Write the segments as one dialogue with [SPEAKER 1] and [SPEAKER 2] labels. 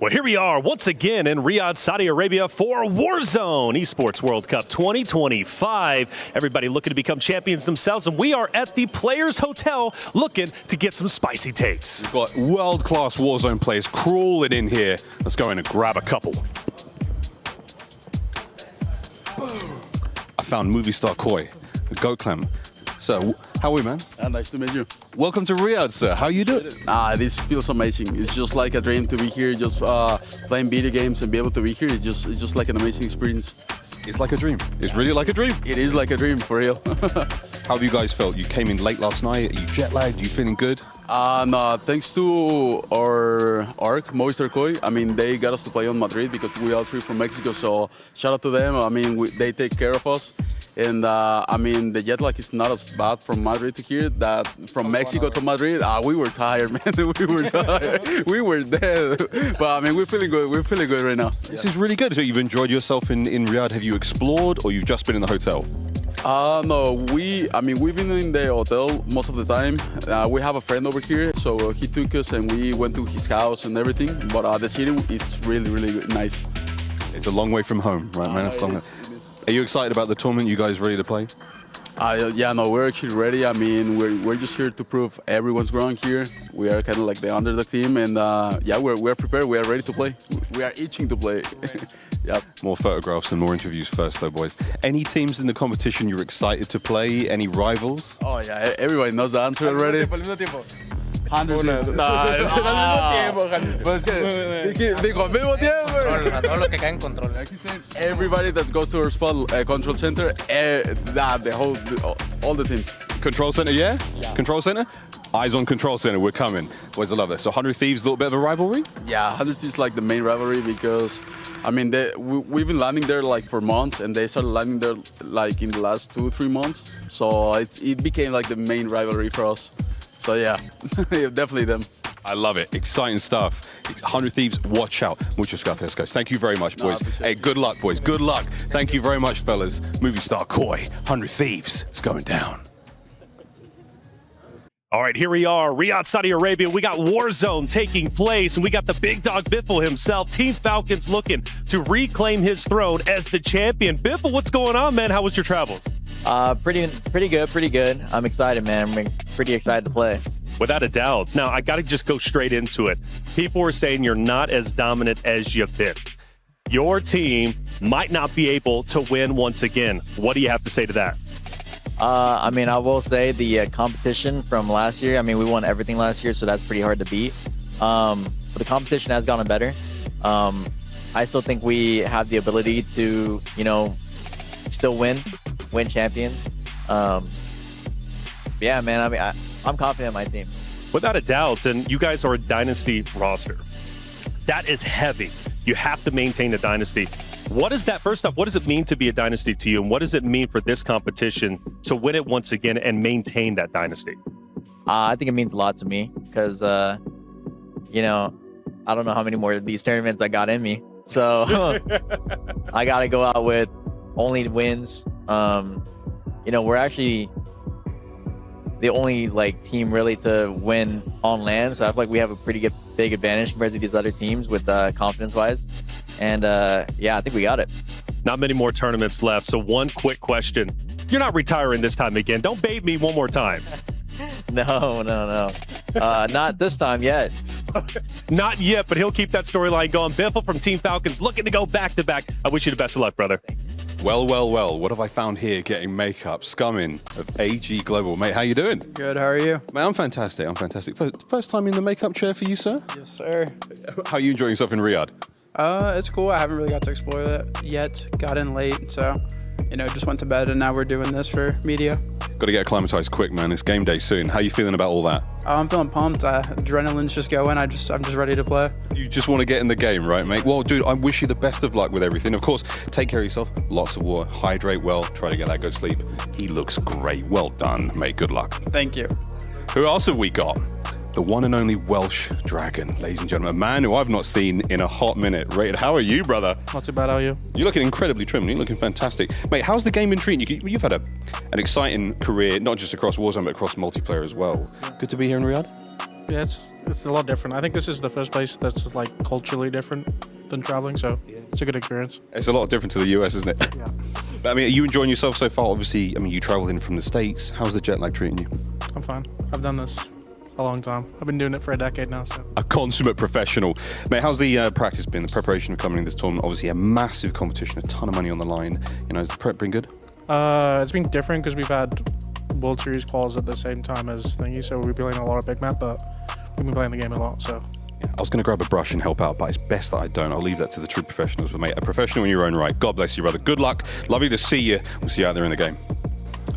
[SPEAKER 1] Well, here we are once again in Riyadh, Saudi Arabia for Warzone Esports World Cup 2025. Everybody looking to become champions themselves, and we are at the Players Hotel looking to get some spicy takes.
[SPEAKER 2] We've got world-class Warzone players crawling in here. Let's go in and grab a couple. I found movie star Koi, Goat Clem. So, how are we, man?
[SPEAKER 3] Nice to meet you.
[SPEAKER 2] Welcome to Riyadh, sir. How you doing?
[SPEAKER 3] This feels amazing. It's just like a dream to be here, just playing video games and be able to be here. It's just like an amazing experience.
[SPEAKER 2] It's like a dream. It's really like a dream.
[SPEAKER 3] It is like a dream, for real.
[SPEAKER 2] How have you guys felt? You came in late last night. Are you jet lagged? Are you feeling good?
[SPEAKER 3] No, thanks to our ARC, Movistar Koi. I mean, they got us to play on Madrid because we are three from Mexico. So shout out to them. I mean, they take care of us. And I mean, the jet lag is not as bad from Madrid to here. That from Mexico to Madrid, we were tired, man. We were tired. We were dead. But I mean, we're feeling good. We're feeling good right now.
[SPEAKER 2] This is really good. So you've enjoyed yourself in Riyadh. Have you explored, or you've just been in the hotel?
[SPEAKER 3] No, we've been in the hotel most of the time. We have a friend over here, so he took us and we went to his house and everything. But the city is really, really nice.
[SPEAKER 2] It's a long way from home, right, man? It's long. Are you excited about the tournament? You guys ready to play?
[SPEAKER 3] Yeah, no, we're actually ready. I mean, we're just here to prove everyone's wrong here. We are kind of like the underdog team, and yeah, we're prepared. We are ready to play. We are itching to play. Yeah.
[SPEAKER 2] More photographs and more interviews first, though, boys. Any teams in the competition you're excited to play? Any rivals?
[SPEAKER 3] Oh yeah, everybody knows the answer already. 100 digo, al mismo tiempo.
[SPEAKER 4] Todo lo que cae en control.
[SPEAKER 3] Everybody that goes to our spot, control center, all the teams.
[SPEAKER 2] Control center, yeah? Control center? Eyes on control center, we're coming. Boys, I love that. So 100 Thieves, a little bit of a rivalry?
[SPEAKER 3] Yeah, 100 is like the main rivalry because, I mean, we've been landing there like for months, and they started landing there like in the last 2-3 months. So it became like the main rivalry for us. So yeah, definitely them.
[SPEAKER 2] I love it. Exciting stuff. 100 Thieves, watch out. Muchos gracias, guys. Thank you very much, boys. Hey, good luck, boys. Good luck. Thank you very much, fellas. Movie star Koi, 100 Thieves. It's going down.
[SPEAKER 1] All right, here we are, Riyadh, Saudi Arabia. We got Warzone taking place, and we got the big dog Biffle himself. Team Falcons looking to reclaim his throne as the champion. Biffle, what's going on, man? How was your travels?
[SPEAKER 5] Pretty good. I'm excited, man. I'm pretty excited to play.
[SPEAKER 1] Without a doubt. Now, I got to just go straight into it. People are saying you're not as dominant as you've been. Your team might not be able to win once again. What do you have to say to that?
[SPEAKER 5] I mean, I will say the competition from last year, I mean, we won everything last year, so that's pretty hard to beat. But the competition has gotten better. I still think we have the ability to, still win champions. Yeah, man, I mean, I'm confident in my team.
[SPEAKER 1] Without a doubt, and you guys are a dynasty roster. That is heavy. You have to maintain a dynasty. What is that? First off, what does it mean to be a dynasty to you? And what does it mean for this competition to win it once again and maintain that dynasty?
[SPEAKER 5] I think it means a lot to me because, I don't know how many more of these tournaments I got in me. So I got to go out with only wins. We're actually the only team really to win on land. So I feel like we have a pretty big advantage compared to these other teams with confidence-wise. And yeah, I think we got it.
[SPEAKER 1] Not many more tournaments left. So one quick question. You're not retiring this time again. Don't bait me one more time.
[SPEAKER 5] No. Not this time yet.
[SPEAKER 1] Not yet, but he'll keep that storyline going. Biffle from Team Falcons looking to go back-to-back. I wish you the best of luck, brother.
[SPEAKER 2] Well. What have I found here getting makeup? Scumming of AG Global. Mate, how you doing?
[SPEAKER 6] Good, how are you?
[SPEAKER 2] Mate, I'm fantastic. First time in the makeup chair for you, sir?
[SPEAKER 6] Yes, sir.
[SPEAKER 2] How are you enjoying yourself in Riyadh?
[SPEAKER 6] It's cool. I haven't really got to explore that yet. Got in late, so, just went to bed, and now we're doing this for media.
[SPEAKER 2] Got to get acclimatized quick, man. It's game day soon. How you feeling about all that?
[SPEAKER 6] I'm feeling pumped. Adrenaline's just going. I'm just ready to play.
[SPEAKER 2] You just want to get in the game, right, mate? Well, dude, I wish you the best of luck with everything. Of course, take care of yourself. Lots of water. Hydrate well. Try to get that good sleep. He looks great. Well done, mate. Good luck.
[SPEAKER 6] Thank you.
[SPEAKER 2] Who else have we got? The one and only Welsh Dragon, ladies and gentlemen. A man who I've not seen in a hot minute. Rated, how are you, brother?
[SPEAKER 7] Not too bad, how are you?
[SPEAKER 2] You're looking incredibly trim. You're looking fantastic. Mate, how's the game been treating you? You've had an exciting career, not just across Warzone, but across multiplayer as well. Good to be here in Riyadh?
[SPEAKER 7] Yeah, it's a lot different. I think this is the first place that's culturally different than traveling, so it's a good experience.
[SPEAKER 2] It's a lot different to the US, isn't it?
[SPEAKER 7] Yeah.
[SPEAKER 2] But, I mean, are you enjoying yourself so far? Obviously, you traveled in from the States. How's the jet lag treating you?
[SPEAKER 7] I'm fine. I've done this a long time. I've been doing it for a decade now, so.
[SPEAKER 2] A consummate professional. Mate, how's the practice been? The preparation of coming in this tournament? Obviously a massive competition, a ton of money on the line. Has the prep been good?
[SPEAKER 7] It's been different because we've had World Series calls at the same time as thingy, so we've been playing a lot of big map, but we've been playing the game a lot, so.
[SPEAKER 2] Yeah, I was going to grab a brush and help out, but it's best that I don't. I'll leave that to the true professionals. But mate, a professional in your own right. God bless you, brother. Good luck. Lovely to see you. We'll see you out there in the game.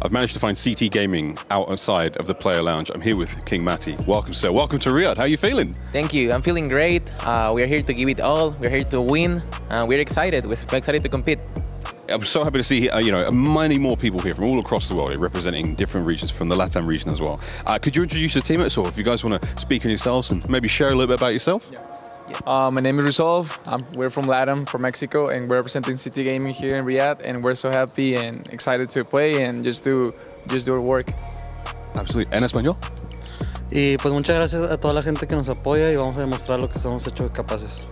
[SPEAKER 2] I've managed to find CT Gaming outside of the player lounge. I'm here with King Matty. Welcome, sir. Welcome to Riyadh. How are you feeling?
[SPEAKER 4] Thank you. I'm feeling great. We're here to give it all. We're here to win. We're excited. We're excited to compete.
[SPEAKER 2] I'm so happy to see many more people here from all across the world, representing different regions from the LATAM region as well. Could you introduce your teammates, or if you guys want to speak on yourselves and maybe share a little bit about yourself?
[SPEAKER 4] My name is Resolve. We're from LATAM, from Mexico, and we're representing City Gaming here in Riyadh, and we're so happy and excited to play and just do our work.
[SPEAKER 2] Absolutely. En español?
[SPEAKER 8] Y pues muchas gracias a toda la gente que nos apoya y vamos a demostrar lo que estamos hechos capaces.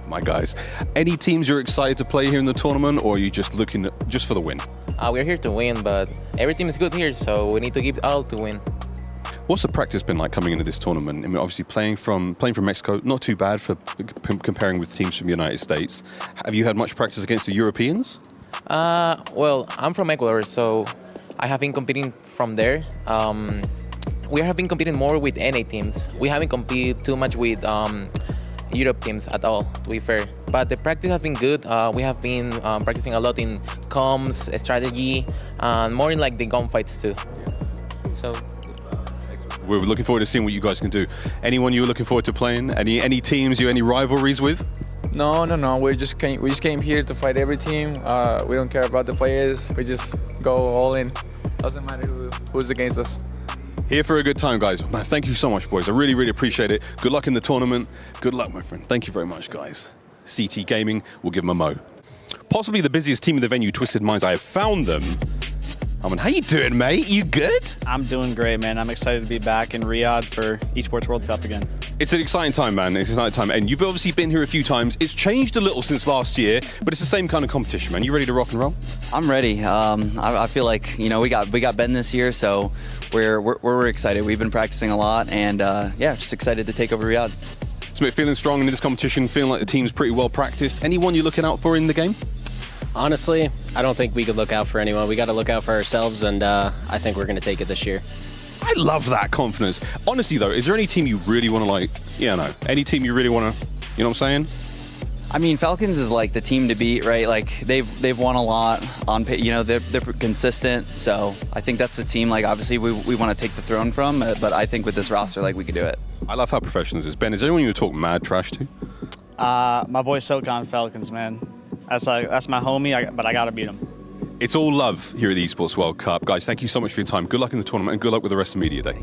[SPEAKER 2] My guys. Any teams you're excited to play here in the tournament, or are you just looking just for the win?
[SPEAKER 9] We're here to win, but every team is good here, so we need to give it all to win.
[SPEAKER 2] What's the practice been like coming into this tournament? I mean, obviously playing from Mexico, not too bad for comparing with teams from the United States. Have you had much practice against the Europeans?
[SPEAKER 9] Well, I'm from Ecuador, so I have been competing from there. We have been competing more with NA teams. We haven't competed too much with Europe teams at all, to be fair. But the practice has been good. We have been practicing a lot in comms, strategy, and more in like the gunfights too. So
[SPEAKER 2] we're looking forward to seeing what you guys can do. Anyone you were looking forward to playing? Any teams you any rivalries with?
[SPEAKER 4] No. We just came here to fight every team. We don't care about the players. We just go all in. Doesn't matter who's against us.
[SPEAKER 2] Here for a good time, guys. Man, thank you so much, boys. I really, really appreciate it. Good luck in the tournament. Good luck, my friend. Thank you very much, guys. CT Gaming, we'll give them a mo. Possibly the busiest team in the venue, Twisted Minds. I have found them. How you doing, mate? You good?
[SPEAKER 10] I'm doing great, man. I'm excited to be back in Riyadh for Esports World Cup again. It's
[SPEAKER 2] an exciting time, man. It's an exciting time. And you've obviously been here a few times. It's changed a little since last year, but it's the same kind of competition, man. You ready to rock and roll?
[SPEAKER 11] I'm ready. I feel like, we got Ben this year, so we're excited. We've been practicing a lot, and just excited to take over Riyadh.
[SPEAKER 2] So feeling strong in this competition, feeling like the team's pretty well practiced. Anyone you're looking out for in the game?
[SPEAKER 12] Honestly, I don't think we could look out for anyone. We got to look out for ourselves, and I think we're going to take it this year.
[SPEAKER 2] I love that confidence. Honestly, though, is there any team you really want to any team you really want to, you know what I'm saying?
[SPEAKER 11] I mean, Falcons is like the team to beat, right? Like they've won a lot on, they're consistent. So I think that's the team. Like obviously we want to take the throne from, but I think with this roster, like we could do it.
[SPEAKER 2] I love how professional this is. Ben, is there anyone you would talk mad trash to?
[SPEAKER 10] My boy SoCon Falcons, man. That's my homie, but I got to beat him.
[SPEAKER 2] It's all love here at the Esports World Cup. Guys, thank you so much for your time. Good luck in the tournament and good luck with the rest of Media Day.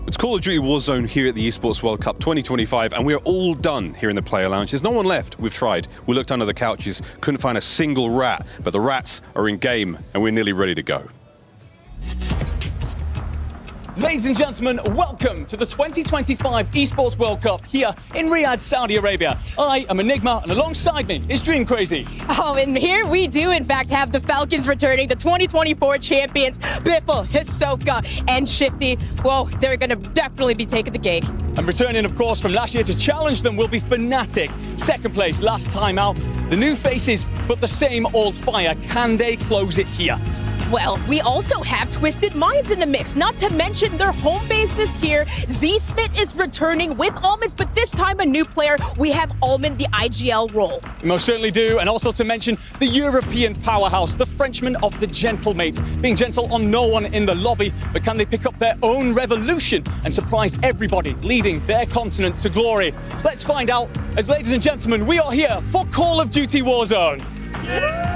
[SPEAKER 2] It's Call of Duty Warzone here at the Esports World Cup 2025, and we're all done here in the player lounge. There's no one left. We've tried. We looked under the couches, couldn't find a single rat, but the rats are in game, and we're nearly ready to go.
[SPEAKER 13] Ladies and gentlemen, welcome to the 2025 Esports World Cup here in Riyadh, Saudi Arabia. I am Enigma, and alongside me is Dream Crazy.
[SPEAKER 14] Oh, and here we do, in fact, have the Falcons returning, the 2024 champions, Biffle, Hisoka, and Shifty. Well, they're going to definitely be taking the cake.
[SPEAKER 13] And returning, of course, from last year to challenge them will be Fnatic. Second place last time out. The new faces, but the same old fire. Can they close it here?
[SPEAKER 14] Well, we also have Twisted Minds in the mix, not to mention their home base is here. Z-Smith is returning with Almonds, but this time a new player. We have Almond, the IGL role.
[SPEAKER 13] We most certainly do, and also to mention the European powerhouse, the Frenchman of the Gentlemates, being gentle on no one in the lobby, but can they pick up their own revolution and surprise everybody, leading their continent to glory? Let's find out, as ladies and gentlemen, we are here for Call of Duty Warzone. Yeah!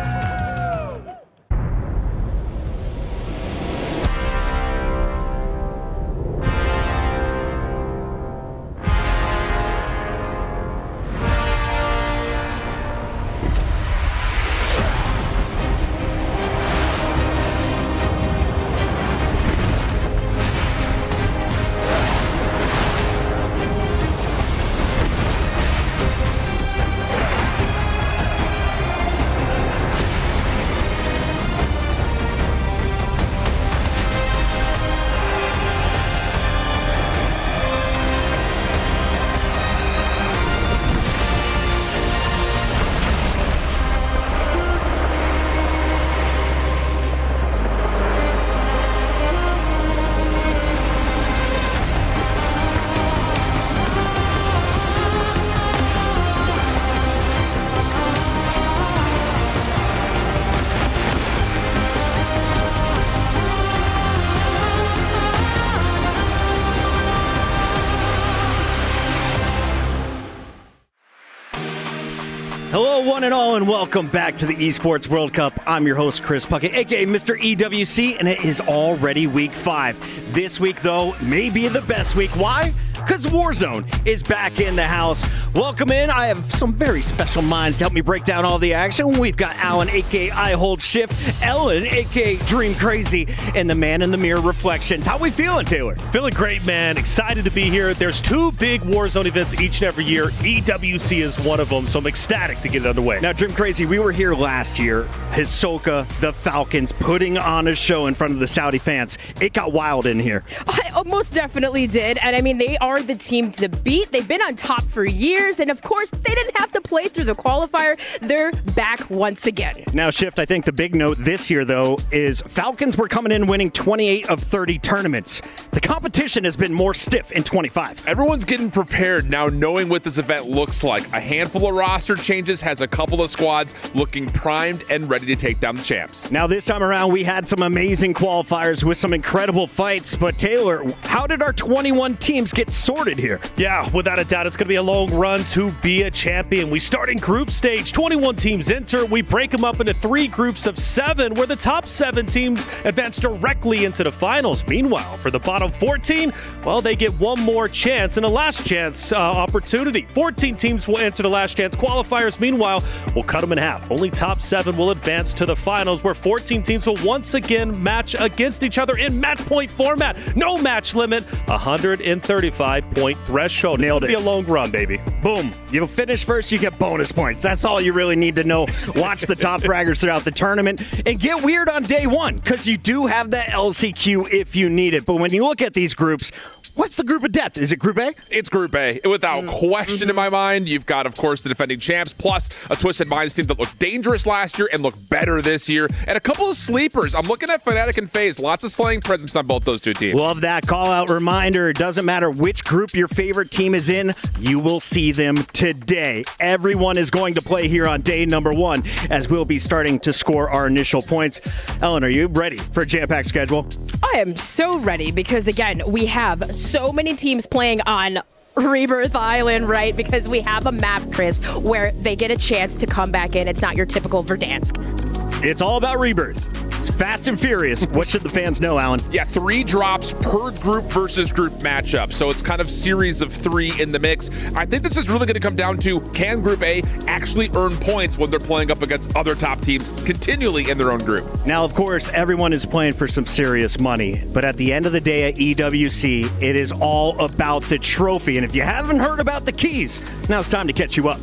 [SPEAKER 15] Hello, one and all, and welcome back to the Esports World Cup. I'm your host, Chris Puckett, a.k.a. Mr. EWC, and it is already week 5. This week, though, may be the best week. Why? Because Warzone is back in the house. Welcome in. I have some very special minds to help me break down all the action. We've got Alan, a.k.a. I Hold Shift, Ellen, a.k.a. Dream Crazy, and the man in the mirror Reflections. How we feeling, Taylor?
[SPEAKER 1] Feeling great, man. Excited to be here. There's 2 big Warzone events each and every year. EWC is one of them, so I'm ecstatic to get it underway.
[SPEAKER 15] Now, Dream Crazy, we were here last year. Hisoka, the Falcons, putting on a show in front of the Saudi fans. It got wild in here.
[SPEAKER 14] I most definitely did. And I mean, they are the team to beat. They've been on top for years. And of course, they didn't have to play through the qualifier. They're back once again.
[SPEAKER 15] Now, Shift, I think the big note this year, though, is Falcons were coming in winning 28 of 30 tournaments. The competition has been more stiff in 25.
[SPEAKER 16] Everyone's getting prepared now, knowing what this event looks like. A handful of roster changes, has a couple of squads looking primed and ready to take down the champs.
[SPEAKER 15] Now, this time around, we had some amazing qualifiers with some incredible fights. But, Taylor, how did our 21 teams get sorted here?
[SPEAKER 1] Yeah, without a doubt, it's going to be a long run to be a champion. We start in group stage. 21 teams enter. We break them up into 3 groups of 7, where the top 7 teams advance directly into the finals. Meanwhile, for the bottom 14, well, they get one more chance and a last chance opportunity. 14 teams will enter the last chance qualifiers. Meanwhile, we'll cut them in half. Only top 7 will advance to the finals, where 14 teams will once again match against each other in match point format. No match limit, 135-point threshold.
[SPEAKER 15] Nailed it.
[SPEAKER 1] It'll be a long run, baby.
[SPEAKER 15] Boom. You finish first, you get bonus points. That's all you really need to know. Watch the top fraggers throughout the tournament and get weird on day 1, because you do have that LCQ if you need it. But when you look at these groups, what's the group of death? Is it Group A?
[SPEAKER 16] It's Group A. Without question in my mind, you've got, of course, the defending champs, plus a Twisted Minds team that looked dangerous last year and looked better this year, and a couple of sleepers. I'm looking at Fnatic and FaZe. Lots of slaying presence on both those 2 teams.
[SPEAKER 15] Love that call-out reminder. It doesn't matter which group your favorite team is in, you will see them today. Everyone is going to play here on day number 1, as we'll be starting to score our initial points. Ellen, are you ready for a jam-packed schedule?
[SPEAKER 14] I am so ready because, again, we have so many teams playing on Rebirth Island, right? Because we have a map, Chris, where they get a chance to come back in. It's not your typical Verdansk.
[SPEAKER 15] It's all about Rebirth. It's fast and furious. What should the fans know, Alan?
[SPEAKER 16] Yeah, 3 drops per group versus group matchup. So it's kind of series of 3 in the mix. I think this is really going to come down to, can Group A actually earn points when they're playing up against other top teams continually in their own group?
[SPEAKER 15] Now, of course, everyone is playing for some serious money. But at the end of the day at EWC, it is all about the trophy. And if you haven't heard about the keys, now it's time to catch you up.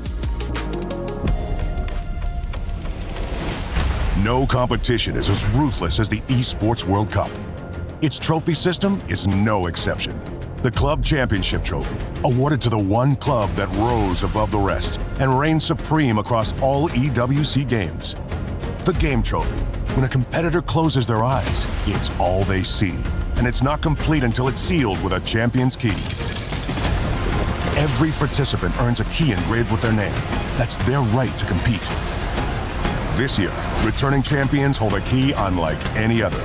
[SPEAKER 17] No competition is as ruthless as the Esports World Cup. Its trophy system is no exception. The Club Championship Trophy, awarded to the one club that rose above the rest and reigned supreme across all EWC games. The Game Trophy, when a competitor closes their eyes, it's all they see, and it's not complete until it's sealed with a champion's key. Every participant earns a key engraved with their name. That's their right to compete. This year, returning champions hold a key unlike any other.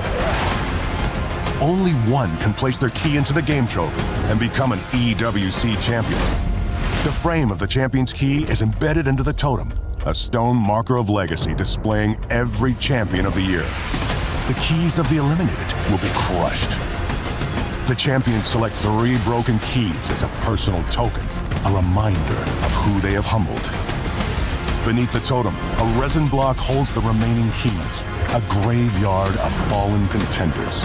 [SPEAKER 17] Only one can place their key into the Game Trophy and become an EWC champion. The frame of the champion's key is embedded into the totem, a stone marker of legacy displaying every champion of the year. The keys of the eliminated will be crushed. The champions select 3 broken keys as a personal token, a reminder of who they have humbled. Beneath the totem, a resin block holds the remaining keys, a graveyard of fallen contenders.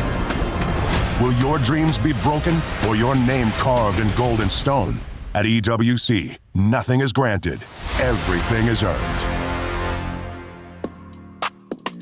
[SPEAKER 17] Will your dreams be broken or your name carved in gold and stone? At EWC, nothing is granted, everything is earned.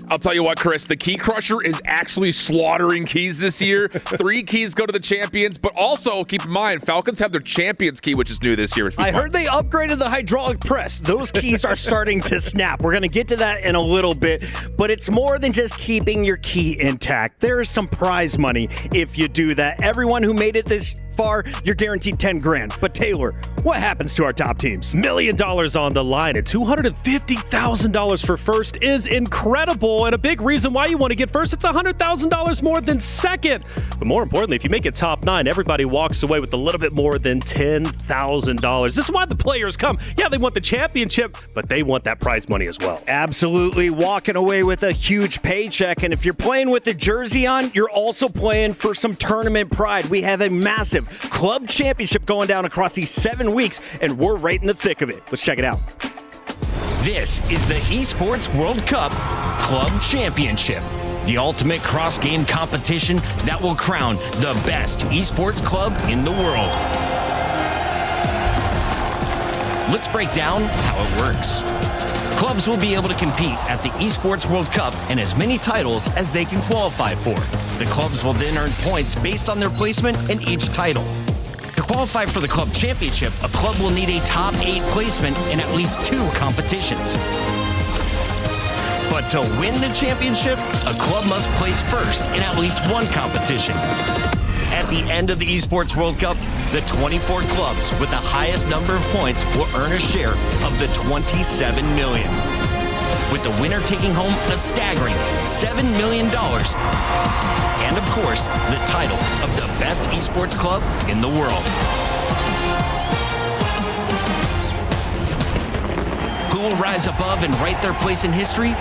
[SPEAKER 16] I'll tell you what, Chris, the Key Crusher is actually slaughtering keys this year. 3 keys go to the champions, but also keep in mind, Falcons have their champions key, which is new this year.
[SPEAKER 15] I heard they upgraded the hydraulic press. Those keys are starting to snap. We're going to get to that in a little bit, but it's more than just keeping your key intact. There is some prize money if you do that. Everyone who made it this far, you're guaranteed 10 grand. But Taylor, what happens to our top teams?
[SPEAKER 1] $1 million on the line and $250,000 for first is incredible, and a big reason why you want to get first. It's $100,000 more than second. But more importantly, if you make it top 9, everybody walks away with a little bit more than $10,000. This is why the players come. Yeah, they want the championship, but they want that prize money as well.
[SPEAKER 15] Absolutely, walking away with a huge paycheck. And if you're playing with the jersey on, you're also playing for some tournament pride. We have a massive club championship going down across these 7 weeks, and we're right in the thick of it. Let's check it out.
[SPEAKER 18] This is the Esports World Cup Club Championship, the ultimate cross-game competition that will crown the best esports club in the world. Let's break down how it works. Clubs will be able to compete at the Esports World Cup and as many titles as they can qualify for. The clubs will then earn points based on their placement in each title. To qualify for the club championship, a club will need a top 8 placement in at least 2 competitions. But to win the championship, a club must place first in at least 1 competition. At the end of the Esports World Cup, the 24 clubs with the highest number of points will earn a share of the $27 million, with the winner taking home a staggering $7 million. And of course, the title of the best esports club in the world. Who will rise above and write their place in history?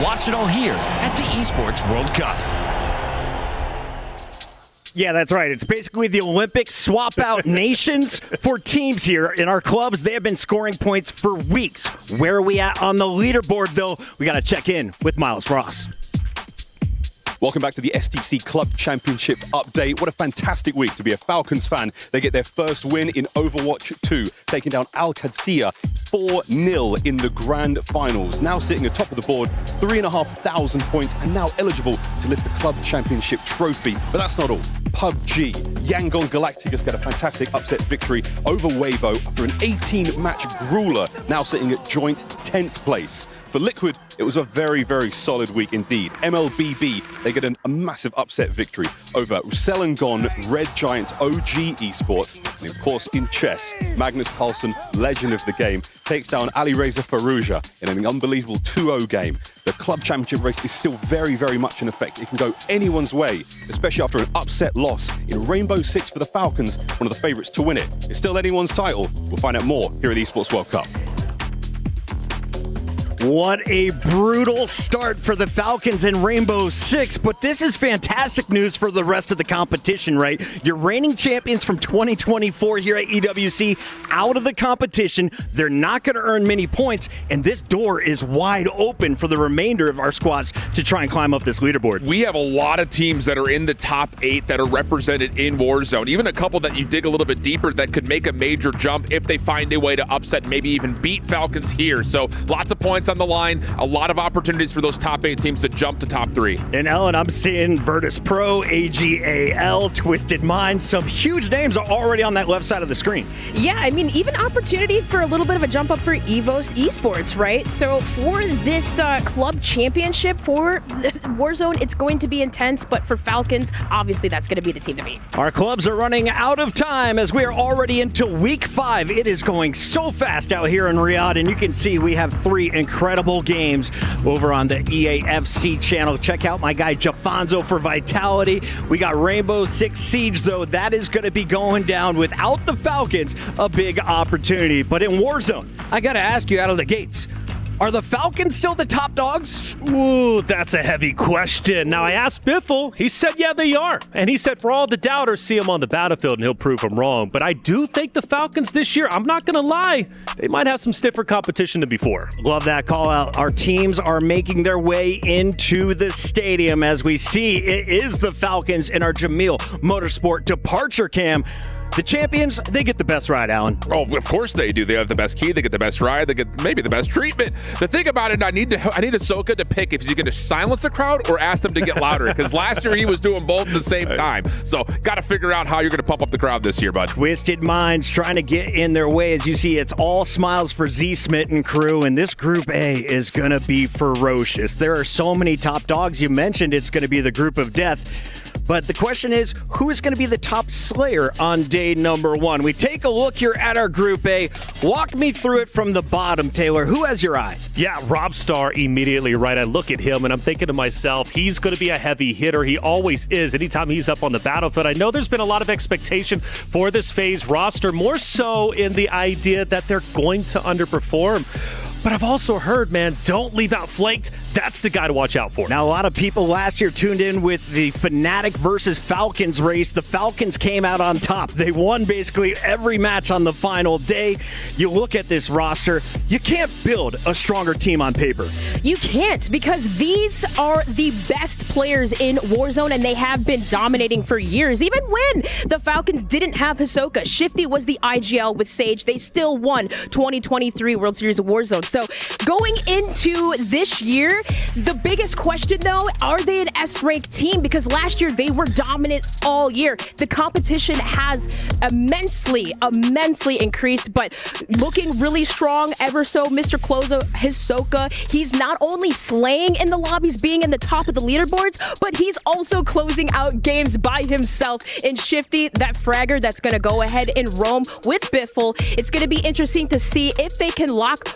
[SPEAKER 18] Watch it all here at the Esports World Cup.
[SPEAKER 15] Yeah, that's right. It's basically the Olympics. Swap out nations for teams here in our clubs. They have been scoring points for weeks. Where are we at on the leaderboard, though? We got to check in with Miles Ross.
[SPEAKER 2] Welcome back to the STC Club Championship update. What a fantastic week to be a Falcons fan. They get their first win in Overwatch 2, taking down Al Qadsiya 4-0 in the grand finals. Now sitting atop of the board, 3,500 points, and now eligible to lift the Club Championship trophy. But that's not all. PUBG, Yangon Galacticus got a fantastic upset victory over Weibo after an 18-match grueler, now sitting at joint 10th place. For Liquid, it was a very, very solid week indeed. MLBB, they get a massive upset victory over Uselangon, Red Giants OG Esports. And of course, in chess, Magnus Carlsen, legend of the game, takes down Ali Reza Farouja in an unbelievable 2-0 game. The club championship race is still very, very much in effect. It can go anyone's way, especially after an upset loss in Rainbow Six for the Falcons, one of the favorites to win it. It's still anyone's title. We'll find out more here at the Esports World Cup.
[SPEAKER 15] What a brutal start for the Falcons in Rainbow Six, but this is fantastic news for the rest of the competition, right? Your reigning champions from 2024 here at EWC out of the competition. They're not going to earn many points, and this door is wide open for the remainder of our squads to try and climb up this leaderboard.
[SPEAKER 16] We have a lot of teams that are in the top 8 that are represented in Warzone, even a couple that you dig a little bit deeper that could make a major jump if they find a way to upset, maybe even beat Falcons here. So lots of points on the line, a lot of opportunities for those top 8 teams to jump to top 3.
[SPEAKER 15] And Ellen, I'm seeing Virtus Pro, AGAL, Twisted Minds, some huge names are already on that left side of the screen.
[SPEAKER 14] Yeah, I mean, even opportunity for a little bit of a jump up for EVOS Esports, right? So for this club championship for Warzone, it's going to be intense, but for Falcons, obviously that's going to be the team to beat.
[SPEAKER 15] Our clubs are running out of time as we are already into week 5. It is going so fast out here in Riyadh, and you can see we have 3 incredible games over on the EAFC channel. Check out my guy Jafonzo for Vitality. We got Rainbow Six Siege, though. That is going to be going down without the Falcons. A big opportunity. But in Warzone, I got to ask you out of the gates, are the Falcons still the top dogs?
[SPEAKER 1] Ooh, that's a heavy question. Now, I asked Biffle. He said, yeah, they are. And he said, for all the doubters, see him on the battlefield and he'll prove them wrong. But I do think the Falcons this year, I'm not going to lie, they might have some stiffer competition than before.
[SPEAKER 15] Love that call out. Our teams are making their way into the stadium as we see it is the Falcons in our Jamil Motorsport departure cam. The champions, they get the best ride, Alan.
[SPEAKER 16] Oh, of course they do. They have the best key. They get the best ride. They get maybe the best treatment. The thing about it, I need Ahsoka to pick if he's going to silence the crowd or ask them to get louder. Because last year he was doing both at the same time. So got to figure out how you're going to pump up the crowd this year, bud.
[SPEAKER 15] Twisted Minds trying to get in their way. As you see, it's all smiles for Z Smitten crew, and this Group A is going to be ferocious. There are so many top dogs. You mentioned it's going to be the group of death. But the question is, who is going to be the top Slayer on day number 1? We take a look here at our Group A. Walk me through it from the bottom, Taylor. Who has your eye?
[SPEAKER 1] Yeah, Robstar immediately, right? I look at him and I'm thinking to myself, he's going to be a heavy hitter. He always is. Anytime he's up on the battlefield, I know there's been a lot of expectation for this phase roster, more so in the idea that they're going to underperform. But I've also heard, man, don't leave out Flaked. That's the guy to watch out for.
[SPEAKER 15] Now, a lot of people last year tuned in with the Fnatic versus Falcons race. The Falcons came out on top. They won basically every match on the final day. You look at this roster, you can't build a stronger team on paper.
[SPEAKER 14] You can't, because these are the best players in Warzone, and they have been dominating for years. Even when the Falcons didn't have Hisoka, Shifty was the IGL with Sage. They still won 2023 World Series of Warzone. So going into this year, the biggest question, though, are they an S-rank team? Because last year they were dominant all year. The competition has immensely increased, but looking really strong ever so. Mr. Clozo, Hisoka, he's not only slaying in the lobbies, being in the top of the leaderboards, but he's also closing out games by himself. In Shifty, that fragger that's going to go ahead and roam with Biffle. It's going to be interesting to see if they can lock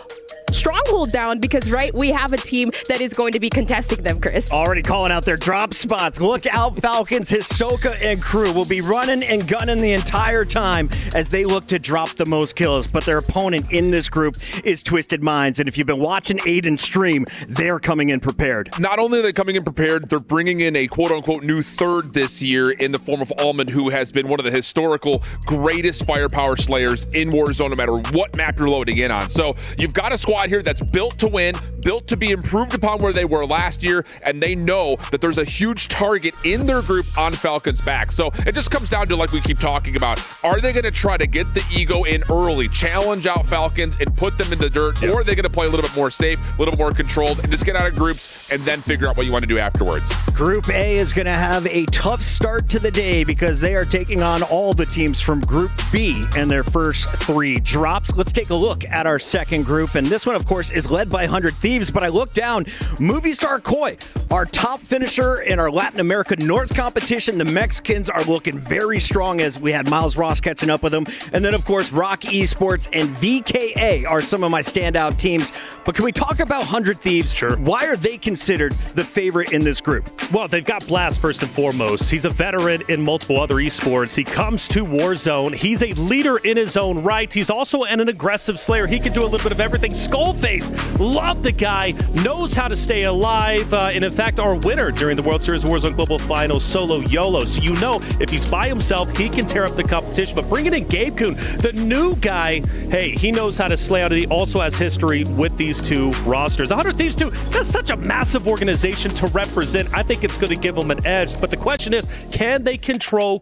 [SPEAKER 14] Stronghold down, because we have a team that is going to be contesting them, Chris.
[SPEAKER 15] Already calling out their drop spots. Look out, Falcons. Hisoka and crew will be running and gunning the entire time as they look to drop the most kills. But their opponent in this group is Twisted Minds. And if you've been watching Aiden stream, they're coming in prepared.
[SPEAKER 16] Not only are they coming in prepared, they're bringing in a quote-unquote new third this year in the form of Almond, who has been one of the historical greatest firepower slayers in Warzone, no matter what map you're loading in on. So you've got a squad here that's built to win, built to be improved upon where they were last year, and they know that there's a huge target in their group on Falcon's back. So it just comes down to, like we keep talking about, are they going to try to get the ego in early, challenge out Falcons and put them in the dirt, or are they going to play a little bit more safe, a little bit more controlled, and just get out of groups and then figure out what you want to do afterwards?
[SPEAKER 15] Group A is going to have a tough start to the day because they are taking on all the teams from Group B in their first 3 drops. Let's take a look at our second group, and this one, of course, is led by 100 Thieves, but I look down, Movie Star Koi, our top finisher in our Latin America North competition. The Mexicans are looking very strong as we had Miles Ross catching up with them. And then, of course, Rock Esports and VKA are some of my standout teams. But can we talk about 100 Thieves?
[SPEAKER 1] Sure.
[SPEAKER 15] Why are they considered the favorite in this group?
[SPEAKER 1] Well, they've got Blast first and foremost. He's a veteran in multiple other esports. He comes to Warzone. He's a leader in his own right. He's also an aggressive slayer. He can do a little bit of everything. Skullface, love the guy, knows how to stay alive, and in fact, our winner during the World Series Warzone Global Finals, Solo YOLO. So you know, if he's by himself, he can tear up the competition. But bringing in Gabe Kuhn, the new guy, hey, he knows how to slay out. He also has history with these 2 rosters. 100 Thieves, too, that's such a massive organization to represent. I think it's going to give them an edge. But the question is, can they control?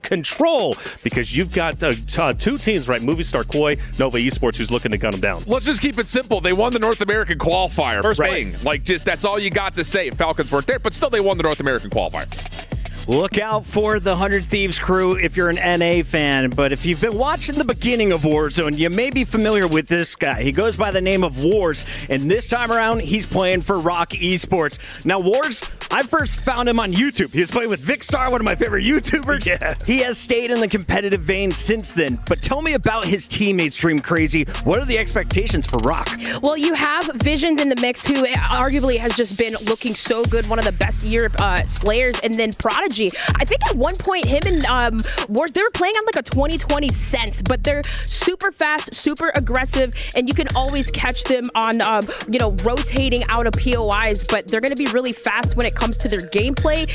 [SPEAKER 1] Because you've got 2 teams, right? Movie Star Koi, Nova Esports, who's looking to gun them down.
[SPEAKER 16] Let's just keep it simple. They won the North American qualifier.
[SPEAKER 1] First place.
[SPEAKER 16] Like, just that's all you got to say. Falcons weren't there, but still they won the North American qualifier.
[SPEAKER 15] Look out for the 100 Thieves crew if you're an NA fan, but if you've been watching the beginning of Warzone, you may be familiar with this guy. He goes by the name of Wars, and this time around, he's playing for Rock Esports. Now, Wars, I first found him on YouTube. He was playing with Vicstar, one of my favorite YouTubers.
[SPEAKER 1] Yeah.
[SPEAKER 15] He has stayed in the competitive vein since then, but tell me about his teammates, Dream Crazy. What are the expectations for Rock?
[SPEAKER 14] Well, you have Visions in the mix, who arguably has just been looking so good, one of the best Europe slayers, and then Prodigy. I think at one point, him and Wars, they were playing on like a 2020 sense, but they're super fast, super aggressive, and you can always catch them on, rotating out of POIs, but they're going to be really fast when it comes to their gameplay,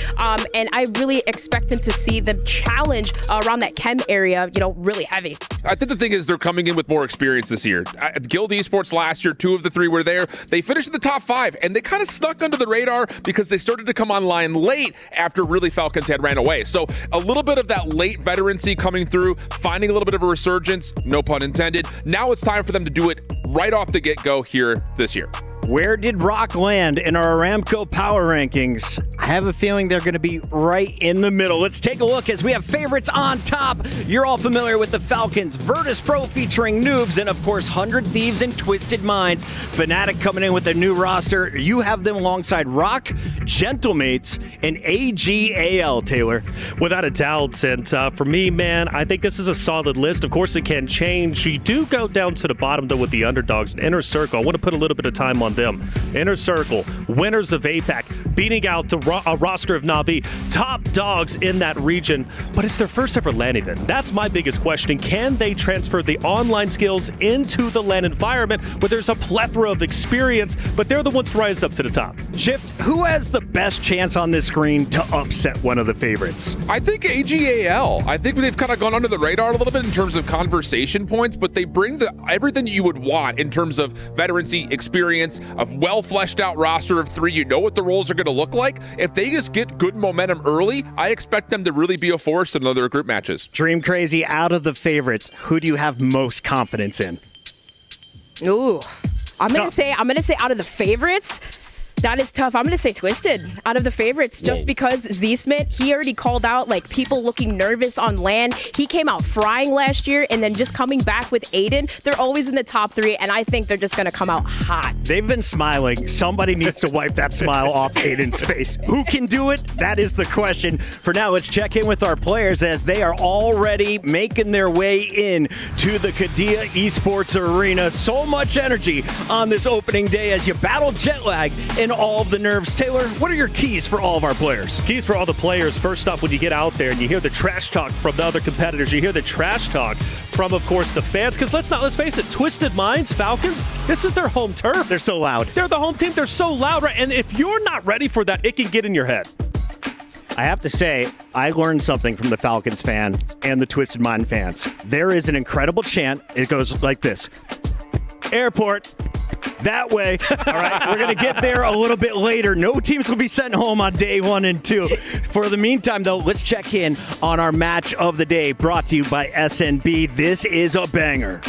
[SPEAKER 14] and I really expect them to see them challenge around that chem area, really heavy.
[SPEAKER 16] I think the thing is they're coming in with more experience this year. At Guild Esports last year, 2 of the 3 were there. They finished in the top 5, and they kind of snuck under the radar because they started to come online late after really Falcons had ran away. So a little bit of that late veterancy coming through, finding a little bit of a resurgence, no pun intended. Now it's time for them to do it right off the get-go here this year.
[SPEAKER 15] Where did Rock land in our Aramco Power Rankings? I have a feeling they're going to be right in the middle. Let's take a look as we have favorites on top. You're all familiar with the Falcons, Virtus Pro featuring Noobs, and of course 100 Thieves and Twisted Minds. Fnatic coming in with a new roster. You have them alongside Rock, Gentlemates, and AGAL, Taylor.
[SPEAKER 1] Without a doubt, and for me, man, I think this is a solid list. Of course, it can change. You do go down to the bottom, though, with the underdogs. Inner Circle, I want to put a little bit of time on them. Inner Circle, winners of APAC, beating out the roster of Na'Vi, top dogs in that region, but it's their first ever LAN event. That's my biggest question. Can they transfer the online skills into the LAN environment where there's a plethora of experience, but they're the ones to rise up to the top?
[SPEAKER 15] Shift, who has the best chance on this screen to upset one of the favorites?
[SPEAKER 16] I think AGAL. I think they've kind of gone under the radar a little bit in terms of conversation points, but they bring everything you would want in terms of veterancy, experience, a well-fleshed out roster of 3. You know what the roles are going to look like. If they just get good momentum early, I expect them to really be a force in other group matches.
[SPEAKER 15] Dream Crazy, out of the favorites, who do you have most confidence in?
[SPEAKER 14] Ooh, I'm gonna say out of the favorites. That is tough. I'm going to say Twisted out of the favorites just because Z-Smith, he already called out like people looking nervous on LAN. He came out frying last year, and then just coming back with Aiden, they're always in the top 3, and I think they're just going to come out hot.
[SPEAKER 15] They've been smiling. Somebody needs to wipe that smile off Aiden's face. Who can do it? That is the question. For now, let's check in with our players as they are already making their way in to the Qiddiya Esports Arena. So much energy on this opening day as you battle jet lag and all of the nerves. Taylor, what are your keys for all of our players?
[SPEAKER 1] Keys for all the players. First off, when you get out there and you hear the trash talk from the other competitors, you hear the trash talk from, of course, the fans. Because let's face it, Twisted Minds, Falcons, this is their home turf.
[SPEAKER 15] They're so loud.
[SPEAKER 1] They're the home team. They're so loud, right? And if you're not ready for that, it can get in your head.
[SPEAKER 15] I have to say, I learned something from the Falcons fans and the Twisted Mind fans. There is an incredible chant. It goes like this. Airport. That way. All right, we're going to get there a little bit later. No teams will be sent home on day 1 and 2. For the meantime, though, let's check in on our match of the day brought to you by SNB. This is a banger.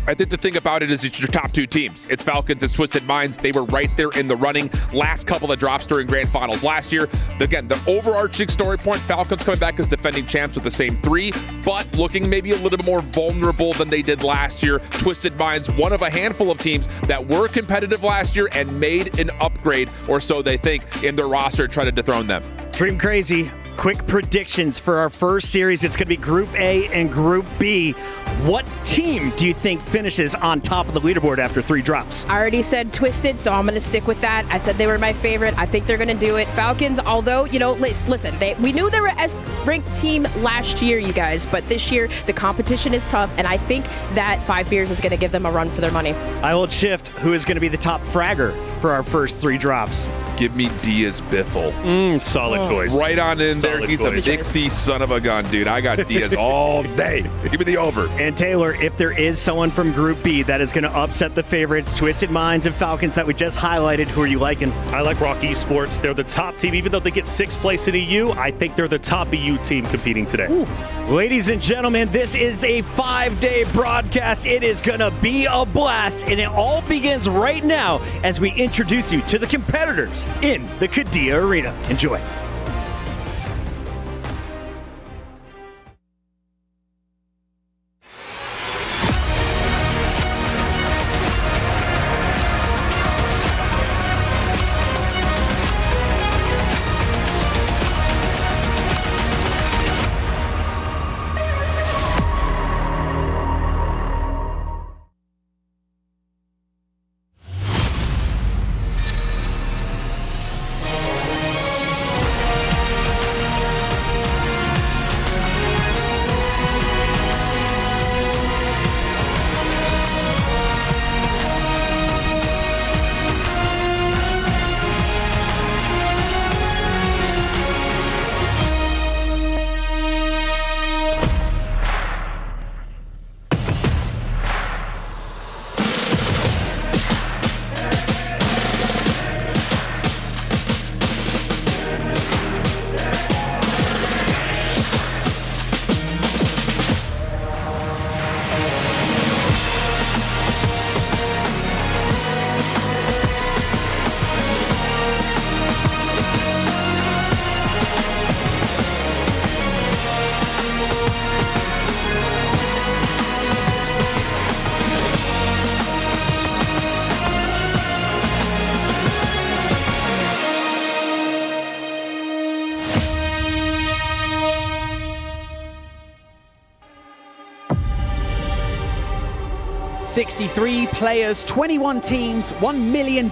[SPEAKER 16] I think the thing about it is it's your top 2 teams. It's Falcons and Twisted Minds. They were right there in the running. Last couple of drops during Grand Finals last year. Again, the overarching story point, Falcons coming back as defending champs with the same 3, but looking maybe a little bit more vulnerable than they did last year. Twisted Minds, one of a handful of teams that were competitive last year and made an upgrade, or so they think, in their roster to try to dethrone them.
[SPEAKER 15] Dream Crazy, quick predictions for our first series. It's going to be Group A and Group B. What team do you think finishes on top of the leaderboard after 3 drops?
[SPEAKER 14] I already said Twisted, so I'm going to stick with that. I said they were my favorite. I think they're going to do it. Falcons, although, you know, listen, we knew they were an S-ranked team last year, you guys, but this year the competition is tough, and I think that 5 Beers is going to give them a run for their money.
[SPEAKER 15] I will shift who is going to be the top fragger for our first 3 drops.
[SPEAKER 16] Give me Diaz Biffle.
[SPEAKER 1] Solid choice.
[SPEAKER 16] Right on in there.
[SPEAKER 1] Solid
[SPEAKER 16] He's
[SPEAKER 1] choice.
[SPEAKER 16] a Dixie son of a gun, dude. I got Diaz all day. Give me the over.
[SPEAKER 15] And Taylor, if there is someone from Group B that is going to upset the favorites, Twisted Minds and Falcons that we just highlighted, who are you liking?
[SPEAKER 1] I like Rock Esports. They're the top team. Even though they get 6th place in EU, I think they're the top EU team competing today.
[SPEAKER 15] Ooh. Ladies and gentlemen, this is a 5-day broadcast. It is going to be a blast, and it all begins right now as we introduce you to the competitors in the Qiddiya Arena. Enjoy.
[SPEAKER 13] 63 players, 21 teams, $1 million,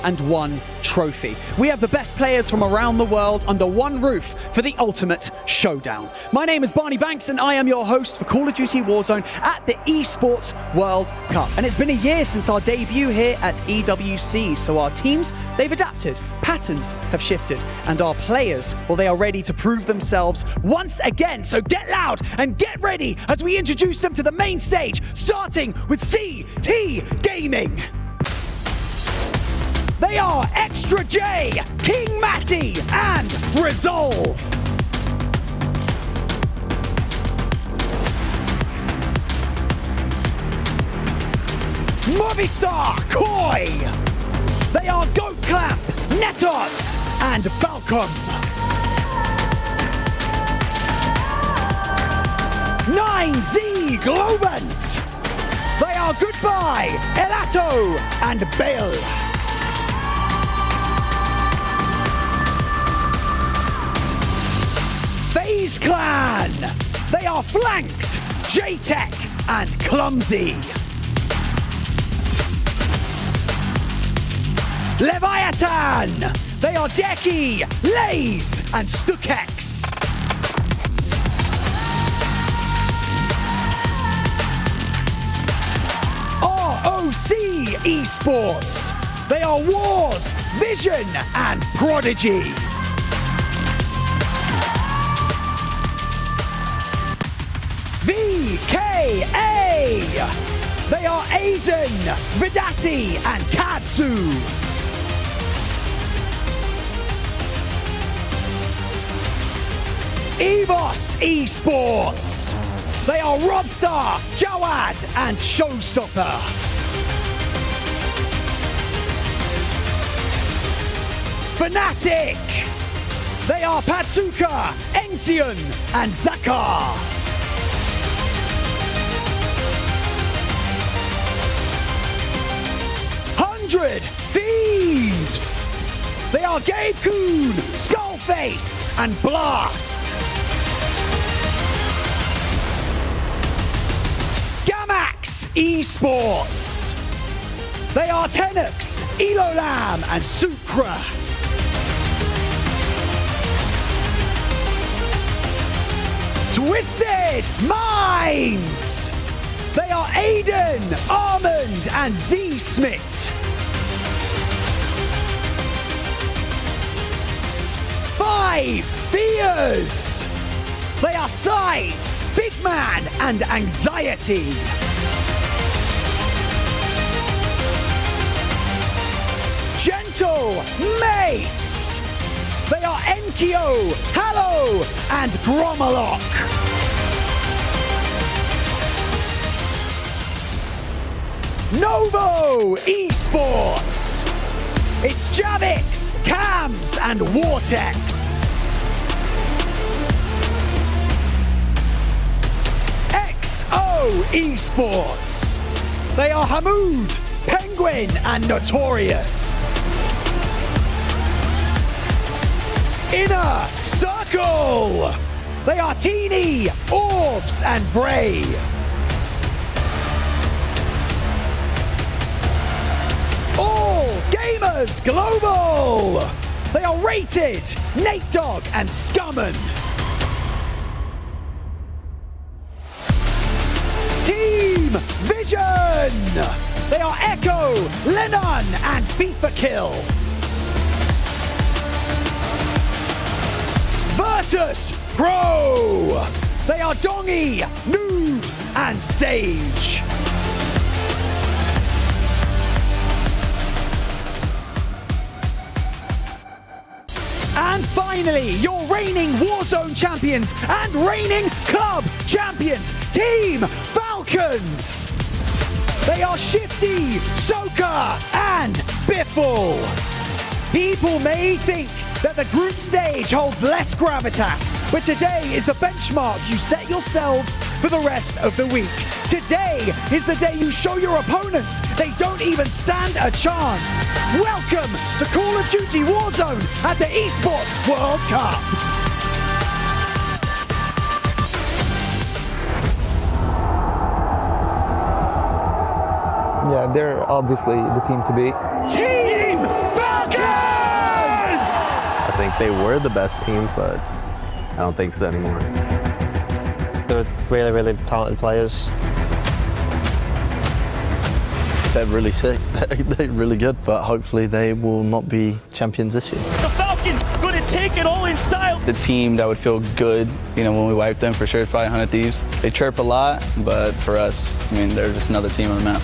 [SPEAKER 13] and 1 trophy. We have the best players from around the world under one roof for the ultimate showdown. My name is Barney Banks, and I am your host for Call of Duty Warzone at the Esports World Cup. And it's been a year since our debut here at EWC, so our teams, they've adapted, patterns have shifted, and our players, well, they are ready to prove themselves once again. So get loud and get ready as we introduce them to the main stage, starting with CT Gaming. They are Extra J, King Matty, and Resolve. Movistar Koi. They are Goat Clamp, Netots, and Balcom. 9Z Globant. They are Goodbye, Elato, and Bale. FaZe Clan. They are Flanked, J-Tech, and Clumsy. Leviathan. They are Deki, Lays, and Stukex. ROC Esports. They are Wars, Vision, and Prodigy. VKA. They are Aizen, Vidati, and Katsu. EVOS Esports. They are Robstar, Jawad, and Showstopper. Fnatic. They are Patsuka, Enxion, and Zakar. Thieves. They are Gabe Kuhn, Skullface, and Blast. Gamax Esports. They are Tenux, Elolam, and Sucra. Twisted Minds. They are Aiden, Armand, and Z Smith. 5 Fears. They are Sai, Big Man, and Anxiety. Gentle Mates. They are Enkyo, Hallow, and Gromalok. Novo Esports. It's Javix, Cams, and Vortex. XO Esports. They are Hamoud, Penguin, and Notorious. Inner Circle. They are Teeny, Orbs, and Bray. All Gamers Global. They are Rated, Nate Dogg, and Scumman. Team Vision. They are Echo, Lennon, and FIFA Kill. Virtus Pro. They are Dongy, Noobs, and Sage. And finally, your reigning Warzone champions and reigning club champions, Team Falcons. They are Shifty, Soka, and Biffle. People may think that the group stage holds less gravitas, but today is the benchmark you set yourselves for the rest of the week. Today is the day you show your opponents they don't even stand a chance. Welcome to Call of Duty Warzone at the Esports World Cup.
[SPEAKER 19] Yeah, they're obviously the team to beat.
[SPEAKER 15] Team Falcons!
[SPEAKER 20] I think they were the best team, but I don't think so anymore.
[SPEAKER 21] They're really, really talented players.
[SPEAKER 22] They're really sick. They're really good, but hopefully they will not be champions this year.
[SPEAKER 15] The Falcons going to take it all in style.
[SPEAKER 10] The team that would feel good, when we wipe them for sure, is probably 100 Thieves. They chirp a lot, but for us, they're just another team on the map.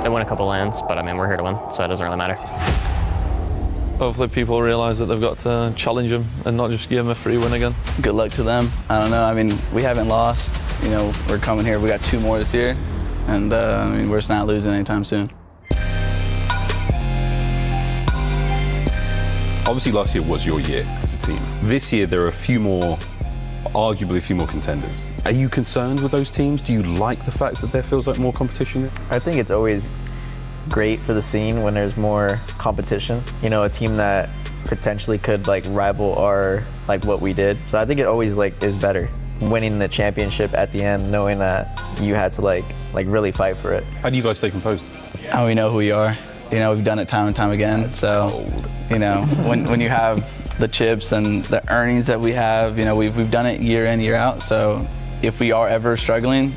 [SPEAKER 12] They won a couple lands, but we're here to win, so it doesn't really matter.
[SPEAKER 23] Hopefully people realise that they've got to challenge them and not just give them a free win again.
[SPEAKER 10] Good luck to them. I don't know. We haven't lost. We're coming here. We got 2 more this year. And we're just not losing anytime soon.
[SPEAKER 2] Obviously last year was your year as a team. This year there are arguably a few more contenders. Are you concerned with those teams? Do you like the fact that there feels like more competition?
[SPEAKER 5] I think it's always great for the scene when there's more competition. A team that potentially could rival our what we did. So I think it always is better. Winning the championship at the end, knowing that you had to really fight for it.
[SPEAKER 2] How do you guys stay composed?
[SPEAKER 10] And we know who we are. We've done it time and time again. So, when you have the chips and the earnings that we have, we've done it year in, year out. So if we are ever struggling,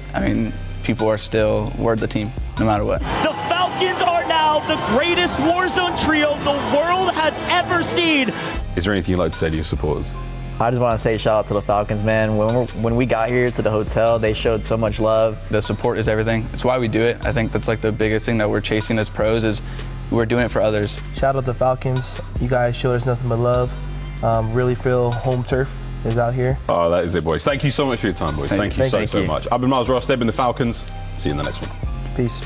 [SPEAKER 10] people are still, we're the team, no matter what.
[SPEAKER 15] The Falcons are now the greatest Warzone trio the world has ever seen.
[SPEAKER 2] Is there anything you'd like to say to your supporters?
[SPEAKER 5] I just want to say shout out to the Falcons, man. When we got here to the hotel, they showed so much love.
[SPEAKER 10] The support is everything. It's why we do it. I think that's the biggest thing that we're chasing as pros is we're doing it for others.
[SPEAKER 24] Shout out to the Falcons. You guys showed us nothing but love. Really feel home turf is out here.
[SPEAKER 2] Oh, that is it, boys. Thank you so much for your time, boys. Thank you so much. I've been Miles Ross. They've been the Falcons. See you in the next one.
[SPEAKER 24] Peace.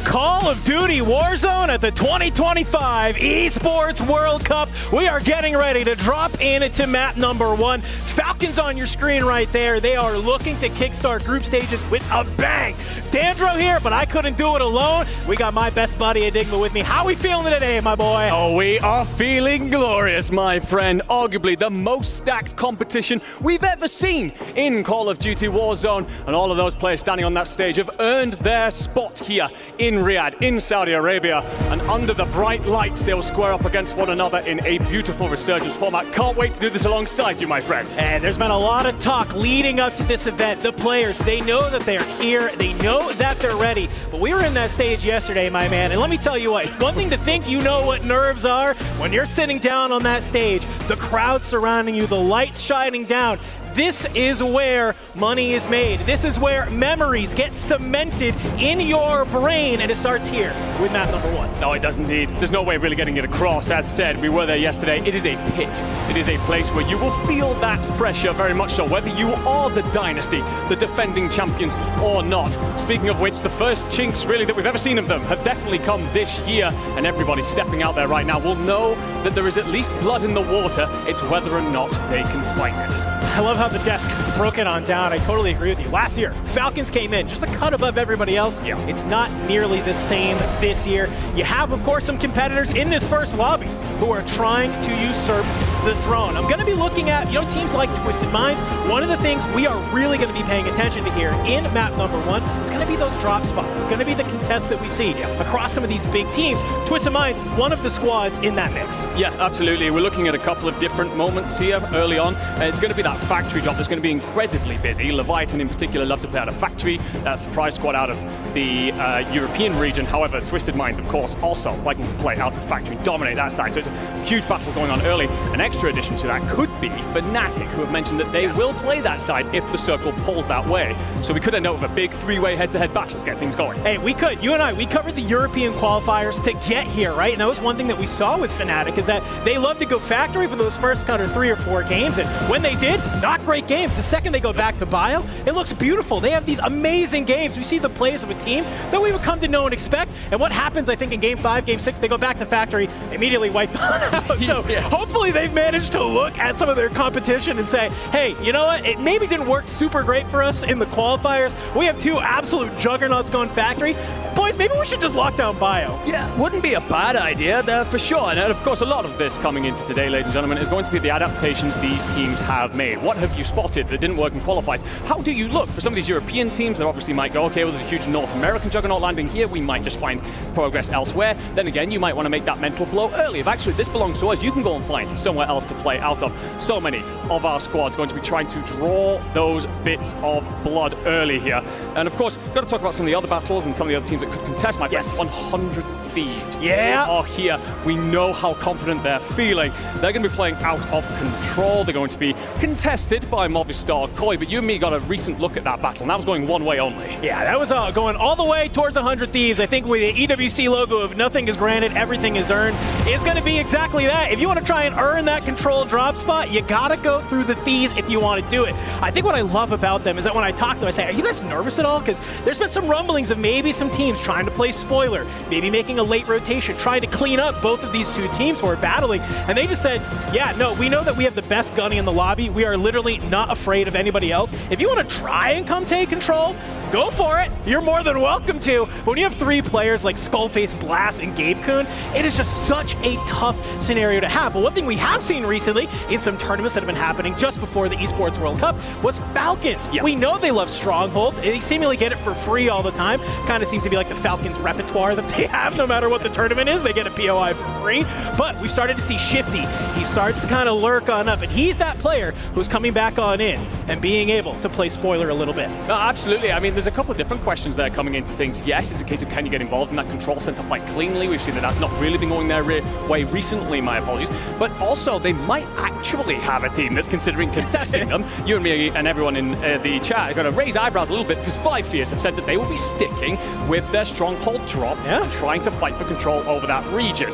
[SPEAKER 1] Call of Duty Warzone at the 2025 Esports World Cup. We are getting ready to drop into map number 1. Falcons on your screen right there. They are looking to kickstart group stages with a bang. Dandro here, but I couldn't do it alone. We got my best buddy Enigma with me. How are we feeling today, my boy?
[SPEAKER 13] Oh, we are feeling glorious, my friend. Arguably the most stacked competition we've ever seen in Call of Duty Warzone. And all of those players standing on that stage have earned their spot here in Riyadh, in Saudi Arabia, and under the bright lights they will square up against one another in a beautiful resurgence format. Can't wait to do this alongside you, my friend.
[SPEAKER 1] And there's been a lot of talk leading up to this event. The players, they know that they're here, they know that they're ready, but we were in that stage yesterday, my man, and let me tell you what, it's one thing to think you know what nerves are when you're sitting down on that stage, the crowd surrounding you, the lights shining down. This is where money is made. This is where memories get cemented in your brain, and it starts here with map number 1.
[SPEAKER 13] No, it does indeed. There's no way of really getting it across. As said, we were there yesterday. It is a pit. It is a place where you will feel that pressure very much so, whether you are the dynasty, the defending champions, or not. Speaking of which, the first chinks really that we've ever seen of them have definitely come this year, and everybody stepping out there right now will know that there is at least blood in the water. It's whether or not they can find it.
[SPEAKER 1] I love how the desk broke it on down. I totally agree with you. Last year, Falcons came in just a cut above everybody else. Yeah. It's not nearly the same this year. You have, of course, some competitors in this first lobby who are trying to usurp the throne. I'm going to be looking at, teams like Twisted Minds. One of the things we are really going to be paying attention to here in map number 1, it's going to be those drop spots. It's going to be the contests that we see across some of these big teams. Twisted Minds, one of the squads in that mix.
[SPEAKER 13] Yeah, absolutely. We're looking at a couple of different moments here early on. It's going to be that factory drop that's going to be incredibly busy. Leviathan in particular love to play out of factory. That surprise squad out of the European region. However, Twisted Minds, of course, also liking to play out of factory, dominate that side. So it's a huge battle going on early. An extra addition to that could be Fnatic, who have mentioned that they will play that side if the circle pulls that way. So we could end up with a big 3-way head-to-head battle to get things going.
[SPEAKER 1] Hey, we could. You and I, we covered the European qualifiers to get here, right? And that was one thing that we saw with Fnatic is that they love to go factory for those first kind of 3 or 4 games. And when they did, not great games. The second they go back to bio, it looks beautiful. They have these amazing games. We see the plays of a team that we would come to know and expect. And what happens, I think, in game 5, game 6, they go back to factory, immediately wiped out. So hopefully they've managed to look at some of their competition and say, hey, you know what? It maybe didn't work super great for us in the qualifiers. We have 2 absolute juggernauts going factory. But
[SPEAKER 3] boys, maybe we should just lock down bio.
[SPEAKER 13] Yeah, wouldn't be a bad idea there for sure. And of course, a lot of this coming into today, ladies and gentlemen, is going to be the adaptations these teams have made. What have you spotted that didn't work in qualifiers? How do you look for some of these European teams that obviously might go, okay, well, there's a huge North American juggernaut landing here. We might just find progress elsewhere. Then again, you might want to make that mental blow early. If actually this belongs to us, you can go and find somewhere else to play out of. So many of our squads going to be trying to draw those bits of blood early here. And of course, got to talk about some of the other battles and some of the other teams that could contest. My friend, 100 Thieves.
[SPEAKER 3] Yeah.
[SPEAKER 13] They are here. We know how confident they're feeling. They're going to be playing out of control. They're going to be contested by Movistar Koi, but you and me got a recent look at that battle, and that was going one way only.
[SPEAKER 3] Yeah, that was going all the way towards 100 Thieves. I think with the EWC logo of nothing is granted, everything is earned, is going to be exactly that. If you want to try and earn that control drop spot, you got to go through the Thieves if you want to do it. I think what I love about them is that when I talk to them, I say, are you guys nervous at all? Because there's been some rumblings of maybe some teams trying to play spoiler, maybe making a late rotation, trying to clean up both of these two teams who are battling. And they just said, yeah, no, we know that we have the best gunny in the lobby. We are literally not afraid of anybody else. If you want to try and come take control, go for it. You're more than welcome to. But when you have three players like Skullface, Blast, and Gabe Kuhn, it is just such a tough scenario to have. But one thing we have seen recently in some tournaments that have been happening just before the Esports World Cup was Falcons. Yeah. We know they love Stronghold. They seemingly get it for free all the time. Kind of seems to be like the Falcons repertoire that they have no matter what the tournament is. They get a POI for free. But we started to see Shifty. He starts to kind of lurk on up. And he's that player who's coming back on in and being able to play spoiler a little bit.
[SPEAKER 13] No, absolutely. I mean, there's a couple of different questions there coming into things. Yes, it's a case of can you get involved in that control center fight cleanly. We've seen that that's not really been going their way recently, my apologies. But also, they might actually have a team that's considering contesting them. You and me and everyone in the chat are going to raise eyebrows a little bit because Five Fierce have said that they will be sticking with their stronghold drop and trying to fight for control over that region.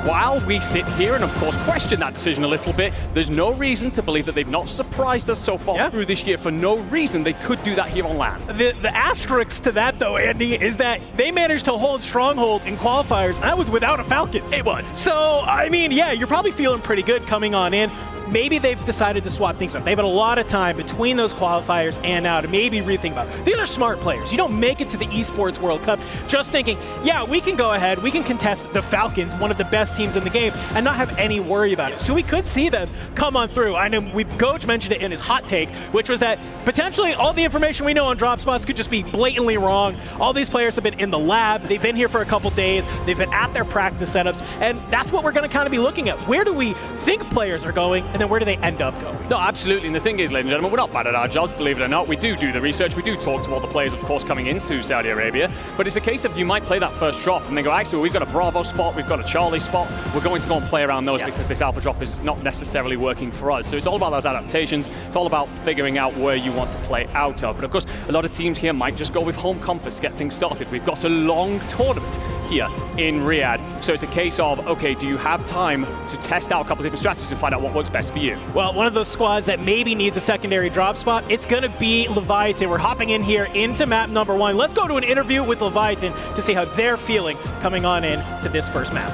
[SPEAKER 13] While we sit here and, of course, question that decision a little bit, there's no reason to believe that they've not surprised us so far through this year. For no reason, they could do that here on land.
[SPEAKER 3] The asterisk to that, though, Andy, is that they managed to hold Stronghold in qualifiers, and that was without a Falcons.
[SPEAKER 13] It was.
[SPEAKER 3] So, I mean, yeah, you're probably feeling pretty good coming on in. Maybe they've decided to swap things up. They've had a lot of time between those qualifiers and now to maybe rethink about it. These are smart players. You don't make it to the Esports World Cup just thinking, yeah, we can go ahead, we can contest the Falcons, one of the best teams in the game, and not have any worry about it. So we could see them come on through. I know Goach mentioned it in his hot take, which was that potentially all the information we know on drop spots could just be blatantly wrong. All these players have been in the lab. They've been here for a couple days. They've been at their practice setups, and that's what we're going to kind of be looking at. Where do we think players are going? And then where do they end up going?
[SPEAKER 13] No, absolutely. And the thing is, ladies and gentlemen, we're not bad at our jobs, believe it or not. We do the research. We do talk to all the players, of course, coming into Saudi Arabia. But it's a case of you might play that first drop and then go, actually, well, we've got a Bravo spot, we've got a Charlie spot. We're going to go and play around those because this Alpha drop is not necessarily working for us. So it's all about those adaptations. It's all about figuring out where you want to play out of. But of course, a lot of teams here might just go with home comforts, get things started. We've got a long tournament here in Riyadh. So it's a case of, okay, do you have time to test out a couple of different strategies and find out what works best for you?
[SPEAKER 3] Well, one of those squads that maybe needs a secondary drop spot, it's going to be Leviathan. We're hopping in here into map number 1. Let's go to an interview with Leviathan to see how they're feeling coming on in to this first map.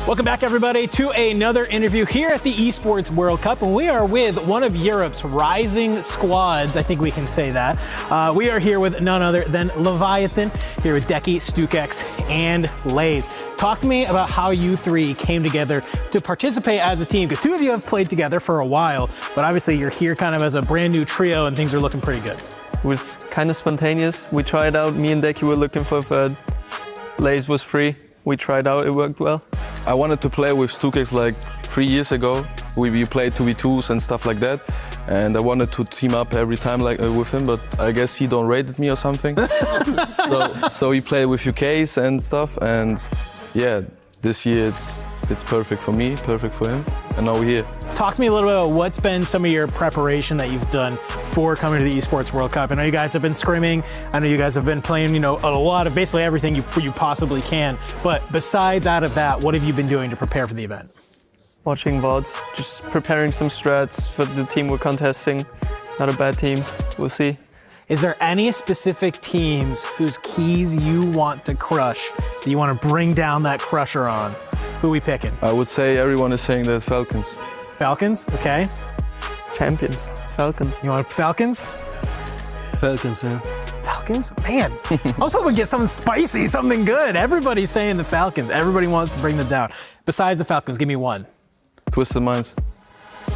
[SPEAKER 3] Welcome back, everybody, to another interview here at the Esports World Cup, and we are with one of Europe's rising squads. I think we can say that. We are here with none other than Leviathan, here with Deki, Stukex, and Lays. Talk to me about how you three came together to participate as a team, because two of you have played together for a while, but obviously you're here kind of as a brand new trio, and things are looking pretty good.
[SPEAKER 6] It was kind of spontaneous. We tried out. Me and Deki were looking for a third. Lays was free. We tried out. It worked well.
[SPEAKER 7] I wanted to play with Stukex like 3 years ago. We played 2v2s and stuff like that, and I wanted to team up every time like with him, but I guess he don't rated me or something. so he played with UKs and stuff, and yeah, this year it's perfect for me, perfect for him, and now we're here.
[SPEAKER 3] Talk to me a little bit about what's been some of your preparation that you've done for coming to the Esports World Cup. I know you guys have been scrimming. I know you guys have been playing, a lot of basically everything you possibly can. But besides out of that, what have you been doing to prepare for the event?
[SPEAKER 6] Watching VODs, just preparing some strats for the team we're contesting. Not a bad team. We'll see.
[SPEAKER 3] Is there any specific teams whose keys you want to crush, that you want to bring down that crusher on? Who are we picking?
[SPEAKER 7] I would say everyone is saying that Falcons.
[SPEAKER 3] Falcons, okay.
[SPEAKER 6] Champions. Falcons.
[SPEAKER 3] You want Falcons?
[SPEAKER 22] Falcons, yeah.
[SPEAKER 3] Falcons? Man, I was hoping to get something spicy, something good. Everybody's saying the Falcons. Everybody wants to bring them down. Besides the Falcons, give me one.
[SPEAKER 7] Twisted Minds.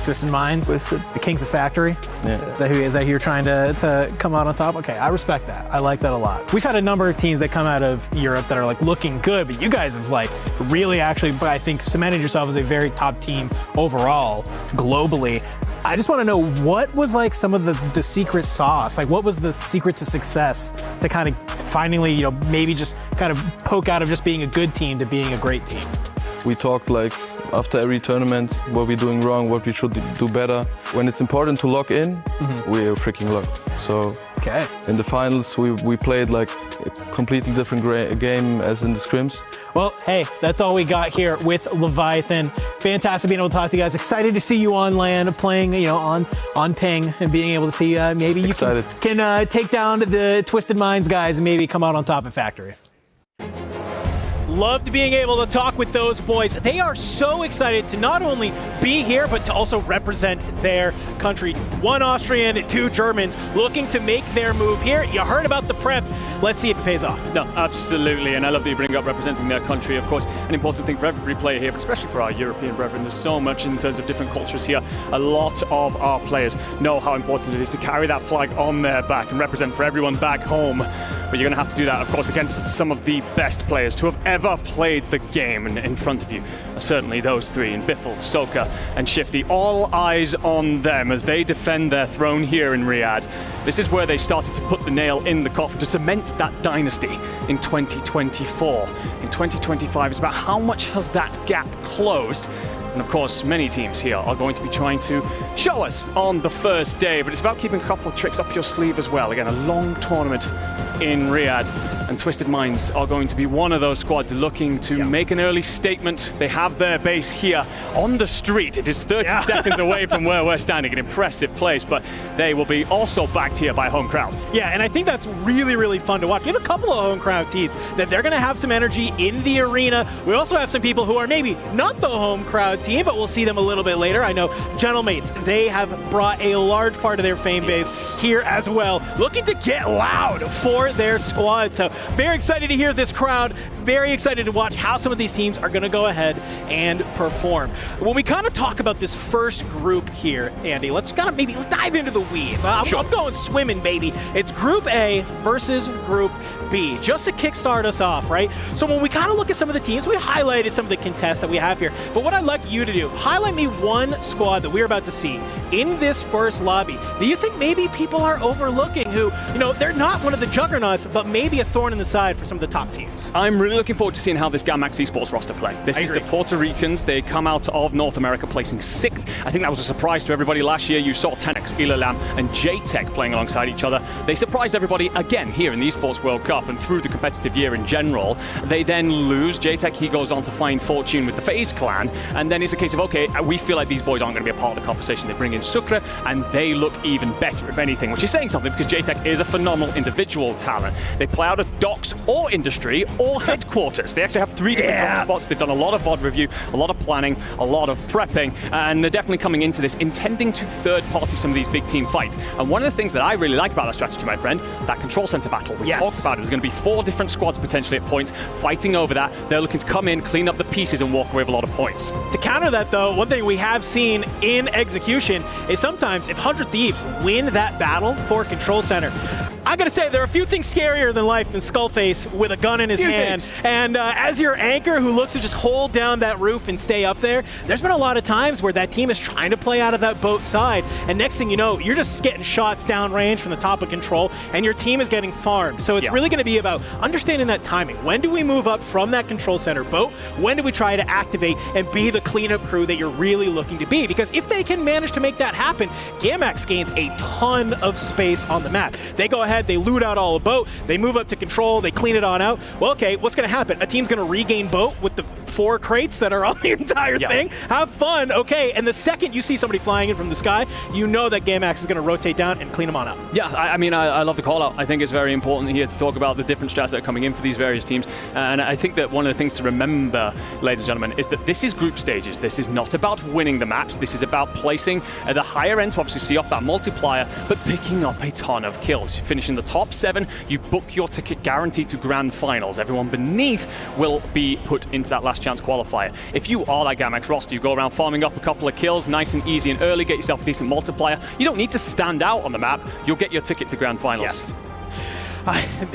[SPEAKER 3] Twisted Minds?
[SPEAKER 6] Twisted.
[SPEAKER 3] The Kings of Factory?
[SPEAKER 7] Yeah.
[SPEAKER 3] Is that who you're trying to come out on top? Okay, I respect that. I like that a lot. We've had a number of teams that come out of Europe that are like looking good, but you guys have like really actually, I think, cemented yourself as a very top team overall, globally. I just want to know, what was like some of the secret sauce? Like, what was the secret to success to kind of finally, you know, maybe just kind of poke out of just being a good team to being a great team?
[SPEAKER 7] We talked like after every tournament, what we're doing wrong, what we should do better. When it's important to lock in, we're freaking locked. So
[SPEAKER 3] okay.
[SPEAKER 7] In the finals, we played like a completely different game as in the scrims.
[SPEAKER 3] Well, hey, that's all we got here with Leviathan. Fantastic being able to talk to you guys. Excited to see you on land, playing, you know, on ping, and being able to see maybe you can take down the Twisted Minds guys and maybe come out on top at Factory. Loved being able to talk with those boys. They are so excited to not only be here, but to also represent their country. 1 Austrian, 2 Germans looking to make their move here. You heard about the prep. Let's see if it pays off.
[SPEAKER 13] No, absolutely. And I love that you bring up representing their country. Of course, an important thing for every player here, but especially for our European brethren. There's so much in terms of different cultures here. A lot of our players know how important it is to carry that flag on their back and represent for everyone back home. But you're going to have to do that, of course, against some of the best players to have ever played the game. And in front of you are certainly those 3, in Biffle, Soka, and Shifty. All eyes on them as they defend their throne here in Riyadh. This is where they started to put the nail in the coffin to cement that dynasty in 2024. In 2025, it's about how much has that gap closed. And of course, many teams here are going to be trying to show us on the first day, but it's about keeping a couple of tricks up your sleeve as well. Again, a long tournament in Riyadh, and Twisted Minds are going to be one of those squads looking to make an early statement. They have their base here on the street. It is 30 seconds away from where we're standing, an impressive place, but they will be also backed here by a home crowd. Yeah, and I think that's really, really fun to watch. We have a couple of home crowd teams that they're going to have some energy in the arena. We also have some people who are maybe not the home crowd team, but we'll see them a little bit later. I know Gentlemates, they have brought a large part of their fan base here as well, looking to get loud for their squad. So very excited to hear this crowd, very excited to watch how some of these teams are going to go ahead and perform. When we kind of talk about this first group here, Andy, let's dive into the weeds. I'm going swimming, baby. It's Group A versus Group B, just to kickstart us off, right? So when we kind of look at some of the teams, we highlighted some of the contests that we have here, but what I'd like you to do, highlight me one squad that we're about to see in this first lobby that you think maybe people are overlooking, who, you know, they're not one of the juggernauts, but maybe a thorn in the side for some of the top teams. I'm really looking forward to seeing how this Gamax Esports roster play. This is the Puerto Ricans. They come out of North America placing 6th. I think that was a surprise to everybody last year. You saw Tenex, Ilalam, and JTech playing alongside each other. They surprised everybody again here in the Esports World Cup and through the competitive year in general. They then lose. JTech, he goes on to find fortune with the FaZe clan, and then it's a case of, okay, we feel like these boys aren't going to be a part of the conversation. They bring in Sucre, and they look even better, if anything, which is saying something, because JTech is a phenomenal individual talent. They play out of docks or industry or headquarters. They actually have 3 different drop spots. They've done a lot of VOD review, a lot of planning, a lot of prepping, and they're definitely coming into this intending to third-party some of these big team fights. And one of the things that I really like about that strategy, my friend, that control center battle. We talked about it. There's going to be 4 different squads potentially at points fighting over that. They're looking to come in, clean up the pieces, and walk away with a lot of points.
[SPEAKER 3] To counter that, though, one thing we have seen in execution is sometimes if 100 Thieves win that battle for control center, I gotta say, there are a few things scarier than life than Skullface with a gun in his hand. And as your anchor who looks to just hold down that roof and stay up there, there's been a lot of times where that team is trying to play out of that boat side, and next thing you know, you're just getting shots downrange from the top of control, and your team is getting farmed. So it's really gonna be about understanding that timing. When do we move up from that control center boat? When do we try to activate and be the cleanup crew that you're really looking to be? Because if they can manage to make that happen, Gamax gains a ton of space on the map. They go ahead ahead, they loot out all of boat, they move up to control, they clean it on out. Well, okay, what's going to happen? A team's going to regain boat with the 4 crates that are on the entire thing. Have fun, okay. And the second you see somebody flying in from the sky, you know that GameX is going to rotate down and clean them on up.
[SPEAKER 13] Yeah, I mean, I love the call out. I think it's very important here to talk about the different strats that are coming in for these various teams. And I think that one of the things to remember, ladies and gentlemen, is that this is group stages. This is not about winning the maps. This is about placing at the higher end to obviously see off that multiplier, but picking up a ton of kills. You finish in the top 7, you book your ticket guaranteed to grand finals. Everyone beneath will be put into that last chance qualifier. If you are that GameX roster, you go around farming up a couple of kills, nice and easy and early, get yourself a decent multiplier. You don't need to stand out on the map. You'll get your ticket to grand finals.
[SPEAKER 3] Yes.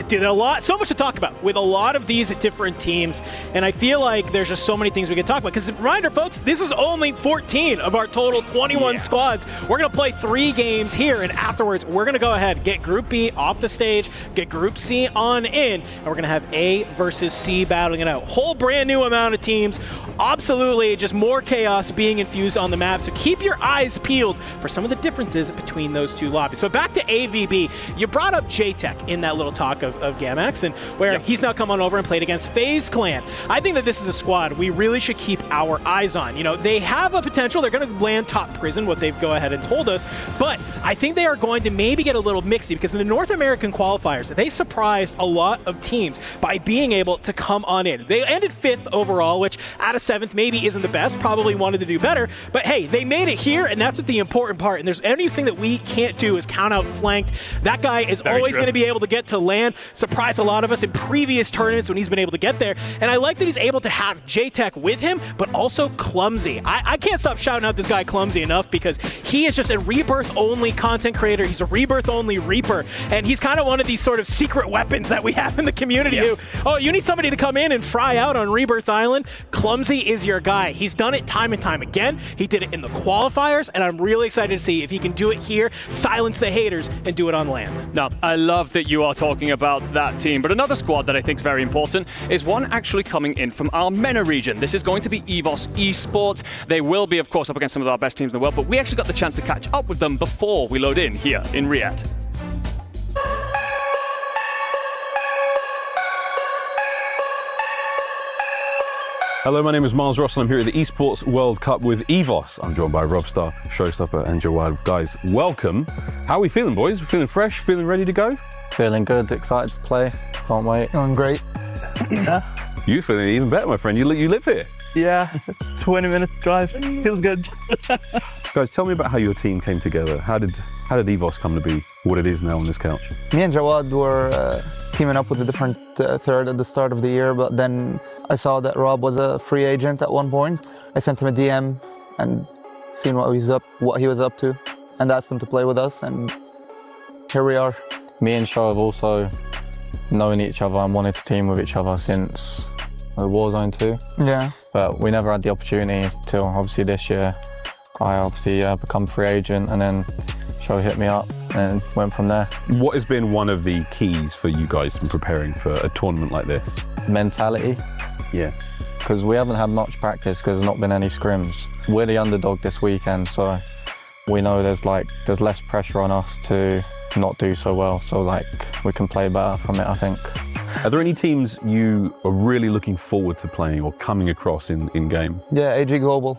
[SPEAKER 3] Dude, so much to talk about with a lot of these different teams, and I feel like there's just so many things we can talk about. Because reminder, folks, this is only 14 of our total 21 squads. We're going to play 3 games here, and afterwards, we're going to go ahead, get Group B off the stage, get Group C on in, and we're going to have A versus C battling it out. Whole brand new amount of teams, absolutely just more chaos being infused on the map. So keep your eyes peeled for some of the differences between those 2 lobbies. But back to AVB, you brought up J-Tech in that little talk of GameX, and where he's now come on over and played against FaZe Clan. I think that this is a squad we really should keep our eyes on. You know, they have a potential. They're going to land top prison, what they've go ahead and told us, but I think they are going to maybe get a little mixy because in the North American qualifiers, they surprised a lot of teams by being able to come on in. They ended 5th overall, which out of 7th maybe isn't the best, probably wanted to do better, but hey, they made it here, and that's what the important part. And there's anything that we can't do is count out flanked. That guy is always going to be able to get to land, surprise a lot of us in previous tournaments when he's been able to get there. And I like that he's able to have J-Tech with him, but also Clumsy. I can't stop shouting out this guy Clumsy enough because he is just a Rebirth-only content creator. He's a Rebirth-only Reaper, and he's kind of one of these sort of secret weapons that we have in the community who, oh, you need somebody to come in and fry out on Rebirth Island? Clumsy is your guy. He's done it time and time again. He did it in the qualifiers, and I'm really excited to see if he can do it here, silence the haters, and do it on land.
[SPEAKER 13] Now, I love that you are talking about that team, but another squad that I think is very important is one actually coming in from our MENA region. This is going to be EVOS Esports. They will be, of course, up against some of our best teams in the world, but we actually got the chance to catch up with them before we load in here in Riyadh.
[SPEAKER 2] Hello, my name is Miles Ross and I'm here at the Esports World Cup with EVOS. I'm joined by Robstar, Showstopper and Jawad. Guys, welcome. How are we feeling, boys? We're feeling fresh, feeling ready to go?
[SPEAKER 22] Feeling good, excited to play. Can't wait.
[SPEAKER 19] Feeling great.
[SPEAKER 22] Yeah.
[SPEAKER 2] You feeling even better, my friend. You live here.
[SPEAKER 4] Yeah, it's a 20-minute drive. Feels good.
[SPEAKER 2] Guys, tell me about how your team came together. How did EVOS come to be what it is now on this couch?
[SPEAKER 19] Me and Jawad were teaming up with a different third at the start of the year, but then I saw that Rob was a free agent at one point. I sent him a DM and seen what he was up to, and asked him to play with us, and here we are.
[SPEAKER 22] Me and Shaw have also known each other and wanted to team with each other since Warzone 2.
[SPEAKER 19] Yeah.
[SPEAKER 22] But we never had the opportunity till obviously this year. I obviously become free agent, and then Shaw hit me up and went from there.
[SPEAKER 2] What has been one of the keys for you guys in preparing for a tournament like this?
[SPEAKER 22] Mentality.
[SPEAKER 2] Yeah.
[SPEAKER 22] Because we haven't had much practice because there's not been any scrims. We're the underdog this weekend, so we know there's less pressure on us to not do so well, so we can play better from it, I think.
[SPEAKER 2] Are there any teams you are really looking forward to playing or coming across in game?
[SPEAKER 19] Yeah, AG Global.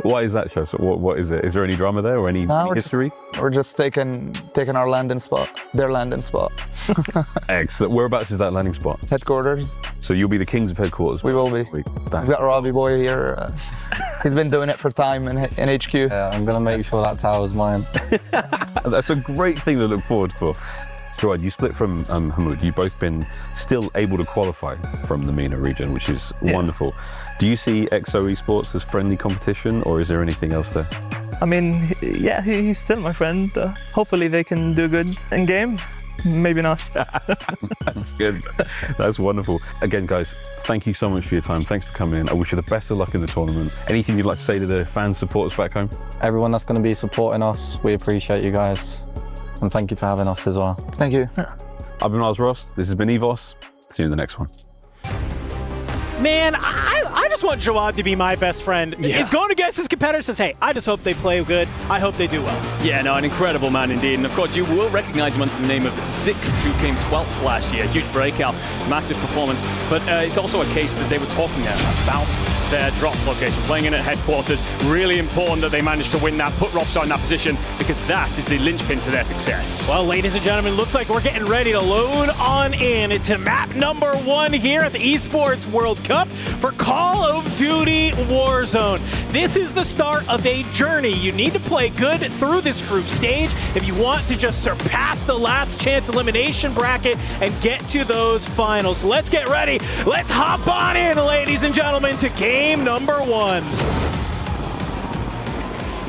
[SPEAKER 2] Why is that, Show? So what is it? Is there any drama there or any history?
[SPEAKER 19] We're just taking our landing spot, their landing spot.
[SPEAKER 2] Excellent. Whereabouts is that landing spot?
[SPEAKER 19] Headquarters.
[SPEAKER 2] So you'll be the kings of headquarters?
[SPEAKER 19] We will be. We've got Robbie Boy here. He's been doing it for time in HQ.
[SPEAKER 22] Yeah, I'm going to make sure that tower's mine.
[SPEAKER 2] That's a great thing to look forward for. Jawad, you split from Hamoud. You've both been still able to qualify from the MENA region, which is wonderful. Do you see XO Esports as friendly competition, or is there anything else there?
[SPEAKER 4] I mean, yeah, he's still my friend. Hopefully they can do good in game. Maybe not.
[SPEAKER 2] That's good. That's wonderful. Again, guys, thank you so much for your time. Thanks for coming in. I wish you the best of luck in the tournament. Anything you'd like to say to the fans, supporters back home?
[SPEAKER 22] Everyone that's going to be supporting us, we appreciate you guys. And thank you for having us as well.
[SPEAKER 19] Thank you.
[SPEAKER 2] I've been Miles Ross. This has been EVOS. See you in the next one.
[SPEAKER 3] Man, I just want Jawad to be my best friend.
[SPEAKER 13] Yeah.
[SPEAKER 3] He's going against his competitor, says, hey, I just hope they play good. I hope they do well.
[SPEAKER 13] Yeah, no, an incredible man indeed. And of course, you will recognize him under the name of Zix, who came 12th last year. Huge breakout, massive performance. But it's also a case that they were talking about their drop location, playing in at headquarters. Really important that they managed to win that, put Robstar in that position, because that is the linchpin to their success.
[SPEAKER 3] Well, ladies and gentlemen, looks like we're getting ready to load on in to map number 1 here at the Esports World Cup for Call of Duty Warzone. This is the start of a journey. You need to play good through this group stage if you want to just surpass the last chance elimination bracket and get to those finals. So let's get ready. Let's hop on in, ladies and gentlemen, to game number 1.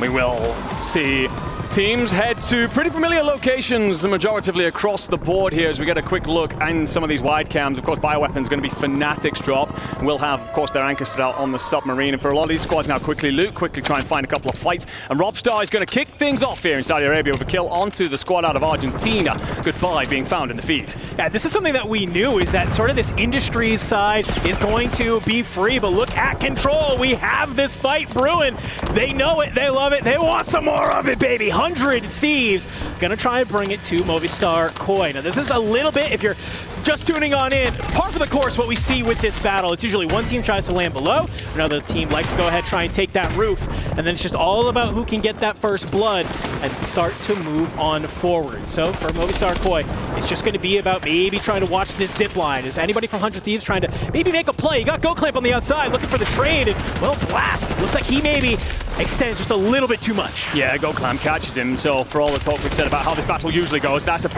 [SPEAKER 13] We will see teams head to pretty familiar locations, majoritively across the board here as we get a quick look and some of these wide cams. Of course, Bioweapon's going to be Fnatic's drop. We'll have, of course, their anchor stood out on the submarine. And for a lot of these squads now, quickly loot, quickly try and find a couple of fights. And Robstar is going to kick things off here in Saudi Arabia with a kill onto the squad out of Argentina. Goodbye being found in the feed.
[SPEAKER 3] Yeah, this is something that we knew, is that sort of this industries side is going to be free. But look at Control. We have this fight brewing. They know it. They love it. They want some more of it, baby. 100 Thieves gonna try and bring it to Movistar Koi. Now this is a little bit, if you're just tuning on in, par for the course what we see with this battle. It's usually one team tries to land below, another team likes to go ahead, try and take that roof, and then it's just all about who can get that first blood and start to move on forward. So for Movistar Koi, it's just gonna be about maybe trying to watch this zip line. Is anybody from 100 Thieves trying to maybe make a play? You got Go Clamp on the outside looking for the trade, and well, Blast, looks like he maybe extends just a little bit too much.
[SPEAKER 13] Yeah, Go Clamp catches him. So for all the talk we've said about how this battle usually goes, that's the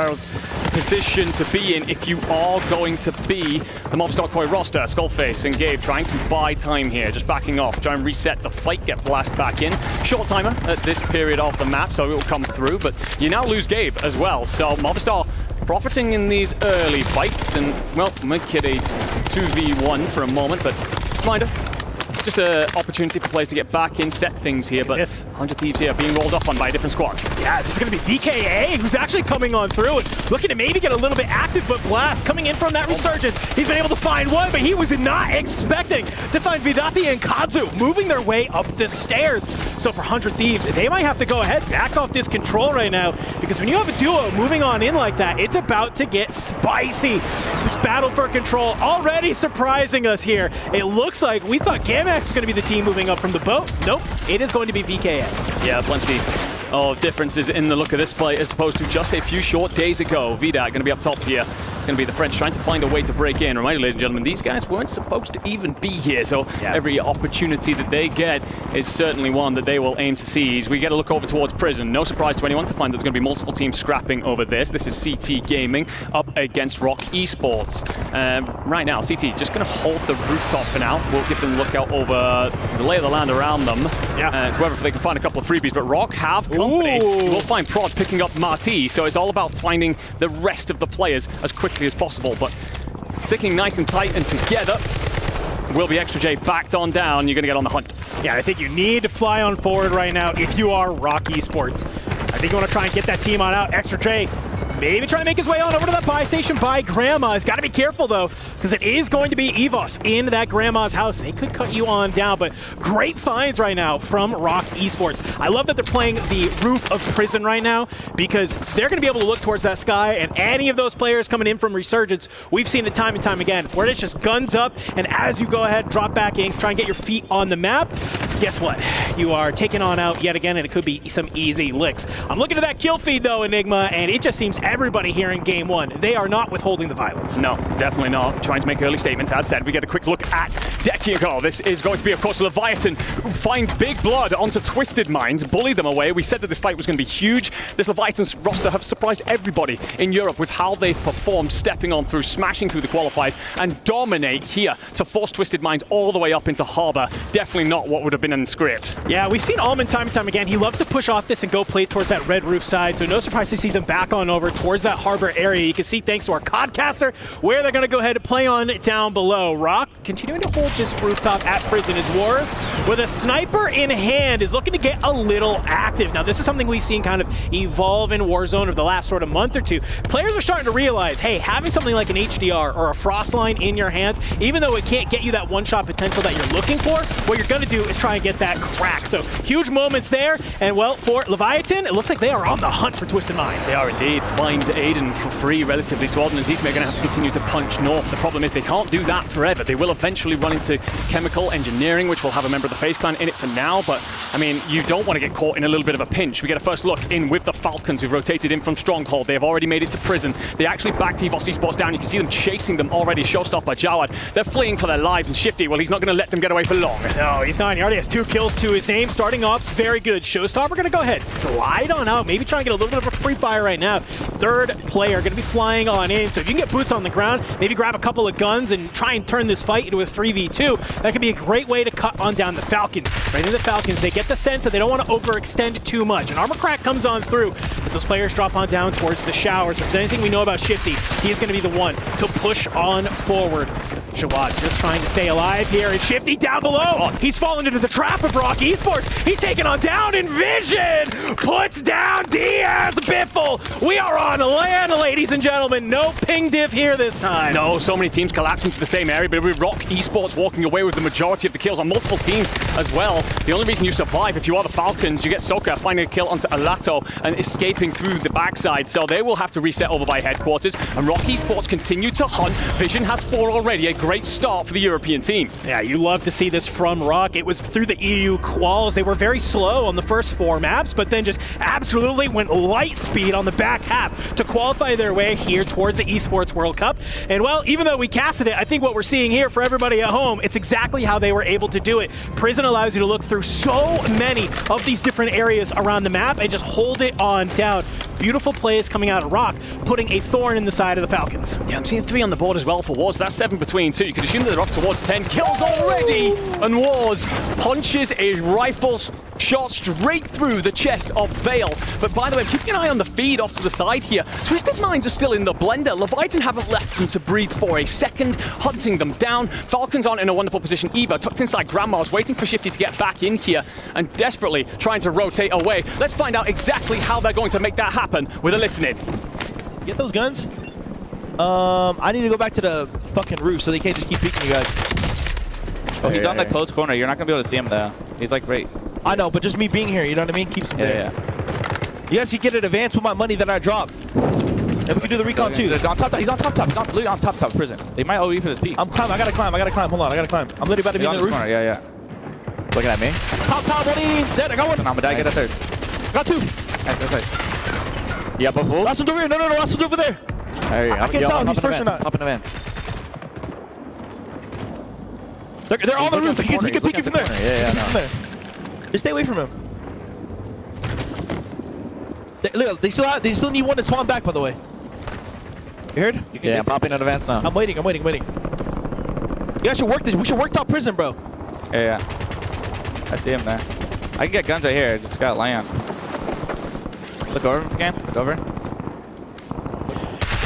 [SPEAKER 13] position to be in if you are going to be the Movistar Koi roster. Skullface and Gabe trying to buy time here, just backing off, try and reset the fight, get Blast back in. Short timer at this period of the map, so it will come through, but you now lose Gabe as well. So Movistar profiting in these early fights, and well, make it a 2v1 for a moment, but Minder, just an opportunity for players to get back in, set things here, but 100 Thieves here being rolled up on by a different squad.
[SPEAKER 3] Yeah, this is going to be VKA, who's actually coming on through and looking to maybe get a little bit active, but Blast coming in from that resurgence. He's been able to find one, but he was not expecting to find Vidati and Kazu moving their way up the stairs. So for 100 Thieves, they might have to go ahead, back off this control right now, because when you have a duo moving on in like that, it's about to get spicy. This battle for control already surprising us here. It looks like we thought Gamax was going to be the team moving up from the boat. Nope, it is going to be VKA.
[SPEAKER 13] Yeah, plenty of differences in the look of this fight as opposed to just a few short days ago. Vidat going to be up top here. It's going to be the French trying to find a way to break in. Reminder, ladies and gentlemen, these guys weren't supposed to even be here, so every opportunity that they get is certainly one that they will aim to seize. We get a look over towards Prison. No surprise to anyone to find that there's going to be multiple teams scrapping over this. This is CT Gaming up against Rock Esports. Right now, CT just going to hold the rooftop for now. We'll give them a look out over the lay of the land around them. Yeah. To whether they can find a couple of freebies, but Rock have company. We'll find Prod picking up Marty, so it's all about finding the rest of the players as quickly as possible, but sticking nice and tight and together will be Extra J backed on down. You're going to get on the hunt.
[SPEAKER 3] Yeah, I think you need to fly on forward right now if you are Rock Esports. I think you want to try and get that team on out. Extra J maybe trying to make his way on over to that buy station by Grandma. He's got to be careful, though, because it is going to be Evos in that Grandma's house. They could cut you on down, but great finds right now from Rock Esports. I love that they're playing the roof of Prison right now, because they're going to be able to look towards that sky, and any of those players coming in from Resurgence, we've seen it time and time again, where it's just guns up, and as you go ahead, drop back in, try and get your feet on the map, guess what? You are taken on out yet again, and it could be some easy licks. I'm looking at that kill feed, though, Enigma, and it just seems everybody here in Game 1, they are not withholding the violence.
[SPEAKER 13] No, definitely not. Trying to make early statements. As said, we get a quick look at Dekiago. This is going to be, of course, Leviathan who find Big Blood onto Twisted Minds, bully them away. We said that this fight was going to be huge. This Leviathan's roster have surprised everybody in Europe with how they've performed, stepping on through, smashing through the qualifiers, and dominate here to force Twisted Minds all the way up into Harbor. Definitely not what would have been happen in script.
[SPEAKER 3] Yeah, we've seen Allman time and time again. He loves to push off this and go play towards that red roof side, so no surprise to see them back on over towards that harbor area. You can see, thanks to our Codcaster, where they're going to go ahead and play on down below. Rock continuing to hold this rooftop at prison as Wars, with a sniper in hand, is looking to get a little active. Now, this is something we've seen kind of evolve in Warzone over the last sort of month or two. Players are starting to realize, hey, having something like an HDR or a Frostline in your hands, even though it can't get you that one-shot potential that you're looking for, what you're going to do is try and get that crack. So huge moments there, and well, for Leviathan, it looks like they are on the hunt for Twisted Minds.
[SPEAKER 13] They are indeed. Find Aiden for free relatively, so Alden and Zisma are going to have to continue to punch north. The problem is they can't do that forever. They will eventually run into chemical engineering, which will have a member of the FaZe Clan in it for now, but I mean, you don't want to get caught in a little bit of a pinch. We get a first look in with the Falcons, who've rotated in from Stronghold. They have already made it to prison. They actually backed EWC Esports down. You can see them chasing them already. Showstopper by Jawad. They're fleeing for their lives, and Shifty, well, he's not going to let them get away for long.
[SPEAKER 3] No, he's not. He already has 2 kills to his name. Starting off very good. Showstopper going to go ahead, slide on out, maybe try and get a little bit of a free fire right now. Third player going to be flying on in, so if you can get boots on the ground, maybe grab a couple of guns and try and turn this fight into a 3v2, that could be a great way to cut on down the Falcons. Right into the Falcons, they get the sense that they don't want to overextend too much, and Armor Crack comes on through as those players drop on down towards the showers. If there's anything we know about Shifty, he's going to be the one to push on forward. Jawad just trying to stay alive here, and Shifty down below. He's fallen into the trap of Rock Esports. He's taken on down in Vision. Puts down Diaz. Biffle. We are on land, ladies and gentlemen. No ping diff here this time.
[SPEAKER 13] No, so many teams collapse into the same area, but with Rock Esports walking away with the majority of the kills on multiple teams as well. The only reason you survive, if you are the Falcons, you get Soka finding a kill onto Alato and escaping through the backside, so they will have to reset over by headquarters, and Rock Esports continue to hunt. Vision has 4 already, a great start for the European team.
[SPEAKER 3] Yeah, you love to see this from Rock. It was through the EU quals. They were very slow on the first 4 maps, but then just absolutely went light speed on the back half to qualify their way here towards the Esports World Cup. And well, even though we casted it, I think what we're seeing here for everybody at home, it's exactly how they were able to do it. Prison allows you to look through so many of these different areas around the map and just hold it on down. Beautiful plays coming out of Rock, putting a thorn in the side of the Falcons.
[SPEAKER 13] Yeah, I'm seeing 3 on the board as well for Wards. That's 7 between 2. You could assume that they're up towards 10 kills already. And Wards punches a rifle shot straight through the chest of Vale. But by the way, keeping an eye on the feed off to the side here. Twisted Minds are still in the blender. Leviathan haven't left them to breathe for a second, hunting them down. Falcons aren't in a wonderful position either. Tucked inside Grandma's, waiting for Shifty to get back in here and desperately trying to rotate away. Let's find out exactly how they're going to make that happen with a listen in.
[SPEAKER 24] Get those guns. I need to go back to the fucking roof so they can't just keep peeking you guys.
[SPEAKER 8] Oh, he's on the close corner. You're not gonna be able to see him though. He's like right.
[SPEAKER 24] I know, but just me being here, you know what I mean? Keeps him there. Yeah. You guys can get an advance with my money that I dropped. And we can do the recon too.
[SPEAKER 8] He's on top. He's on top. He's on, literally on top prison. They might OE for this peak.
[SPEAKER 24] I'm climbing. I gotta climb. Hold on. I gotta climb. I'm literally about to be in the roof.
[SPEAKER 8] Corner. Yeah. Looking at me.
[SPEAKER 24] Top, what is dead? I got one.
[SPEAKER 8] I'm gonna die. Get a third.
[SPEAKER 24] Got 2.
[SPEAKER 8] Nice. Yeah, both.
[SPEAKER 24] Last one's over here. No. Last one's over there. I can't tell if he's first or not.
[SPEAKER 8] Hop in the van.
[SPEAKER 24] They're on the roof. He can peek you from there.
[SPEAKER 8] Yeah, no.
[SPEAKER 24] Just stay away from him. Look, they still need one to spawn back, by the way. You heard?
[SPEAKER 8] Yeah, I'm popping in advance now.
[SPEAKER 24] I'm waiting. You guys should work this. We should work top prison, bro.
[SPEAKER 8] Yeah. I see him there. I can get guns right here. Just gotta land. Look over if you can. Look over.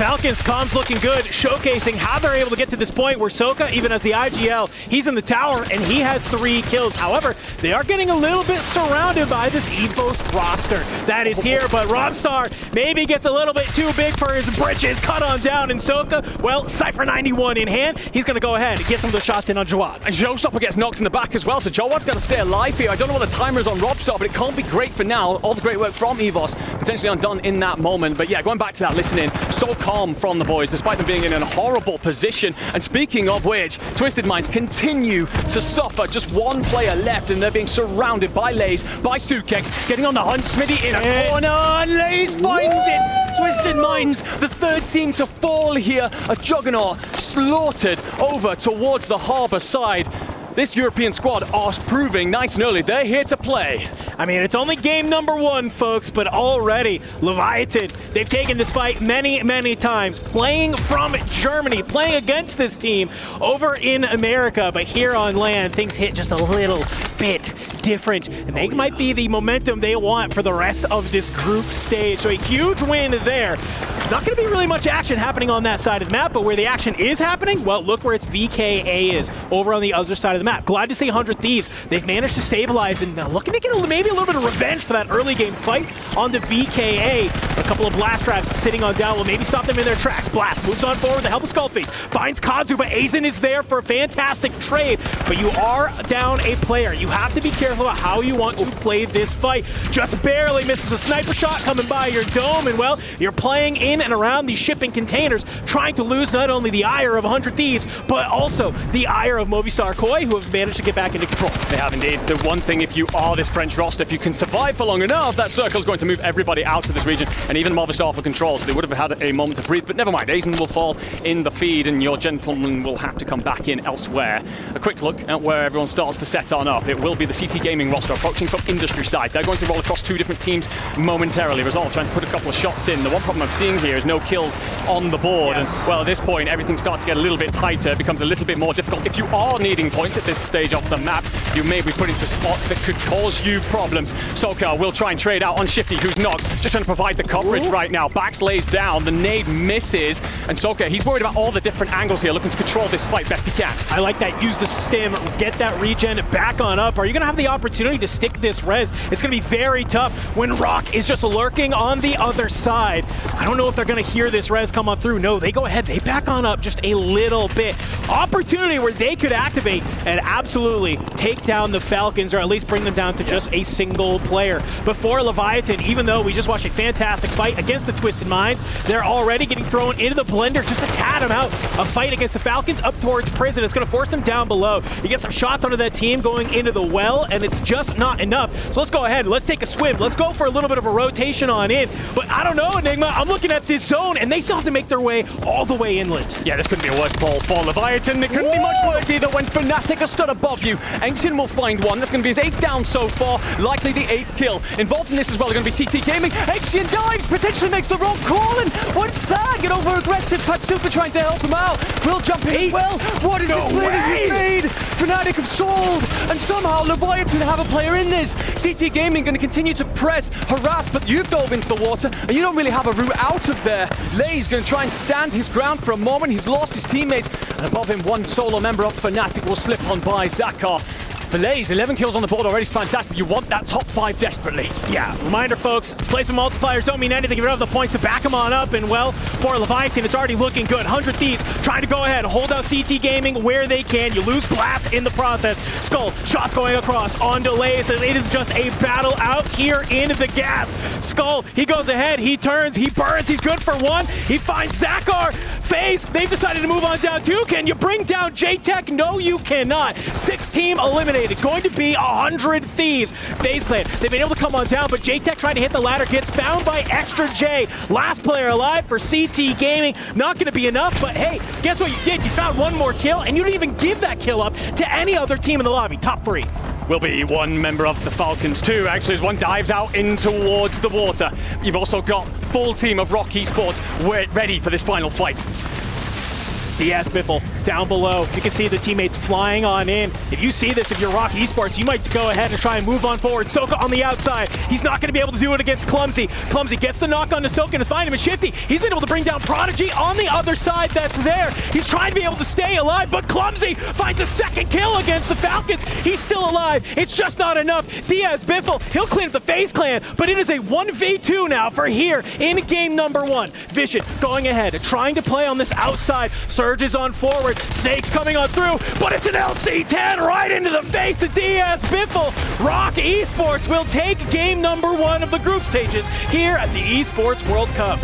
[SPEAKER 3] Falcons comms looking good, showcasing how they're able to get to this point where Soka even has the IGL. He's in the tower and he has 3 kills. However, they are getting a little bit surrounded by this EVOS roster that is here, but Robstar maybe gets a little bit too big for his britches. Cut on down, and Soka, well, Cypher 91 in hand. He's going to go ahead and get some of the shots in on Jawad.
[SPEAKER 13] And Showstopper gets knocked in the back as well, so Jawad's got to stay alive here. I don't know what the timer is on Robstar, but it can't be great for now. All the great work from EVOS potentially undone in that moment. But yeah, going back to that listening, so calm from the boys, despite them being in a horrible position. And speaking of which, Twisted Minds continue to suffer. Just 1 player left, and they're being surrounded by Lays, by Stukex, getting on the hunt. Smitty in a corner, and Lays finds it. Twisted Minds, the 3rd team to fall here. A Juggernaut slaughtered over towards the harbour side. this European squad are proving nice and early they're here to play.
[SPEAKER 3] I mean, it's only game number 1, folks, but already Leviathan, they've taken this fight many, many times, playing from Germany, playing against this team over in America, but here on land, things hit just a little bit different, and they might be the momentum they want for the rest of this group stage. So a huge win there. Not going to be really much action happening on that side of the map, but where the action is happening, well, look where its VKA is, over on the other side of the map. Glad to see 100 Thieves. They've managed to stabilize and looking to get maybe a little bit of revenge for that early game fight on the VKA. A couple of blast traps sitting on down will maybe stop them in their tracks. Blast moves on forward with the help of Skullface. Finds Kazu, but Aizen is there for a fantastic trade. But you are down a player. You have to be careful about how you want to play this fight. Just barely misses a sniper shot coming by your dome, and well, you're playing in and around these shipping containers, trying to lose not only the ire of 100 Thieves, but also the ire of Movistar Koi, who have managed to get back into control.
[SPEAKER 13] They have indeed. The one thing, if you are this French roster, if you can survive for long enough, that circle is going to move everybody out of this region, and even Movistar for control, so they would have had a moment to breathe, but never mind. Aizen will fall in the feed, and your gentleman will have to come back in elsewhere. A quick look at where everyone starts to set on up. It will be the CT Gaming roster approaching from industry side. They're going to roll across 2 different teams momentarily. Resolve trying to put a couple of shots in. The one problem I'm seeing here is no kills on the board. Yes. And well, at this point, everything starts to get a little bit tighter. It becomes a little bit more difficult. If you are needing points at this stage of the map, you may be put into spots that could cause you problems. Soka will try and trade out on Shifty, who's knocked. Just trying to provide the coverage right now. Bax lays down. The nade misses. And Soka, he's worried about all the different angles here, looking to control this fight best he can.
[SPEAKER 3] I like that. Use the stim. Get that regen back on up. Are you going to have the opportunity to stick this res? It's going to be very tough when Rock is just lurking on the other side. I don't know if they're going to hear this res come on through. No, they go ahead. They back on up just a little bit. Opportunity where they could activate and absolutely take down the Falcons, or at least bring them down to just a single player. Before Leviathan, even though we just watched a fantastic fight against the Twisted Minds, they're already getting thrown into the blender just to tad them out. A fight against the Falcons up towards prison. It's going to force them down below. You get some shots onto that team going into the well, and it's just not enough. So let's go ahead. Let's take a swim. Let's go for a little bit of a rotation on in. But I don't know, Enigma. I'm looking at this zone, and they still have to make their way all the way inland.
[SPEAKER 13] Yeah, this couldn't be a worse ball for Leviathan. It couldn't be much worse either when Fnatic are stood above you. Engsin will find one. That's going to be his 8th down so far. Likely the 8th kill. Involved in this as well are going to be CT Gaming. Engsin dives, potentially makes the wrong call, and what's that? Get over aggressive. Patsuka trying to help him out. Will jump in as well. What is this play made? Fnatic have sold, and somehow Leviathan have a player in this. CT Gaming going to continue to press, harass, but you've dove into the water, and you don't really have a route out of there. Lay's going to try and stand his ground for a moment. He's lost his teammates, and above him, one solo member of Fnatic will slip on by Zakar. For Lays, 11 kills on the board already is fantastic. You want that top 5 desperately.
[SPEAKER 3] Yeah, reminder folks, placement multipliers don't mean anything if you don't have the points to back them on up, and well, for Leviathan, it's already looking good. 100 Thieves trying to go ahead, hold out CT Gaming where they can. You lose Blast in the process. Skull, shots going across on delays. It is just a battle out here in the gas. Skull, he goes ahead, he turns, he burns, he's good for 1. He finds Zakar. FaZe, they've decided to move on down 2. Can you bring down J-Tech? No, you cannot. 6 team eliminated. Going to be 100 Thieves. FaZe Clan, they've been able to come on down, but J-Tech trying to hit the ladder, gets found by Extra J. Last player alive for CT Gaming. Not going to be enough, but hey, guess what you did? You found one more kill, and you didn't even give that kill up to any other team in the lobby. Top 3.
[SPEAKER 13] Will be one member of the Falcons too, actually, as one dives out in towards the water. You've also got full team of Rock Esports ready for this final fight.
[SPEAKER 3] DS Biffle down below. You can see the teammates flying on in. If you see this, if you're Rock Esports, you might go ahead and try and move on forward. Soka on the outside. He's not going to be able to do it against Clumsy. Clumsy gets the knock on to Soka and is finding him. Shifty, he's been able to bring down Prodigy on the other side that's there. He's trying to be able to stay alive, but Clumsy finds a 2nd kill against the Falcons. He's still alive. It's just not enough. DS Biffle, he'll clean up the FaZe Clan, but it is a 1v2 now for here in game number 1. Vision going ahead, trying to play on this outside. Surges on forward. Snakes coming on through, but it's an LC-10 right into the face of DS Biffle. Rock Esports will take game number 1 of the group stages here at the Esports World Cup.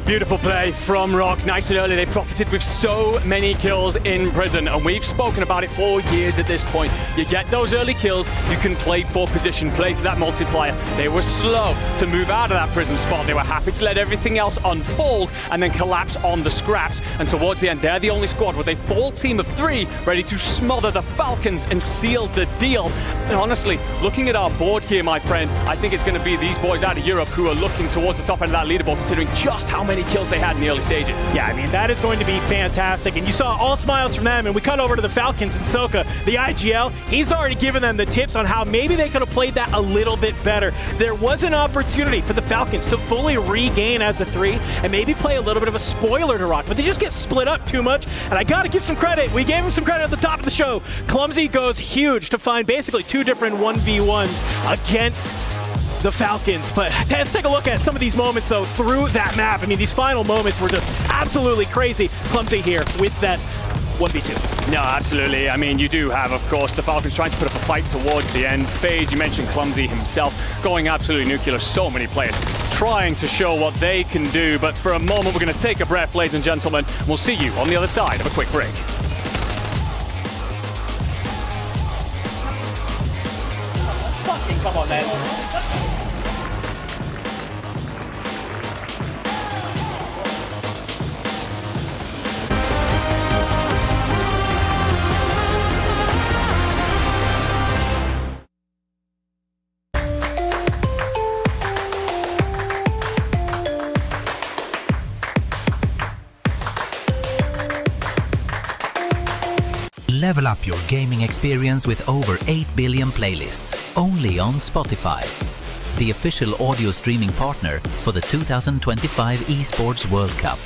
[SPEAKER 13] Beautiful play from Rock. Nice and early. They profited with so many kills in prison, and we've spoken about it for years at this point. You get those early kills, you can play for position, play for that multiplier. They were slow to move out of that prison spot. They were happy to let everything else unfold and then collapse on the scraps. And towards the end, they're the only squad with a full team of 3 ready to smother the Falcons and seal the deal. And honestly, looking at our board here, my friend, I think it's going to be these boys out of Europe who are looking towards the top end of that leaderboard, considering just how many kills they had in the early stages.
[SPEAKER 3] Yeah, I mean, that is going to be fantastic. And you saw all smiles from them. And we cut over to the Falcons and Soka, the IGL. He's already given them the tips on how maybe they could have played that a little bit better. There was an opportunity for the Falcons to fully regain as a 3 and maybe play a little bit of a spoiler to Rock, but they just get split up too much. And I got to give some credit. We gave him some credit at the top of the show. Clumsy goes huge to find basically 2 different 1v1s against the Falcons. But let's take a look at some of these moments, though, through that map. I mean, these final moments were just absolutely crazy. Clumsy here with that 1v2.
[SPEAKER 13] No, absolutely. I mean, you do have, of course, the Falcons trying to put up a fight towards the end. FaZe, you mentioned Clumsy himself, going absolutely nuclear. So many players trying to show what they can do. But for a moment, we're going to take a breath, ladies and gentlemen. We'll see you on the other side of a quick break.
[SPEAKER 3] Come on, man.
[SPEAKER 9] Level up your gaming experience with over 8 billion playlists, only on Spotify, the official audio streaming partner for the 2025 Esports World Cup.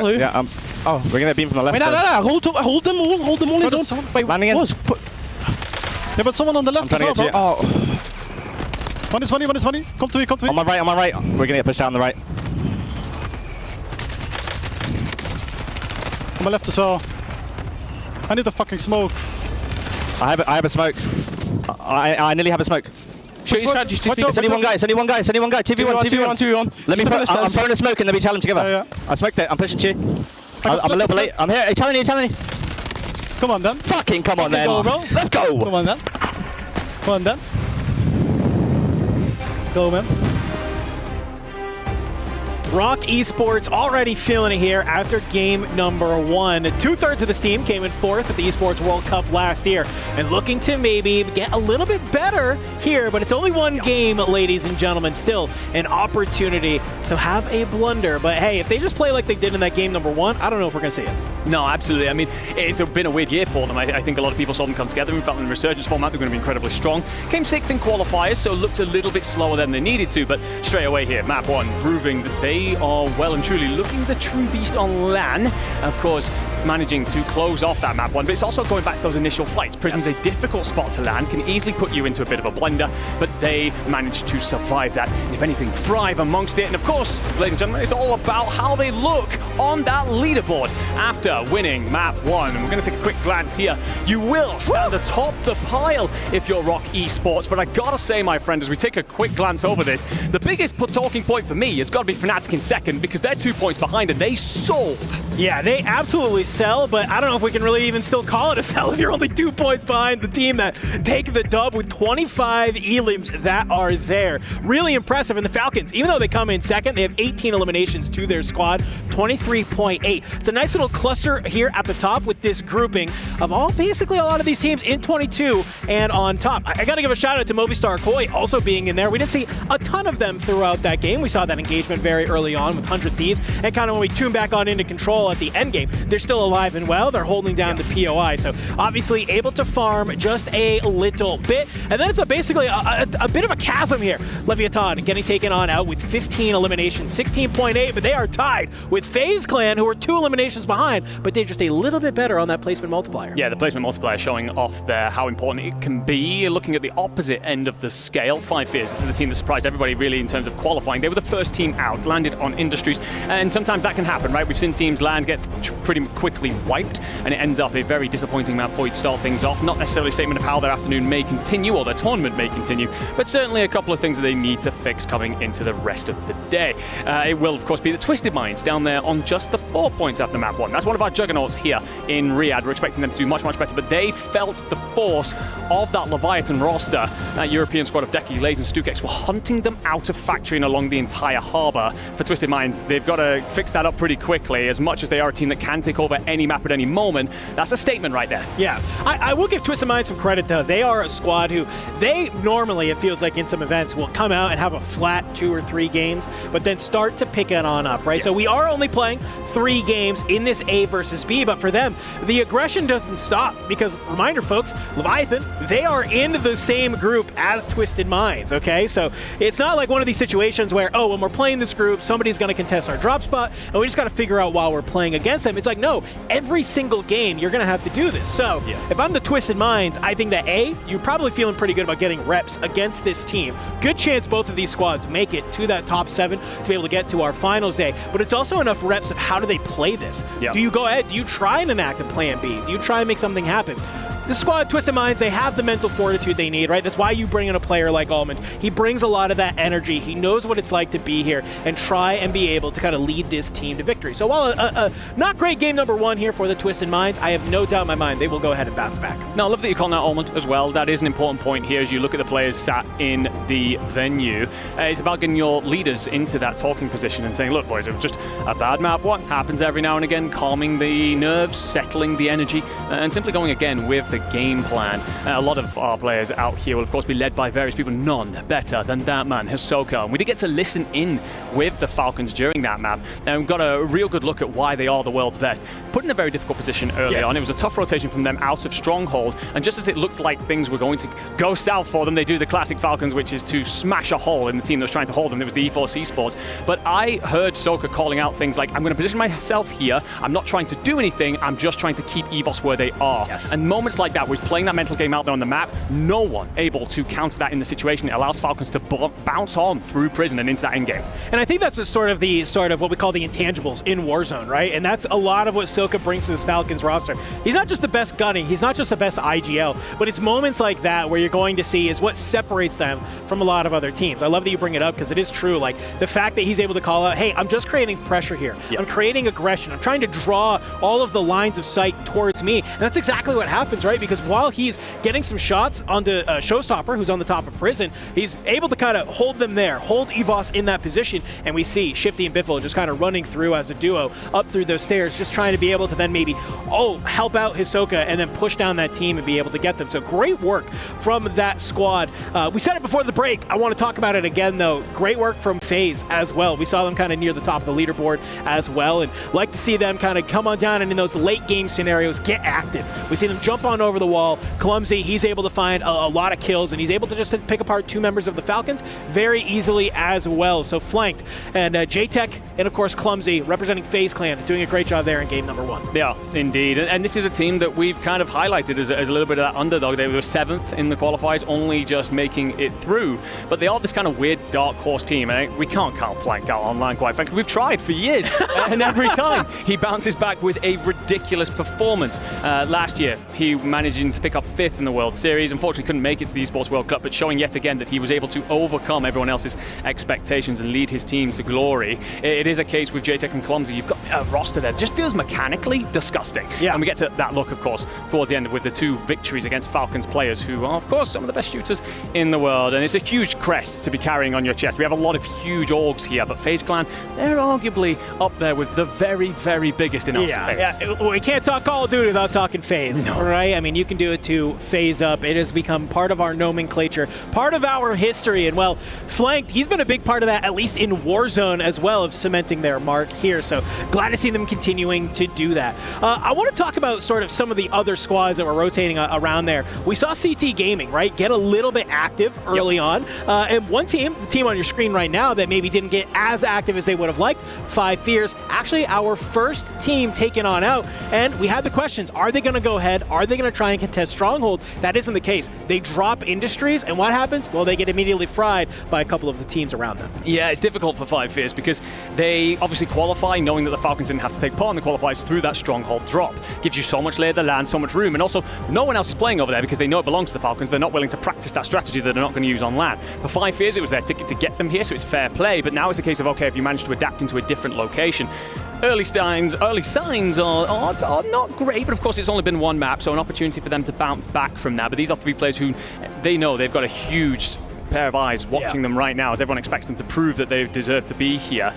[SPEAKER 8] Yeah, oh, we're gonna beam from the left.
[SPEAKER 24] Wait, no. Hold them all in zone. Wait,
[SPEAKER 8] landing in.
[SPEAKER 24] Yeah, but someone on the left.
[SPEAKER 8] Oh.
[SPEAKER 24] One is funny. Come to me.
[SPEAKER 8] On my right. We're gonna get pushed down on the right.
[SPEAKER 11] my left as well. I need the fucking smoke.
[SPEAKER 13] I have a smoke. I nearly have a smoke. Shoot your strategy. It's only one guy. 2v1. Let me I'm throwing a smoke and then we challenge together. I smoked it. I'm pushing you. I'm a little bit late. I'm here. Challenge you.
[SPEAKER 11] Come on then.
[SPEAKER 13] Fucking come on then.
[SPEAKER 11] Go, bro.
[SPEAKER 13] Let's go.
[SPEAKER 11] Come on then. Go, man.
[SPEAKER 3] Rock Esports already feeling it here after game number 1. 2/3 of this team came in 4th at the Esports World Cup last year and looking to maybe get a little bit better here, but it's only one game, ladies and gentlemen. Still an opportunity to have a blunder. But hey, if they just play like they did in that game number 1, I don't know if we're going to see it.
[SPEAKER 14] No, absolutely. I mean, it's been a weird year for them. I think a lot of people saw them come together and felt in the resurgence format they're going to be incredibly strong. Came 6th in qualifiers, so looked a little bit slower than they needed to, but straight away here, map 1, proving that they are well and truly looking the true beast on LAN. Of course, managing to close off that map 1, but it's also going back to those initial flights. Prison's a difficult spot to land, can easily put you into a bit of a blender, but they managed to survive that. And if anything, thrive amongst it. And of course, ladies and gentlemen, it's all about how they look on that leaderboard after winning map 1. And we're going to take a quick glance here. You will stand atop the pile if you're Rock Esports, but I gotta say, my friend, as we take a quick glance over this, the biggest talking point for me has got to be Fnatic in 2nd, because they're 2 points behind and they sold.
[SPEAKER 3] Yeah, they absolutely sell, but I don't know if we can really even still call it a sell if you're only 2 points behind the team that take the dub with 25 elims that are there. Really impressive. And the Falcons, even though they come in 2nd, they have 18 eliminations to their squad, 23.8. It's a nice little cluster here at the top with this grouping of basically a lot of these teams in 22 and on top. I got to give a shout out to Movistar Koi also being in there. We didn't see a ton of them throughout that game. We saw that engagement very early on with 100 Thieves, and kind of when we tune back on into Control at the end game, they're still alive and well. They're holding down the POI, so obviously able to farm just a little bit. And then it's basically a bit of a chasm here. Leviathan getting taken on out with 15 eliminations, 16.8, but they are tied with FaZe Clan, who are 2 eliminations behind, but they're just a little bit better on that placement multiplier.
[SPEAKER 14] Yeah, the placement multiplier showing off there how important it can be. Looking at the opposite end of the scale, 5 Fears, this is the team that surprised everybody really in terms of qualifying. They were the first team out, landed on Industries, and sometimes that can happen, right? We've seen teams land, get pretty quickly wiped, and it ends up a very disappointing map for you to start things off. Not necessarily a statement of how their afternoon may continue or their tournament may continue, but certainly a couple of things that they need to fix coming into the rest of the day. It will, of course, be the Twisted Minds down there on just the 4 points after map 1. That's one of our juggernauts here in Riyadh. We're expecting them to do much, much better, but they felt the force of that Leviathan roster. That European squad of Deki, Lays, and Stukex were hunting them out of factory and along the entire harbour. For Twisted Minds, they've got to fix that up pretty quickly. As much as they are a team that can take over any map at any moment, that's a statement right there.
[SPEAKER 3] Yeah, I will give Twisted Minds some credit, though. They are a squad who, they normally, it feels like in some events, will come out and have a flat 2 or 3 games, but then start to pick it on up, right? Yes. So we are only playing 3 games in this A versus B, but for them, the aggression doesn't stop, because, reminder folks, Leviathan, they are in the same group as Twisted Minds, okay? So it's not like one of these situations where, oh, when we're playing this group, somebody's going to contest our drop spot, and we just got to figure out while we're playing against them. It's like, no, every single game, you're going to have to do this. So if I'm the Twisted Minds, I think that A, you're probably feeling pretty good about getting reps against this team. Good chance both of these squads make it to that top 7 to be able to get to our finals day, but it's also enough reps of how do they play this. Do you go ahead, do you try and enact a plan B? Do you try and make something happen? This squad, Twisted Minds, they have the mental fortitude they need, right? That's why you bring in a player like Almond. He brings a lot of that energy. He knows what it's like to be here and try and be able to kind of lead this team to victory. So while a not great game number 1 here for the Twisted Minds, I have no doubt in my mind they will go ahead and bounce back.
[SPEAKER 14] No, I love that you call that Almond as well. That is an important point here as you look at the players sat in the venue. It's about getting your leaders into that talking position and saying, look, boys, it was just a bad map. What happens every now and again, calming the nerves, settling the energy, and simply going again with the game plan. A lot of our players out here will, of course, be led by various people. None better than that man, Hisoka. And we did get to listen in with the Falcons during that map, and we've got a real good look at why they are the world's best. Put in a very difficult position early on. It was a tough rotation from them out of Stronghold, and just as it looked like things were going to go south for them, they do the classic Falcons, which is to smash a hole in the team that was trying to hold them. It was the E4 Esports. But I heard Soka calling out things like, I'm going to position myself here. I'm not trying to do anything. I'm just trying to keep EVOS where they are. And moments like like that, was playing that mental game out there on the map. No one able to counter that in the situation. It allows Falcons to bounce on through prison and into that endgame.
[SPEAKER 3] And I think that's sort of what we call the intangibles in Warzone, right? And that's a lot of what Silka brings to this Falcons roster. He's not just the best gunning, he's not just the best IGL, but it's moments like that where you're going to see is what separates them from a lot of other teams. I love that you bring it up because it is true. Like the fact that he's able to call out, hey, I'm just creating pressure here. I'm creating aggression. I'm trying to draw all of the lines of sight towards me. And that's exactly what happens, right? Because while he's getting some shots onto Showstopper, who's on the top of prison, he's able to kind of hold them there, hold EVOS in that position, and we see Shifty and Biffle just kind of running through as a duo up through those stairs, just trying to be able to then maybe, help out Hisoka and then push down that team and be able to get them. So great work from that squad. We said it before the break. I want to talk about it again, though. Great work from FaZe as well. We saw them kind of near the top of the leaderboard as well, and like to see them kind of come on down and in those late game scenarios get active. We see them jump on over the wall. Clumsy, he's able to find a lot of kills, and he's able to just pick apart 2 members of the Falcons very easily as well. So flanked, and JTech and of course Clumsy representing FaZe Clan doing a great job there in game number 1.
[SPEAKER 14] Yeah, indeed. And this is a team that we've kind of highlighted as a little bit of that underdog. They were 7th in the qualifiers, only just making it through. But they are this kind of weird dark horse team, and we can't count Flanked out online, quite frankly. We've tried for years, and every time he bounces back with a ridiculous performance. Last year, he managing to pick up 5th in the World Series. Unfortunately, couldn't make it to the Esports World Cup, but showing yet again that he was able to overcome everyone else's expectations and lead his team to glory. It is a case with JTech and Clumsy. You've got a roster that just feels mechanically disgusting. Yeah. And we get to that look, of course, towards the end with the 2 victories against Falcons players who are, of course, some of the best shooters in the world. And it's a huge crest to be carrying on your chest. We have a lot of huge orgs here, but FaZe Clan, they're arguably up there with the very, very biggest in our space.
[SPEAKER 3] Yeah, we can't talk Call of Duty without talking FaZe, right? I mean, you can do it to FaZe up. It has become part of our nomenclature, part of our history. And, well, Flanked, he's been a big part of that, at least in Warzone as well, of cementing their mark here. So glad to see them continuing to do that. I want to talk about sort of some of the other squads that were rotating around there. We saw CT Gaming, right, get a little bit active early on. And one team, the team on your screen right now, that maybe didn't get as active as they would have liked, 5 Fears, actually our first team taken on out. And we had the questions, are they going to go ahead? Are they going to try and contest Stronghold? That isn't the case. They drop Industries, and what happens? Well, they get immediately fried by a couple of the teams around them.
[SPEAKER 14] Yeah, it's difficult for 5 Fears because they obviously qualify knowing that the Falcons didn't have to take part in the qualifiers through that Stronghold drop. Gives you so much lay of the land, so much room, and also no one else is playing over there because they know it belongs to the Falcons. They're not willing to practice that strategy that they're not going to use on land. For 5 Fears, it was their ticket to get them here, so it's fair play, but now it's a case of, okay, if you manage to adapt into a different location. Early signs are not great, but of course it's only been 1 map, so an opportunity for them to bounce back from that. But these are 3 players who they know they've got a huge pair of eyes watching them right now as everyone expects them to prove that they deserve to be here.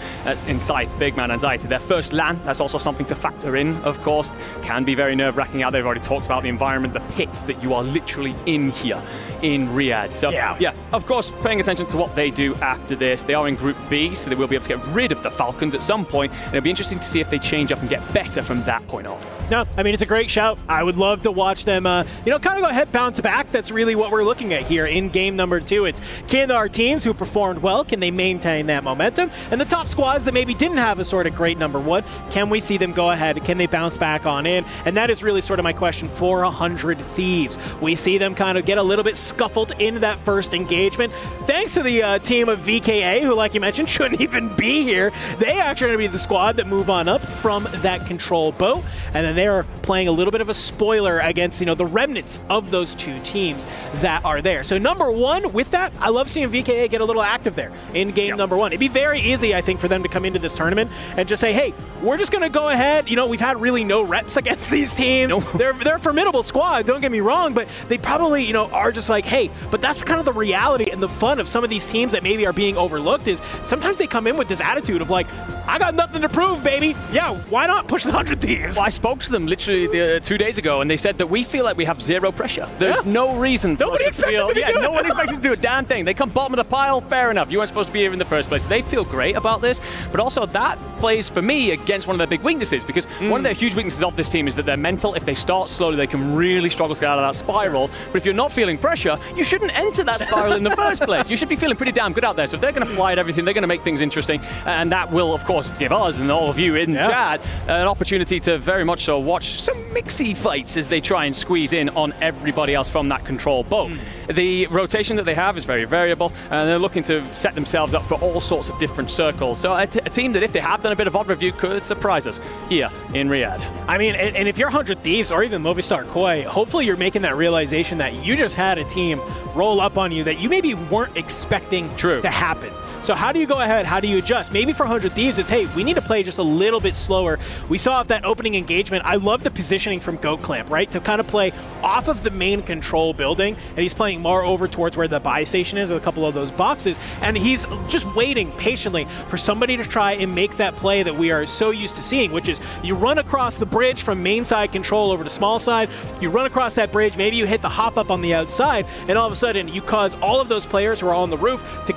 [SPEAKER 14] In Scythe, Big Man, Anxiety. Their first LAN, that's also something to factor in, of course. Can be very nerve-wracking out there. They've already talked about the environment, the pit that you are literally in here in Riyadh. So, yeah, of course, paying attention to what they do after this. They are in Group B, so they will be able to get rid of the Falcons at some point, and it'll be interesting to see if they change up and get better from that point on.
[SPEAKER 3] No, I mean, it's a great shout. I would love to watch them, kind of go ahead, bounce back. That's really what we're looking at here in game number 2. It's can our teams who performed well, can they maintain that momentum? And the top squads that maybe didn't have a sort of great number 1, can we see them go ahead? Can they bounce back on in? And that is really sort of my question for 100 Thieves. We see them kind of get a little bit scuffled in that first engagement. Thanks to the team of VKA, who, like you mentioned, shouldn't even be here. They actually are going to be the squad that move on up from that control boat. And then they're playing a little bit of a spoiler against, the remnants of those 2 teams that are there. So number 1, with that, I love seeing VKA get a little active there in game number 1. It'd be very easy, I think, for them to come into this tournament and just say, hey, we're just going to go ahead. We've had really no reps against these teams. They're a formidable squad, don't get me wrong, but they probably, are just like, hey, but that's kind of the reality and the fun of some of these teams that maybe are being overlooked is sometimes they come in with this attitude of like, I got nothing to prove, baby. Yeah, why not push the 100 Thieves?
[SPEAKER 14] Well, I spoke to them literally 2 days ago, and they said that we feel like we have zero pressure. There's no reason for us to feel. No one expects them to do a damn damn thing. They come bottom of the pile, fair enough. You weren't supposed to be here in the first place. They feel great about this, but also that plays, for me, against one of their big weaknesses, because one of their huge weaknesses of this team is that they're mental. If they start slowly, they can really struggle to get out of that spiral. But if you're not feeling pressure, you shouldn't enter that spiral in the first place. You should be feeling pretty damn good out there. So if they're going to fly at everything, they're going to make things interesting, and that will, of course, give us and all of you in chat an opportunity to very much so watch some mixy fights as they try and squeeze in on everybody else from that control boat. The rotation that they have is very variable, and they're looking to set themselves up for all sorts of different circles. So a team that, if they have done a bit of odd review, could surprise us here in Riyadh.
[SPEAKER 3] I mean, and if you're 100 Thieves or even Movistar Koi, hopefully you're making that realization that you just had a team roll up on you that you maybe weren't expecting to happen. So how do you go ahead? How do you adjust? Maybe for 100 Thieves, it's, hey, we need to play just a little bit slower. We saw off that opening engagement. I love the positioning from Goat Clamp, right? To kind of play off of the main control building, and he's playing more over towards where the buy station is, with a couple of those boxes, and he's just waiting patiently for somebody to try and make that play that we are so used to seeing, which is you run across the bridge from main side control over to small side, you run across that bridge, maybe you hit the hop up on the outside, and all of a sudden you cause all of those players who are on the roof to,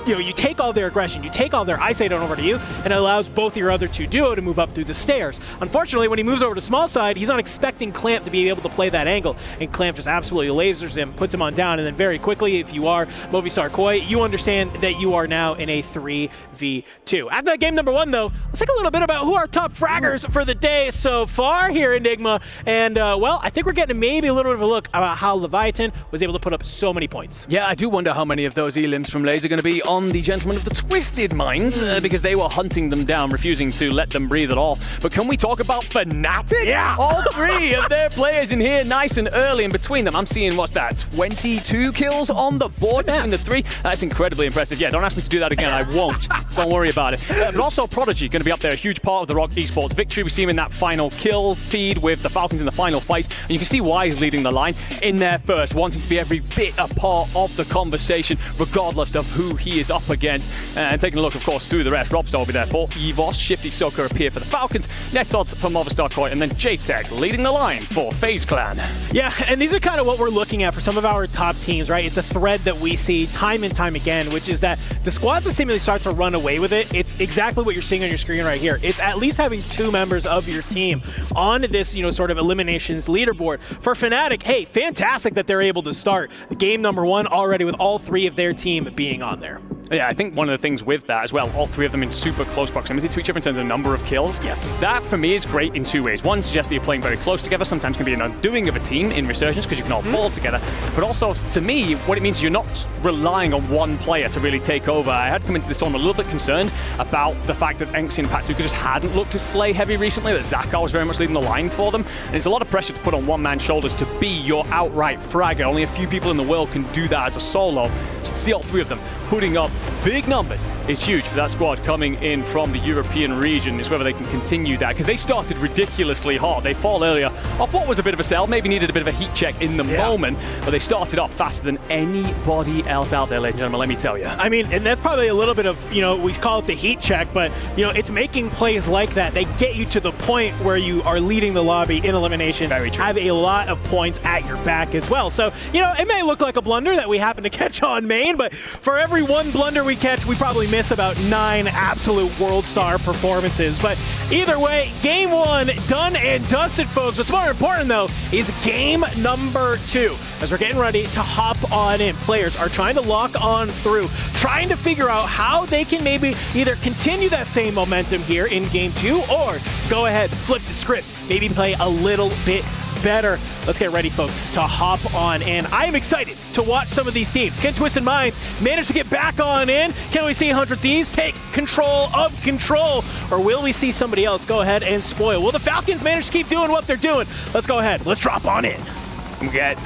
[SPEAKER 3] you take all their aggression, you take all their eyesight on over to you, and it allows both your other two duo to move up through the stairs. Unfortunately, when he moves over to small side, he's not expecting Clamp to be able to play that angle, and Clamp just absolutely lasers him, puts him on down, and then very quickly, if you are Movistar Koi, you understand that you are now in a 3v2. After that game number 1, though, let's talk a little bit about who our top fraggers for the day so far here, Enigma, and well, I think we're getting maybe a little bit of a look about how Leviathan was able to put up so many points.
[SPEAKER 14] Yeah, I do wonder how many of those elims from Lays are going to be on the Gentlemen of the Twisted Mind, because they were hunting them down, refusing to let them breathe at all. But can we talk about Fnatic?
[SPEAKER 3] Yeah!
[SPEAKER 14] All 3 of their players in here, nice and early, and between them, I'm seeing, what's that, 22 kills on the board between the 3? That's incredibly impressive. Yeah, don't ask me to do that again, I won't. Don't worry about it. But also Prodigy, going to be up there, a huge part of the Rock Esports victory. We see him in that final kill feed with the Falcons in the final fight, and you can see why he's leading the line in there first, wanting to be every bit a part of the conversation, regardless of who he is up against. And taking a look, of course, through the rest, Robstar will be there for EVOS, Shifty Soaker appear for the Falcons, Netods for Movistar Koi, and then JTech leading the line for FaZe Clan.
[SPEAKER 3] Yeah, and these are kind of what we're looking at for some of our top teams, right? It's a thread that we see time and time again, which is that the squads that seemingly start to run away with it, it's exactly what you're seeing on your screen right here. It's at least having 2 members of your team on this, sort of eliminations leaderboard. For Fnatic, hey, fantastic that they're able to start game number 1 already with all 3 of their team being on there.
[SPEAKER 14] Yeah, I think one of the things with that as well, all 3 of them in super close proximity to each other in terms of number of kills.
[SPEAKER 3] Yes.
[SPEAKER 14] That, for me, is great in 2 ways. One, suggests that you're playing very close together. Sometimes can be an undoing of a team in Resurgence because you can all fall together. But also, to me, what it means is you're not relying on one player to really take over. I had come into this tournament a little bit concerned about the fact that Enxi and Patsuka just hadn't looked as slay heavy recently, that Zakar was very much leading the line for them. And it's a lot of pressure to put on one man's shoulders to be your outright fragger. Only a few people in the world can do that as a solo. So to see all 3 of them putting up big numbers is huge for that squad coming in from the European region. It's whether they can continue that, because they started ridiculously hot. They fall earlier off what was a bit of a sell, maybe needed a bit of a heat check in the moment, but they started off faster than anybody else out there, ladies and gentlemen, let me tell you.
[SPEAKER 3] I mean, and that's probably a little bit of, we call it the heat check, but, it's making plays like that. They get you to the point where you are leading the lobby in elimination.
[SPEAKER 14] Very true.
[SPEAKER 3] Have a lot of points at your back as well. So, it may look like a blunder that we happen to catch on main, but for every 1 blunder we catch, we probably miss about 9 absolute world star performances. But either way, game 1 done and dusted, folks. What's more important, though, is game number 2. As we're getting ready to hop on in, players are trying to lock on through, trying to figure out how they can maybe either continue that same momentum here in game 2 or go ahead, flip the script, maybe play a little bit better. Let's get ready, folks, to hop on in. I am excited to watch some of these teams. Can Twisted Minds manage to get back on in? Can we see 100 Thieves take control of control? Or will we see somebody else go ahead and spoil? Will the Falcons manage to keep doing what they're doing? Let's go ahead. Let's drop on in.
[SPEAKER 14] We get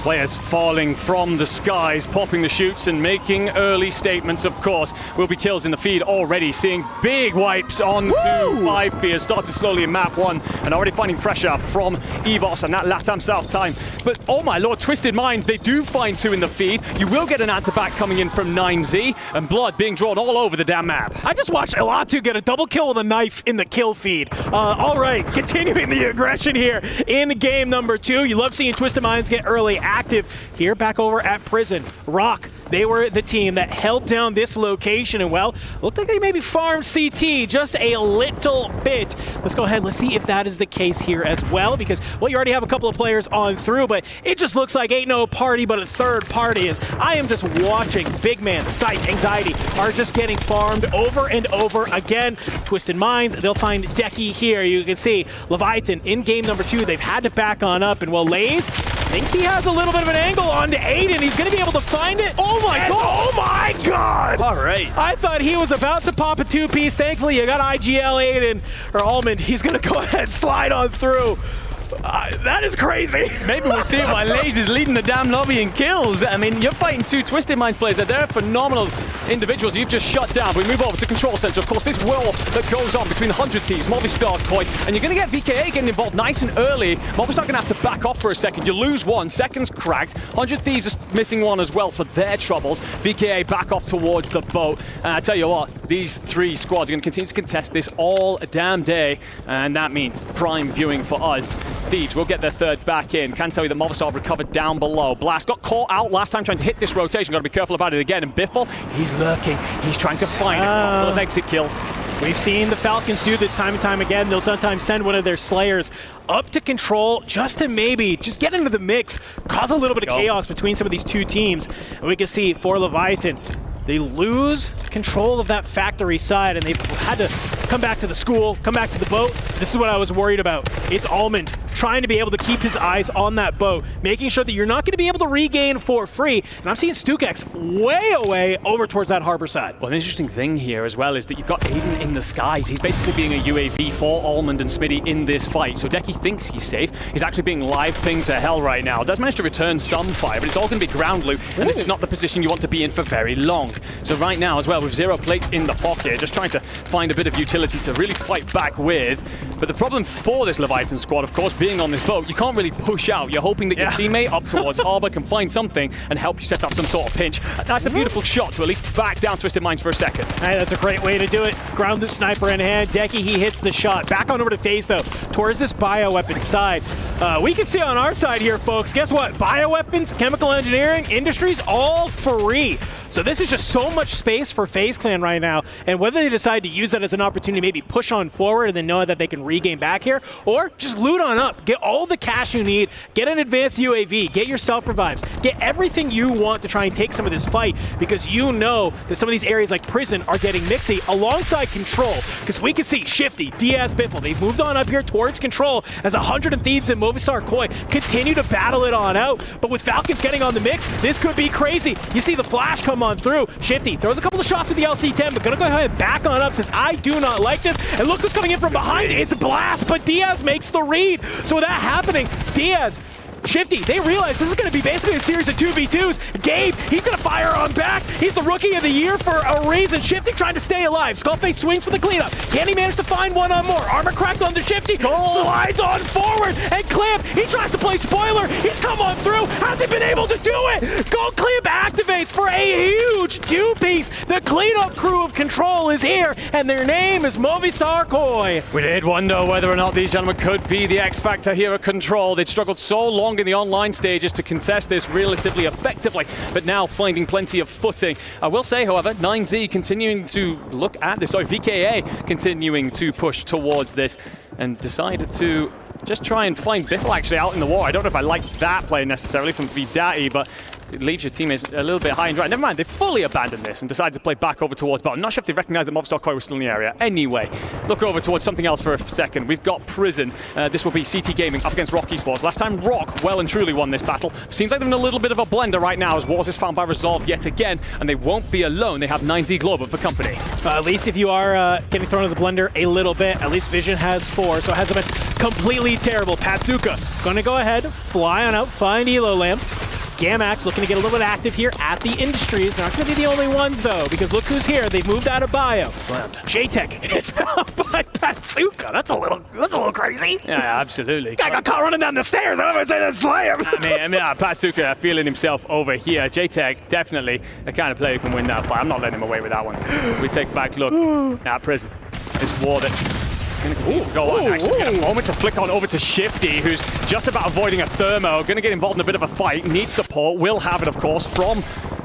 [SPEAKER 14] players falling from the skies, popping the shoots and making early statements, of course. Will be kills in the feed already, seeing big wipes onto 5 Fears. Started slowly in map 1 and already finding pressure from EVOS and that LATAM South time. But oh my lord, Twisted Minds, they do find 2 in the feed. You will get an answer back coming in from 9Z and blood being drawn all over the damn map.
[SPEAKER 3] I just watched Elatu get a double kill with a knife in the kill feed. All right, continuing the aggression here in game number 2. You love seeing Twisted Minds get early active here back over at Prison. Rock, they were the team that held down this location, and well, looked like they maybe farmed CT just a little bit. Let's go ahead, let's see if that is the case here as well, because, well, you already have a couple of players on through, but it just looks like ain't no party but a third party. As I am just watching Big Man, Sight, Anxiety are just getting farmed over and over again. Twisted Minds, they'll find Decky here. You can see Leviathan in game number 2, they've had to back on up, and well, Lays thinks he has a little bit of an angle on to Aiden. He's going to be able to find it. Oh my god! Oh my god!
[SPEAKER 1] All right.
[SPEAKER 3] I thought he was about to pop a 2-piece. Thankfully, you got IGL Aiden, or Almond. He's going to go ahead and slide on through. That is crazy.
[SPEAKER 14] Maybe we'll see why Lays is leading the damn lobby in kills. I mean, you're fighting 2 Twisted Minds players. They're phenomenal individuals you've just shut down. We move over to Control Center. Of course, this war that goes on between 100 Thieves, Movistar, Koi, and you're going to get VKA getting involved nice and early. Movistar going to have to back off for a second. You lose 1, seconds cracked. 100 Thieves are missing 1 as well for their troubles. VKA back off towards the boat. And I tell you what, these 3 squads are going to continue to contest this all damn day, and that means prime viewing for us. Thieves will get their 3rd back in. Can tell you that Movistar recovered down below. Blast got caught out last time trying to hit this rotation. Got to be careful about it again. And Biffle, he's lurking. He's trying to find a couple of exit kills.
[SPEAKER 3] We've seen the Falcons do this time and time again. They'll sometimes send one of their Slayers up to Control just to maybe just get into the mix, cause a little bit of chaos between some of these 2 teams. And we can see for Leviathan, they lose control of that factory side, and they've had to come back to the school, come back to the boat. This is what I was worried about. It's Almond trying to be able to keep his eyes on that boat, making sure that you're not going to be able to regain for free. And I'm seeing Stukex way away over towards that harbor side.
[SPEAKER 14] Well, an interesting thing here as well is that you've got Aiden in the skies. He's basically being a UAV for Almond and Smitty in this fight. So Decky thinks he's safe. He's actually being live pinged to hell right now. Does manage to return some fire, but it's all going to be ground loot, and this is not the position you want to be in for very long. So right now as well, with 0 plates in the pocket, just trying to find a bit of utility to really fight back with. But the problem for this Leviathan squad, of course, being on this boat, you can't really push out. You're hoping that your teammate up towards harbor can find something and help you set up some sort of pinch. That's a beautiful shot to at least back down Twisted Minds for a second.
[SPEAKER 3] Hey, that's a great way to do it. Grounded sniper in hand. Decky, he hits the shot. Back on over to FaZe, though, towards this bioweapon side. We can see on our side here, folks, guess what? Bioweapons, chemical engineering, industries, all free. So this is just so much space for FaZe Clan right now, and whether they decide to use that as an opportunity, maybe push on forward and then know that they can regain back here, or just loot on up, get all the cash you need, get an advanced UAV, get your self-revives, get everything you want to try and take some of this fight, because you know that some of these areas like Prison are getting mixy alongside Control, because we can see Shifty, Diaz, Biffle, they've moved on up here towards Control as 100 Thieves and Movistar Koi continue to battle it on out, but with Falcons getting on the mix, this could be crazy. You see the flash come on through. Shifty throws a couple of shots with the LC-10, but gonna go ahead and back on up, says, I do not like this. And look who's coming in from behind. It's Blast, but Diaz makes the read. So with that happening, Diaz, Shifty, they realize this is going to be basically a series of 2v2s. Gabe, he's going to fire on back. He's the Rookie of the Year for a reason. Shifty trying to stay alive. Skullface swings for the cleanup. Can he manage to find one on more? Armor cracked on the Shifty. Slides on forward. And Clamp, he tries to play spoiler. He's come on through. Has he been able to do it? Gold Clamp activates for a huge 2-piece. The cleanup crew of Control is here, and their name is Movistar Koi.
[SPEAKER 14] We did wonder whether or not these gentlemen could be the X Factor here at Control. They'd struggled so long in the online stages to contest this relatively effectively, but now finding plenty of footing. I will say, however, 9Z continuing to look at this, sorry, VKA continuing to push towards this and decided to just try and find Biffle actually out in the war. I don't know if I like that play necessarily from Vidati, but it leaves your teammates a little bit high and dry. Never mind, they fully abandoned this and decided to play back over towards bottom. Not sure if they recognized that Movistar Koi was still in the area. Anyway, look over towards something else for a second. We've got Prison. This will be CT Gaming up against Rock Esports. Last time Rock well and truly won this battle. Seems like they're in a little bit of a blender right now as Wars is found by Resolve yet again, and they won't be alone. They have 9Z Global for company.
[SPEAKER 3] At least if you are getting thrown in the blender a little bit, at least Vision has 4, so it hasn't been completely terrible. Patsuka gonna go ahead, fly on out, find Elo Lamp. Gamax looking to get a little bit active here at the Industries. They're not going to be the only ones, though, because look who's here. They've moved out of bio. Slammed. JTech is out by Patsuka. That's a little crazy.
[SPEAKER 14] Yeah, absolutely.
[SPEAKER 3] Guy got caught running down the stairs. I don't know if I'd say that slam.
[SPEAKER 14] I mean, Patsuka feeling himself over here. JTech definitely the kind of player who can win that fight. I'm not letting him away with that one. We take a back look at Prison. It's war that Going to continue to go on. Actually, get a moment to flick on over to Shifty, who's just about avoiding a thermo. Going to get involved in a bit of a fight. Needs support. Will have it, of course, from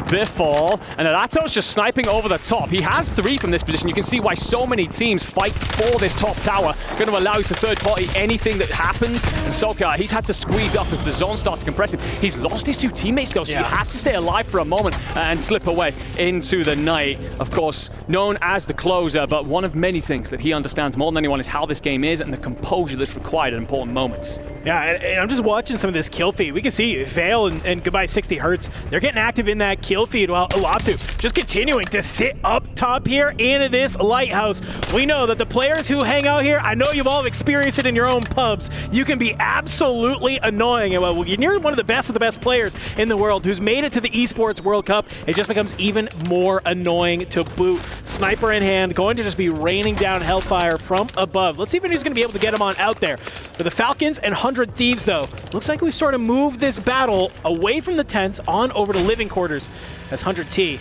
[SPEAKER 14] Biffle, and Alato's just sniping over the top. He has 3 from this position. You can see why so many teams fight for this top tower. Going to allow you to third party anything that happens. And Soka, he's had to squeeze up as the zone starts compressing. He's lost his 2 teammates though, so you have to stay alive for a moment and slip away into the night. Of course, known as the closer, but one of many things that he understands more than anyone is how this game is and the composure that's required at important moments.
[SPEAKER 3] Yeah, and I'm just watching some of this kill feed. We can see Vale and Goodbye 60 Hertz. They're getting active in that kill feed while Alatu just continuing to sit up top here in this lighthouse. We know that the players who hang out here, I know you've all experienced it in your own pubs, you can be absolutely annoying. And when you're one of the best players in the world who's made it to the Esports World Cup, it just becomes even more annoying to boot. Sniper in hand, going to just be raining down hellfire from above. Let's see if anybody's going to be able to get him on out there. For the Falcons and 100 Thieves, though, looks like we've sort of moved this battle away from the tents on over to living quarters. As 100T,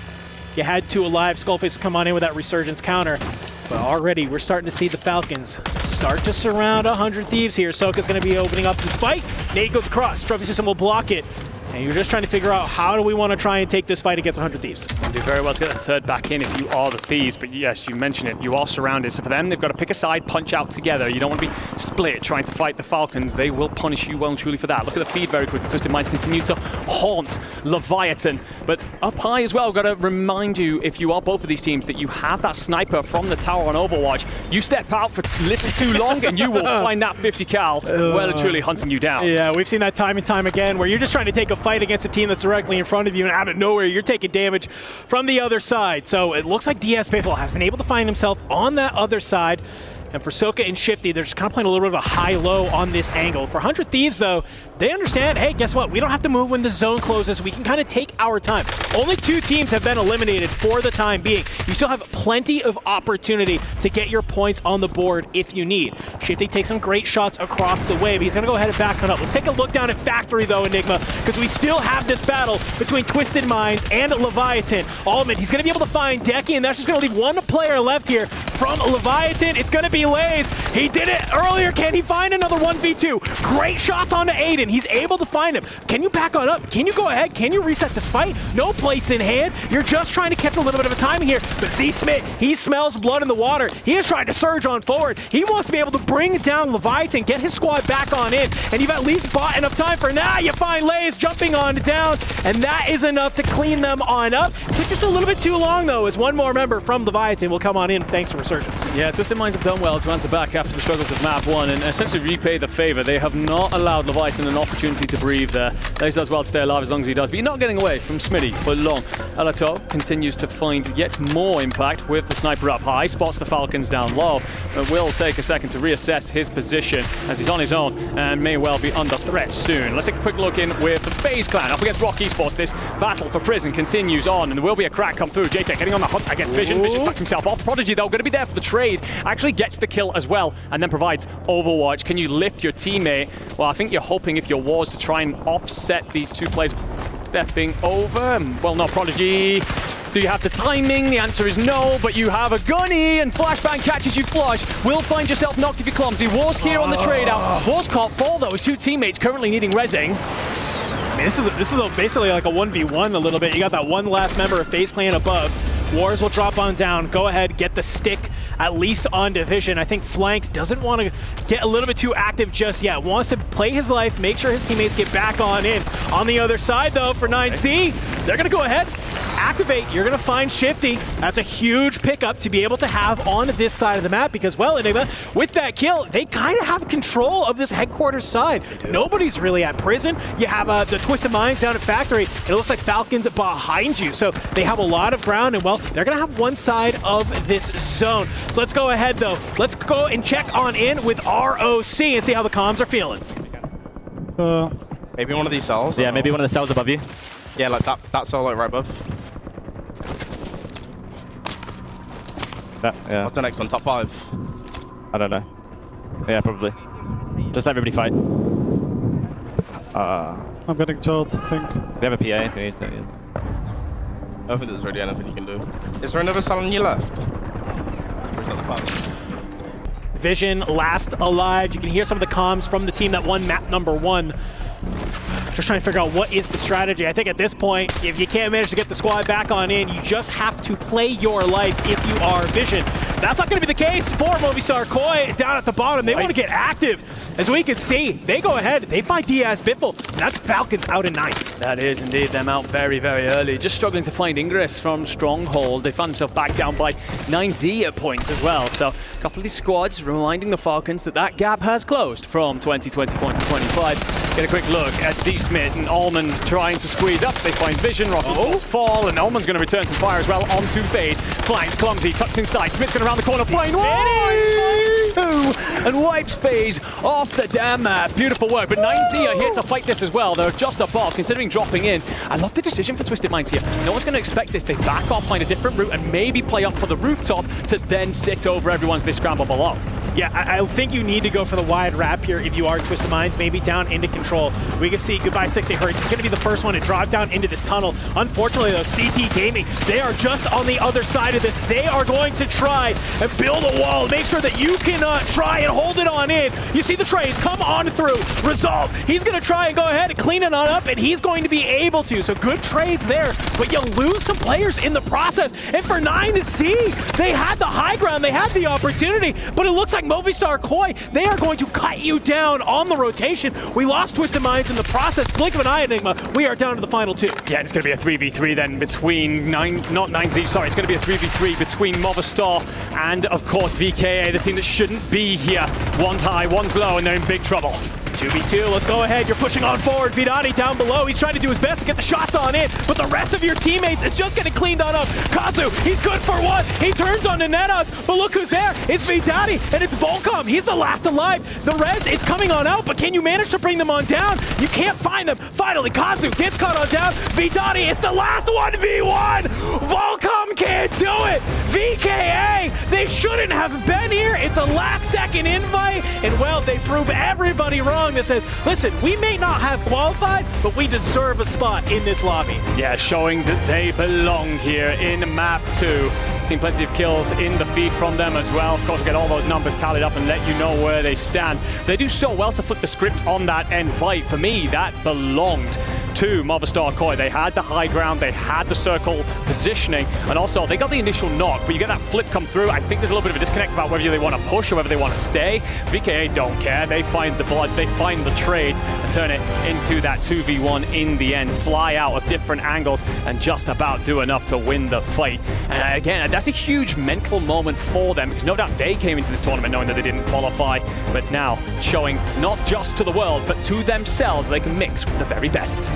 [SPEAKER 3] you had 2 alive. Skullface come on in with that resurgence counter. But already we're starting to see the Falcons start to surround 100 Thieves here. Soka's going to be opening up this fight. Nate goes across. Trophy system will block it. And you're just trying to figure out how do we want to try and take this fight against 100 Thieves.
[SPEAKER 14] You do very well to get the third back in if you are the Thieves, but yes, you mentioned it, you are surrounded. So for them, they've got to pick a side, punch out together. You don't want to be split trying to fight the Falcons. They will punish you well and truly for that. Look at the feed very quickly. Twisted Minds continue to haunt Leviathan. But up high as well, got to remind you, if you are both of these teams, that you have that sniper from the tower on Overwatch. You step out for a little too long and you will find that 50 cal well and truly hunting you down.
[SPEAKER 3] Yeah, we've seen that time and time again where you're just trying to take a fight against a team that's directly in front of you, and out of nowhere you're taking damage from the other side. So it looks like DS Piffle has been able to find himself on that other side. And for Soka and Shifty, they're just kind of playing a little bit of a high-low on this angle. For 100 Thieves, though, they understand, hey, guess what? We don't have to move when the zone closes. We can kind of take our time. Only 2 teams have been eliminated for the time being. You still have plenty of opportunity to get your points on the board if you need. Shifty takes some great shots across the way, but he's going to go ahead and back on up. Let's take a look down at Factory, though, Enigma, because we still have this battle between Twisted Minds and Leviathan. Allman, he's going to be able to find Decky, and that's just going to leave 1 player left here from Leviathan. It's going to be Lays. He did it earlier. Can he find another 1v2? Great shots onto Aiden. He's able to find him. Can you back on up? Can you go ahead? Can you reset this fight? No plates in hand. You're just trying to catch a little bit of a timing here. But see Smith, he smells blood in the water. He is trying to surge on forward. He wants to be able to bring down Leviathan, get his squad back on in, and you've at least bought enough time for now. You find Lays jumping on down, and that is enough to clean them on up. Took just a little bit too long, though, as 1 more member from Leviathan will come on in thanks to Resurgence.
[SPEAKER 14] Yeah, Twisted Minds have done well to answer back after the struggles of map 1 and essentially repay the favor. They have not allowed Leviathan an opportunity to breathe there. Lays does well to stay alive as long as he does, but you're not getting away from Smitty for long. Alato continues to find yet more impact with the sniper up high, spots the Falcons down low, but will take a second to reassess his position as he's on his own and may well be under threat soon. Let's take a quick look in with the FaZe clan up against Rock Esports. This battle for Prison continues on, and there will be a crack come through. JTech getting on the hunt against Vision. Vision fucks himself off. Prodigy, though, going to be there for the trade. Actually gets the kill as well, and then provides Overwatch. Can you lift your teammate? Well, I think you're hoping if you're Wars to try and offset these 2 players stepping over. Well, no, Prodigy. Do you have the timing? The answer is no, but you have a gunny, and Flashbang catches you flush. Will find yourself knocked if you're clumsy. Wars here on the trade out. Wars can't fall, though. His 2 teammates currently needing rezzing.
[SPEAKER 3] I mean, this is basically like a 1v1 a little bit. You got that 1 last member of FaZe Clan above. Wars will drop on down. Go ahead, get the stick at least on Division. I think Flank doesn't want to get a little bit too active just yet. Wants to play his life, make sure his teammates get back on in. On the other side, though, for 9C, they're going to go ahead, activate. You're going to find Shifty. That's a huge pickup to be able to have on this side of the map because, well, Enigma, with that kill, they kind of have control of this headquarters side. Nobody's really at Prison. You have the Twisted Minds down at Factory. It looks like Falcons behind you. So they have a lot of ground, and, well, they're going to have one side of this zone. So let's go ahead, though. Let's go and check on in with ROC and see how the comms are feeling.
[SPEAKER 16] Maybe one of these cells?
[SPEAKER 17] Yeah, maybe one of the cells above you.
[SPEAKER 16] Yeah, like that cell like right above.
[SPEAKER 17] Yeah.
[SPEAKER 16] What's the next one? Top 5?
[SPEAKER 17] I don't know. Yeah, probably. Just let everybody fight.
[SPEAKER 11] I'm getting told, I think.
[SPEAKER 17] We have a PA if you need to. Yeah.
[SPEAKER 16] I don't think there's really anything you can do. Is there another cell on your left? Or is that the path?
[SPEAKER 3] Vision last alive. You can hear some of the comms from the team that won map number 1. Just trying to figure out what is the strategy. I think at this point, if you can't manage to get the squad back on in, you just have to play your life if you are Vision. That's not going to be the case for Movistar Koi down at the bottom. They want to get active. As we can see, they go ahead. They find Diaz Biffle. That's Falcons out in 9th.
[SPEAKER 14] That is indeed them out very, very early. Just struggling to find ingress from Stronghold. They found themselves back down by 9Z at points as well. So a couple of these squads reminding the Falcons that that gap has closed from 2024 to 25. Get a quick look at Z-Smith and Almond trying to squeeze up. They find Vision, Rocket's balls fall, and Almond's going to return some fire as well onto FaZe. Blind, clumsy, tucked inside. Smith's going around the corner, flying and wipes FaZe off the damn map. Beautiful work, but 9Z are here to fight this as well. They're just above, considering dropping in. I love the decision for Twisted Minds here. No one's going to expect this. They back off, find a different route, and maybe play up for the rooftop to then sit over everyone as they scramble below.
[SPEAKER 3] Yeah, I think you need to go for the wide wrap here if you are Twisted Minds, maybe down into control. We can see goodbye 60 Hertz. It's going to be the first one to drive down into this tunnel. Unfortunately, though, CT Gaming, they are just on the other side of this. They are going to try and build a wall, make sure that you can try and hold it on in. You see the trades come on through. Resolve, he's going to try and go ahead and clean it on up, and he's going to be able to. So good trades there, but you lose some players in the process. And for 9Z, they had the high ground, they had the opportunity, but it looks like Movistar Koi, they are going to cut you down on the rotation. We lost Twisted Minds in the process. Blink of an eye, Enigma. We are down to the final 2.
[SPEAKER 14] Yeah, it's going to be a 3v3 then between not 9Z, sorry, it's going to be a 3v3 between Movistar and, of course, VKA, the team that shouldn't be here. One's high, one's low, and they're in big trouble.
[SPEAKER 3] 2v2, let's go ahead. You're pushing on forward. Vidani down below. He's trying to do his best to get the shots on in, but the rest of your teammates is just getting cleaned on up. Kazu, he's good for one. He turns on the net odds, but look who's there. It's Vidani, and it's Volcom. He's the last alive. The res, it's coming on out, but can you manage to bring them on down? You can't find them. Finally, Kazu gets caught on down. Vidani, it's the last 1v1. Volcom can't do it. VKA, they shouldn't have been here. It's a last-second invite, and well, they prove everybody wrong that says, listen, we may not have qualified, but we deserve a spot in this lobby.
[SPEAKER 14] Yeah, showing that they belong here in map 2. Seen plenty of kills in the feed from them as well. Of course, get all those numbers tallied up and let you know where they stand. They do so well to flip the script on that end fight. For me, that belonged to Movistar Koi. They had the high ground, they had the circle positioning, and also they got the initial knock, but you get that flip come through. I think there's a little bit of a disconnect about whether they want to push or whether they want to stay. VKA don't care. They find the bloods, they find the trades, and turn it into that 2v1 in the end. Fly out of different angles and just about do enough to win the fight. And again, that's a huge mental moment for them, because no doubt they came into this tournament knowing that they didn't qualify, but now showing not just to the world, but to themselves they can mix with the very best.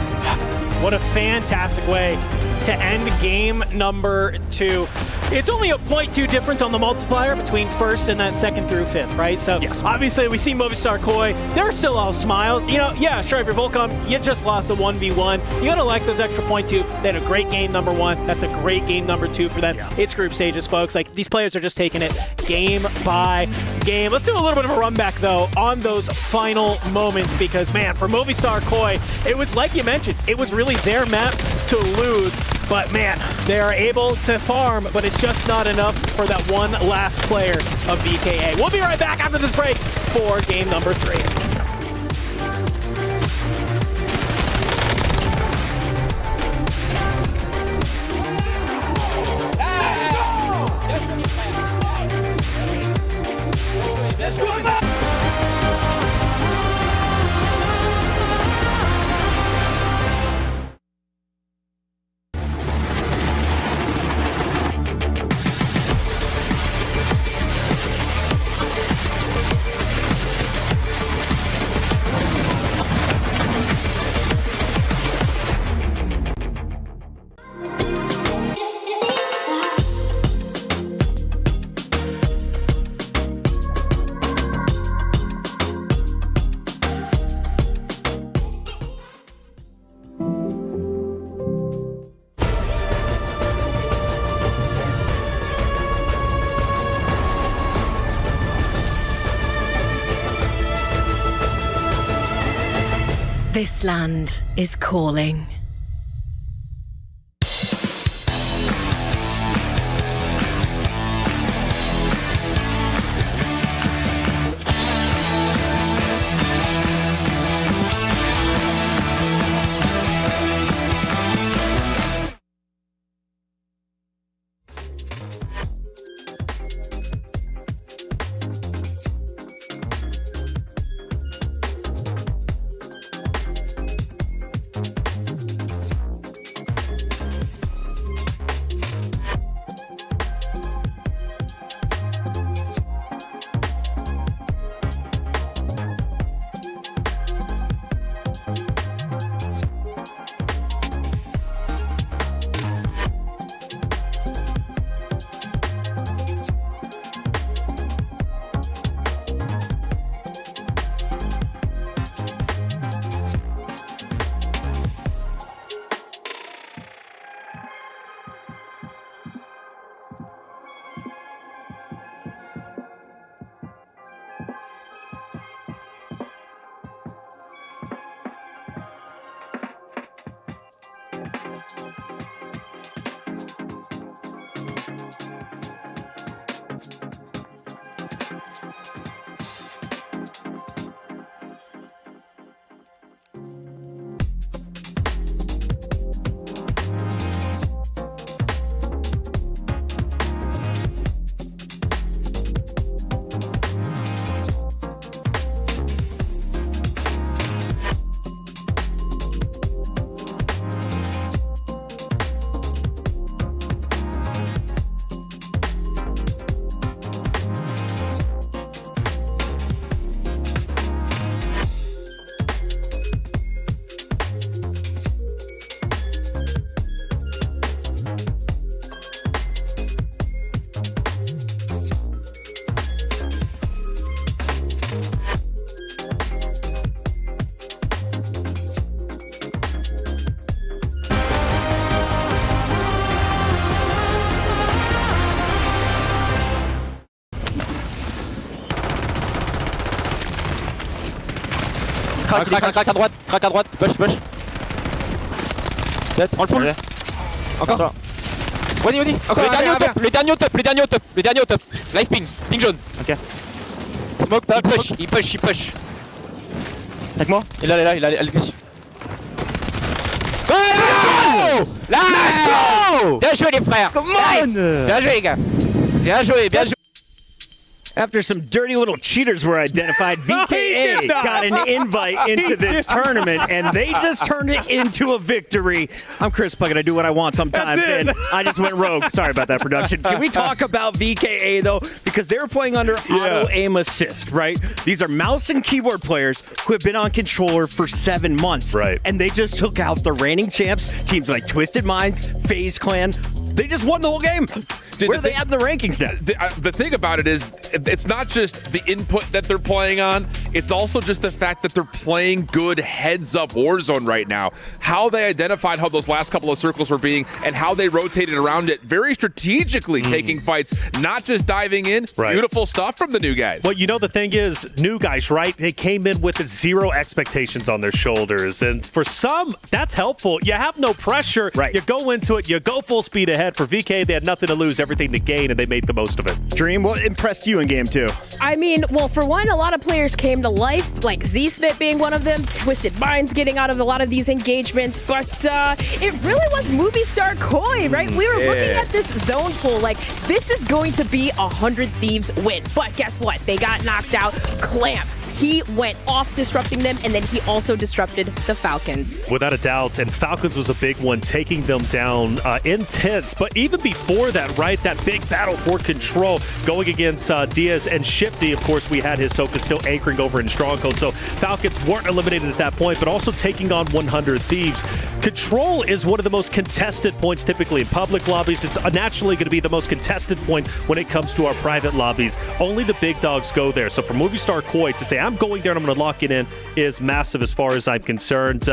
[SPEAKER 3] What a fantastic way to end game number 2. It's only a 0.2 difference on the multiplier between first and that second through fifth, right? So yes. Obviously we see Movistar Koi, they're still all smiles. You know, yeah, sure, if you're Volcom, you just lost a 1v1. You gotta like those extra 0.2. They had a great game number 1. That's a great game number 2 for them. Yeah. It's group stages, folks. Like, these players are just taking it game by game. Let's do a little bit of a run back, though, on those final moments, because, man, for Movistar Koi, it was like you mentioned, it was really their map to lose. But, man, they are able to farm, but it's just not enough for that one last player of VKA. We'll be right back after this break for game number 3.
[SPEAKER 12] This land is calling.
[SPEAKER 16] Crac à droite, push.
[SPEAKER 24] Dead.
[SPEAKER 16] Prends le full.
[SPEAKER 24] Encore. Wadi.
[SPEAKER 16] Encore, le dernier au top. Live ping jaune.
[SPEAKER 24] Ok.
[SPEAKER 16] Smoke, il push.
[SPEAKER 24] Avec moi. Il est là, allez dessus.
[SPEAKER 16] Let's go! Bien joué les frères.
[SPEAKER 24] Come on!
[SPEAKER 16] Nice. Bien joué les gars. Bien joué.
[SPEAKER 15] After some dirty little cheaters were identified, VKA got an invite into this tournament, and they just turned it into a victory. I'm Chris Puckett. I do what I want sometimes, and I just went rogue. Sorry about that, production. Can we talk about VKA, though? Because they're playing under auto-aim assist, right? These are mouse and keyboard players who have been on controller for 7 months.
[SPEAKER 1] Right.
[SPEAKER 15] And they just took out the reigning champs, teams like Twisted Minds, FaZe Clan. They just won the whole game. Where are they at in the rankings now?
[SPEAKER 18] The thing about it is, it's not just the input that they're playing on, it's also just the fact that they're playing good heads-up Warzone right now. How they identified how those last couple of circles were being and how they rotated around it very strategically, taking fights, not just diving in.
[SPEAKER 1] Right.
[SPEAKER 18] Beautiful stuff from the new guys.
[SPEAKER 1] Well, you know, the thing is, new guys, right? They came in with zero expectations on their shoulders. And for some, that's helpful. You have no pressure.
[SPEAKER 15] Right.
[SPEAKER 1] You go into it, you go full speed ahead. For VK, they had nothing to lose, everything to gain, and they made the most of it.
[SPEAKER 15] Dream, what impressed you in game 2?
[SPEAKER 20] I mean, well, for one, a lot of players came to life, like Z-Smith being one of them, Twisted Minds getting out of a lot of these engagements, but it really was Movie Star Koi, right? We were looking at this zone pool like, this is going to be 100 Thieves win. But guess what? They got knocked out. Clamp. He went off disrupting them, and then he also disrupted the Falcons.
[SPEAKER 1] Without a doubt, and Falcons was a big one, taking them down intense. But even before that, right, that big battle for control going against Diaz and Shifty. Of course, we had his Hisoka still anchoring over in Stronghold, so Falcons weren't eliminated at that point, but also taking on 100 Thieves. Control is one of the most contested points typically in public lobbies. It's naturally going to be the most contested point when it comes to our private lobbies. Only the big dogs go there. So for Movie Star Koi to say, I'm going there and I'm going to lock it in, is massive as far as I'm concerned.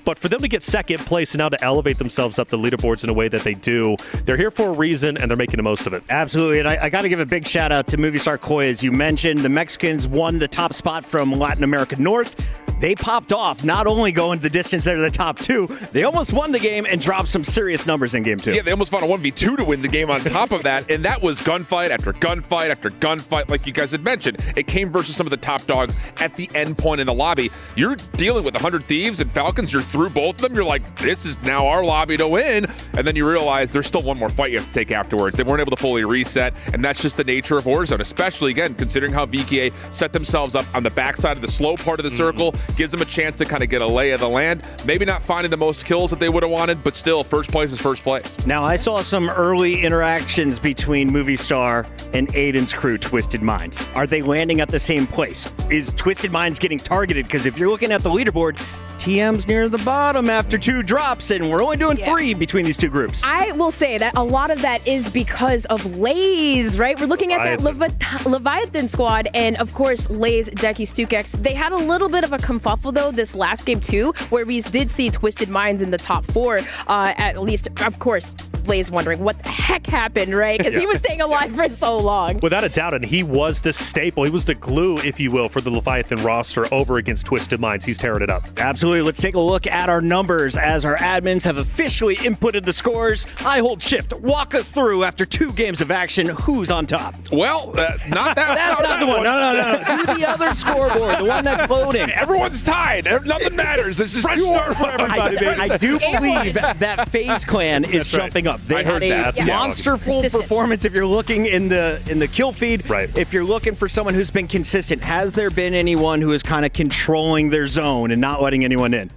[SPEAKER 1] But for them to get second place and now to elevate themselves up the leaderboards in a way that they do, they're here for a reason and they're making the most of it.
[SPEAKER 15] Absolutely, and I got to give a big shout out to Movie Star Koi. As you mentioned, the Mexicans won the top spot from Latin America North. They popped off, not only going the distance, they're the top 2, they almost won the game and dropped some serious numbers in game 2.
[SPEAKER 18] Yeah, they almost fought a 1v2 to win the game on top of that, and that was gunfight after gunfight after gunfight, like you guys had mentioned. It came versus some of the top dogs at the end point in the lobby. You're dealing with 100 Thieves and Falcons, you're through both of them, you're like, this is now our lobby to win, and then you realize there's still one more fight you have to take afterwards. They weren't able to fully reset, and that's just the nature of Warzone, especially, again, considering how VKA set themselves up on the backside of the slow part of the circle, gives them a chance to kind of get a lay of the land. Maybe not finding the most kills that they would have wanted, but still, first place is first place.
[SPEAKER 15] Now, I saw some early interactions between Movie Star and Aiden's crew, Twisted Minds. Are they landing at the same place? Is Twisted Minds getting targeted? Because if you're looking at the leaderboard, TM's near the bottom after 2 drops, and we're only doing 3 between these 2 groups.
[SPEAKER 20] I will say that a lot of that is because of Lays, right? We're looking at that Leviathan squad, and of course, Lays, Decky, Stukex. They had a little bit of a kerfuffle, though, this last game, too, where we did see Twisted Minds in the top 4, at least. Of course, Lays wondering what the heck happened, right? Because he was staying alive for so long.
[SPEAKER 1] Without a doubt, and he was the staple. He was the glue, if you will, for the Leviathan roster over against Twisted Minds. He's tearing it up.
[SPEAKER 15] Absolutely. Let's take a look at our numbers as our admins have officially inputted the scores. I hold shift. Walk us through after 2 games of action. Who's on top?
[SPEAKER 18] Well, not that.
[SPEAKER 15] That's not the one. No. Do the other scoreboard, the one that's loading.
[SPEAKER 18] Everyone's tied. Nothing matters. It's just
[SPEAKER 1] fresh start for everybody, baby.
[SPEAKER 15] I do believe that FaZe Clan is jumping up. They had a monsterful performance. If you're looking in the kill feed,
[SPEAKER 1] right.
[SPEAKER 15] If you're looking for someone who's been consistent, has there been anyone who is kind of controlling their zone and not letting anyone in?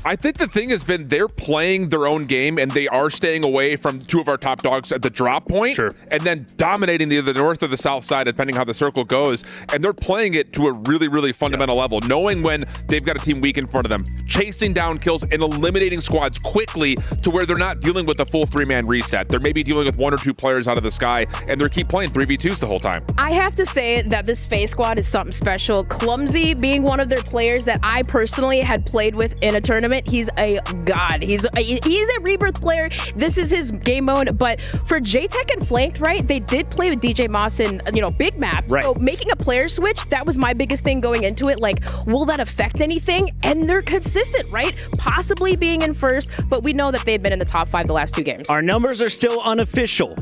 [SPEAKER 18] I think the thing has been they're playing their own game and they are staying away from 2 of our top dogs at the drop point, and then dominating either the north or the south side, depending how the circle goes. And they're playing it to a really, really fundamental level, knowing when they've got a team weak in front of them, chasing down kills and eliminating squads quickly to where they're not dealing with a full 3-man reset. They're maybe dealing with 1 or 2 players out of the sky, and they keep playing 3v2s the whole time.
[SPEAKER 20] I have to say that this FaZe squad is something special. Clumsy being one of their players that I personally had played with in a tournament. tournament, he's a god. He's a Rebirth player. This is his game mode. But for JTech and Flanked, right, they did play with DJ Moss in, big map.
[SPEAKER 15] Right.
[SPEAKER 20] So making a player switch, that was my biggest thing going into it. Like, will that affect anything? And they're consistent, right? Possibly being in first, but we know that they've been in the top 5 the last 2 games.
[SPEAKER 15] Our numbers are still unofficial.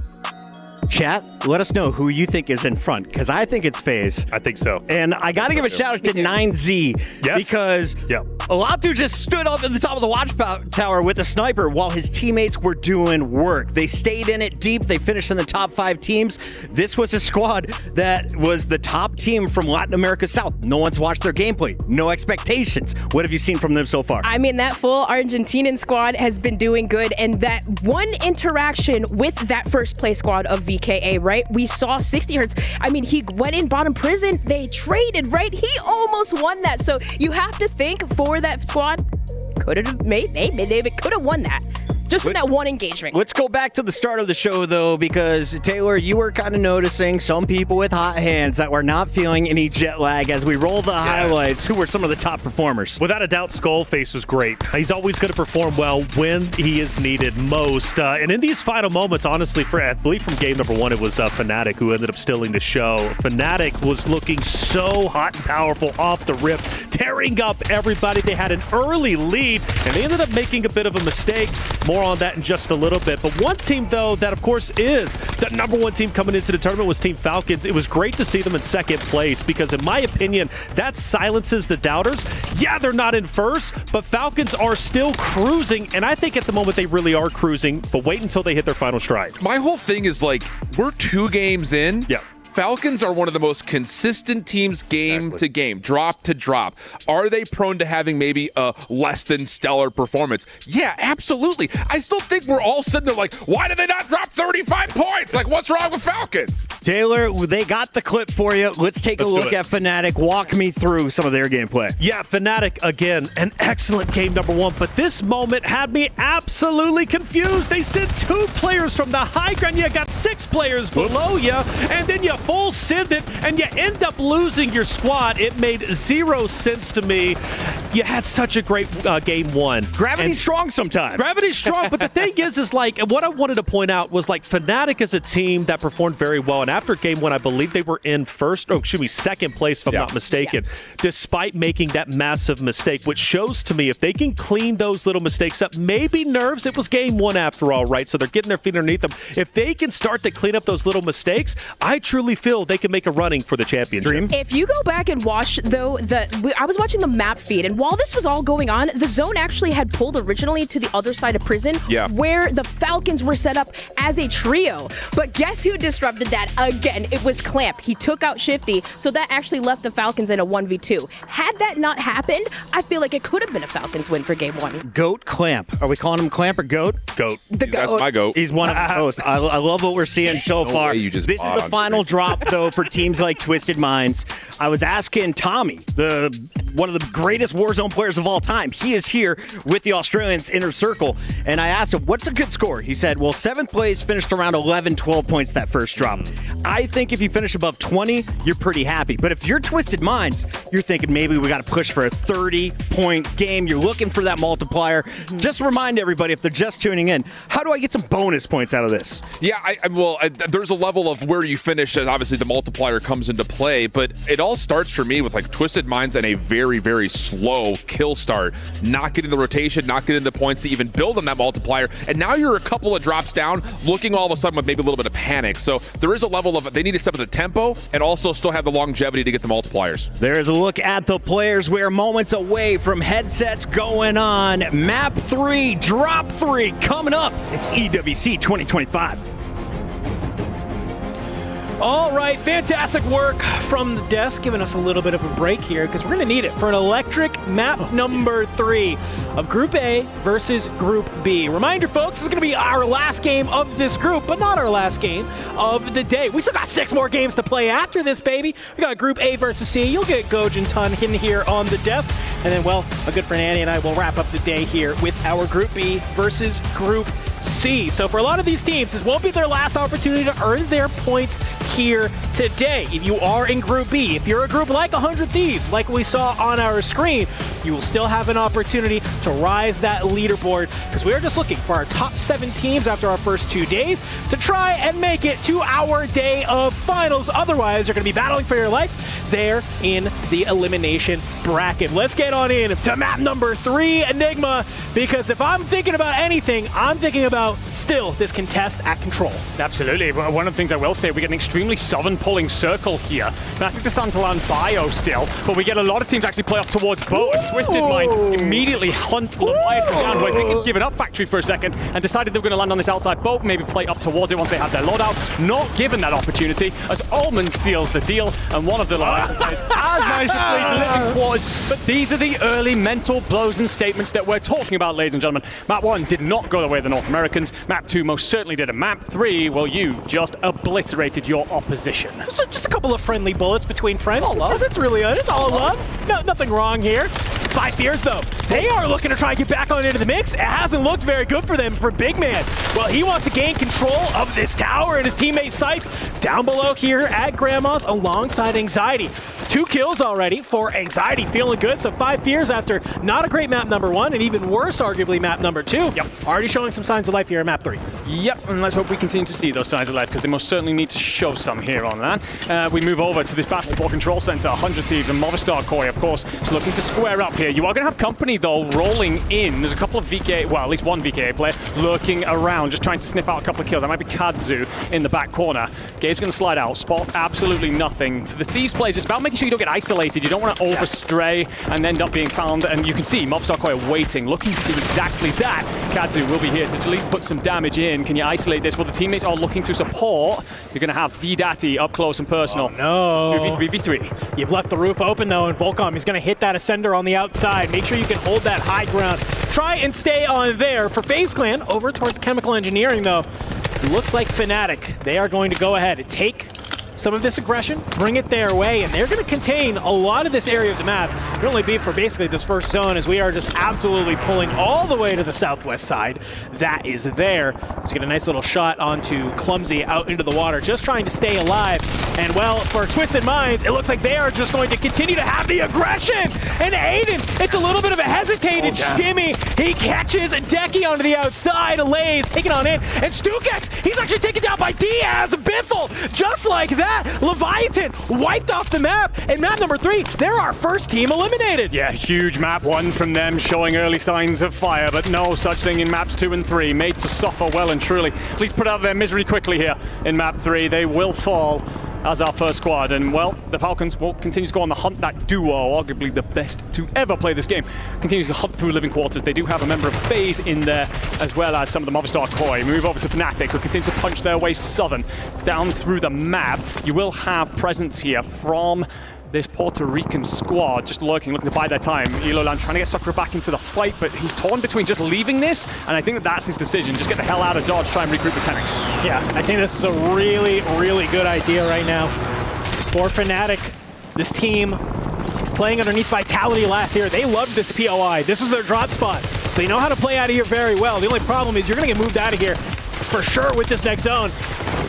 [SPEAKER 15] Chat, let us know who you think is in front, because I think it's FaZe.
[SPEAKER 1] I think so.
[SPEAKER 15] And I got to give a shout out to 9Z, because Alatu just stood up at the top of the watchtower with a sniper while his teammates were doing work. They stayed in it deep. They finished in the top 5 teams. This was a squad that was the top team from Latin America South. No one's watched their gameplay. No expectations. What have you seen from them so far?
[SPEAKER 20] I mean, that full Argentinian squad has been doing good, and that one interaction with that first place squad of VKA, right? We saw 60 Hertz. I mean, he went in bottom prison. They traded, right? He almost won that. So you have to think for that squad, could have won that. Just from that one engagement.
[SPEAKER 15] Let's go back to the start of the show, though, because, Taylor, you were kind of noticing some people with hot hands that were not feeling any jet lag as we roll the highlights. Who were some of the top performers?
[SPEAKER 1] Without a doubt, Skullface was great. He's always going to perform well when he is needed most. And in these final moments, honestly, I believe from game number 1, it was Fnatic who ended up stealing the show. Fnatic was looking so hot and powerful off the rip, tearing up everybody. They had an early lead, and they ended up making a bit of a mistake. More on that in just a little bit. But one team, though, that of course is the #1 team coming into the tournament was Team Falcons. It was great to see them in second place because, in my opinion, that silences the doubters. Yeah, they're not in first, but Falcons are still cruising, and I think at the moment they really are cruising, but wait until they hit their final stride.
[SPEAKER 18] My whole thing is like, we're 2 games in.
[SPEAKER 1] Yeah.
[SPEAKER 18] Falcons are one of the most consistent teams game to game, drop to drop. Are they prone to having maybe a less than stellar performance? Yeah, absolutely. I still think we're all sitting there like, why did they not drop 35 points? Like, what's wrong with Falcons?
[SPEAKER 15] Taylor, they got the clip for you. Let's take a look at Fnatic. Walk me through some of their gameplay.
[SPEAKER 1] Yeah, Fnatic, again, an excellent game #1, but this moment had me absolutely confused. They sent 2 players from the high ground. You got 6 players below you, and then you full send it, and you end up losing your squad. It made 0 sense to me. You had such a great game 1.
[SPEAKER 15] Gravity's strong sometimes.
[SPEAKER 1] Gravity's strong, but the thing is like, what I wanted to point out was like Fnatic is a team that performed very well, and after game 1, I believe they were in second place, if I'm not mistaken, despite making that massive mistake, which shows to me if they can clean those little mistakes up, maybe nerves, it was game 1 after all, right? So they're getting their feet underneath them. If they can start to clean up those little mistakes, I truly feel they can make a running for the championship.
[SPEAKER 20] If you go back and watch, though, I was watching the map feed, and while this was all going on, the zone actually had pulled originally to the other side of prison, where the Falcons were set up as a trio. But guess who disrupted that again? It was Clamp. He took out Shifty, so that actually left the Falcons in a 1v2. Had that not happened, I feel like it could have been a Falcons win for game 1.
[SPEAKER 15] Goat Clamp. Are we calling him Clamp or Goat?
[SPEAKER 1] Goat.
[SPEAKER 20] The Goat.
[SPEAKER 18] That's my Goat.
[SPEAKER 15] He's one of both. I love what we're seeing so far.
[SPEAKER 18] This is
[SPEAKER 15] the final drop, though, for teams like Twisted Minds. I was asking Tommy, one of the greatest Warzone players of all time. He is here with the Australians Inner Circle, and I asked him, what's a good score? He said, well, 7th place, finished around 11, 12 points that first drop. I think if you finish above 20, you're pretty happy. But if you're Twisted Minds, you're thinking maybe we got to push for a 30-point game. You're looking for that multiplier. Just remind everybody, if they're just tuning in, how do I get some bonus points out of this?
[SPEAKER 18] Yeah, there's a level of where you finish, and obviously the multiplier comes into play, but it all starts for me with like Twisted Minds and a very, very slow kill start, not getting the rotation, not getting the points to even build on that multiplier, and now you're a couple of drops down, looking all of a sudden with maybe a little bit of panic. So there is a level of, they need to step up the tempo and also still have the longevity to get the multipliers.
[SPEAKER 15] There's a look at the players. We're moments away from headsets going on. Map 3, Drop 3 coming up. It's EWC 2025.
[SPEAKER 3] All right, fantastic work from the desk, giving us a little bit of a break here because we're going to need it for an electric map number 3 of Group A versus Group B. Reminder, folks, this is going to be our last game of this group, but not our last game of the day. We still got 6 more games to play after this, baby. We got Group A versus C. You'll get Goj and Ton in here on the desk. And then, well, my good friend Annie and I will wrap up the day here with our Group B versus Group EWC. So for a lot of these teams, this won't be their last opportunity to earn their points here today. If you are in Group B, if you're a group like 100 Thieves, like we saw on our screen, you will still have an opportunity to rise that leaderboard, because we are just looking for our top 7 teams after our first 2 days to try and make it to our day of finals. Otherwise, you're going to be battling for your life there in the elimination bracket. Let's get on in to map number 3, Enigma, because if I'm thinking about anything, I'm thinking about still this contest at control.
[SPEAKER 14] Absolutely. One of the things I will say, we get an extremely southern pulling circle here. And I think the Santalan bio still, but we get a lot of teams actually play off towards boat as Twisted Mind immediately hunt Leviathan down, who I think had given up Factory for a second and decided they were going to land on this outside boat, maybe play up towards it once they had their loadout. Not given that opportunity as Ullman seals the deal, and one of the Leviathan players has managed to flee to living quarters. But these are the early mental blows and statements that we're talking about, ladies and gentlemen. Map 1 did not go the way of the North Americans. Map 2 most certainly did. And Map 3, well, you just obliterated your opposition.
[SPEAKER 3] Just a couple of friendly bullets between friends. All love. That's really it. It's all love. No, nothing wrong here. 5 Fears, though, they are looking to try and get back on into the mix. It hasn't looked very good for them for Big Man. Well, he wants to gain control of this tower, and his teammate Sipe down below here at Grandma's alongside Anxiety. 2 kills already for Anxiety, feeling good. So 5 Fears after not a great map number 1, and even worse, arguably, map number 2. Yep. Already showing some signs of life here in map 3.
[SPEAKER 14] Yep, and let's hope we continue to see those signs of life, because they most certainly need to show some here on that. We move over to this Battle for Control Center. 100 Thieves and Movistar Koi, of course, is looking to square up here. You are going to have company, though, rolling in. There's a couple of VK, well, at least one VKA player lurking around, just trying to sniff out a couple of kills. That might be Kadzu in the back corner. Gabe's going to slide out, spot absolutely nothing. For the Thieves players, it's about making sure you don't get isolated. You don't want to overstray and end up being found. And you can see Movistar Koi waiting, looking to do exactly that. Kadzu will be here to at least put some damage in. Can you isolate this? Well, the teammates are looking to support. You're going to have Vidati up close and personal.
[SPEAKER 3] Oh, no.
[SPEAKER 14] 3v3.
[SPEAKER 3] You've left the roof open, though, and Volcom is going to hit that Ascender on the outside. Make sure you can hold that high ground. Try and stay on there. For FaZe Clan, over towards Chemical Engineering, though, looks like Fnatic. They are going to go ahead and take some of this aggression, bring it their way, and they're going to contain a lot of this area of the map. It'll only be for basically this first zone, as we are just absolutely pulling all the way to the southwest side. That is there. Let's get a nice little shot onto Clumsy out into the water, just trying to stay alive. And well, for Twisted Minds, it looks like they are just going to continue to have the aggression. And Aiden, it's a little bit of a hesitated shimmy. He catches Deki onto the outside. Lays taken on in. And Stukex, he's actually taken down by Diaz. Biffle, just like that. Leviathan wiped off the map. And map number 3, they're our first team eliminated.
[SPEAKER 14] Yeah, huge map 1 from them, showing early signs of fire, but no such thing in maps 2 and 3. Made to suffer well and truly. Please put out their misery quickly here in map 3. They will fall as our first squad, and well, the Falcons will continue to go on the hunt. That duo, arguably the best to ever play this game, continues to hunt through living quarters. They do have a member of FaZe in there, as well as some of the Movistar Koi. Move over to Fnatic, who continue to punch their way southern down through the map. You will have presence here from this Puerto Rican squad, just looking to buy their time. Elolan trying to get Sakura back into the fight, but he's torn between just leaving this, and I think that's his decision. Just get the hell out of Dodge, try and regroup with Tenix.
[SPEAKER 3] Yeah, I think this is a really, really good idea right now for Fnatic. This team playing underneath Vitality last year, they loved this POI. This was their drop spot, so they know how to play out of here very well. The only problem is you're going to get moved out of here for sure with this next zone.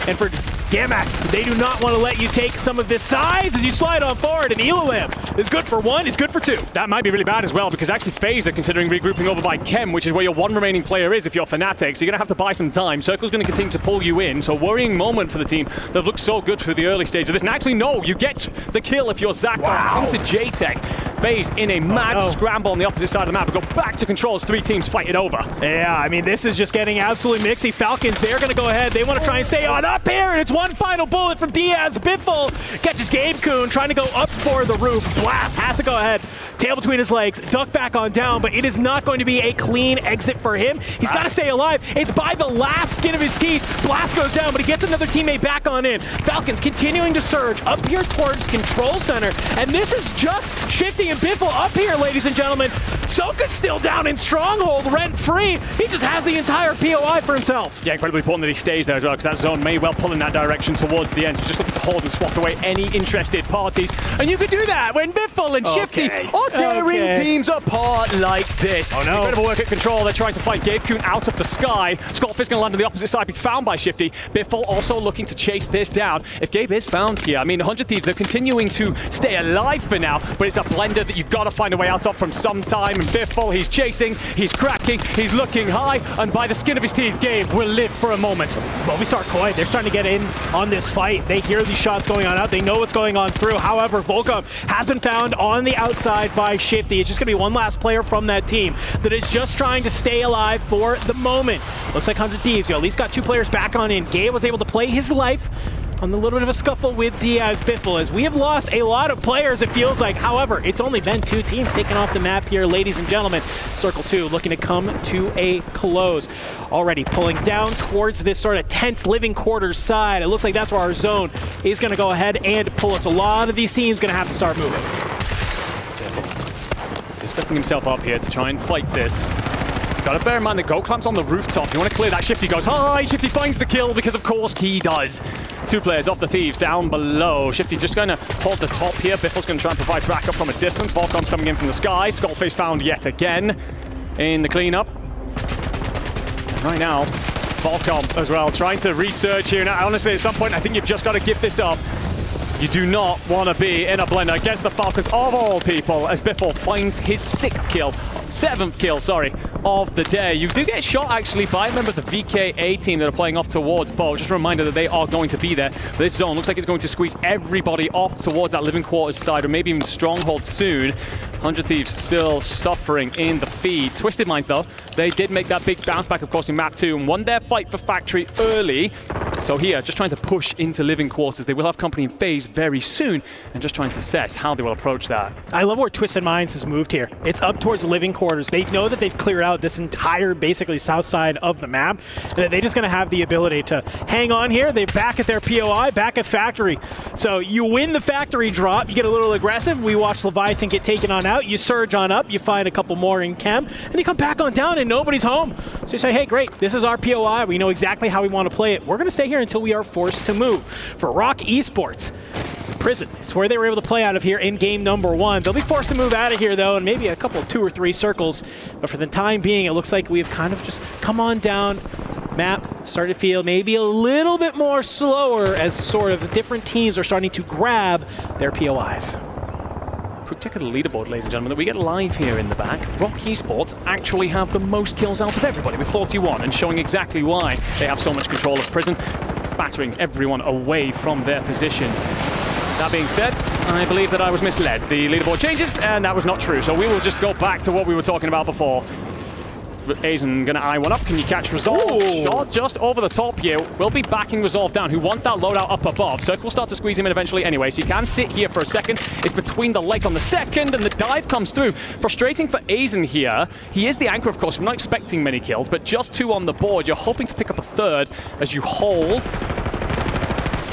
[SPEAKER 3] And for Gamax, they do not want to let you take some of this size as you slide on forward, and Elolam is good for 1, is good for 2.
[SPEAKER 14] That might be really bad as well, because actually FaZe are considering regrouping over by Chem, which is where your one remaining player is if you're Fnatic, so you're going to have to buy some time. Circle's going to continue to pull you in, so worrying moment for the team. They've looked so good through the early stage of this, and actually no, you get the kill if you're Zakar into JTech. FaZe in a mad scramble on the opposite side of the map, but go back to control as 3 teams fight it over.
[SPEAKER 3] Yeah, I mean, this is just getting absolutely mixy. Falcons, they're going to go ahead. They want to try and stay on up here, and it's one final bullet from Diaz. Biffle catches Gabe Kuhn, trying to go up for the roof. Blast has to go ahead. Tail between his legs, duck back on down, but it is not going to be a clean exit for him. He's got to stay alive. It's by the last skin of his teeth. Blast goes down, but he gets another teammate back on in. Falcons continuing to surge up here towards Control Center, and this is just Shifty and Biffle up here, ladies and gentlemen. Soka's still down in Stronghold, rent-free. He just has the entire POI for himself.
[SPEAKER 14] Yeah, incredibly important that he stays there as well, because that zone may well pull in that direction towards the end. So just looking to hold and swat away any interested parties. And you could do that when Biffle and Shifty are tearing teams apart like this. Oh no. Incredible work at control. They're trying to fight Gabe Kuhn out of the sky. Skullfist going to land on the opposite side, be found by Shifty. Biffle also looking to chase this down. If Gabe is found here, I mean, 100 Thieves, they're continuing to stay alive for now, but it's a blender that you've got to find a way out of from some time. And Biffle, he's chasing, he's cracking, he's looking high, and by the skin of his teeth, Gabe will live for a moment.
[SPEAKER 3] Well, we start Koi. They're starting to get in on this fight. They hear these shots going on out. They know what's going on through. However, Volcom has been found on the outside by Shifty. It's just going to be one last player from that team that is just trying to stay alive for the moment. Looks like 100 Thieves, at least got 2 players back on in. Gabe was able to play his life on the little bit of a scuffle with Diaz Biffle, as we have lost a lot of players, it feels like. However, it's only been 2 teams taken off the map here, ladies and gentlemen. Circle 2 looking to come to a close. Already pulling down towards this sort of tense living quarters side. It looks like that's where our zone is going to go ahead and pull us. A lot of these teams going to have to start moving.
[SPEAKER 14] Just setting himself up here to try and fight this. Got to bear in mind the Go Clamp's on the rooftop. You want to clear that. Shifty goes high. Shifty finds the kill because, of course, he does. 2 players off the Thieves down below. Shifty just going to hold the top here. Biffle's going to try and provide backup from a distance. Volcom's coming in from the sky. Skullface found yet again in the cleanup. And right now, Volcom as well, trying to research here. Now, honestly, at some point, I think you've just got to give this up. You do not want to be in a blender against the Falcons of all people, as Biffle finds his 7th kill, of the day. You do get shot actually by a member of the VKA team that are playing off towards Bo. Just a reminder that they are going to be there. This zone looks like it's going to squeeze everybody off towards that living quarters side, or maybe even Stronghold soon. 100 Thieves still suffering in the feed. Twisted Minds, though, they did make that big bounce back, of course, in map 2 and won their fight for Factory early. So here, just trying to push into living quarters. They will have company in phase very soon, and just trying to assess how they will approach that.
[SPEAKER 3] I love where Twisted Minds has moved here. It's up towards living quarters. They know that they've cleared out this entire, basically, south side of the map. They're just going to have the ability to hang on here. They're back at their POI, back at Factory. So you win the Factory drop, you get a little aggressive. We watch Leviathan get taken on out. You surge on up, you find a couple more in chem, and you come back on down and nobody's home. So you say, hey, great, this is our POI. We know exactly how we want to play it. We're going to stay here until we are forced to move. For Rock Esports, Prison, it's where they were able to play out of here in game number 1. They'll be forced to move out of here, though, and maybe a couple, 2 or 3 circles. But for the time being, it looks like we've kind of just come on down. Map started to feel maybe a little bit more slower as sort of different teams are starting to grab their POIs.
[SPEAKER 14] Quick check of the leaderboard, ladies and gentlemen, that we get live here in the back. Rock Esports actually have the most kills out of everybody with 41, and showing exactly why they have so much control of Prison, battering everyone away from their position. That being said, I believe that I was misled. The leaderboard changes, and that was not true. So we will just go back to what we were talking about before. Aizen gonna eye one up. Can you catch Resolve? Ooh. Shot just over the top here. We'll be backing Resolve down, who want that loadout up above. Circle will start to squeeze him in eventually anyway, so you can sit here for a second. It's between the legs on the second, and the dive comes through. Frustrating for Aizen here. He is the anchor, of course. We're not expecting many kills, but just 2 on the board. You're hoping to pick up a 3rd as you hold.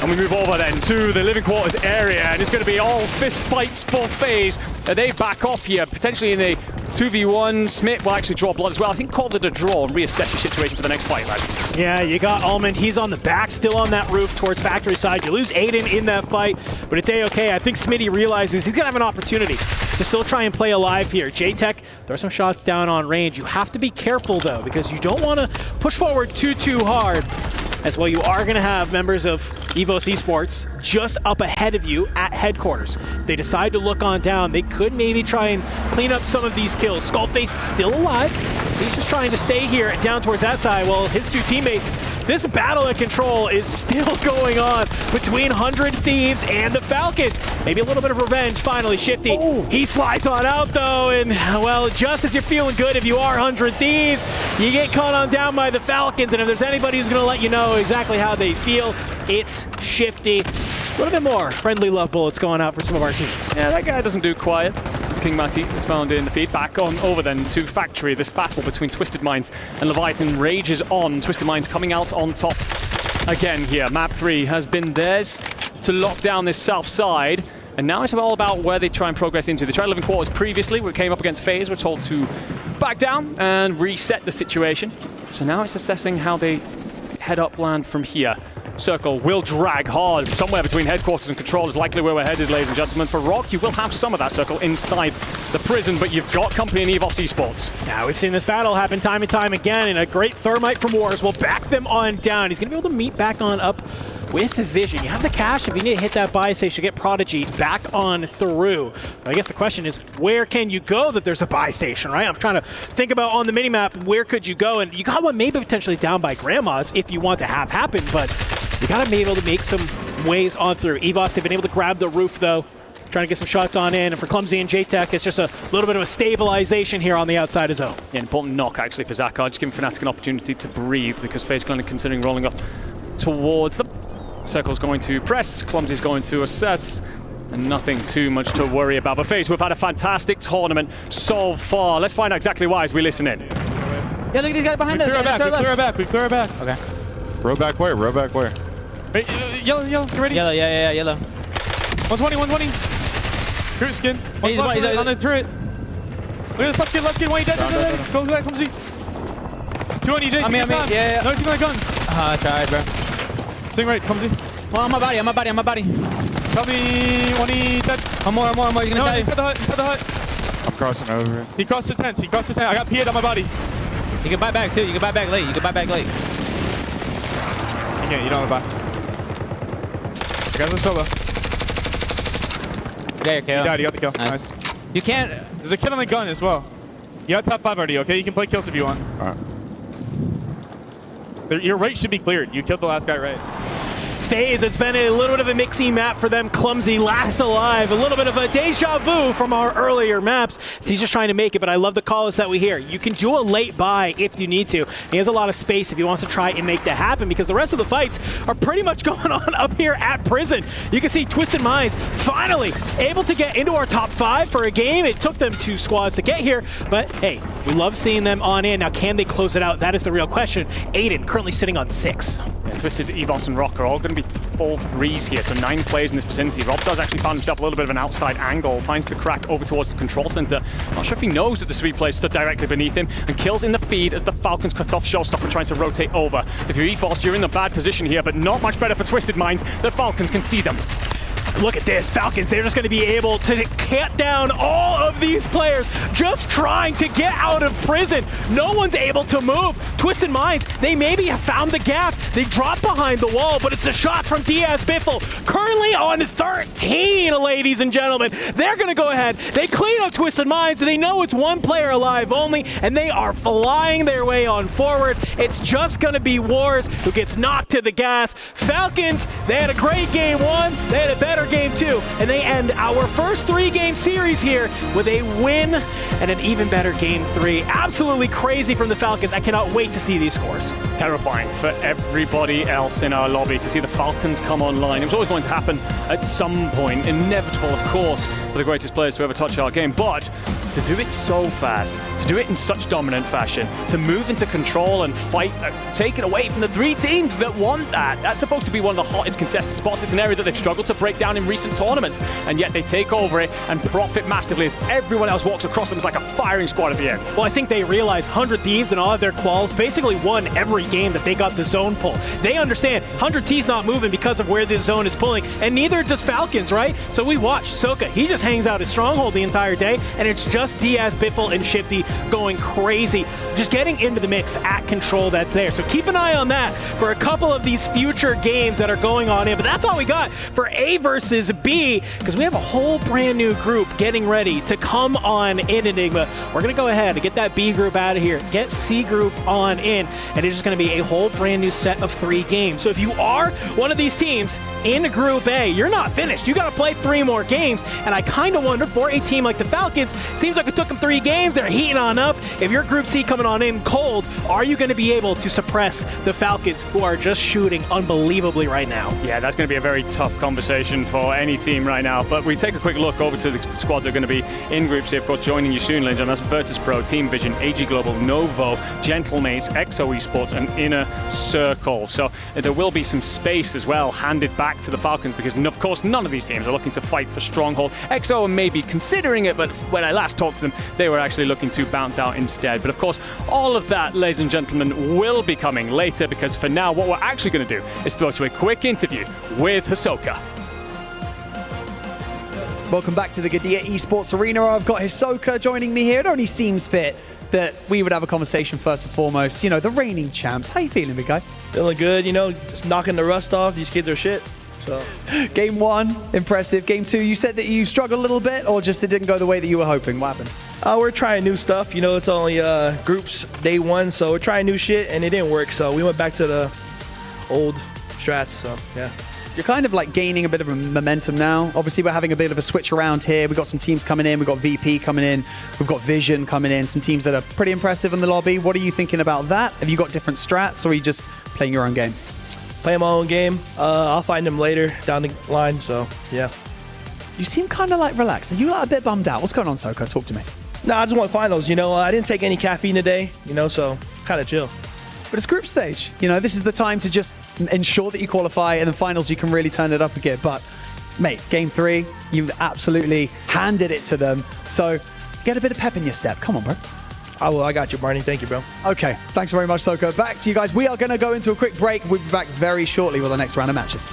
[SPEAKER 14] And we move over then to the living quarters area, and it's going to be all fist fights for phase. They back off here, potentially in a 2v1. Smith will actually draw blood as well. I think call it a draw and reassess your situation for the next fight, lads.
[SPEAKER 3] Yeah, you got Almond. He's on the back, still on that roof towards Factory side. You lose Aiden in that fight, but it's A-okay. I think Smitty realizes he's going to have an opportunity to still try and play alive here. J-Tech, throw some shots down on range. You have to be careful, though, because you don't want to push forward too hard. As well, you are going to have members of EWC Esports just up ahead of you at headquarters. If they decide to look on down, they could maybe try and clean up some of these kills. Skullface still alive, so he's just trying to stay here down towards that side. Well, his 2 teammates, this battle at control is still going on between 100 Thieves and the Falcons. Maybe a little bit of revenge finally. Shifty, he slides on out though, and well, just as you're feeling good if you are 100 Thieves, you get caught on down by the Falcons, and if there's anybody who's going to let you know exactly how they feel, it's Shifty. A little bit more friendly love bullets going out for some of our teams.
[SPEAKER 14] Yeah, that guy doesn't do quiet. As King Matty is found in the feed. Back on over then to Factory. This battle between Twisted Minds and Leviathan rages on. Twisted Minds coming out on top again here. Map 3 has been theirs to lock down this south side. And now it's all about where they try and progress into. They tried living quarters previously. We came up against FaZe. We're told to back down and reset the situation. So now it's assessing how they head upland from here. Circle will drag hard somewhere between headquarters and control is likely where we're headed, ladies and gentlemen. For Rock, you will have some of that circle inside the prison, but you've got company in EVOS Esports.
[SPEAKER 3] Now, we've seen this battle happen time and time again, and a great Thermite from Wars will back them on down. He's going to be able to meet back on up with Vision. You have the cash if you need to hit that buy station, get Prodigy back on through. But I guess the question is, where can you go that there's a buy station, right? I'm trying to think about on the minimap, where could you go? And you got one maybe potentially down by Grandma's if you want to have happen, but you got to be able to make some ways on through. EVOS, they've been able to grab the roof, though. Trying to get some shots on in. And for Clumsy and JTech, it's just a little bit of a stabilization here on the outside of zone.
[SPEAKER 14] Yeah, important knock, actually, for Zakar. Just giving Fnatic an opportunity to breathe because FaZe Clan are considering rolling up towards them. Circle's going to press. Clumsy's going to assess. And nothing too much to worry about. But FaZe, we've had a fantastic tournament so far. Let's find out exactly why as we listen in.
[SPEAKER 8] Yeah, look at these guys behind us.
[SPEAKER 24] We clear her back.
[SPEAKER 8] Okay.
[SPEAKER 24] Row back where?
[SPEAKER 14] Hey, yellow, get ready.
[SPEAKER 8] Yellow, yeah, yellow.
[SPEAKER 14] 120. Turret skin.
[SPEAKER 8] He's
[SPEAKER 14] on the turret. Look at this left skin. Why are you dead? Go that, Clumsy. 220, Jake.
[SPEAKER 8] I'm me, yeah.
[SPEAKER 14] No, he's got guns.
[SPEAKER 8] I tried, bro.
[SPEAKER 14] Swing right, Clumsy.
[SPEAKER 8] Oh, on my body.
[SPEAKER 14] Tell me when he dead.
[SPEAKER 8] One more. He's gonna die.
[SPEAKER 14] Inside the hut.
[SPEAKER 24] I'm crossing over.
[SPEAKER 14] He crossed the tent. I got PA'd on my body.
[SPEAKER 8] You can buy back, too. You can buy back late.
[SPEAKER 14] You don't want to buy. I got the solo.
[SPEAKER 8] You got your kill.
[SPEAKER 14] You died, you got the kill. Nice.
[SPEAKER 8] You can't...
[SPEAKER 14] There's a kill on the gun as well. You got top 5 already, okay? You can play kills if you want.
[SPEAKER 24] Alright.
[SPEAKER 14] Your right should be cleared. You killed the last guy right.
[SPEAKER 3] FaZe, it's been a little bit of a mixy map for them. Clumsy last alive. A little bit of a deja vu from our earlier maps. So he's just trying to make it, but I love the calls that we hear. You can do a late buy if you need to. He has a lot of space if he wants to try and make that happen because the rest of the fights are pretty much going on up here at prison. You can see Twisted Minds finally able to get into our top 5 for a game. It took them 2 squads to get here, but hey, we love seeing them on in. Now, can they close it out? That is the real question. Aiden currently sitting on 6.
[SPEAKER 14] Yeah, Twisted, EVOS, and Rock are all going to be all 3s here, so 9 players in this vicinity. Rob does actually find himself a little bit of an outside angle, finds the crack over towards the control center. Not sure if he knows that the 3 players stood directly beneath him, and kills in the feed as the Falcons cut off Showstopper trying to rotate over. If you're EVOS, you're in a bad position here, but not much better for Twisted Minds. The Falcons can see them.
[SPEAKER 3] Look at this, Falcons, they're just going to be able to cut down all of these players just trying to get out of prison. No one's able to move. Twisted Minds, they maybe have found the gap. They drop behind the wall, but it's the shot from Diaz Biffle. Currently on 13, ladies and gentlemen. They're going to go ahead. They clean up Twisted Minds. They know it's 1 player alive only, and they are flying their way on forward. It's just going to be Wars who gets knocked to the gas. Falcons, they had a great game 1. They had a better game 2, and they end our first 3-game series here with a win and an even better game 3. Absolutely crazy from the Falcons. I cannot wait to see these scores.
[SPEAKER 14] Terrifying for everybody else in our lobby to see the Falcons come online. It was always going to happen at some point. Inevitable, of course, for the greatest players to ever touch our game, but to do it so fast, to do it in such dominant fashion, to move into control and fight, take it away from the 3 teams that want that. That's supposed to be one of the hottest contested spots. It's an area that they've struggled to break down in recent tournaments, and yet they take over it and profit massively as everyone else walks across them as like a firing squad at the end.
[SPEAKER 3] Well, I think they realize 100 Thieves and all of their quals basically won every game that they got the zone pull. They understand 100 T's not moving because of where this zone is pulling, and neither does Falcons, right? So we watch Soka. He just hangs out his stronghold the entire day, and it's just Diaz, Biffle, and Shifty going crazy, just getting into the mix at control that's there. So keep an eye on that for a couple of these future games that are going on in. But that's all we got for A versus B, because we have a whole brand new group getting ready to come on in Enigma. We're going to go ahead and get that B group out of here, get C group on in, and it's just going to be a whole brand new set of 3 games. So if you are one of these teams in Group A, you're not finished. You got to play 3 more games, and I kind of wonder for a team like the Falcons, seems like it took them 3 games, they're heating on up. If you're Group C coming on in cold, are you going to be able to suppress the Falcons, who are just shooting unbelievably right now?
[SPEAKER 14] Yeah, that's going to be a very tough conversation for any team right now. But we take a quick look over to the squads that are going to be in Group C. Of course, joining you soon, Linja, and that's Virtus Pro, Team Vision, AG Global, Novo, Gentlemates, XO Esports, and Inner Circle. So there will be some space as well handed back to the Falcons, because of course none of these teams are looking to fight for Stronghold. XO are maybe considering it, but when I last talked to them, they were actually looking to bounce out instead. But of course, all of that, ladies and gentlemen, will be coming later, because for now, what we're actually going to do is throw to a quick interview with Hisoka.
[SPEAKER 5] Welcome back to the Gadia Esports Arena. I've got Hisoka joining me here. It only seems fit that we would have a conversation first and foremost. You know, the reigning champs. How you feeling, big guy?
[SPEAKER 24] Feeling good, you know, just knocking the rust off. These kids are shit. So,
[SPEAKER 5] Game 1, impressive. Game 2, you said that you struggled a little bit, or just it didn't go the way that you were hoping. What happened?
[SPEAKER 24] we're trying new stuff. You know, it's only groups day 1, so we're trying new shit, and it didn't work. So we went back to the old strats. So yeah.
[SPEAKER 5] You're kind of like gaining a bit of a momentum now. Obviously, we're having a bit of a switch around here. We've got some teams coming in. We've got VP coming in. We've got Vision coming in. Some teams that are pretty impressive in the lobby. What are you thinking about that? Have you got different strats, or are you just playing your own game?
[SPEAKER 24] Playing my own game. I'll find them later down the line. So yeah.
[SPEAKER 5] You seem kind of like relaxed. Are you like a bit bummed out? What's going on, Soko? Talk to me.
[SPEAKER 24] No, I just want finals. You know, I didn't take any caffeine today. You know, so kind of chill.
[SPEAKER 5] But it's group stage. You know, this is the time to just ensure that you qualify, and then finals you can really turn it up again. But, mate, game 3, you've absolutely handed it to them. So get a bit of pep in your step. Come on, bro.
[SPEAKER 24] I got you, Barney. Thank you, bro.
[SPEAKER 5] Okay, thanks very much, Soko. Back to you guys. We are going to go into a quick break. We'll be back very shortly with our next round of matches.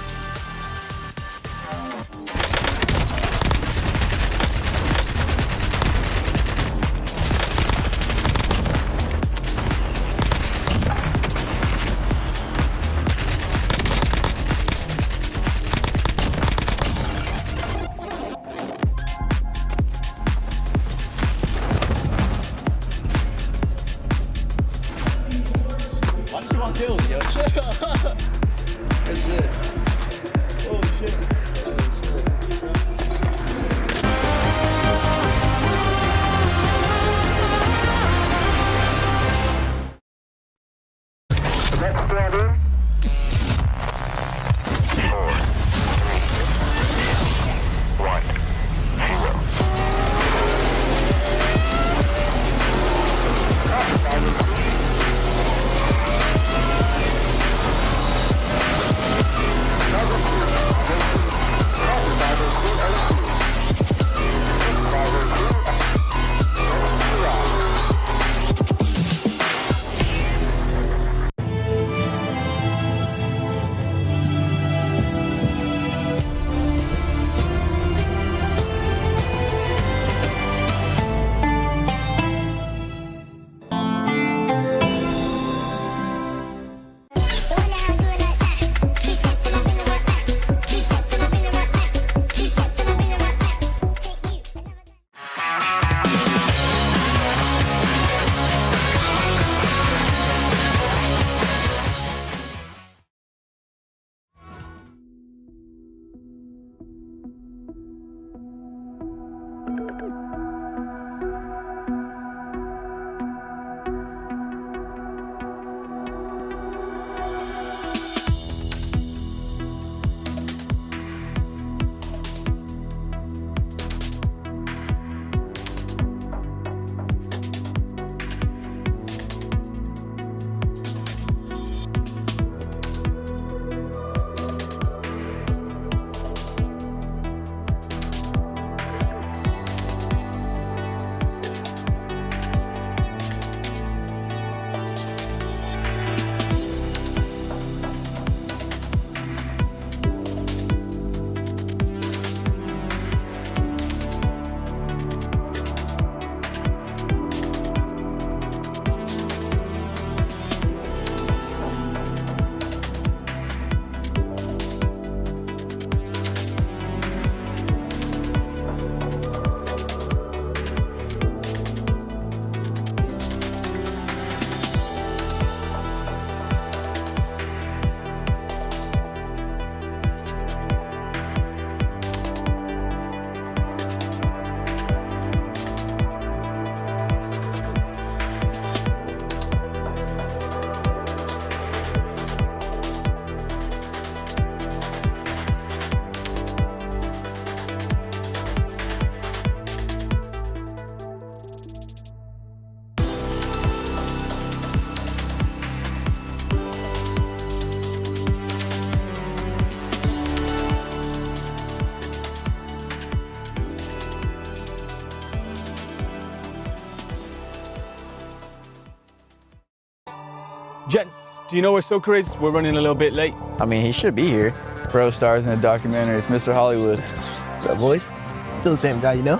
[SPEAKER 6] Gents, do you know where Soka is? We're running a little bit late.
[SPEAKER 10] I mean, he should be here. Bro stars in the documentary. It's Mr. Hollywood.
[SPEAKER 24] What's up, boys? Still the same guy, you know?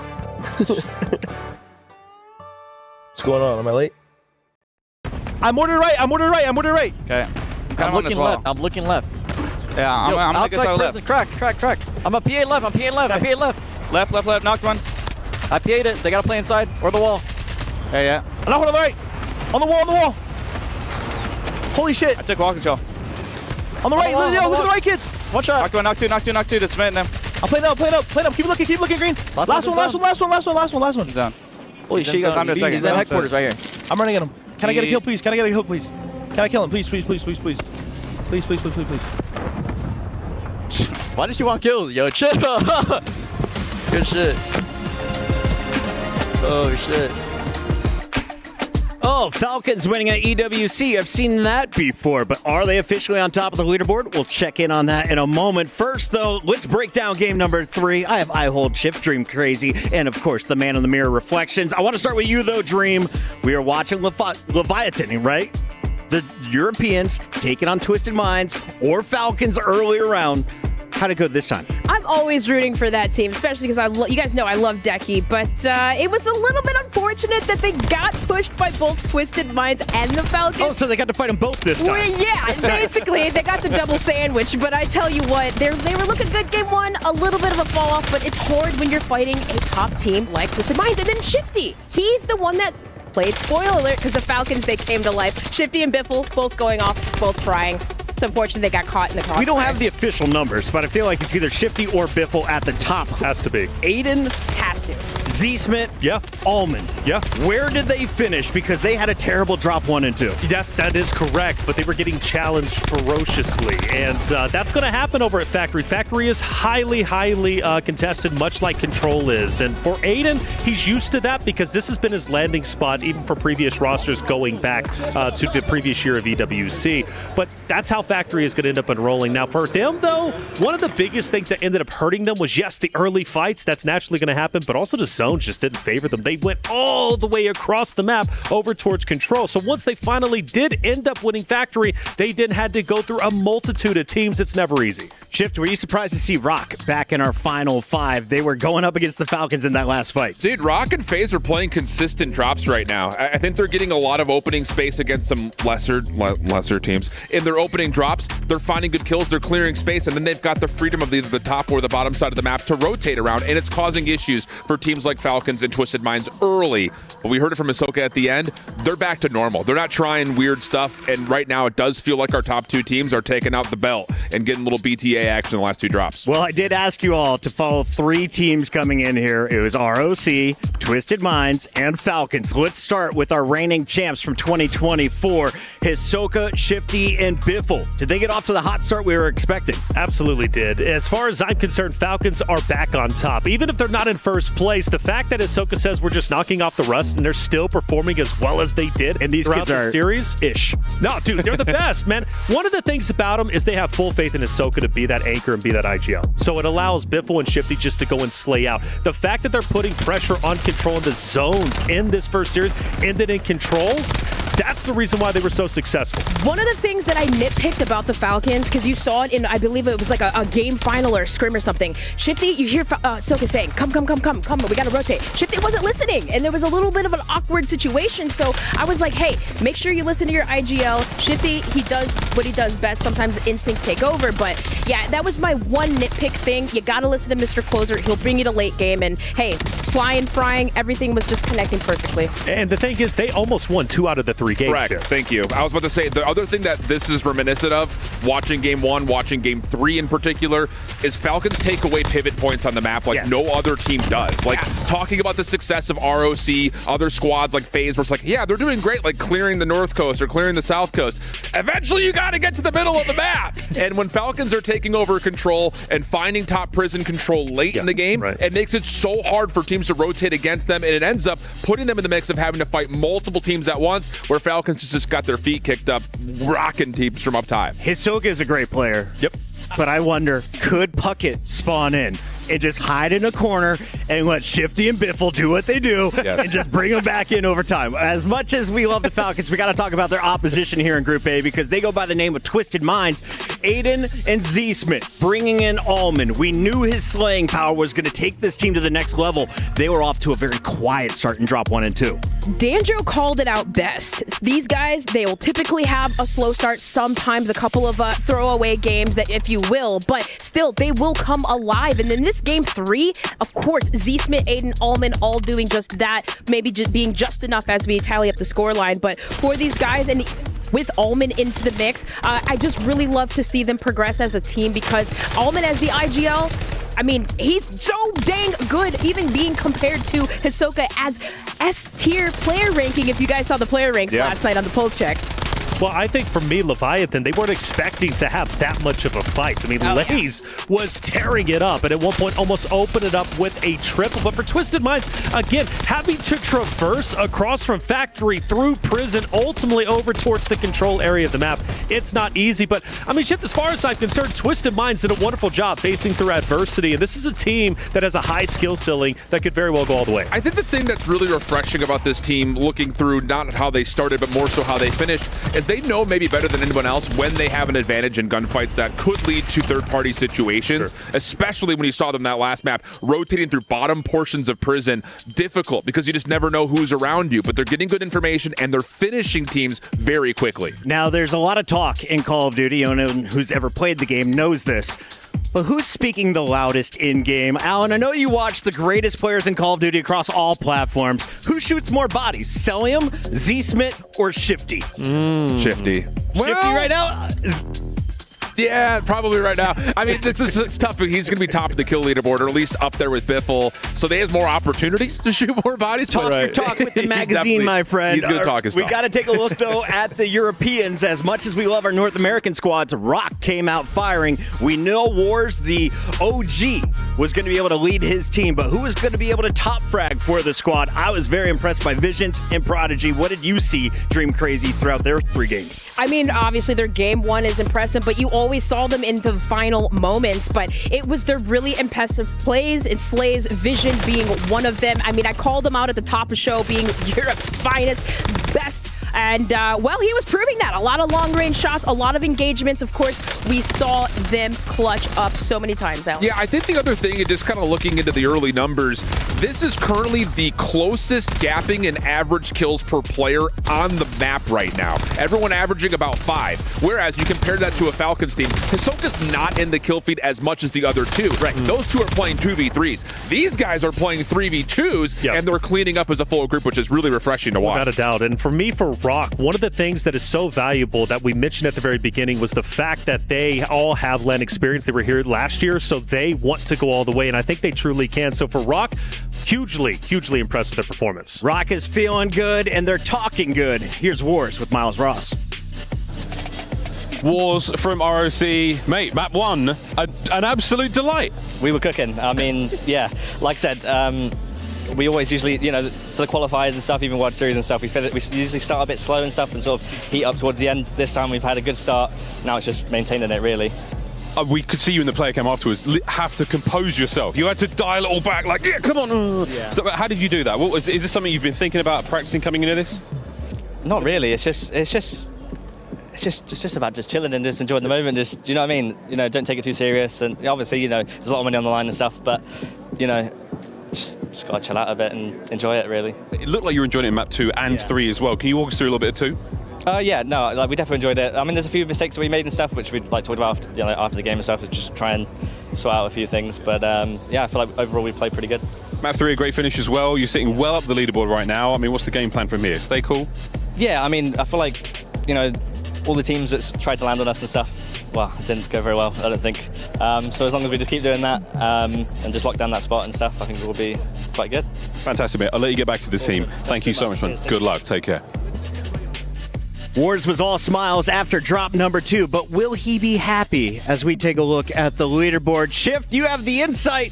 [SPEAKER 24] What's going on? Am I late?
[SPEAKER 6] I'm ordering right.
[SPEAKER 8] Okay.
[SPEAKER 10] I'm looking left. I'm looking left.
[SPEAKER 8] Yeah, I'm gonna get
[SPEAKER 10] outside
[SPEAKER 8] left.
[SPEAKER 10] prison. Crack. I'm a PA left.
[SPEAKER 8] Left, knocked one.
[SPEAKER 10] I PA'd it. They gotta play inside or the wall.
[SPEAKER 8] Yeah.
[SPEAKER 6] Another one on the right. On the wall. Holy shit.
[SPEAKER 8] I took wall control.
[SPEAKER 6] On the right. Look at the right, kids.
[SPEAKER 10] One shot.
[SPEAKER 8] Knocked two. That's Smith them.
[SPEAKER 6] I'm playing up. Keep looking green. Last one.
[SPEAKER 8] Zone.
[SPEAKER 10] Holy shit, you guys.
[SPEAKER 8] He's
[SPEAKER 10] He's at headquarters right here.
[SPEAKER 6] I'm running at him. Can I get a kill, please? Can I kill him, please? Please.
[SPEAKER 10] Why did you want kills? Yo, chill. Good shit. Oh, shit.
[SPEAKER 15] Oh, Falcons winning at EWC. I've seen that before, but are they officially on top of the leaderboard? We'll check in on that in a moment. First, though, let's break down game number 3. I have I Hold Shift, Dream Crazy, and, of course, the Man in the Mirror Reflections. I want to start with you, though, Dream. We are watching Leviathan, right? The Europeans taking on Twisted Minds or Falcons earlier round. How'd it go this time?
[SPEAKER 20] I'm always rooting for that team, especially because you guys know I love Decky, but it was a little bit unfortunate that they got pushed by both Twisted Minds and the Falcons.
[SPEAKER 15] Oh, so they got to fight them both this time.
[SPEAKER 20] Well, yeah, and basically they got the double sandwich, but I tell you what, they were looking good game 1, a little bit of a fall off, but it's hard when you're fighting a top team like Twisted Minds. And then Shifty, he's the one that played, spoiler alert, because the Falcons, they came to life. Shifty and Biffle, both going off, both frying. It's unfortunate they got caught in the crossfire.
[SPEAKER 15] We don't have the official numbers, but I feel like it's either Shifty or Biffle at the top.
[SPEAKER 1] Has to be.
[SPEAKER 15] Aiden.
[SPEAKER 20] Has to.
[SPEAKER 15] Z-Smith.
[SPEAKER 1] Yeah.
[SPEAKER 15] Almond.
[SPEAKER 1] Yeah.
[SPEAKER 15] Where did they finish? Because they had a terrible drop 1 and 2.
[SPEAKER 1] That is correct, but they were getting challenged ferociously, and that's going to happen over at Factory. Factory is highly contested, much like Control is, and for Aiden, he's used to that because this has been his landing spot even for previous rosters going back to the previous year of EWC, but that's how Factory is going to end up enrolling. Now for them, though, one of the biggest things that ended up hurting them was, yes, the early fights. That's naturally going to happen, but also the zones just didn't favor them. They went all the way across the map over towards Control. So once they finally did end up winning Factory, they then had to go through a multitude of teams. It's never easy.
[SPEAKER 15] Shift, were you surprised to see Rock back in our final 5? They were going up against the Falcons in that last fight.
[SPEAKER 18] Dude, Rock and FaZe are playing consistent drops right now. I think they're getting a lot of opening space against some lesser teams. In their opening drops, they're finding good kills, they're clearing space, and then they've got the freedom of either the top or the bottom side of the map to rotate around, and it's causing issues for teams like Falcons and Twisted Minds early. But we heard it from Ahsoka at the end. They're back to normal. They're not trying weird stuff, and right now it does feel like our top 2 teams are taking out the belt and getting a little BTA action in the last 2 drops.
[SPEAKER 15] Well, I did ask you all to follow 3 teams coming in here. It was ROC, Twisted Minds, and Falcons. Let's start with our reigning champs from 2024, Hisoka, Shifty, and Biffle. Did they get off to the hot start we were expecting?
[SPEAKER 1] Absolutely did. As far as I'm concerned, Falcons are back on top. Even if they're not in first place, the fact that Ahsoka says we're just knocking off the rust and they're still performing as well as they did
[SPEAKER 15] and these
[SPEAKER 1] throughout
[SPEAKER 15] kids
[SPEAKER 1] the series.
[SPEAKER 15] Ish.
[SPEAKER 1] No, dude, they're the best, man. One of the things about them is they have full faith in Ahsoka to be that anchor and be that IGL. So it allows Biffle and Shifty just to go and slay out. The fact that they're putting pressure on Control in the zones in this first series and then in Control, that's the reason why they were so successful.
[SPEAKER 20] One of the things that I nitpicked about the Falcons, because you saw it in, I believe it was like a game final or a scrim or something. Shifty, you hear Soka saying, come, we gotta rotate. Shifty wasn't listening, and there was a little bit of an awkward situation, so I was like, hey, make sure you listen to your IGL. Shifty, he does what he does best. Sometimes instincts take over, but yeah, that was my one nitpick thing. You gotta listen to Mr. Closer. He'll bring you to late game, and hey, flying, frying, everything was just connecting perfectly.
[SPEAKER 1] And the thing is, they almost won 2 out of the 3 games.
[SPEAKER 18] Correct.
[SPEAKER 1] Here.
[SPEAKER 18] Thank you. I was about to say, the other thing that this is reminiscent of, watching game 1, watching game 3 in particular, is Falcons take away pivot points on the map like no other team does. Like, talking about the success of ROC, other squads like FaZe, where it's like, yeah, they're doing great, like clearing the North Coast or clearing the South Coast. Eventually, you got to get to the middle of the map. And when Falcons are taking over Control and finding top prison Control late in the game, it makes it so hard for teams to rotate against them, and it ends up putting them in the mix of having to fight multiple teams at once, where Falcons just got their feet kicked up, rocking teams from up top.
[SPEAKER 15] Hisoka is a great player.
[SPEAKER 1] Yep.
[SPEAKER 15] But I wonder, could Puckett spawn in? and just hide in a corner and let Shifty and Biffle do what they do and just bring them back in over time. As much as we love the Falcons, we got to talk about their opposition here in Group A because they go by the name of Twisted Minds. Aiden and Z-Smith bringing in Allman. We knew his slaying power was going to take this team to the next level. They were off to a very quiet start in drop 1 and 2.
[SPEAKER 20] Danjo called it out best. These guys, they will typically have a slow start, sometimes a couple of throwaway games, that, if you will, but still, they will come alive. And in this game 3, of course, Z-Smith, Aiden, Allman all doing just that, maybe just being just enough as we tally up the scoreline. But for these guys, and with Allman into the mix, I just really love to see them progress as a team because Allman as the IGL, I mean, he's so dang good, even being compared to Hisoka as S-tier player ranking, if you guys saw the player ranks last night on the Pulse Check.
[SPEAKER 1] Well, I think for me, Leviathan, they weren't expecting to have that much of a fight. I mean, Lays was tearing it up, and at one point almost opened it up with a triple. But for Twisted Minds, again, having to traverse across from Factory through Prison, ultimately over towards the control area of the map, it's not easy. But, I mean, Shift, as far as I'm concerned, Twisted Minds did a wonderful job facing through adversity. And this is a team that has a high skill ceiling that could very well go all the way.
[SPEAKER 18] I think the thing that's really refreshing about this team, looking through not how they started, but more so how they finished, is they know maybe better than anyone else when they have an advantage in gunfights that could lead to third-party situations, especially when you saw them that last map, rotating through bottom portions of Prison. Difficult because you just never know who's around you, but they're getting good information and they're finishing teams very quickly.
[SPEAKER 15] Now, there's a lot of talk in Call of Duty. Anyone who's ever played the game knows this. But who's speaking the loudest in-game? Alan, I know you watch the greatest players in Call of Duty across all platforms. Who shoots more bodies, Celium, Z-Smith, or Shifty?
[SPEAKER 18] Shifty.
[SPEAKER 15] Shifty right now?
[SPEAKER 18] Yeah, probably right now. I mean, it's tough. He's going to be top of the kill leaderboard, or at least up there with Biffle. So they have more opportunities to shoot more bodies.
[SPEAKER 15] Talk your talk with the magazine, my friend.
[SPEAKER 18] He's going to talk his talk.
[SPEAKER 15] We got to take a look, though, at the Europeans. As much as we love our North American squads, Rock came out firing. We know Wars, the OG, was going to be able to lead his team, but who was going to be able to top frag for the squad? I was very impressed by Visions and Prodigy. What did you see Dream Crazy throughout their 3 games?
[SPEAKER 20] I mean, obviously their game 1 is impressive, but you always saw them in the final moments. But it was their really impressive plays and slays, Vision being one of them. I mean, I called them out at the top of the show being Europe's finest, best. And, well, he was proving that. A lot of long-range shots, a lot of engagements. Of course, we saw them clutch up so many times, Alan.
[SPEAKER 18] Yeah, I think the other thing, and just kind of looking into the early numbers, this is currently the closest gapping in average kills per player on the map right now. Everyone averaging about 5. Whereas you compare that to a Falcons team, Hisoka's not in the kill feed as much as the other two. Right. Those two are playing 2v3s. These guys are playing 3v2s, and they're cleaning up as a full group, which is really refreshing to watch.
[SPEAKER 1] Without a doubt. And for me, for Rock, one of the things that is so valuable that we mentioned at the very beginning was the fact that they all have LAN experience. They were here last year, so they want to go all the way, and I think they truly can. So for Rock, hugely impressed with their performance.
[SPEAKER 15] Rock is feeling good, and they're talking good. Here's Wars with Miles Ross.
[SPEAKER 2] Wars from ROC. Mate, map 1, an absolute delight.
[SPEAKER 4] We were cooking. I mean, yeah, like I said, we always usually, you know, for the qualifiers and stuff, even World Series and stuff, we usually start a bit slow and stuff and sort of heat up towards the end. This time we've had a good start. Now it's just maintaining it, really.
[SPEAKER 2] We could see you in the player cam afterwards have to compose yourself. You had to dial it all back, like, yeah, come on. Yeah. So, how did you do that? Is this something you've been thinking about, practicing coming into this?
[SPEAKER 4] Not really. It's just about just chilling and just enjoying the moment. Just, you know what I mean? You know, don't take it too serious. And obviously, you know, there's a lot of money on the line and stuff, but, you know, just got to chill out a bit and enjoy it, really.
[SPEAKER 2] It looked like you were enjoying it in map 2 and 3 as well. Can you walk us through a little bit of 2?
[SPEAKER 4] Yeah, no, like we definitely enjoyed it. I mean, there's a few mistakes that we made and stuff, which we like talked about after, you know, after the game and stuff, to just try and sort out a few things. But yeah, I feel like overall we played pretty good.
[SPEAKER 2] Map 3, a great finish as well. You're sitting well up the leaderboard right now. I mean, what's the game plan from here? Stay cool?
[SPEAKER 4] Yeah, I mean, I feel like, you know, all the teams that tried to land on us and stuff, well, it didn't go very well, I don't think. So as long as we just keep doing that and just lock down that spot and stuff, I think we'll be quite good.
[SPEAKER 2] Fantastic, mate. I'll let you get back to the team. Thank you so much, man. Good luck. Take care.
[SPEAKER 15] Wars was all smiles after drop number 2, but will he be happy as we take a look at the leaderboard? Shift, you have the insight.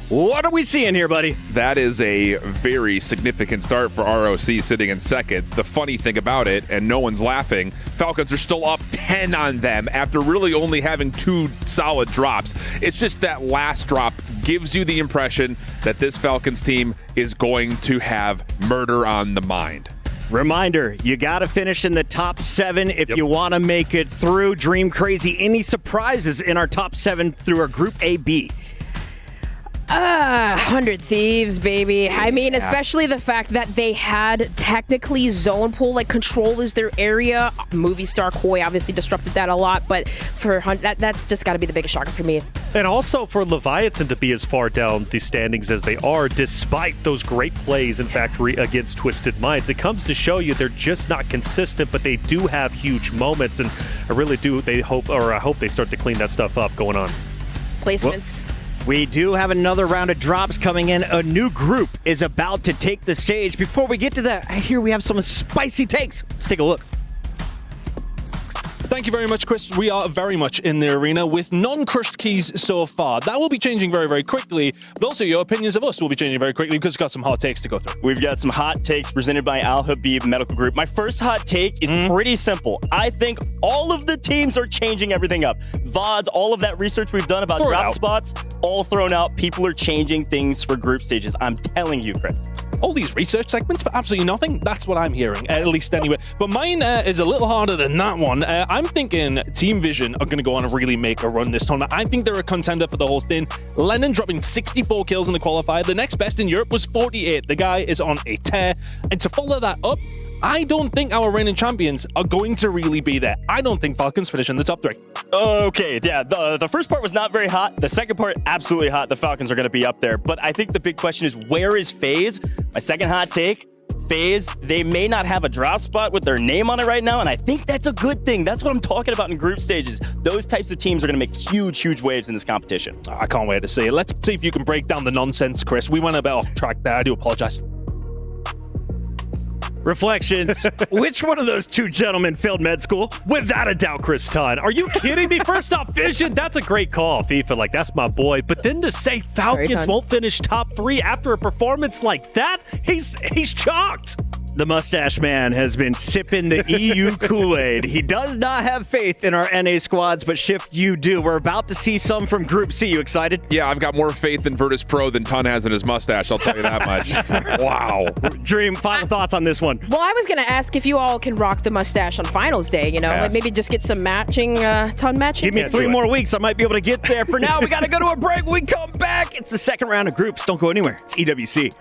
[SPEAKER 15] What are we seeing here, buddy?
[SPEAKER 18] That is a very significant start for ROC sitting in second. The funny thing about it, and no one's laughing, Falcons are still up 10 on them after really only having 2 solid drops. It's just that last drop gives you the impression that this Falcons team is going to have murder on the mind.
[SPEAKER 15] Reminder, you got to finish in the top 7 if you want to make it through. Dream Crazy, any surprises in our top 7 through our Group A-B?
[SPEAKER 20] 100 Thieves, baby. I mean, especially the fact that they had technically zone pull, like control is their area. Movie star Koi obviously disrupted that a lot, but for that's just got to be the biggest shocker for me.
[SPEAKER 1] And also for Leviathan to be as far down the standings as they are, despite those great plays in Factory against Twisted Minds. It comes to show you they're just not consistent, but they do have huge moments, and I really do. I hope they start to clean that stuff up going on.
[SPEAKER 20] Placements.
[SPEAKER 15] We do have another round of drops coming in. A new group is about to take the stage. Before we get to that, I hear we have some spicy takes. Let's take a look.
[SPEAKER 7] Thank you very much, Chris. We are very much in the arena with non-crushed keys so far. That will be changing very, very quickly, but also your opinions of us will be changing very quickly because we've got some hot takes to go through.
[SPEAKER 17] We've got some hot takes presented by Al Habib Medical Group. My first hot take is pretty simple. I think all of the teams are changing everything up. VODs, all of that research we've done about drop spots, all thrown out. People are changing things for group stages. I'm telling you, Chris.
[SPEAKER 7] All these research segments for absolutely nothing. That's what I'm hearing, at least anyway. But mine is a little harder than that one. I'm thinking Team Vision are going to go on and really make a run this tournament. I think they're a contender for the whole thing. Lennon dropping 64 kills in the qualifier. The next best in Europe was 48. The guy is on a tear. And to follow that up, I don't think our reigning champions are going to really be there. I don't think Falcons finish in the top 3.
[SPEAKER 17] Okay, yeah, the first part was not very hot. The second part, absolutely hot. The Falcons are going to be up there. But I think the big question is, where is FaZe? My second hot take, FaZe, they may not have a drop spot with their name on it right now, and I think that's a good thing. That's what I'm talking about in group stages. Those types of teams are going to make huge, huge waves in this competition.
[SPEAKER 7] I can't wait to see it. Let's see if you can break down the nonsense, Chris. We went a bit off track there. I do apologize.
[SPEAKER 15] Reflections. Which one of those 2 gentlemen failed med school?
[SPEAKER 1] Without a doubt, Chris Todd. Are you kidding me? First off, Vision, that's a great call, FIFA. Like, that's my boy. But then to say Falcons won't finish top 3 after a performance like that, he's shocked.
[SPEAKER 15] The mustache man has been sipping the EU Kool-Aid. He does not have faith in our NA squads, but Shift, you do. We're about to see some from Group C. You excited?
[SPEAKER 18] Yeah, I've got more faith in Virtus Pro than Ton has in his mustache, I'll tell you that much. Wow.
[SPEAKER 15] Dream, final thoughts on this one.
[SPEAKER 20] Well, I was going to ask if you all can rock the mustache on finals day, you know, like maybe just get some matching, Ton matching.
[SPEAKER 15] Give me 3 more weeks. I might be able to get there. For now, we got to go to a break. When we come back, it's the second round of groups. Don't go anywhere. It's EWC.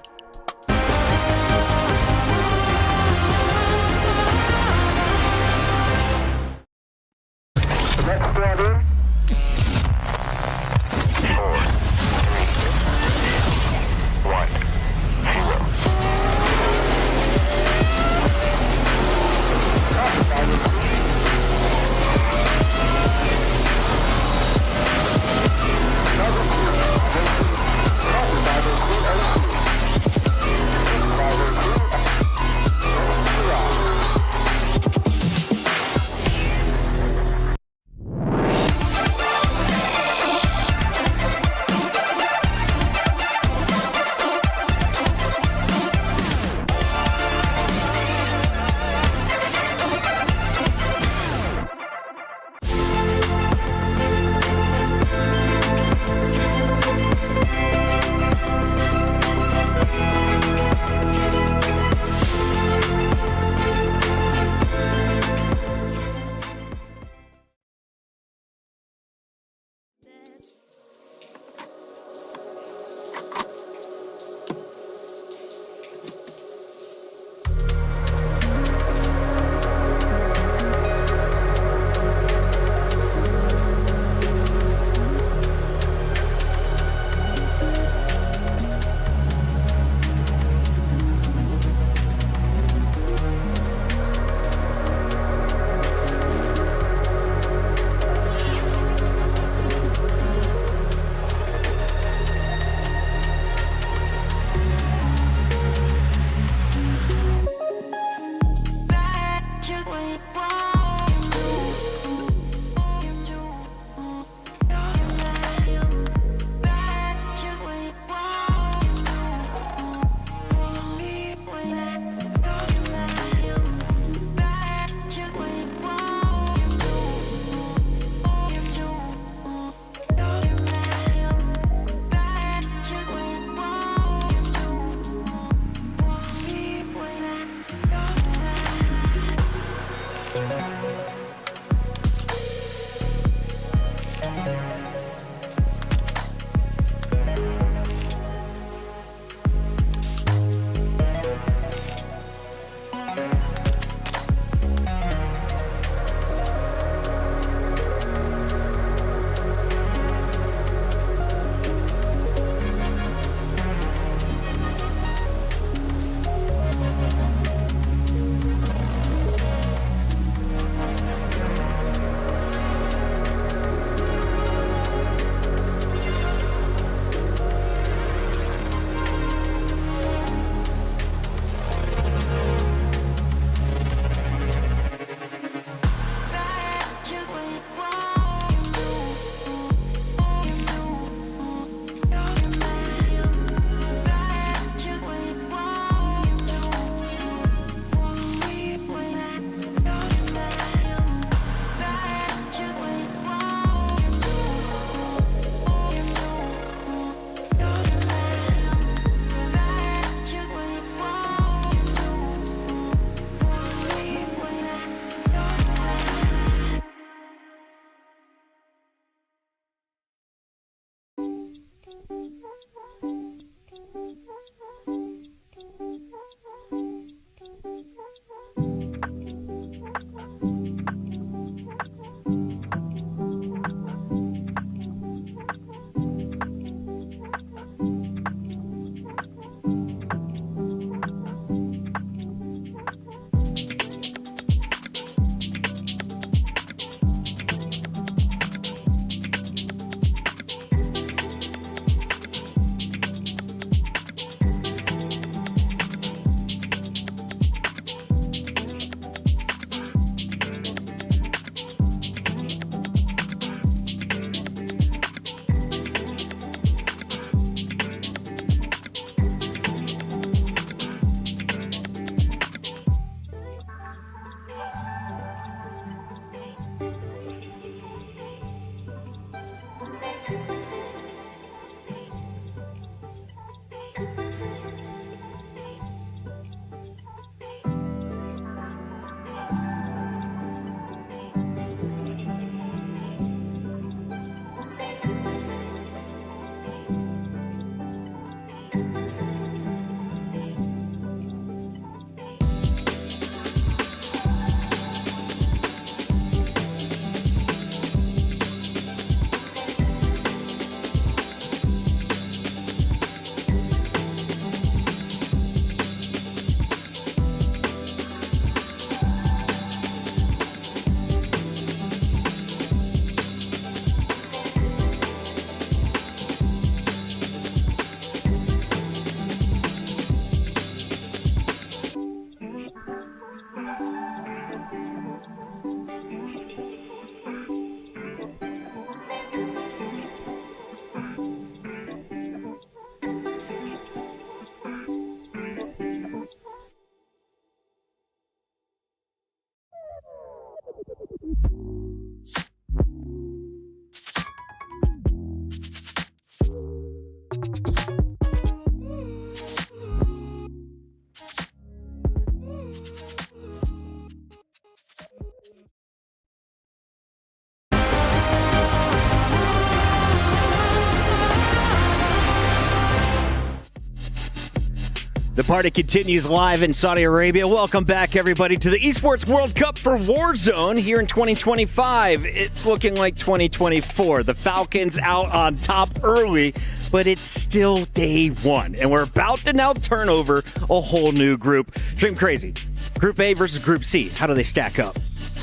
[SPEAKER 15] The party continues live in Saudi Arabia. Welcome back, everybody, to the Esports World Cup for Warzone here in 2025. It's looking like 2024. The Falcons out on top early, but it's still day one, and we're about to now turn over a whole new group. Dream Crazy, Group A versus Group C. How do they stack up?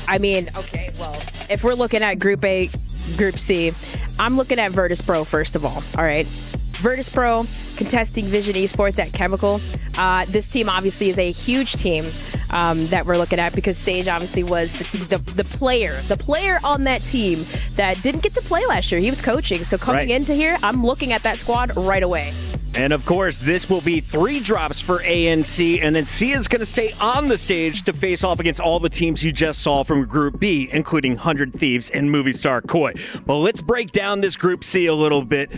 [SPEAKER 20] I mean, okay, well, if we're looking at Group A, Group C, I'm looking at Virtus Pro, first of all right? Virtus Pro contesting Vision Esports at Chemical. This team obviously is a huge team that we're looking at because Sage obviously was the player on that team that didn't get to play last year. He was coaching, so coming into here, I'm looking at that squad right away.
[SPEAKER 15] And of course, this will be 3 drops for A and C, and then C is going to stay on the stage to face off against all the teams you just saw from Group B, including 100 Thieves and Movie Star Koi. But let's break down this Group C a little bit.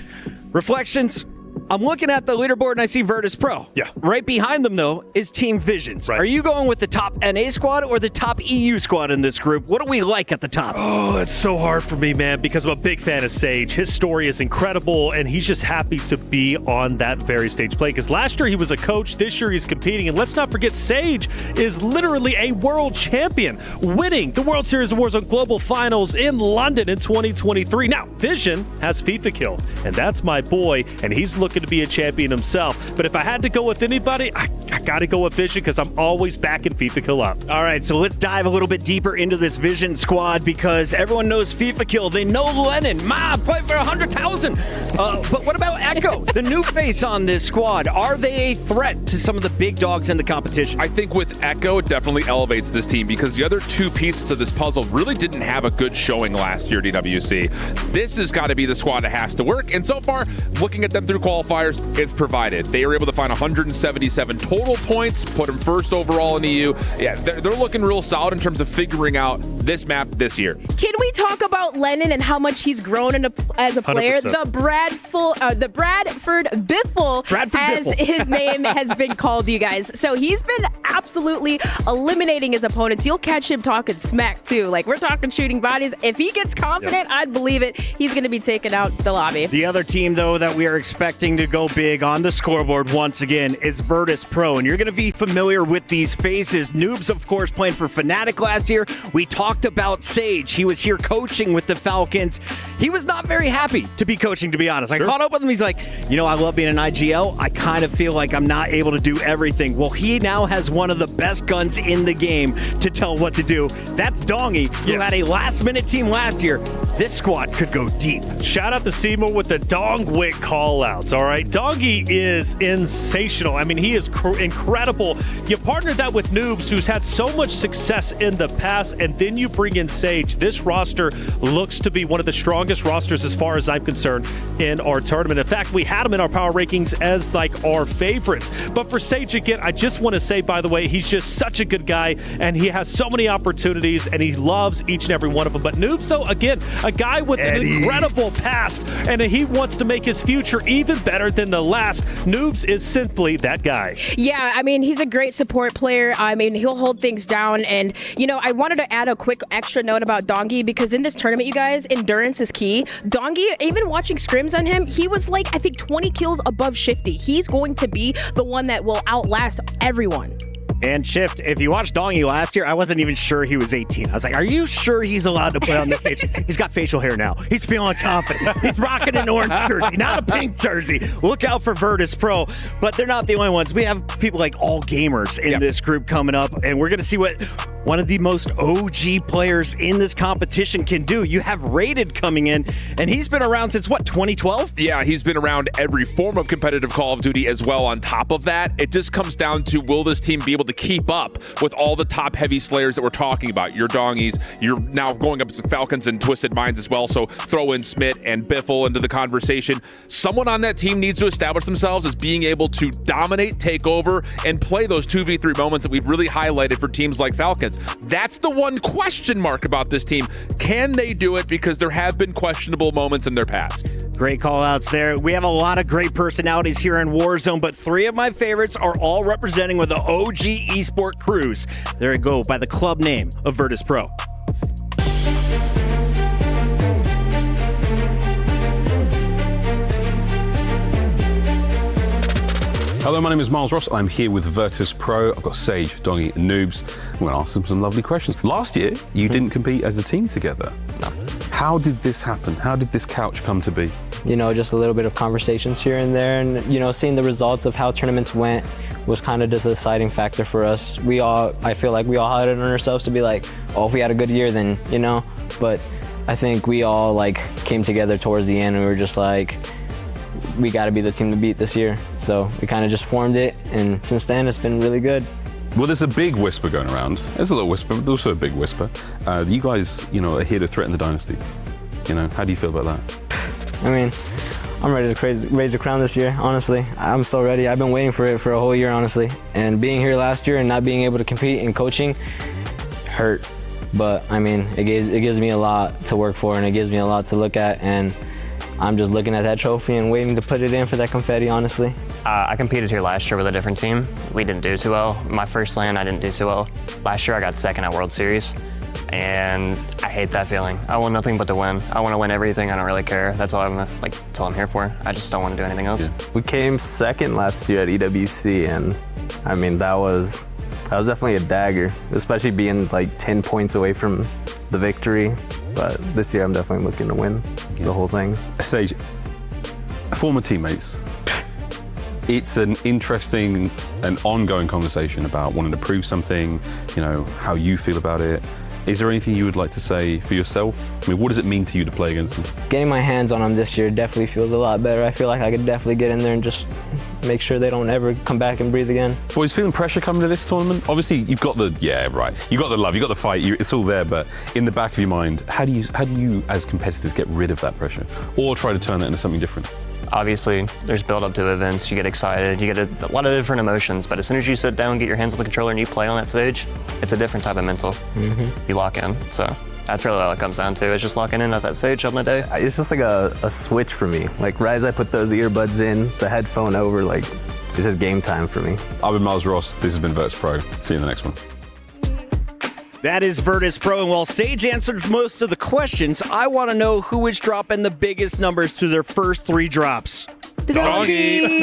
[SPEAKER 15] Reflections. I'm looking at the leaderboard and I see Virtus Pro.
[SPEAKER 1] Yeah.
[SPEAKER 15] Right behind them, though, is Team Visions.
[SPEAKER 1] Right.
[SPEAKER 15] Are you going with the top NA squad or the top EU squad in this group? What do we like at the top?
[SPEAKER 1] Oh, it's so hard for me, man, because I'm a big fan of Sage. His story is incredible, and he's just happy to be on that very stage play. Because last year he was a coach, this year he's competing, and let's not forget Sage is literally a world champion, winning the World Series of Warzone Global Finals in London in 2023. Now, Vision has FIFA Kill, and that's my boy, and he's looking to be a champion himself. But if I had to go with anybody, I got to go with Vision because I'm always backing FIFA Kill up.
[SPEAKER 15] All right, so let's dive a little bit deeper into this Vision squad because everyone knows FIFA Kill. They know Lennon. Play for 100,000. But what about Echo, the new face on this squad? Are they a threat to some of the big dogs in the competition?
[SPEAKER 18] I think with Echo, it definitely elevates this team because the other 2 pieces of this puzzle really didn't have a good showing last year at EWC. This has got to be the squad that has to work, and so far, looking at them through qualifiers, it's provided. They were able to find 177 total points, put them first overall in EU. Yeah, they're looking real solid in terms of figuring out this map this year.
[SPEAKER 20] Can we talk about Lennon and how much he's grown as a player?
[SPEAKER 1] 100%.
[SPEAKER 20] The Bradford Biffle, as his name has been called, you guys. So he's been absolutely eliminating his opponents. You'll catch him talking smack too. Like, we're talking shooting bodies. If he gets confident, I'd believe it. He's going to be taking out the lobby.
[SPEAKER 15] The other team, though, that we are expecting to go big on the scoreboard once again is Virtus Pro, and you're going to be familiar with these faces. Noobs, of course, playing for Fnatic last year. We talked about Sage. He was here coaching with the Falcons. He was not very happy to be coaching, to be honest. I caught up with him. He's like, I love being an IGL. I kind of feel like I'm not able to do everything. Well, he now has one of the best guns in the game to tell what to do. That's Dongy, who had a last-minute team last year. This squad could go deep.
[SPEAKER 1] Shout out to Seymour with the Dongwick call-outs, all right? Dongy is sensational. I mean, he is incredible. You partnered that with Noobs, who's had so much success in the past, and then you bring in Sage. This roster looks to be one of the strongest rosters as far as I'm concerned in our tournament. In fact, we had him in our power rankings as like our favorites. But for Sage, again, I just want to say, by the way, he's just such a good guy, and he has so many opportunities, and he loves each and every one of them. But Noobs, though, again, a guy with an incredible past, and he wants to make his future even better than the last. Noobs is simply that guy.
[SPEAKER 20] Yeah, I mean, he's a great support player. I mean, he'll hold things down. And, I wanted to add a quick extra note about Dongy, because in this tournament, you guys, endurance is key. Dongy, even watching scrims on him, he was like, I think 20 kills above Shifty. He's going to be the one that will outlast everyone.
[SPEAKER 15] And Shift, if you watched Dongy last year, I wasn't even sure he was 18. I was like, are you sure he's allowed to play on this stage? He's got facial hair now. He's feeling confident. He's rocking an orange jersey, not a pink jersey. Look out for Virtus Pro. But they're not the only ones. We have people like All Gamers in this group coming up, and we're going to see what one of the most OG players in this competition can do. You have Rated coming in, and he's been around since, 2012?
[SPEAKER 18] Yeah, he's been around every form of competitive Call of Duty as well. On top of that, it just comes down to, will this team be able to keep up with all the top heavy slayers that we're talking about? Your Dongies, you're now going up to Falcons and Twisted Minds as well, so throw in Smith and Biffle into the conversation. Someone on that team needs to establish themselves as being able to dominate, take over, and play those 2v3 moments that we've really highlighted for teams like Falcons. That's the one question mark about this team. Can they do it? Because there have been questionable moments in their past.
[SPEAKER 15] Great call outs there. We have a lot of great personalities here in Warzone, but three of my favorites are all representing with the OG Esport crews. There you go, by the club name of Virtus Pro.
[SPEAKER 2] Hello, my name is Miles Ross. I'm here with Virtus Pro. I've got Sage, Dongy, and Noobs. I'm going to ask them some lovely questions. Last year, you didn't compete as a team together. No. How did this happen? How did this couch come to be?
[SPEAKER 19] Just a little bit of conversations here and there, and seeing the results of how tournaments went was kind of just a deciding factor for us. I feel like we all had it on ourselves to be like, oh, if we had a good year, then, but I think we all came together towards the end, and we were just like, we got to be the team to beat this year. So we kind of just formed it, and since then it's been really good.
[SPEAKER 2] Well, there's a big whisper going around. There's a little whisper, but there's also a big whisper. You guys, are here to threaten the dynasty. How do you feel about that?
[SPEAKER 19] I mean, I'm ready to raise the crown this year, honestly. I'm so ready. I've been waiting for it for a whole year, honestly. And being here last year and not being able to compete in coaching hurt. But, I mean, it gives me a lot to work for, and it gives me a lot to look at. And I'm just looking at that trophy and waiting to put it in for that confetti, honestly.
[SPEAKER 21] I competed here last year with a different team. We didn't do too well. My first LAN, I didn't do too well. Last year, I got second at World Series, and I hate that feeling. I want nothing but to win. I want to win everything. I don't really care. That's all I'm here for. I just don't want to do anything else.
[SPEAKER 22] Yeah. We came second last year at EWC, and I mean, that was definitely a dagger, especially being 10 points away from the victory. But this year, I'm definitely looking to win the whole thing.
[SPEAKER 2] Sage, former teammates, it's an interesting and ongoing conversation about wanting to prove something, how you feel about it. Is there anything you would like to say for yourself? I mean, what does it mean to you to play against them?
[SPEAKER 19] Getting my hands on them this year definitely feels a lot better. I feel like I could definitely get in there and just make sure they don't ever come back and breathe again.
[SPEAKER 2] Boys, feeling pressure coming to this tournament? Obviously, you've got the, you got the love, you've got the fight, it's all there, but in the back of your mind, how do you as competitors get rid of that pressure? Or try to turn that into something different?
[SPEAKER 21] Obviously, there's build up to events, you get excited, you get a lot of different emotions, but as soon as you sit down, get your hands on the controller and you play on that stage, it's a different type of mental. You lock in, so that's really all it comes down to. It's just locking in at that stage on the day.
[SPEAKER 22] It's just like a switch for me. Like right as I put those earbuds in, the headphone over, like it's just game time for me.
[SPEAKER 2] I've been Miles Ross. This has been Virtus Pro. See you in the next one.
[SPEAKER 15] That is Virtus Pro, and while Sage answered most of the questions, I want to know who is dropping the biggest numbers through their first 3 drops.
[SPEAKER 1] Doggy.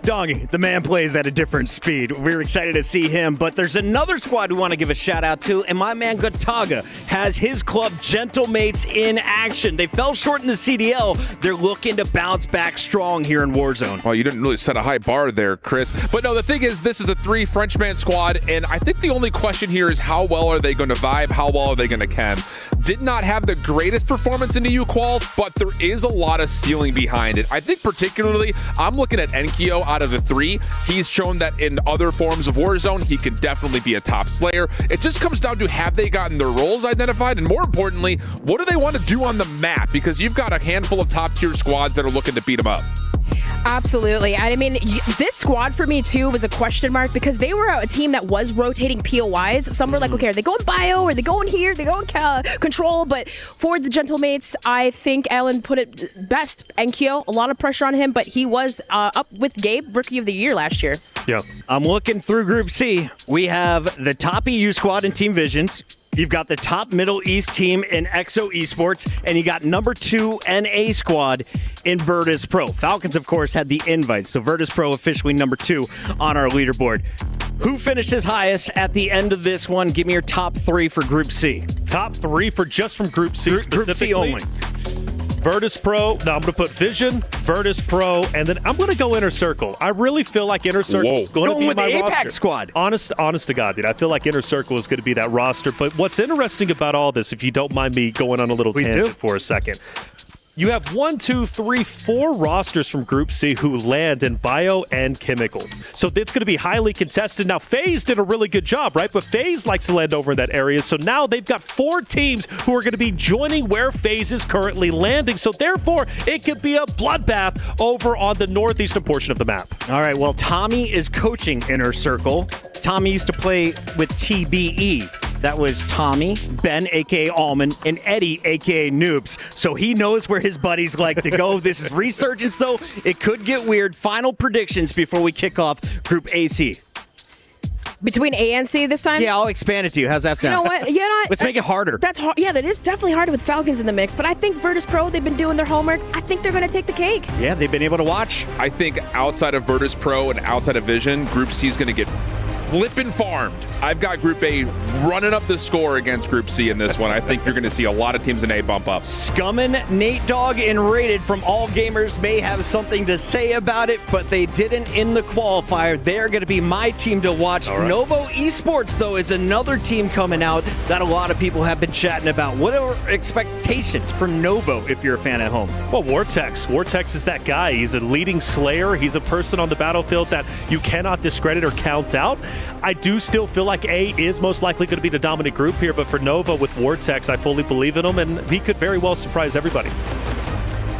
[SPEAKER 15] Doggy, the man plays at a different speed. We're excited to see him, but there's another squad we want to give a shout out to, and my man Gataga has his club Gentlemates in action. They fell short in the CDL. They're looking to bounce back strong here in Warzone.
[SPEAKER 18] Well, you didn't really set a high bar there, Chris. But no, the thing is, this is a 3 Frenchman squad, and I think the only question here is how well are they going to vibe? How well are they going to chem? Did not have the greatest performance in EU quals, but there is a lot of ceiling behind it. I think particularly, I'm looking at Enkyo out of the 3. He's shown that in other forms of Warzone, he can definitely be a top slayer. It just comes down to, have they gotten their roles identified? And more importantly, what do they want to do on the map? Because you've got a handful of top tier squads that are looking to beat them up.
[SPEAKER 20] Absolutely. I mean, this squad for me, too, was a question mark because they were a team that was rotating POIs. Some were like, okay, are they going bio? Are they going here? Are they going control? But for the Gentlemates, I think Alan put it best. Enkyo, a lot of pressure on him, but he was up with Gabe, Rookie of the Year last year.
[SPEAKER 15] Yeah. I'm looking through Group C. We have the top EU squad in Team Visions. You've got the top Middle East team in EXO Esports, and you got number 2 NA squad in Virtus Pro. Falcons, of course, had the invite, so Virtus Pro officially number 2 on our leaderboard. Who finishes highest at the end of this one? Give me your top 3 for Group C.
[SPEAKER 1] Top 3 for just from Group C specifically?
[SPEAKER 15] Group C only.
[SPEAKER 1] Virtus Pro. Now I'm going to put Vision, Virtus Pro, and then I'm going to go Inner Circle. I really feel like Inner Circle is going to be
[SPEAKER 15] with
[SPEAKER 1] my
[SPEAKER 15] the
[SPEAKER 1] roster.
[SPEAKER 15] Apex squad.
[SPEAKER 1] Honest to God, dude. I feel like Inner Circle is going to be that roster. But what's interesting about all this, if you don't mind me going on a little tangent for a second, you have 1, 2, 3, 4 rosters from Group C who land in bio and chemical. So it's going to be highly contested. Now, FaZe did a really good job, right? But FaZe likes to land over in that area. So now they've got 4 teams who are going to be joining where FaZe is currently landing. So therefore, it could be a bloodbath over on the northeastern portion of the map.
[SPEAKER 15] All right, well, Tommy is coaching Inner Circle. Tommy used to play with TBE. That was Tommy, Ben, a.k.a. Allman, and Eddie, a.k.a. Noobs. So he knows where his buddies like to go. This is resurgence, though. It could get weird. Final predictions before we kick off Group AC.
[SPEAKER 20] Between A and C this time?
[SPEAKER 15] Yeah, I'll expand it to you. How's that sound?
[SPEAKER 20] You know what?
[SPEAKER 15] Let's make it harder.
[SPEAKER 20] That's hard. Yeah, that is definitely harder with Falcons in the mix. But I think Virtus Pro, they've been doing their homework. I think they're going to take the cake.
[SPEAKER 15] Yeah, they've been able to watch.
[SPEAKER 18] I think outside of Virtus Pro and outside of Vision, Group C is going to get flippin' farmed. I've got Group A running up the score against Group C in this one. I think you're going to see a lot of teams in A bump up.
[SPEAKER 15] Scummin', Nate Dogg, and Rated from All Gamers may have something to say about it, but they didn't in the qualifier. They're going to be my team to watch. Right. Novo Esports, though, is another team coming out that a lot of people have been chatting about. What are expectations for Novo if you're a fan at home?
[SPEAKER 1] Well, Vortex is that guy. He's a leading slayer. He's a person on the battlefield that you cannot discredit or count out. I do still feel like A is most likely going to be the dominant group here, but for Nova with Vortex, I fully believe in him, and he could very well surprise everybody.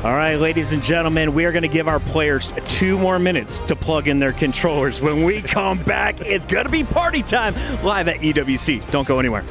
[SPEAKER 15] All right, ladies and gentlemen, we are going to give our players 2 more minutes to plug in their controllers. When we come back, it's going to be party time live at EWC. Don't go anywhere.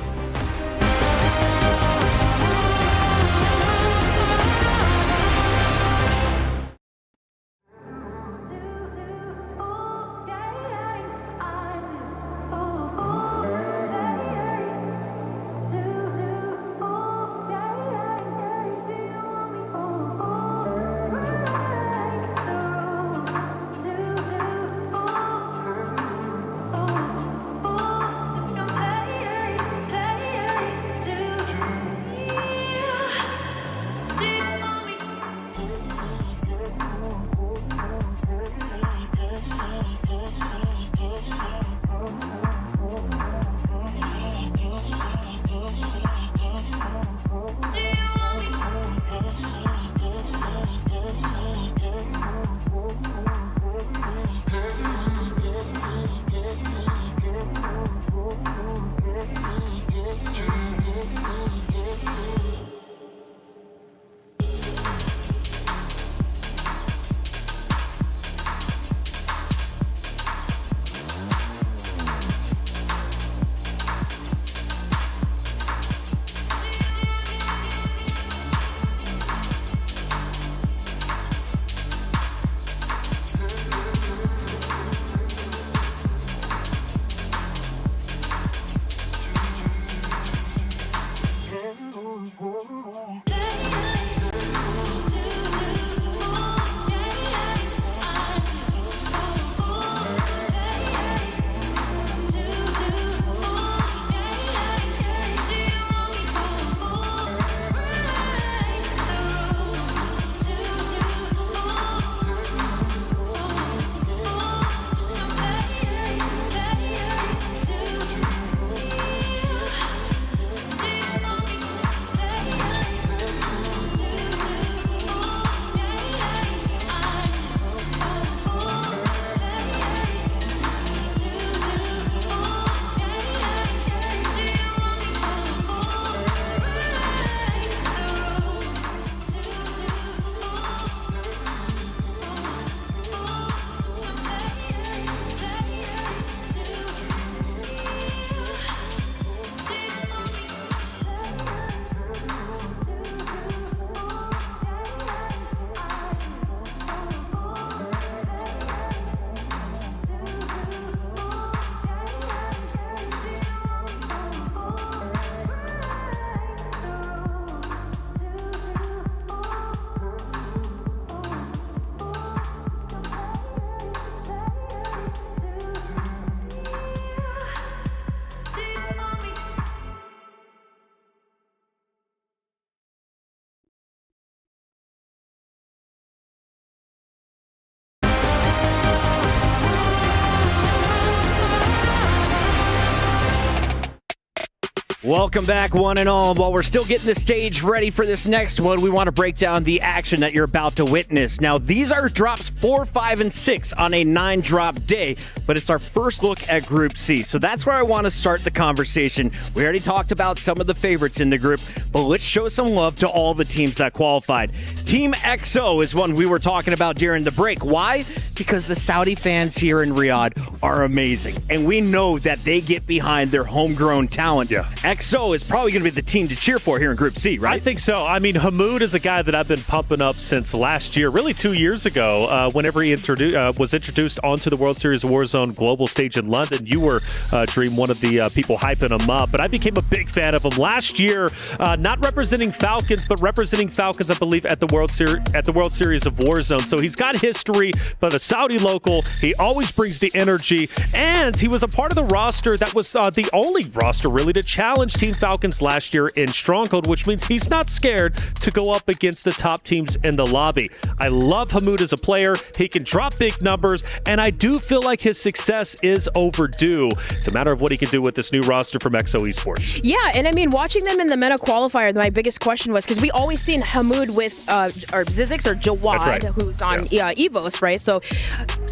[SPEAKER 15] Welcome back, one and all. While we're still getting the stage ready for this next one, we want to break down the action that you're about to witness. Now, these are drops 4, 5, and 6 on a 9-drop day, but it's our first look at Group C. So that's where I want to start the conversation. We already talked about some of the favorites in the group, but let's show some love to all the teams that qualified. Team XO is one we were talking about during the break. Why? Because the Saudi fans here in Riyadh are amazing, and we know that they get behind their homegrown talent. Yeah. XO is probably going to be the team to cheer for here in Group C, right?
[SPEAKER 1] I think so. I mean, Hamoud is a guy that I've been pumping up since last year, really 2 years ago, whenever he was introduced onto the World Series of Warzone global stage in London. You were, Dream, one of the people hyping him up, but I became a big fan of him last year, not representing Falcons, but representing Falcons, I believe, at the World Series of Warzone. So he's got history, but a Saudi local. He always brings the energy, and he was a part of the roster that was the only roster, really, to challenge Team Falcons last year in Stronghold, which means he's not scared to go up against the top teams in the lobby. I love Hamoud as a player. He can drop big numbers, and I do feel like his success is overdue. It's a matter of what he can do with this new roster from XO Esports.
[SPEAKER 20] Yeah, and I mean, watching them in the meta qualifier, my biggest question was, because we always seen Hamoud with or Zizix or Jawad, who's on EVOS, right? So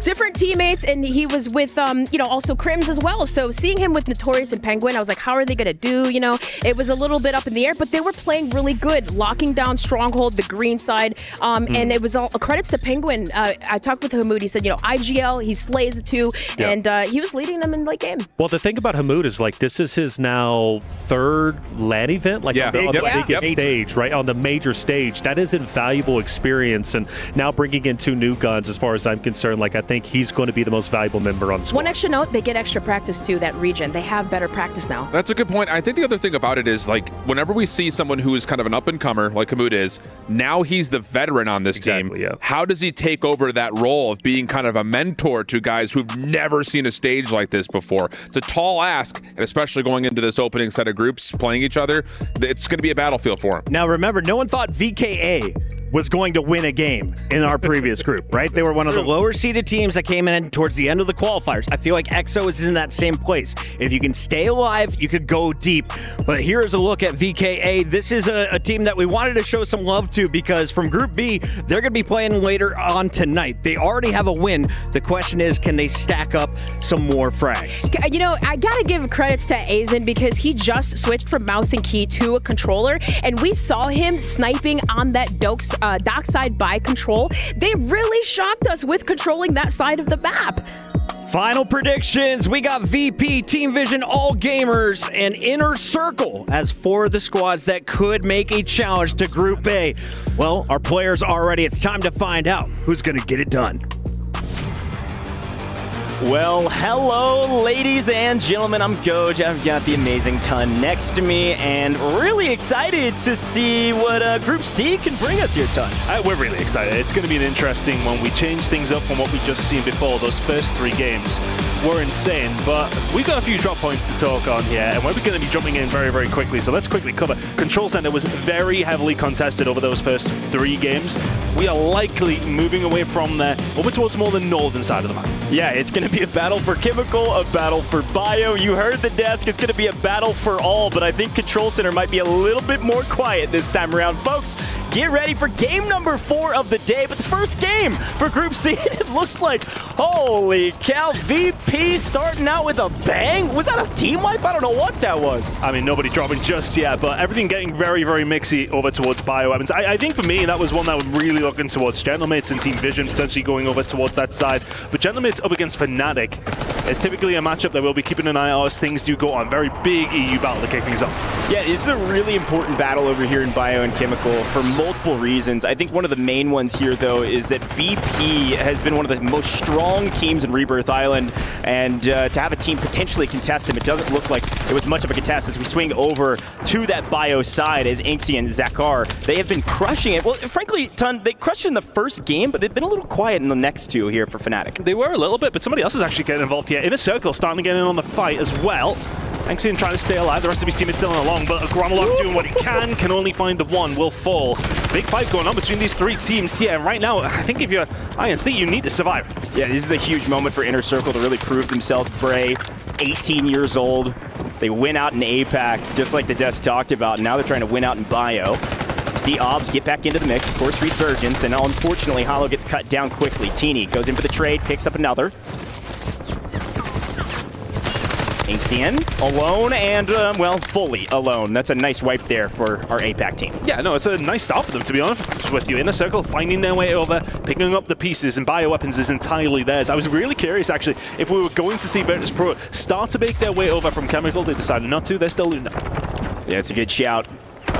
[SPEAKER 20] different teammates, and he was with, also Crims as well. So seeing him with Notorious and Penguin, I was like, how are they going to do? It was a little bit up in the air, but they were playing really good, locking down Stronghold, the green side, and it was all credits to Penguin. I talked with Hamoud. He said, IGL, he slays it too, and he was leading them in late game.
[SPEAKER 1] Well, the thing about Hamoud is, this is his now 3rd LAN event, on the biggest stage, right? On the major stage. That is invaluable experience, and now bringing in 2 new guns, as far as I'm concerned, I think he's going to be the most valuable member on the squad.
[SPEAKER 20] One extra note, they get extra practice too, that region. They have better practice now.
[SPEAKER 18] That's a good point. I think the other thing about it is, whenever we see someone who is kind of an up-and-comer, like Hamoud is, now he's the veteran on this team. Yeah. How does he take over that role of being kind of a mentor to guys who've never seen a stage like this before? It's a tall ask, and especially going into this opening set of groups playing each other, it's going to be a battlefield for him.
[SPEAKER 15] Now, remember, no one thought VKA was going to win a game in our previous group, right? They were one of the lower-seeded teams that came in towards the end of the qualifiers. I feel like XO is in that same place. If you can stay alive, you could go deep. But here's a look at VKA. This is a team that we wanted to show some love to, because from Group B, they're going to be playing later on tonight. They already have a win. The question is, can they stack up some more frags?
[SPEAKER 20] I got to give credits to Aizen, because he just switched from mouse and key to a controller, and we saw him sniping on that dock side by control. They really shocked us with controlling that side of the map.
[SPEAKER 15] Final predictions. We got VP, Team Vision, All Gamers, and Inner Circle as 4 of the squads that could make a challenge to Group A. Well, our players are ready. It's time to find out who's going to get it done.
[SPEAKER 17] Well, hello, ladies and gentlemen. I'm Goj. I've got the amazing Ton next to me, and really excited to see what Group C can bring us here, Ton.
[SPEAKER 7] We're really excited. It's going to be an interesting one. We changed things up from what we just seen before. Those first 3 games were insane, but we've got a few drop points to talk on here, and we're going to be jumping in very, very quickly. So let's quickly cover. Control Center was very heavily contested over those first 3 games. We are likely moving away from there over towards more the northern side of the map.
[SPEAKER 17] Yeah, it's going to be a battle for Chemical, a battle for Bio. You heard the desk. It's going to be a battle for all, but I think Control Center might be a little bit more quiet this time around. Folks, get ready for game number 4 of the day, but the first game for Group C, it looks like, holy cow, VP starting out with a bang. Was that a team wipe? I don't know what that was.
[SPEAKER 7] I mean, nobody dropping just yet, but everything getting very, very mixy over towards Bioweapons. I think for me, that was one that was really looking towards Gentlemates and Team Vision, potentially going over towards that side. But Gentlemates up against Fnatic is typically a matchup that we'll be keeping an eye on as things do go on. Very big EU battle to kick things off.
[SPEAKER 17] Yeah, this is a really important battle over here in Bio and Chemical for multiple reasons. I think one of the main ones here, though, is that VP has been one of the most strong teams in Rebirth Island, and to have a team potentially contest them, it doesn't look like it was much of a contest. As we swing over to that Bio side, as Inksy and Zakar, they have been crushing it. Well, frankly, Ton, they crushed it in the first game, but they've been a little quiet in the next 2 here for Fnatic.
[SPEAKER 7] They were a little bit, but somebody else is actually getting involved here. Inner Circle starting to get in on the fight as well. Inksy trying to stay alive. The rest of his team is still along, but Gromolok doing what he can only find the one, will fall. Big fight going on between these 3 teams here. And right now, I think if you're INC, you need to survive.
[SPEAKER 17] Yeah, this is a huge moment for Inner Circle to really prove themselves. Bray, 18 years old, They win out in APAC, just like the Des talked about. Now they're trying to win out in Bio. See Obs get back into the mix, of course, Resurgence, and unfortunately, Hollow gets cut down quickly. Teeny goes in for the trade, picks up another. Inxian alone and, well, fully alone. That's a nice wipe there for our APAC team.
[SPEAKER 7] Yeah, no, it's a nice start for them, to be honest with you. In a circle, finding their way over, picking up the pieces, and bioweapons is entirely theirs. I was really curious, actually, if we were going to see Virtus Pro start to make their way over from Chemical. They decided not to. They're still doing that.
[SPEAKER 17] Yeah, it's a good shout.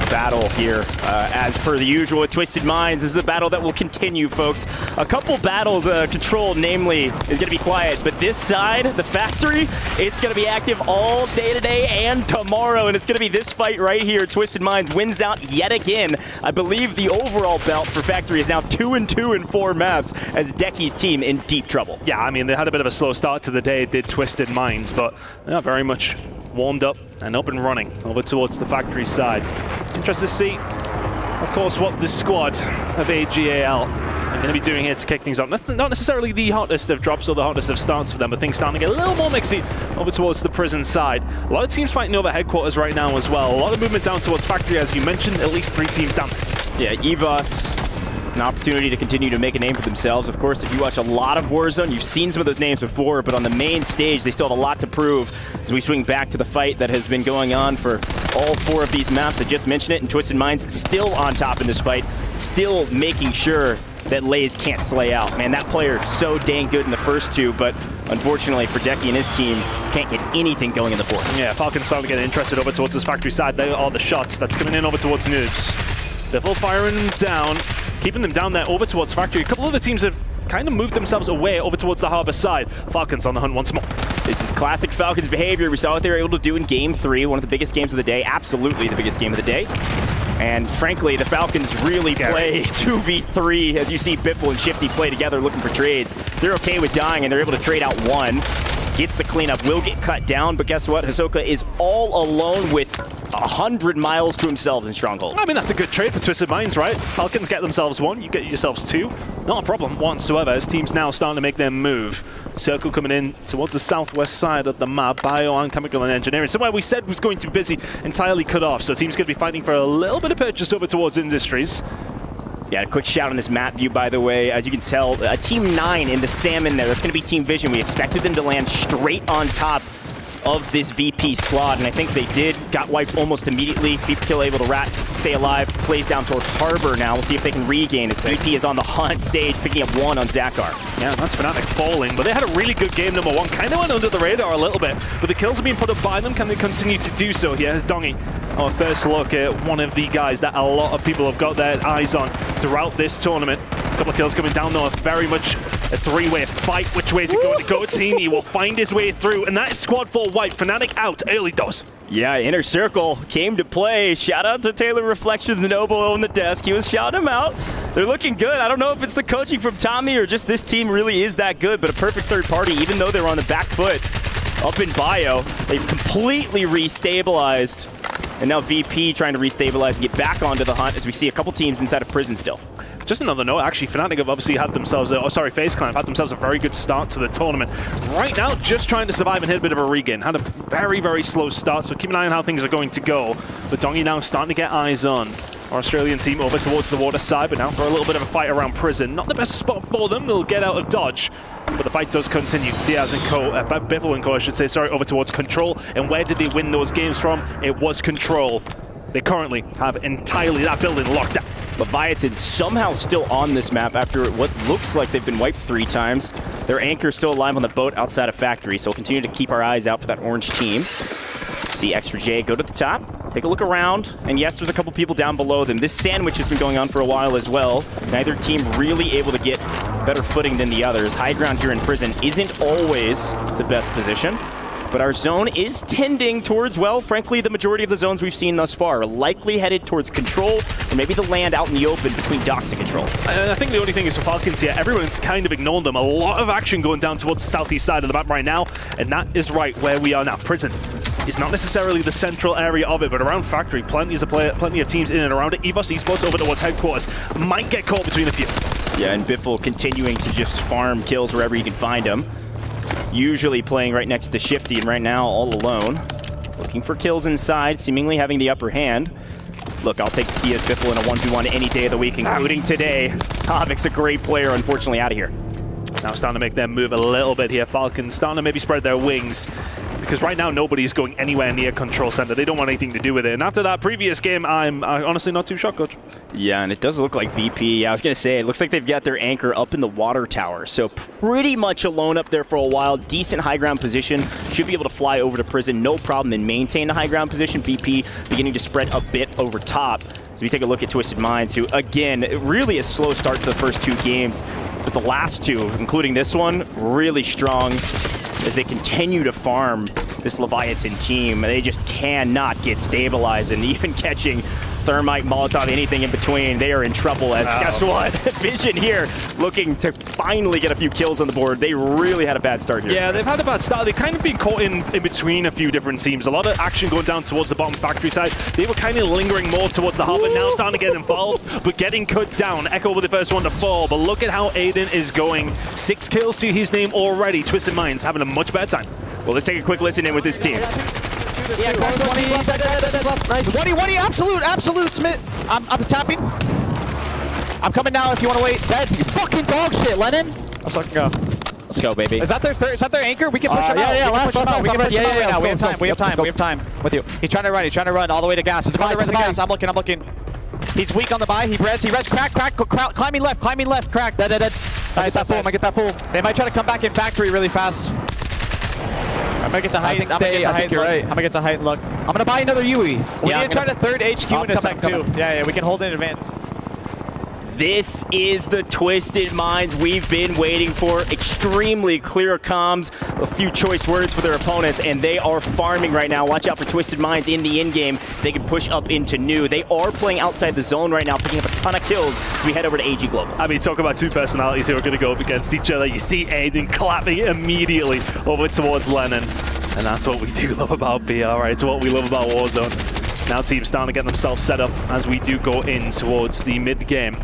[SPEAKER 17] Battle here, as per the usual with Twisted Minds. This is a battle that will continue, folks. A couple battles, Control, namely, is going to be quiet, but this side, the factory, it's going to be active all day today and tomorrow, and it's going to be this fight right here. Twisted Minds wins out yet again. I believe the overall belt for factory is now 2-2 in 4 maps, as Decky's team in deep trouble.
[SPEAKER 7] Yeah, I mean, they had a bit of a slow start to the day, did Twisted Minds, but yeah, very much warmed up and up and running over towards the factory side. Interested to see, of course, what the squad of AGAL are going to be doing here to kick things up. That's not necessarily the hottest of drops or the hottest of starts for them, but things starting to get a little more mixy over towards the prison side. A lot of teams fighting over headquarters right now as well. A lot of movement down towards factory, as you mentioned, at least 3 teams down.
[SPEAKER 17] Yeah, EVOS, an opportunity to continue to make a name for themselves. Of course, if you watch a lot of Warzone, you've seen some of those names before, but on the main stage, they still have a lot to prove as we swing back to the fight that has been going on for all 4 of these maps. I just mentioned it, and Twisted Minds still on top in this fight, still making sure that Lays can't slay out. Man, that player so dang good in the first 2, but unfortunately for Decky and his team, can't get anything going in the 4th.
[SPEAKER 7] Yeah, Falcon's starting to get interested over towards his factory side. There are the shots that's coming in over towards Noobs. They're full firing them down, keeping them down there over towards factory. A couple of the teams have kind of moved themselves away over towards the harbor side. Falcons on the hunt once more.
[SPEAKER 17] This is classic Falcons behavior. We saw what they were able to do in Game 3, one of the biggest games of the day, absolutely the biggest game of the day. And frankly, the Falcons really play 2v3 as you see Biffle and Shifty play together looking for trades. They're okay with dying and they're able to trade out 1. Gets the cleanup, will get cut down, but guess what? Hisoka is all alone with 100 miles to himself in Stronghold.
[SPEAKER 7] I mean, that's a good trade for Twisted Minds, right? Falcons get themselves 1, you get yourselves 2. Not a problem whatsoever, as teams now starting to make their move. Circle coming in towards the southwest side of the map. Bio and Chemical and Engineering. Somewhere we said was going to be busy, entirely cut off. So teams going to be fighting for a little bit of purchase over towards Industries.
[SPEAKER 17] Yeah, a quick shout on this map view, by the way. As you can tell, Team 9 in the salmon there. That's going to be Team Vision. We expected them to land straight on top of this VP squad, and I think they did. Got wiped almost immediately. VP kill able to rat, stay alive, plays down toward Harbor now. We'll see if they can regain as VP is on the hunt. Sage picking up 1 on Zakar.
[SPEAKER 7] Yeah, that's Fnatic falling, but they had a really good game number 1. Kind of went under the radar a little bit, but the kills are being put up by them. Can they continue to do so? Here's Dongy. Our first look at one of the guys that a lot of people have got their eyes on throughout this tournament. A couple of kills coming down though, very much a 3-way fight. Which way is it going to go? Teeny will find his way through, and that is squad 4 wipe. Fnatic out early does.
[SPEAKER 17] Yeah, Inner Circle came to play. Shout out to Taylor Reflections and Obo on the desk. He was shouting them out. They're looking good. I don't know if it's the coaching from Tommy or just this team really is that good, but a perfect third party, even though they're on the back foot up in Bio. They've completely restabilized. And now VP trying to restabilize and get back onto the hunt as we see a couple teams inside of prison still.
[SPEAKER 7] Just another note, actually, Fnatic have obviously had themselves, FaZe Clan have had themselves a very good start to the tournament. Right now, just trying to survive and hit a bit of a regain. Had a very, very slow start, so keep an eye on how things are going to go. But Dongy now starting to get eyes on our Australian team over towards the water side, but now for a little bit of a fight around prison. Not the best spot for them, they'll get out of dodge. But the fight does continue. Diaz and Co, Biffle and Co, I should say, sorry, over towards Control. And where did they win those games from? It was Control. They currently have entirely that building locked down.
[SPEAKER 17] Leviathan somehow still on this map after what looks like they've been wiped 3 times. Their anchor still alive on the boat outside of Factory, so we'll continue to keep our eyes out for that orange team. See Extra J go to the top, take a look around, and yes, there's a couple people down below them. This sandwich has been going on for a while as well. Neither team really able to get better footing than the others. High ground here in prison isn't always the best position. But our zone is tending towards, well, frankly, the majority of the zones we've seen thus far are likely headed towards Control, or maybe the land out in the open between Docks and Control.
[SPEAKER 7] And I think the only thing is for Falcons here, everyone's kind of ignored them. A lot of action going down towards the southeast side of the map right now, and that is right where we are now. Prison is not necessarily the central area of it, but around Factory, plenty of teams in and around it. EVOS Esports over towards headquarters might get caught between a few.
[SPEAKER 17] Yeah, and Biffle continuing to just farm kills wherever you can find them. Usually playing right next to Shifty, and right now all alone. looking for kills inside, seemingly having the upper hand. Look, I'll take Diaz Biffle in a 1v1 any day of the week, including today. Havoc's a great player, unfortunately out of here.
[SPEAKER 7] Now starting to make them move a little bit here. Falcons starting to maybe spread their wings, because right now nobody's going anywhere near Control Center. They don't want anything to do with it. And after that previous game, I'm honestly not too shocked, Coach.
[SPEAKER 17] Yeah, and it does look like VP. Yeah, I was going to say, it looks like they've got their anchor up in the water tower. So pretty much alone up there for a while. Decent high ground position. Should be able to fly over to prison. No problem and maintain the high ground position. VP beginning to spread a bit over top. So we take a look at Twisted Minds, who, again, really a slow start to the first 2 games. But the last 2, including this one, really strong as they continue to farm this Leviathan team. They just cannot get stabilized, and even catching Thermite, Molotov, anything in between, they are in trouble as, guess what? Vision here looking to finally get a few kills on the board. They really had a bad start here.
[SPEAKER 7] Yeah, they've had a bad start. They've kind of been caught in between a few different teams. A lot of action going down towards the bottom factory side. They were kind of lingering more towards the harbor, now starting to get involved, but getting cut down. Echo with the first one to fall, but look at how Aiden is going. 6 kills to his name already. Twisted Minds having a much better time.
[SPEAKER 17] Well, let's take a quick listen in with this team.
[SPEAKER 6] Yeah, 20, absolute, Smith. I'm tapping. I'm coming now if you want to wait. Dead, you fucking dog shit, Lennon. Let's fucking go.
[SPEAKER 16] Let's go, baby.
[SPEAKER 6] Is that their anchor? We can push him out.
[SPEAKER 16] Yeah,
[SPEAKER 6] last. Yeah, we have time. With you. He's trying to run all the way to gas. He's about to res the gas. I'm looking. He's weak on the buy. He res, crack, climbing left, crack. Dead. Nice, that fool. I'm gonna get that fool. They might try to come back in factory really fast. I'm gonna get the height. I think you're right. I'm gonna get the height and look. I'm gonna buy another UE. We need to try the 3rd HQ in a sec too. Yeah, we can hold in advance.
[SPEAKER 17] This is the Twisted Minds we've been waiting for. Extremely clear comms, a few choice words for their opponents, and they are farming right now. Watch out for Twisted Minds in the in-game. They can push up into new. They are playing outside the zone right now, picking up a ton of kills as we head over to AG Global.
[SPEAKER 7] I mean, talk about 2 personalities who are going to go up against each other. You see Aiden clapping immediately over towards Lennon, and that's what we do love about BR, right? It's what we love about Warzone. Now teams starting to get themselves set up as we do go in towards the mid-game.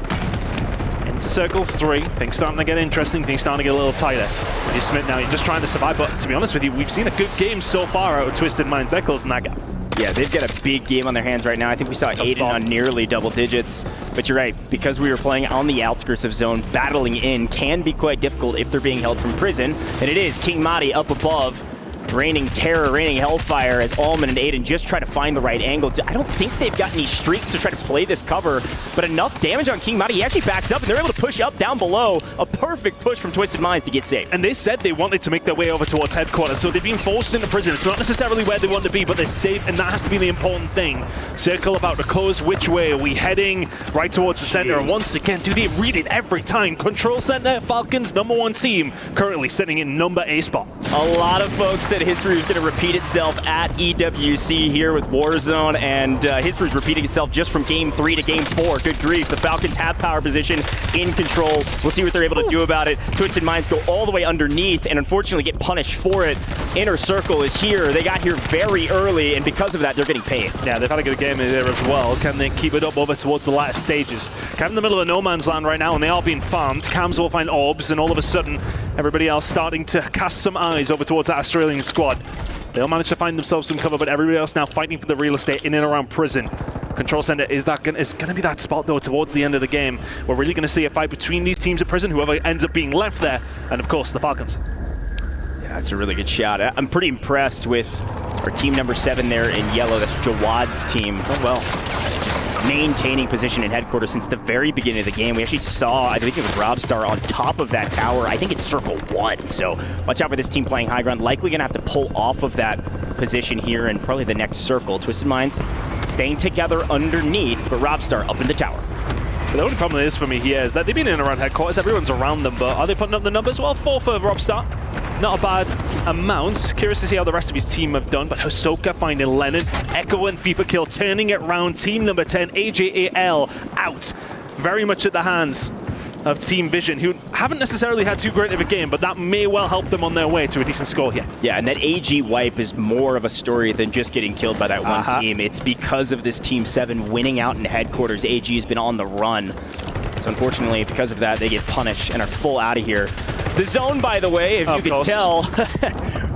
[SPEAKER 7] Into circle 3, things starting to get interesting, things starting to get a little tighter. With your Smith now, you're just trying to survive, but to be honest with you, we've seen a good game so far out of Twisted Minds. They're closing that gap.
[SPEAKER 17] Yeah, they've got a big game on their hands right now. I think we saw Aiden on nearly double digits. But you're right, because we were playing on the outskirts of zone, battling in can be quite difficult if they're being held from prison. And it is King Madi up above, raining terror, raining hellfire as Allman and Aiden just try to find the right angle. I don't think they've got any streaks to try to play this cover, but enough damage on King Madi. He actually backs up, and they're able to push up down below. A perfect push from Twisted Minds to get safe.
[SPEAKER 7] And they said they wanted to make their way over towards headquarters, so they've been forced into prison. It's not necessarily where they want to be, but they're safe, and that has to be the important thing. Circle about to close. Which way? Are we heading right towards the center? And once again, do they read it every time? Control Center, Falcons, #1 team, currently sitting in number A spot.
[SPEAKER 17] A lot of folks said history was going to repeat itself at EWC here with Warzone, and history is repeating itself just from Game 3 to Game 4. Good grief. The Falcons have power position, in control. We'll see what they're able to do about it. Twisted Minds go all the way underneath and unfortunately get punished for it. Inner Circle is here. They got here very early, and because of that, they're getting paid.
[SPEAKER 7] Yeah, they've had a good game in there as well. Can they keep it up over towards the latter stages? Kind of in the middle of no man's land right now, and they are being farmed. Cams will find orbs, and all of a sudden, everybody else starting to cast some eyes over towards that Australian squad. They'll manage to find themselves some cover, but everybody else now fighting for the real estate in and around prison. Control Center is going to be that spot, though, towards the end of the game. We're really going to see a fight between these teams at prison, whoever ends up being left there, and, of course, the Falcons.
[SPEAKER 17] Yeah, that's a really good shot. I'm pretty impressed with our team number 7 there in yellow. That's Jawad's team. Oh, well, just maintaining position in headquarters since the very beginning of the game. We actually saw, I think it was Robstar on top of that tower. I think it's Circle 1. So watch out for this team playing high ground. Likely going to have to pull off of that position here and probably the next circle. Twisted Minds staying together underneath, but Robstar up in the tower.
[SPEAKER 7] But the only problem is for me here is that they've been in and around headquarters. Everyone's around them, but are they putting up the numbers? Well, 4 for Robstar. Not a bad amount. Curious to see how the rest of his team have done, but Hisoka finding Lennon. Echo and FIFA kill, turning it round. Team number 10, AJAL, out. Very much at the hands of Team Vision, who haven't necessarily had too great of a game, but that may well help them on their way to a decent score here.
[SPEAKER 17] Yeah, and that AG wipe is more of a story than just getting killed by that one team. It's because of this Team 7 winning out in headquarters. AG has been on the run. So unfortunately, because of that, they get punished and are full out of here. The zone, by the way, if you can tell,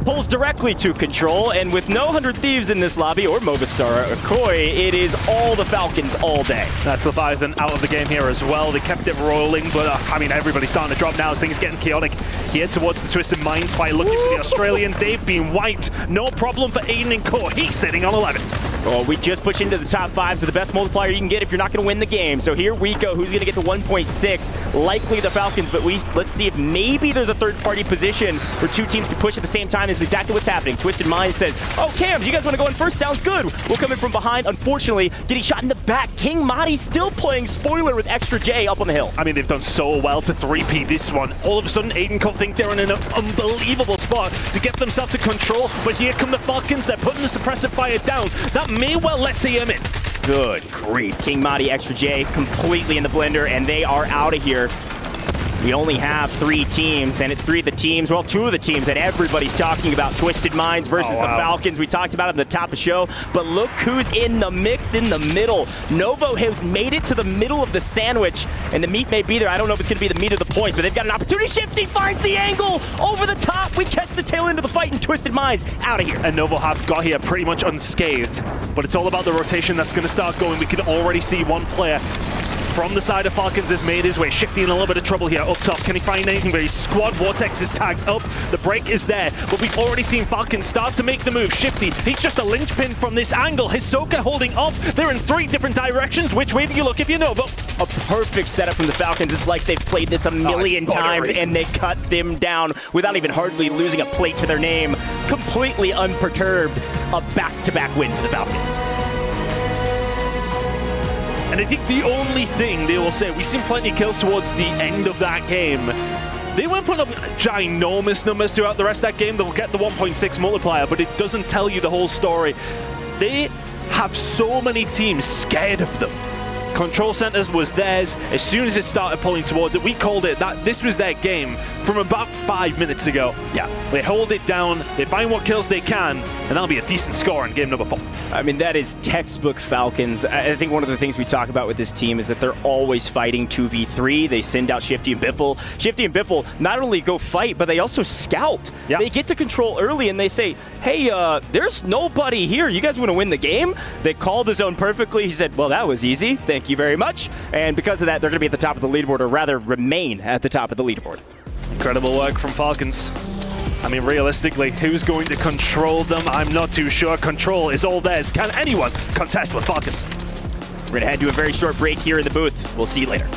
[SPEAKER 17] pulls directly to control, and with no 100 Thieves in this lobby, or Movistar or Koi, it is all the Falcons all day.
[SPEAKER 1] That's Leviathan out of the game here as well. They kept it rolling, but I mean, everybody's starting to drop now as things getting chaotic here towards the Twisted Minds fight. Looking for the Australians, they've been wiped. No problem for Aiden and Koi. He's sitting on 11.
[SPEAKER 17] Oh, we just push into the top 5, so the best multiplier you can get if you're not going to win the game. So here we go. Who's going to get the 1.6? Likely the Falcons, but let's see if maybe there's a third-party position for two teams to push at the same time. Is exactly what's happening. Twisted Minds says, oh, Cams, you guys want to go in first? Sounds good. We'll come in from behind. Unfortunately, getting shot in the back. King Madi still playing spoiler with Extra J up on the hill.
[SPEAKER 1] I mean, they've done so well to 3P this one. All of a sudden, Aiden Cup think they're in an unbelievable spot to get themselves to control, but here come the Falcons. They're putting the suppressive fire down. That may well let TM in.
[SPEAKER 17] Good grief. King Madi, Extra J, completely in the blender, and they are out of here. We only have 3 teams, and it's 3 of the teams, well, 2 of the teams that everybody's talking about. Twisted Minds versus the Falcons. We talked about it at the top of the show, but look who's in the mix in the middle. Novo has made it to the middle of the sandwich, and the meat may be there. I don't know if it's going to be the meat of the points, but they've got an opportunity. Shifty finds the angle over the top. We catch the tail end of the fight, and Twisted Minds out of here.
[SPEAKER 1] And Novo have got here pretty much unscathed, but it's all about the rotation that's going to start going. We can already see one player from the side of Falcons has made his way. Shifty in a little bit of trouble here up top. Can he find anything? But his squad Vortex is tagged up. The break is there, but we've already seen Falcons start to make the move. Shifty, he's just a linchpin from this angle. Hisoka holding off. They're in 3 different directions. Which way do you look if you know? But
[SPEAKER 17] a perfect setup from the Falcons. It's like they've played this a million times, and they cut them down without even hardly losing a plate to their name. Completely unperturbed. A back-to-back win for the Falcons.
[SPEAKER 1] And I think the only thing they will say, we've seen plenty of kills towards the end of that game. They won't put up ginormous numbers throughout the rest of that game. They'll get the 1.6 multiplier, but it doesn't tell you the whole story. They have so many teams scared of them. Control Centers was theirs. As soon as it started pulling towards it, we called it that this was their game from about 5 minutes ago.
[SPEAKER 17] Yeah.
[SPEAKER 1] They hold it down, they find what kills they can, and that'll be a decent score in game number 4.
[SPEAKER 17] I mean, that is textbook Falcons. I think one of the things we talk about with this team is that they're always fighting 2v3. They send out Shifty and Biffle. Shifty and Biffle not only go fight, but they also scout. Yeah. They get to control early and they say, hey, there's nobody here. You guys want to win the game? They called the zone perfectly. He said, well, that was easy. Thank you very much. And because of that, they're going to be at the top of the leaderboard, or rather remain at the top of the leaderboard.
[SPEAKER 1] Incredible work from Falcons. I mean, realistically, who's going to control them? I'm not too sure. Control is all theirs. Can anyone contest with Falcons?
[SPEAKER 17] We're going to head to a very short break here in the booth. We'll see you later.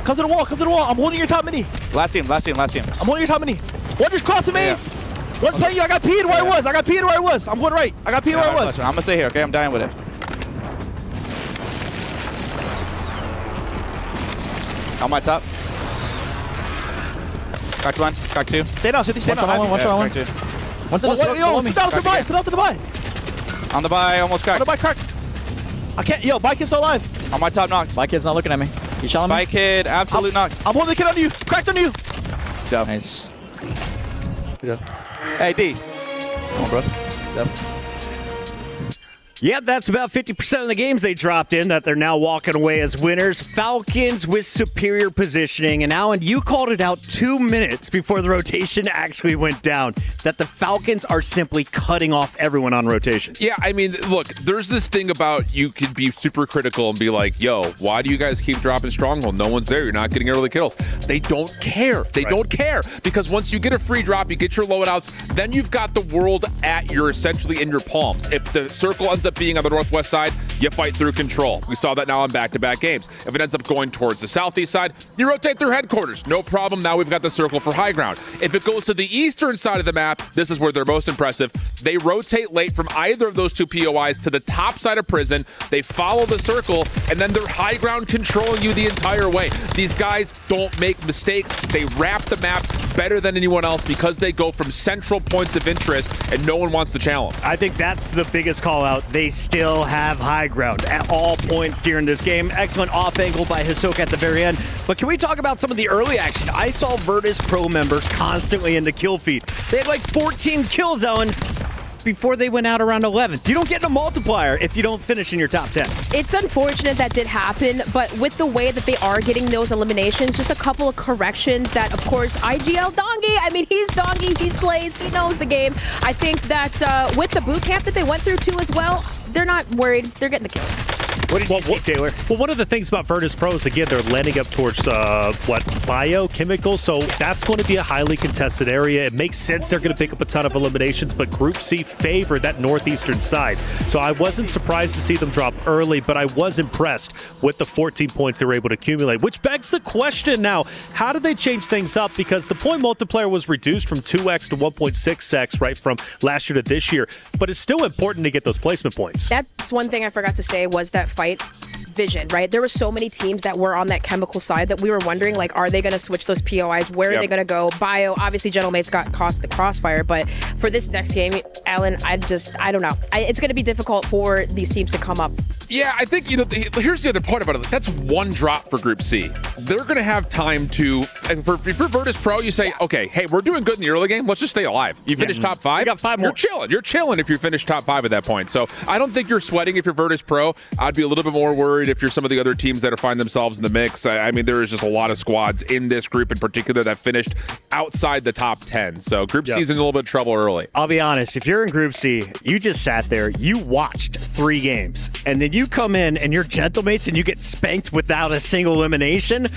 [SPEAKER 24] Come to the wall. Come to the wall. I'm holding your top mini.
[SPEAKER 8] Last team.
[SPEAKER 24] I'm holding your top mini. One just crossed me. One's playing you. I got P'd where I was. I'm going right. I got P'd where I was.
[SPEAKER 8] I'm gonna stay here, okay? I'm dying with it. On my top. Cracked one, cracked two.
[SPEAKER 24] Stay down, City. Stay down. One shot on one. Sit down to the buy.
[SPEAKER 8] On the buy, almost cracked.
[SPEAKER 24] On the buy, cracked. I can't. Yo, Bike Kid's still alive.
[SPEAKER 8] On my top, knocked.
[SPEAKER 6] Bike Kid's not looking at me. You shot me?
[SPEAKER 8] Bike Kid, absolute knocked.
[SPEAKER 24] I'm holding the kid on you. Cracked on you.
[SPEAKER 8] Down.
[SPEAKER 6] Nice.
[SPEAKER 8] Hey, D. Come on, bro. Down.
[SPEAKER 15] Yep, that's about 50% of the games they dropped in that they're now walking away as winners. Falcons with superior positioning. And Alan, you called it out 2 minutes before the rotation actually went down, that the Falcons are simply cutting off everyone on rotation.
[SPEAKER 18] Yeah, I mean, look, there's this thing about you could be super critical and be like, yo, why do you guys keep dropping Stronghold? No one's there. You're not getting early kills. They don't care. They don't care, because once you get a free drop, you get your loadouts, then you've got the world at your, essentially in your palms. If the circle ends up being on the northwest side, you fight through control. We saw that now in back-to-back games. If it ends up going towards the southeast side, you rotate through headquarters. No problem. Now we've got the circle for high ground. If it goes to the eastern side of the map, this is where they're most impressive. They rotate late from either of those two POIs to the top side of prison. They follow the circle, and then they're high ground controlling you the entire way. These guys don't make mistakes. They wrap the map better than anyone else because they go from central points of interest, and no one wants to challenge.
[SPEAKER 15] I think that's the biggest call out. They still have high ground at all points during this game. Excellent off angle by Hisoka at the very end. But can we talk about some of the early action? I saw Virtus Pro members constantly in the kill feed. They had like 14 kills, Ellen, before they went out around 11th. You don't get a multiplier if you don't finish in your top 10.
[SPEAKER 20] It's unfortunate that did happen, but with the way that they are getting those eliminations, just a couple of corrections that, of course, IGL Dongi, I mean, he's Dongi, he slays, he knows the game. I think that with the boot camp that they went through too as well, they're not worried. They're getting the kills.
[SPEAKER 15] What did you see, Taylor?
[SPEAKER 1] Well, one of the things about Virtus Pro is, again, they're landing up towards, biochemical, so that's going to be a highly contested area. It makes sense they're going to pick up a ton of eliminations, but Group C favored that northeastern side. So I wasn't surprised to see them drop early, but I was impressed with the 14 points they were able to accumulate, which begs the question now, how did they change things up? Because the point multiplier was reduced from 2x to 1.6x, right, from last year to this year, but it's still important to get those placement points.
[SPEAKER 20] That's one thing I forgot to say was that fight vision, right? There were so many teams that were on that chemical side that we were wondering, like, are they going to switch those POIs? Where are they going to go? Bio, obviously, Gentlemates got cost the crossfire, but for this next game, Alan, I don't know. It's going to be difficult for these teams to come up.
[SPEAKER 18] Yeah, I think, here's the other part about it. That's one drop for Group C. They're going to have time to, and for Virtus Pro, you say, okay, hey, we're doing good in the early game. Let's just stay alive. You finish top 5.
[SPEAKER 15] You got 5 more.
[SPEAKER 18] You're chilling. You're chilling if you finish top 5 at that point. So I don't think you're sweating if you're Virtus Pro. I'd be a little bit more worried if you're some of the other teams that are finding themselves in the mix. I mean, there is just a lot of squads in this group in particular that finished outside the top 10. So Group C is in a little bit of trouble early.
[SPEAKER 15] I'll be honest, if you're in Group C, you just sat there, you watched 3 games, and then you come in and you're Gentlemates and you get spanked without a single elimination.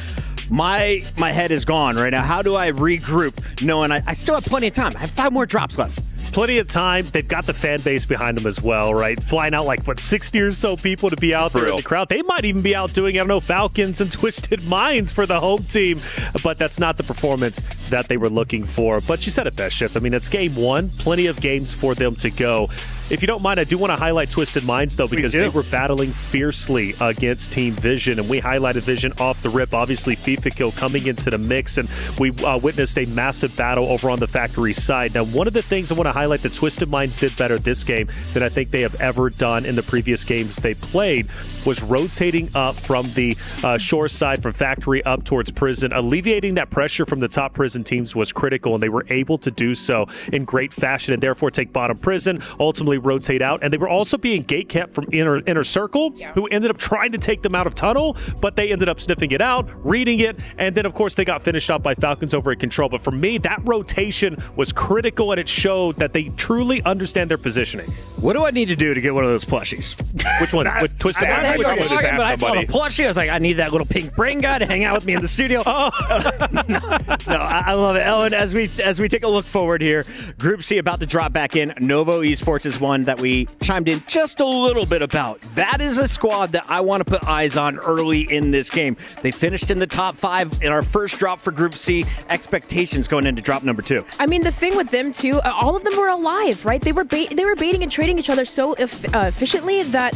[SPEAKER 15] My head is gone right now. How do I regroup knowing I still have plenty of time? I have 5 more drops left.
[SPEAKER 1] Plenty of time. They've got the fan base behind them as well, right? Flying out 60 or so people to be out there in the crowd. They might even be out doing, Falcons and Twisted Minds for the home team, but that's not the performance that they were looking for. But you said it best, Shift. I mean, it's game 1. Plenty of games for them to go. If you don't mind, I do want to highlight Twisted Minds, though, because they were battling fiercely against Team Vision, and we highlighted Vision off the rip. Obviously, FIFA Kill coming into the mix, and we witnessed a massive battle over on the factory side. Now, one of the things I want to highlight that Twisted Minds did better this game than I think they have ever done in the previous games they played was rotating up from the shore side, from factory up towards prison. Alleviating that pressure from the top prison teams was critical, and they were able to do so in great fashion and therefore take bottom prison, ultimately rotate out. And they were also being gate kept from inner circle, who ended up trying to take them out of tunnel, but they ended up sniffing it out, reading it, and then of course they got finished off by Falcons over at control. But for me, that rotation was critical, and it showed that they truly understand their positioning.
[SPEAKER 15] What do I need to do to get one of those plushies?
[SPEAKER 1] Which one? With Twisted Minds?
[SPEAKER 15] I saw a plushie. I was like, I need that little pink brain guy to hang out with me in the studio. No, I love it. Ellen, as we take a look forward here, Group C about to drop back in. Novo Esports is one. one that we chimed in just a little bit about. That is a squad that I want to put eyes on early in this game. They finished in the top 5 in our first drop for Group C. Expectations going into drop number 2.
[SPEAKER 20] I mean, the thing with them too, all of them were alive, right? They were baiting and trading each other so efficiently that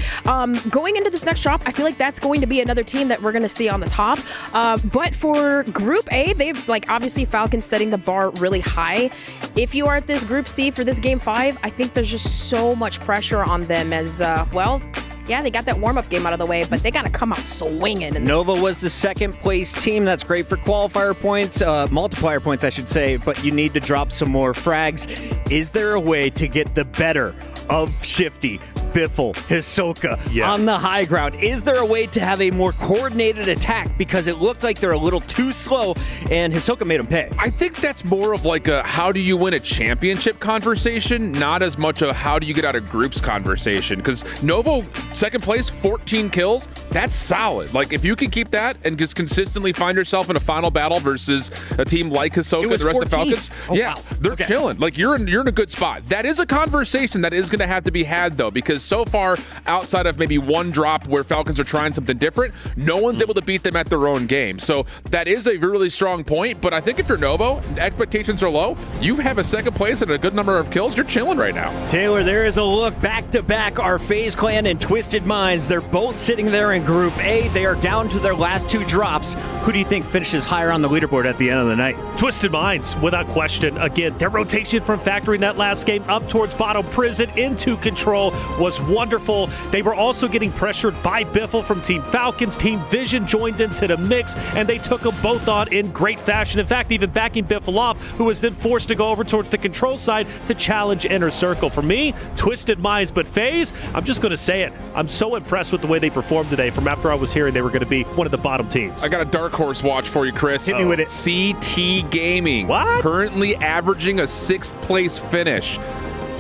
[SPEAKER 20] going into this next drop, I feel like that's going to be another team that we're going to see on the top. But for Group A, they've obviously Falcons setting the bar really high. If you are at this Group C for this Game 5, I think there's just so much pressure on them as, yeah, they got that warm-up game out of the way, but they got to come out swinging.
[SPEAKER 15] Nova was the second-place team. That's great for qualifier points, multiplier points, I should say, but you need to drop some more frags. Is there a way to get the better of Shifty, Biffle, Hisoka on the high ground? Is there a way to have a more coordinated attack? Because it looked like they're a little too slow, and Hisoka made them pay.
[SPEAKER 18] I think that's more of like a how do you win a championship conversation, not as much a how do you get out of groups conversation. Because Novo, second place, 14 kills, that's solid. Like, if you can keep that and just consistently find yourself in a final battle versus a team like Hisoka and the rest 14. Of Falcons, they're chilling. Like, you're in a good spot. That is a conversation that is going to have to be had, though, because so far, outside of maybe one drop where Falcons are trying something different, no one's able to beat them at their own game. So that is a really strong point, but I think if you're Novo, expectations are low, you have a second place and a good number of kills, you're chilling right now.
[SPEAKER 15] Taylor, there is a look back-to-back. Our FaZe Clan and Twisted Minds, they're both sitting there in Group A. They are down to their last 2 drops. Who do you think finishes higher on the leaderboard at the end of the night?
[SPEAKER 1] Twisted Minds, without question. Again, their rotation from Factory Net last game up towards bottom prison into control was wonderful. They were also getting pressured by Biffle from Team Falcons. Team Vision joined into the mix, and they took them both on in great fashion. In fact, even backing Biffle off, who was then forced to go over towards the control side to challenge Inner Circle. For me, Twisted Minds, but FaZe, I'm just going to say it. I'm so impressed with the way they performed today from after I was hearing they were going to be one of the bottom teams.
[SPEAKER 18] I got a dark horse watch for you, Chris.
[SPEAKER 15] Hit me with it.
[SPEAKER 18] CT Gaming.
[SPEAKER 1] What?
[SPEAKER 18] Currently averaging a 6th place finish.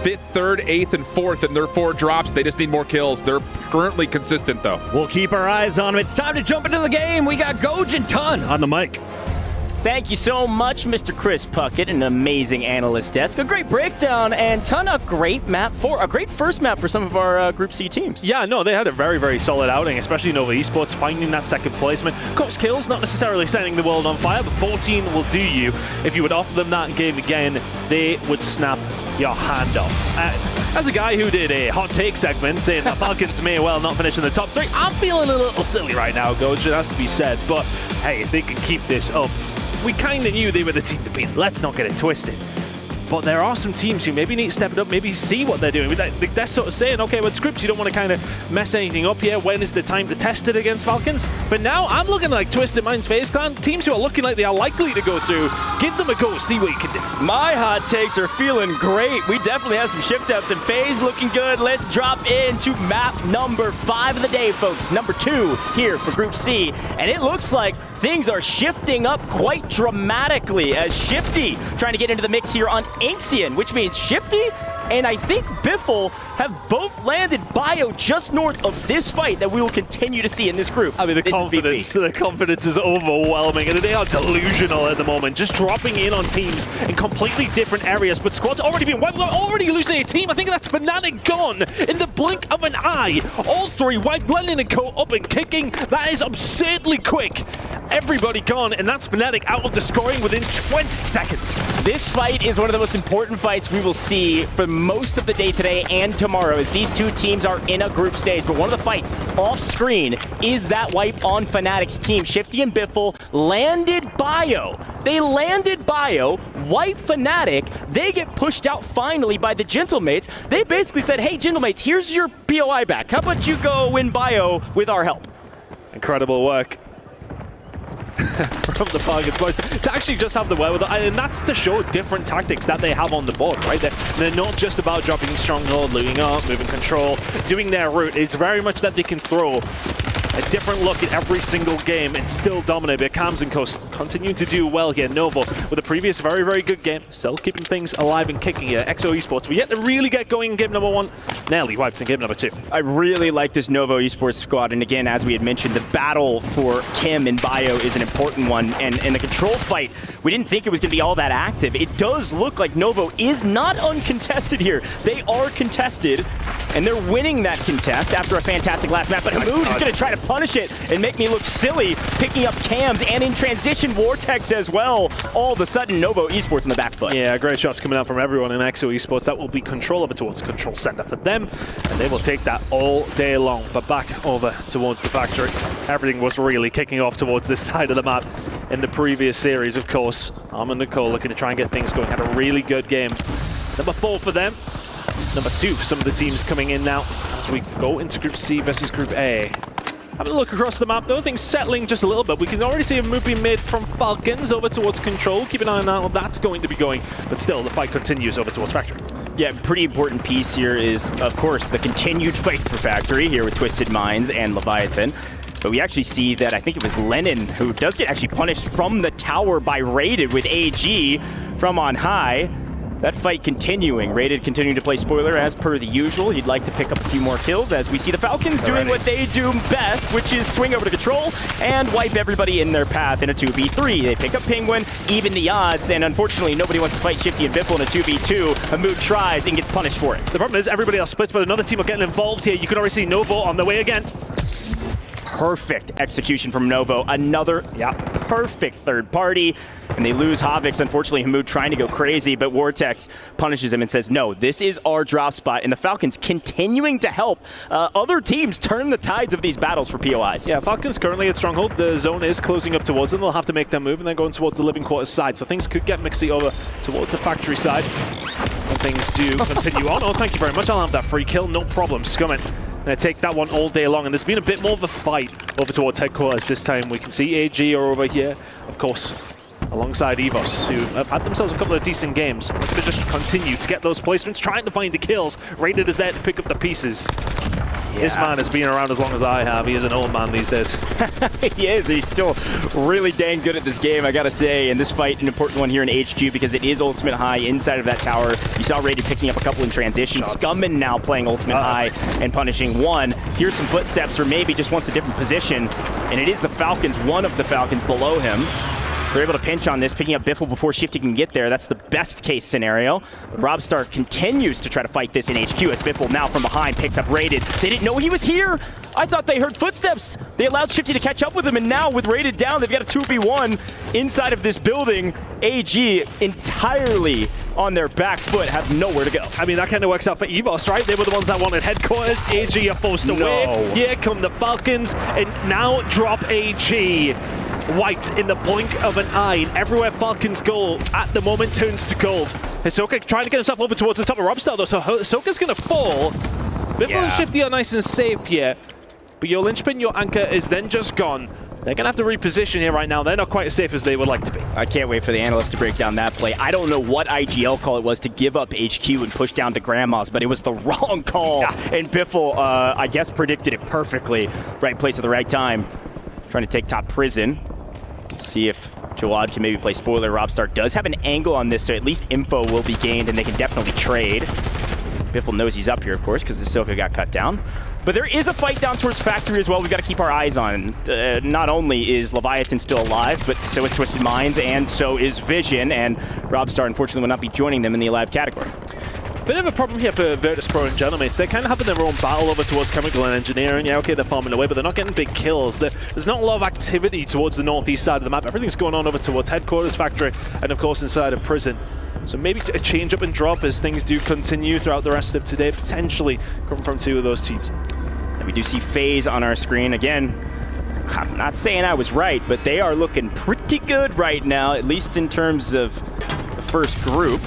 [SPEAKER 18] 5th, 3rd, 8th, and 4th in their 4 drops. They just need more kills. They're currently consistent, though.
[SPEAKER 15] We'll keep our eyes on them. It's time to jump into the game. We got Goj and Ton on the mic.
[SPEAKER 17] Thank you so much, Mr. Chris Puckett, an amazing analyst desk. A great breakdown, and Ton, a great first map for some of our Group C teams.
[SPEAKER 1] Yeah, no, they had a very, very solid outing, especially Nova Esports, finding that second placement. Of course, kills, not necessarily setting the world on fire, but 14 will do you. If you would offer them that game again, they would snap your hand off. As a guy who did a hot take segment saying the Falcons may well not finish in the top 3, I'm feeling a little silly right now, Goj, it has to be said. But hey, if they can keep this up, we kind of knew they were the team to beat. Let's not get it twisted. But there are some teams who maybe need to step it up, maybe see what they're doing. They're sort of saying, okay, with scripts, you don't want to kind of mess anything up here. When is the time to test it against Falcons? But now I'm looking like Twisted Minds FaZe Clan, teams who are looking like they are likely to go through. Give them a go, see what you can do.
[SPEAKER 17] My hot takes are feeling great. We definitely have some shift outs and FaZe looking good. Let's drop into map number 5 of the day, folks. Number 2 here for Group C. And it looks like things are shifting up quite dramatically as Shifty trying to get into the mix here on Inxion, which means Shifty and I think Biffle have both landed bio just north of this fight that we will continue to see in this group.
[SPEAKER 1] I mean, the confidence is overwhelming, and they are delusional at the moment, just dropping in on teams in completely different areas, but squad's already been wiped. We're already losing a team. I think that's Fnatic gone in the blink of an eye. All 3, White, Blending, and Co. up and kicking. That is absurdly quick. Everybody gone, and that's Fnatic out of the scoring within 20 seconds.
[SPEAKER 17] This fight is one of the most important fights we will see for most of the day today and tomorrow, as these 2 teams are in a group stage. But one of the fights off screen is that wipe on Fnatic's team. Shifty and Biffle landed bio. They landed bio, wipe Fnatic. They get pushed out finally by the Gentlemates. They basically said, hey, Gentlemates, here's your POI back. How about you go win bio with our help?
[SPEAKER 1] Incredible work from the Falcons boys to actually just have the wherewithal, and that's to show different tactics that they have on the board, right? They're not just about dropping stronghold, looting up, moving control, doing their route. It's very much that they can throw a different look at every single game and still dominate. But Cams and Coast continue to do well here. Novo with a previous very, very good game, still keeping things alive and kicking here. XO Esports, we yet to really get going in game number 1.
[SPEAKER 7] nearly wiped in game number 2.
[SPEAKER 17] I really like this Novo Esports squad, and again, as we had mentioned, the battle for Kim and Bio is an important one, and in the control fight, we didn't think it was going to be all that active. It does look like Novo is not uncontested here. They are contested, and they're winning that contest after a fantastic last map, but Hamoud is going to try to punish it and make me look silly, picking up cams, and in transition, Vortex as well. All of a sudden, Novo Esports in the back foot.
[SPEAKER 7] Yeah, great shots coming out from everyone in EXO Esports. That will be control over towards control center for them, and they will take that all day long. But back over towards the factory. Everything was really kicking off towards this side of the map in the previous series, of course. Armand and Cole looking to try and get things going. Had a really good game. Number 4 for them. Number 2 for some of the teams coming in now as we go into Group C versus Group A. Having a look across the map, though, things settling just a little bit. We can already see a move being made from Falcons over towards Control. Keep an eye on how that's going to be going. But still, the fight continues over towards Factory.
[SPEAKER 17] Yeah, pretty important piece here is, of course, the continued fight for Factory here with Twisted Minds and Leviathan. But we actually see that I think it was Lennon who does get actually punished from the tower by Rated with AG from on high. That fight continuing. Rated continuing to play spoiler as per the usual. He'd like to pick up a few more kills as we see the Falcons doing what they do best, which is swing over to control and wipe everybody in their path in a 2v3. They pick up Penguin, even the odds, and unfortunately nobody wants to fight Shifty and Biffle in a 2v2. Hamoud tries and gets punished for it.
[SPEAKER 7] The problem is everybody else splits, but another team are getting involved here. You can already see Novo on the way again.
[SPEAKER 17] Perfect execution from Novo. Another perfect third party. And they lose Havix. Unfortunately, Hamoud trying to go crazy, but Vortex punishes him and says, no, this is our drop spot. And the Falcons continuing to help other teams turn the tides of these battles for POIs.
[SPEAKER 7] Yeah, Falcons currently at Stronghold. The zone is closing up towards them. They'll have to make their move and then going towards the Living Quarters side. So things could get mixy over towards the factory side. And things do continue on. Oh, thank you very much. I'll have that free kill. No problem. Scumming. Going to take that one all day long, and there's been a bit more of a fight over towards headquarters this time. We can see AG are over here, of course, alongside EVOS, who have had themselves a couple of decent games. They're going to just continue to get those placements, trying to find the kills. Rated is there to pick up the pieces. Yeah. This man has been around as long as I have. He is an old man these days.
[SPEAKER 17] He is. He's still really dang good at this game, I gotta say. And this fight, an important one here in HQ because it is Ultimate High inside of that tower. You saw Rated picking up a couple in transition. Scumming now playing Ultimate High and punishing one. Here's some footsteps, or maybe just wants a different position. And it is the Falcons, one of the Falcons below him. They're able to pinch on this, picking up Biffle before Shifty can get there. That's the best case scenario. But Robstar continues to try to fight this in HQ as Biffle now from behind picks up Rated. They didn't know he was here. I thought they heard footsteps. They allowed Shifty to catch up with him, and now with Rated down, they've got a 2v1 inside of this building. AG entirely on their back foot, have nowhere to go.
[SPEAKER 7] I mean, that kind of works out for EVOS, right? They were the ones that wanted headquarters. AG are forced away. Here come the Falcons, and now drop AG. Wiped in the blink of an eye. And everywhere Falcons go at the moment turns to gold. Hisoka trying to get himself over towards the top of Robstar, though, so Hisoka's going to fall. Biffle and Shifty are nice and safe here, but your linchpin, your anchor, is then just gone. They're going to have to reposition here right now. They're not quite as safe as they would like to be.
[SPEAKER 17] I can't wait for the analysts to break down that play. I don't know what IGL call it was to give up HQ and push down to Grandma's, but it was the wrong call. Yeah. And Biffle, I guess, predicted it perfectly. Right place at the right time. Trying to take top prison. See if Jawad can maybe play spoiler. Robstar does have an angle on this, so at least info will be gained, and they can definitely trade. Biffle knows he's up here, of course, because the Silka got cut down. But there is a fight down towards Factory as well we've got to keep our eyes on. Not only is Leviathan still alive, but so is Twisted Minds, and so is Vision, and Robstar, unfortunately, will not be joining them in the alive category.
[SPEAKER 7] Bit of a problem here for Virtus Pro and Gentlemen. They're kind of having their own battle over towards chemical and engineering. Yeah, okay, they're farming away, but they're not getting big kills. There's not a lot of activity towards the northeast side of the map. Everything's going on over towards headquarters, factory, and of course inside of prison. So maybe a change up and drop as things do continue throughout the rest of today, potentially come from two of those teams.
[SPEAKER 17] And we do see FaZe on our screen. Again, I'm not saying I was right, but they are looking pretty good right now, at least in terms of the first group.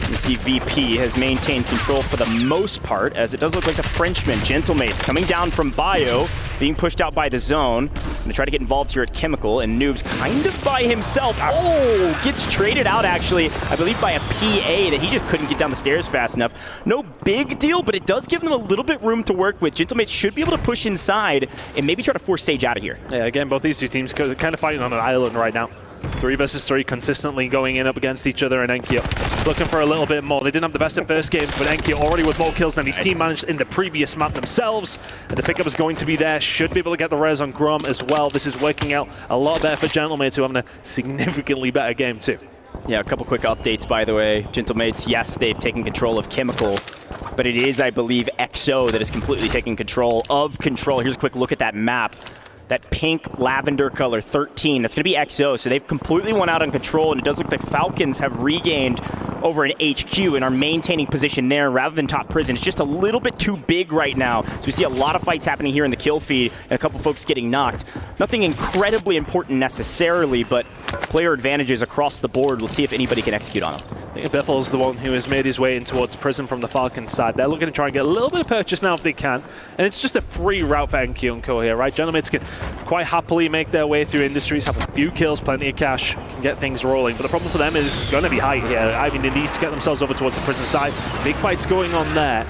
[SPEAKER 17] You see VP has maintained control for the most part, as it does look like the Frenchman, Gentlemates, coming down from Bio, being pushed out by the zone. Gonna try to get involved here at Chemical, and Noob's kind of by himself. Oh, gets traded out, actually, I believe by a PA that he just couldn't get down the stairs fast enough. No big deal, but it does give them a little bit room to work with. Gentlemates should be able to push inside and maybe try to force Sage out of here.
[SPEAKER 7] Yeah, again, both these two teams kind of fighting on an island right now. 3 versus 3 consistently going in up against each other, and Enkyo looking for a little bit more. They didn't have the best at first game, but Enkyo already with more kills than his team managed in the previous map themselves. And the pickup is going to be there. Should be able to get the res on Grom as well. This is working out a lot better for Gentlemates, who having a significantly better game too.
[SPEAKER 17] Yeah, a couple quick updates, by the way. Gentlemates, yes, they've taken control of Chemical, but it is, I believe, XO that is completely taking control of Control. Here's a quick look at that map. That pink lavender color, 13, that's going to be XO. So they've completely won out on Control, and it does look like the Falcons have regained over an HQ and are maintaining position there rather than top prison. It's just a little bit too big right now. So we see a lot of fights happening here in the kill feed and a couple folks getting knocked. Nothing incredibly important necessarily, but player advantages across the board. We'll see if anybody can execute on them.
[SPEAKER 7] I think Biffel's the one who has made his way in towards prison from the Falcons side. They're looking to try and get a little bit of purchase now if they can. And it's just a free route for Enkyo and Co here, right? Gentlemates can quite happily make their way through Industries, have a few kills, plenty of cash, can get things rolling. But the problem for them is going to be height here. I mean, they need to get themselves over towards the prison side. Big fights going on there.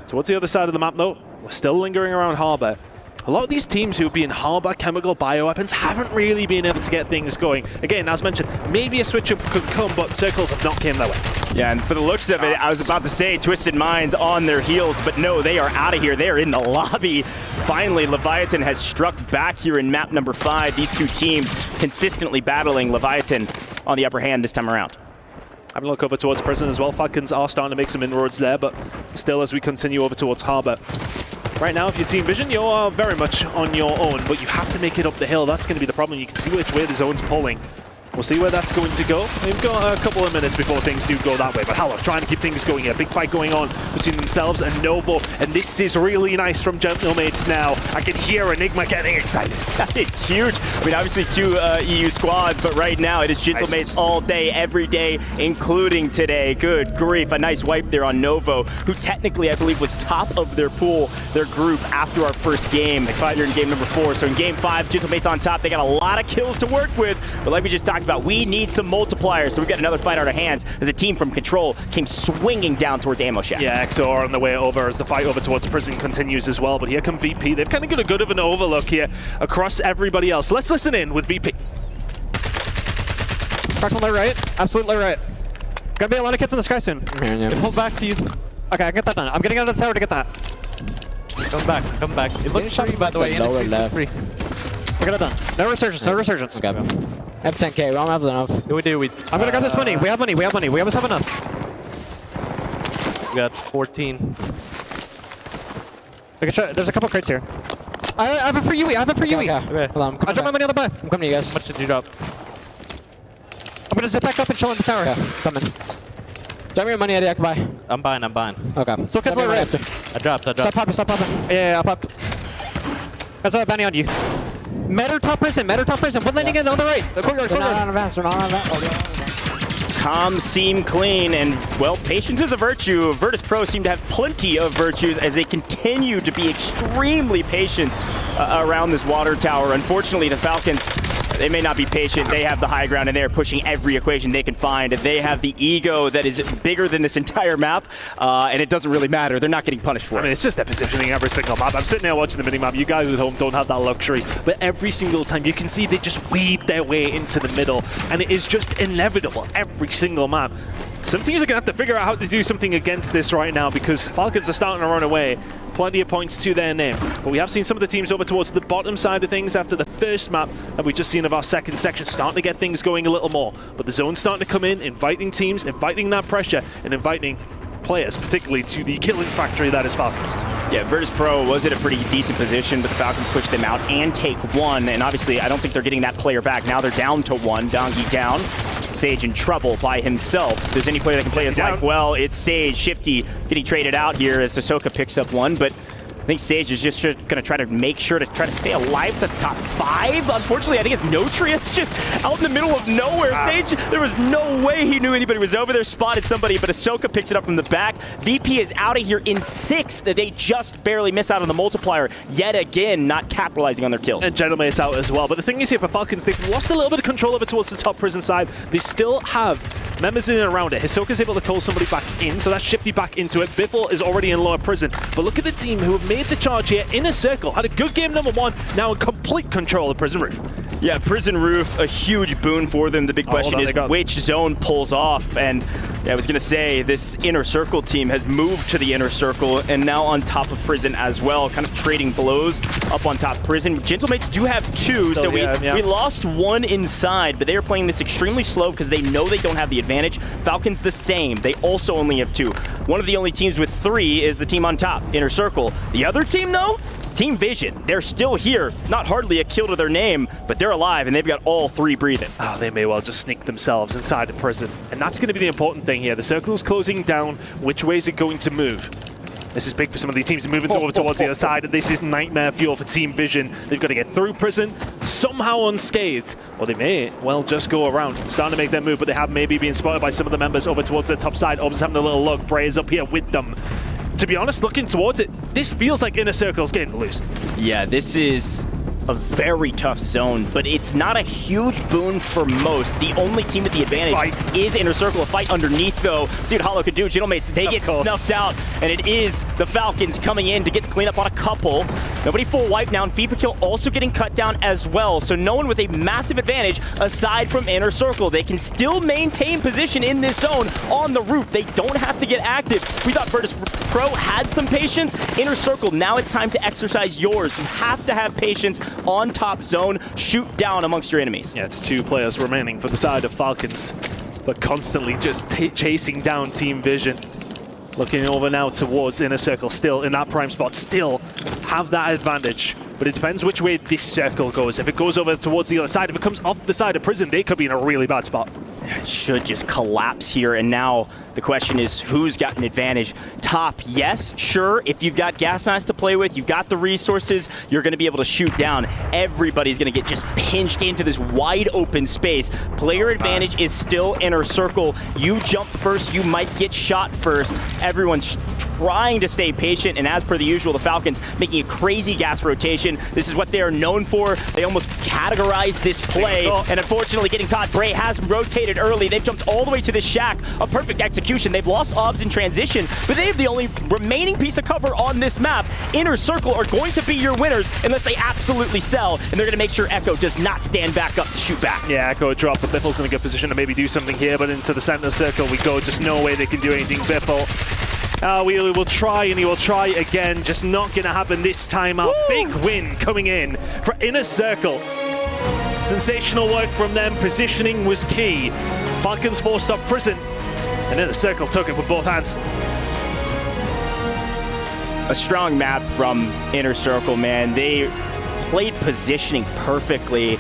[SPEAKER 7] Towards the other side of the map, though, we're still lingering around Harbor. A lot of these teams who have been Harbor, Chemical, Bioweapons haven't really been able to get things going. Again, as mentioned, maybe a switch-up could come, but Circles have not came their way.
[SPEAKER 17] Yeah, and for the looks of it, I was about to say Twisted Minds on their heels, but no, they are out of here. They're in the lobby. Finally, Leviathan has struck back here in map number 5. These two teams consistently battling. Leviathan on the upper hand this time around.
[SPEAKER 7] Having a look over towards prison as well. Falcons are starting to make some inroads there, but still as we continue over towards Harbor. Right now, if you're Team Vision, you're very much on your own, but you have to make it up the hill. That's going to be the problem. You can see which way the zone's pulling. We'll see where that's going to go. We've got a couple of minutes before things do go that way, but Hallow trying to keep things going here. Big fight going on between themselves and Novo, and this is really nice from Gentlemates now. I can hear Enigma getting excited.
[SPEAKER 17] It's huge. I mean, obviously 2 EU squads, but right now it is Gentlemates all day, every day, including today. Good grief. A nice wipe there on Novo, who technically, I believe, was top of their pool, their group, after our first game. They fought here in game number 4. So in game 5, Gentlemates on top. They got a lot of kills to work with, but like we just talked about, we need some multipliers. So we've got another fight on our hands as a team from Control came swinging down towards Ammo Shack.
[SPEAKER 7] Yeah, XO are on the way over as the fight over towards prison continues as well. But here come VP. They've kind of got a good of an overlook here across everybody else. Let's listen in with VP.
[SPEAKER 6] Crack on the right. Absolutely right. Gonna be a lot of kids in the sky soon. Pull back to you. Okay, I get that done. I'm getting out of the tower to get that. Come back. Come back. It looks free, by the way. Lower left. Free. I got it done. No resurgence. No resurgence. Okay.
[SPEAKER 8] I have 10k. We don't have enough.
[SPEAKER 6] We do. I'm gonna grab this money. We have money. We have money. We always have enough.
[SPEAKER 8] We got 14.
[SPEAKER 6] Okay, there's a couple crates here. I have it for Yui. I have it for Yui.
[SPEAKER 8] Okay. Hold on.
[SPEAKER 6] I dropped my money on the buy.
[SPEAKER 8] I'm coming to you guys.
[SPEAKER 6] How much did you drop? I'm gonna zip back up and chill in the tower.
[SPEAKER 8] Okay. Coming. Drop me your money, Eddie. I can buy.
[SPEAKER 6] I'm buying.
[SPEAKER 8] Okay.
[SPEAKER 6] So kids are red.
[SPEAKER 8] I dropped.
[SPEAKER 6] Stop popping. Yeah, I popped. There's a bounty on you. Matter top prison. One landing in on the right. Courtyard.
[SPEAKER 17] Comms seem clean, and, well, patience is a virtue. Virtus Pro seem to have plenty of virtues as they continue to be extremely patient around this water tower. Unfortunately, the Falcons, they may not be patient. They have the high ground, and they are pushing every equation they can find. They have the ego that is bigger than this entire map, and it doesn't really matter. They're not getting punished for it.
[SPEAKER 7] I mean, it's just their positioning every single map. I'm sitting there watching the minimap. You guys at home don't have that luxury, but every single time you can see they just weed their way into the middle, and it is just inevitable every single map. Some teams are going to have to figure out how to do something against this right now because Falcons are starting to run away. Plenty of points to their name. But we have seen some of the teams over towards the bottom side of things after the first map that we've just seen of our second section starting to get things going a little more. But the zone's starting to come in, inviting teams, inviting that pressure, and inviting players, particularly to the killing factory that is Falcons.
[SPEAKER 17] Yeah, Virtus Pro was in a pretty decent position, but the Falcons pushed them out and take 1. And obviously, I don't think they're getting that player back. Now they're down to 1. Dongi down. Sage in trouble by himself. If there's any player that can play his life well, it's Sage. Shifty getting traded out here as Ahsoka picks up 1, but I think Sage is just going to try to make sure to try to stay alive to top 5. Unfortunately, I think it's Notria's just out in the middle of nowhere. Sage, there was no way he knew anybody was over there, spotted somebody, but Ahsoka picks it up from the back. VP is out of here in 6th. They just barely miss out on the multiplier. Yet again, not capitalizing on their kills.
[SPEAKER 7] And Gentlemate's out as well. But the thing is here for Falcons, they've lost a little bit of control over towards the top prison side. They still have members in and around it. Hisoka's able to call somebody back in, so that's Shifty back into it. Biffle is already in lower prison. But look at the team who have made the charge here in a circle. Had a good game number 1, now in complete control of Prison Roof.
[SPEAKER 17] Yeah, Prison Roof, a huge boon for them. The big question is which zone pulls off. And I was going to say, this Inner Circle team has moved to the Inner Circle and now on top of Prison as well, kind of trading blows up on top. Prison. Gentlemates do have 2, so we lost 1 inside, but they are playing this extremely slow because they know they don't have the advantage. Falcons the same. They also only have 2. One of the only teams with 3 is the team on top, Inner Circle. The other team, though, Team Vision, they're still here. Not hardly a kill to their name, but they're alive, and they've got all 3 breathing.
[SPEAKER 1] Oh, they may well just sneak themselves inside the prison. And that's going to be the important thing here. The circle's closing down. Which way is it going to move? This is big for some of these teams moving over towards the other side, and this is nightmare fuel for Team Vision. They've got to get through prison, somehow unscathed, or they may well just go around, starting to make their move, but they have maybe been spotted by some of the members over towards the top side. Orbs having a little look. Bray is up here with them. To be honest, looking towards it, this feels like Inner Circle's getting loose.
[SPEAKER 17] Yeah, this is a very tough zone, but it's not a huge boon for most. The only team with the advantage is Inner Circle. A fight underneath, though. See what Hollow can do. Gentlemates, they get snuffed out, and it is the Falcons coming in to get the cleanup on a couple. Nobody full wipe now, and FIFA Kill also getting cut down as well, so no one with a massive advantage aside from Inner Circle. They can still maintain position in this zone on the roof. They don't have to get active. We thought Virtus Pro had some patience. Inner Circle, now it's time to exercise yours. You have to have patience on top zone. Shoot down amongst your enemies.
[SPEAKER 1] Yeah, it's 2 players remaining for the side of Falcons, but constantly just chasing down Team Vision. Looking over now towards Inner Circle, still in that prime spot, still have that advantage. But it depends which way this circle goes. If it goes over towards the other side, if it comes off the side of prison, they could be in a really bad spot.
[SPEAKER 17] It should just collapse here, and now the question is who's got an advantage. Top, yes, sure. If you've got gas masks to play with, you've got the resources, you're going to be able to shoot down. Everybody's going to get just pinched into this wide open space. Player advantage is still Inner Circle. You jump first, you might get shot first. Everyone's trying to stay patient, and as per the usual, the Falcons making a crazy gas rotation. This is what they are known for. They almost categorize this play, and unfortunately getting caught. Bray has rotated early. They've jumped all the way to the shack. A perfect execution. They've lost obs in transition, but they have the only remaining piece of cover on this map. Inner Circle are going to be your winners unless they absolutely sell, and they're going to make sure Echo does not stand back up to shoot back.
[SPEAKER 1] Yeah, Echo drop, but Biffle's in a good position to maybe do something here, but into the center circle we go. Just no way they can do anything, Biffle. We will try, and he will try again. Just not going to happen this time out. Big win coming in for Inner Circle. Sensational work from them. Positioning was key. Falcons forced up prison, and Inner Circle took it with both hands.
[SPEAKER 17] A strong map from Inner Circle, man. They played positioning perfectly.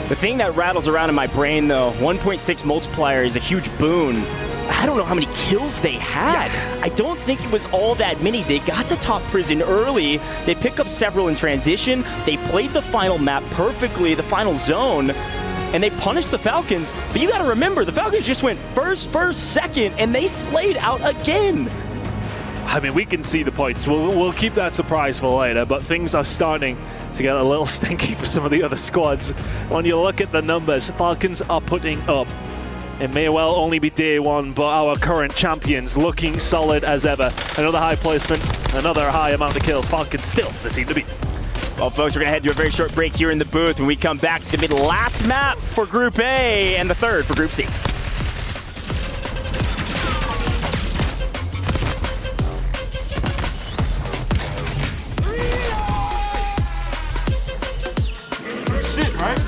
[SPEAKER 17] The thing that rattles around in my brain, though, 1.6 multiplier is a huge boon. I don't know how many kills they had. Yeah. I don't think it was all that many. They got to top prison early. They picked up several in transition. They played the final map perfectly, the final zone, and they punished the Falcons. But you got to remember, the Falcons just went first, second, and they slayed out again.
[SPEAKER 1] I mean, we can see the points. We'll keep that surprise for later, but things are starting to get a little stinky for some of the other squads. When you look at the numbers, Falcons are putting up. It may well only be day 1, but our current champions looking solid as ever. Another high placement, another high amount of kills. Falcons still the team to beat.
[SPEAKER 17] Well, folks, we're going to head to a very short break here in the booth. When we come back, it's going to be the last map for Group A and the third for Group C.
[SPEAKER 1] Shit, right?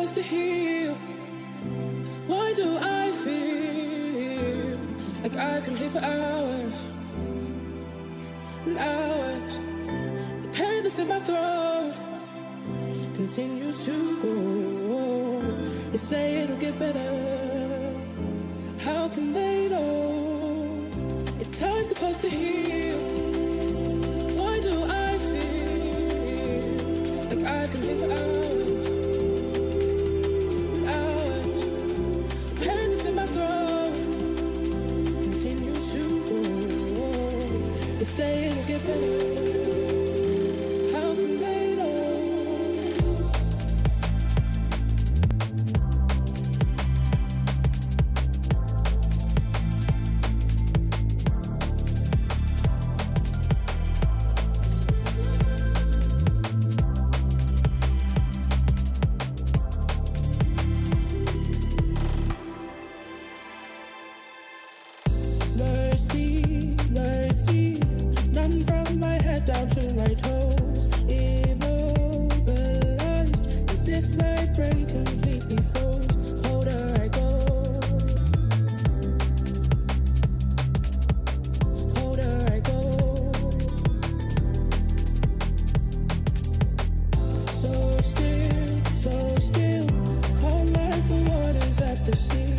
[SPEAKER 9] supposed to heal? Why do I feel like I've been here for hours and hours? The pain that's in my throat continues to grow. They say it'll get better. How can they know if time's supposed to heal? Why do I feel like I've been here for hours and hours? The pain that's in my throat continues to grow. They say it'll get better. How can they know? Mercy, mercy, none from my head down to my toes. Immobilized, as if my brain completely froze. Colder I go, colder I go. So still, calm like the waters at the sea.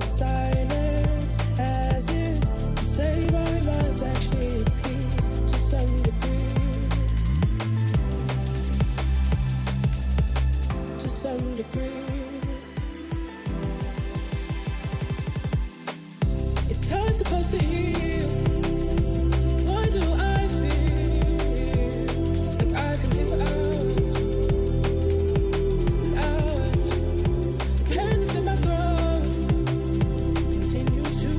[SPEAKER 9] Silence as if to say my mind's actually at peace to some degree. To some degree. If time's supposed to heal, why do I feel like I've been here for hours and hours? The pain that's in my throat continues to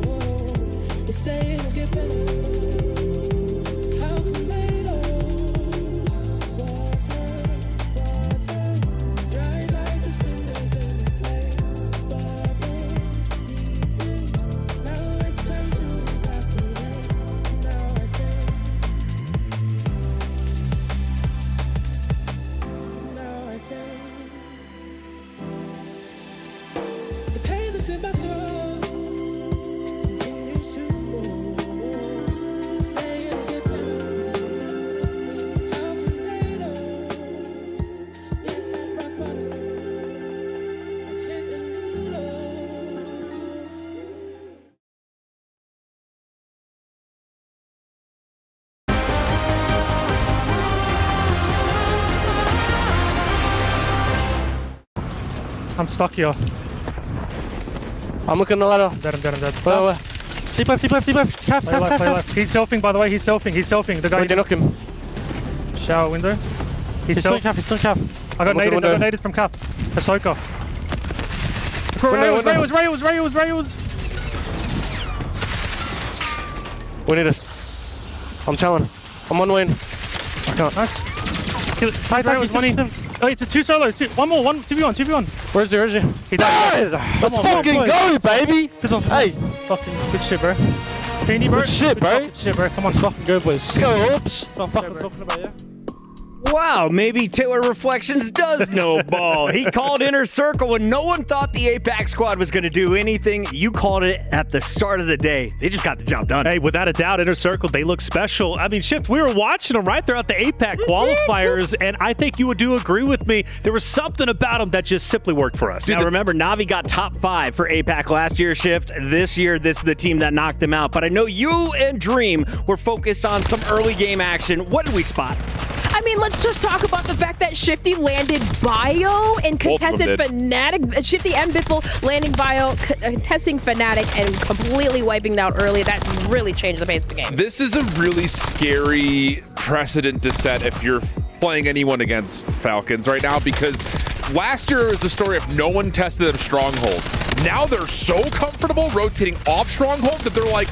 [SPEAKER 9] grow. They say it'll get better. How can they know? Water, dry like the cinders in the flame. Bubble, beating. Now it's time to evaporate. Now I think. Now I think. The pain that's in my throat continues to grow. They say it'll get better. How can they know? If I'm rock bottom, I've hit a new low.
[SPEAKER 11] I'm stuck here. I'm looking at the ladder. Dead, I'm dead. Where? Deep left. Calf. Play left. He's selfing, by the way. He's selfing. The guy. Wait, knock him. Shower window. He's still calf. I got naded from calf. Ahsoka. Rails. We need this. I'm challenging. I'm on win. I can't. Nice. Kill it. Rails, money. Oh, it's a 2 solos. One more. 2v1. Where is he? He died.
[SPEAKER 13] Let's fucking go, baby. Hey.
[SPEAKER 11] Fucking good shit, bro. Teeny, bro.
[SPEAKER 13] Good shit, bro.
[SPEAKER 11] Good shit, bro. Come on. Fucking go, boys.
[SPEAKER 13] Let's go, Oops.
[SPEAKER 11] I'm fucking talking about you.
[SPEAKER 15] Wow, maybe Taylor Reflections does know ball. He called Inner Circle when no one thought the APAC squad was going to do anything. You called it at the start of the day. They just got the job done.
[SPEAKER 1] Hey, without a doubt, Inner Circle, they look special. I mean, Shift, we were watching them right there at the APAC qualifiers, and I think you would agree with me. There was something about them that just simply worked for us.
[SPEAKER 15] Now, remember, Navi got top 5 for APAC last year, Shift. This year, this is the team that knocked them out. But I know you and Dream were focused on some early game action. What did we spot?
[SPEAKER 20] I mean, let's just talk about the fact that Shifty landed Bio and contested Fnatic. Shifty and Biffle landing Bio, contesting Fnatic, and completely wiping out early. That really changed the pace of the game.
[SPEAKER 18] This is a really scary precedent to set if you're playing anyone against Falcons right now, because last year was the story of no one tested a stronghold. Now they're so comfortable rotating off stronghold that they're like,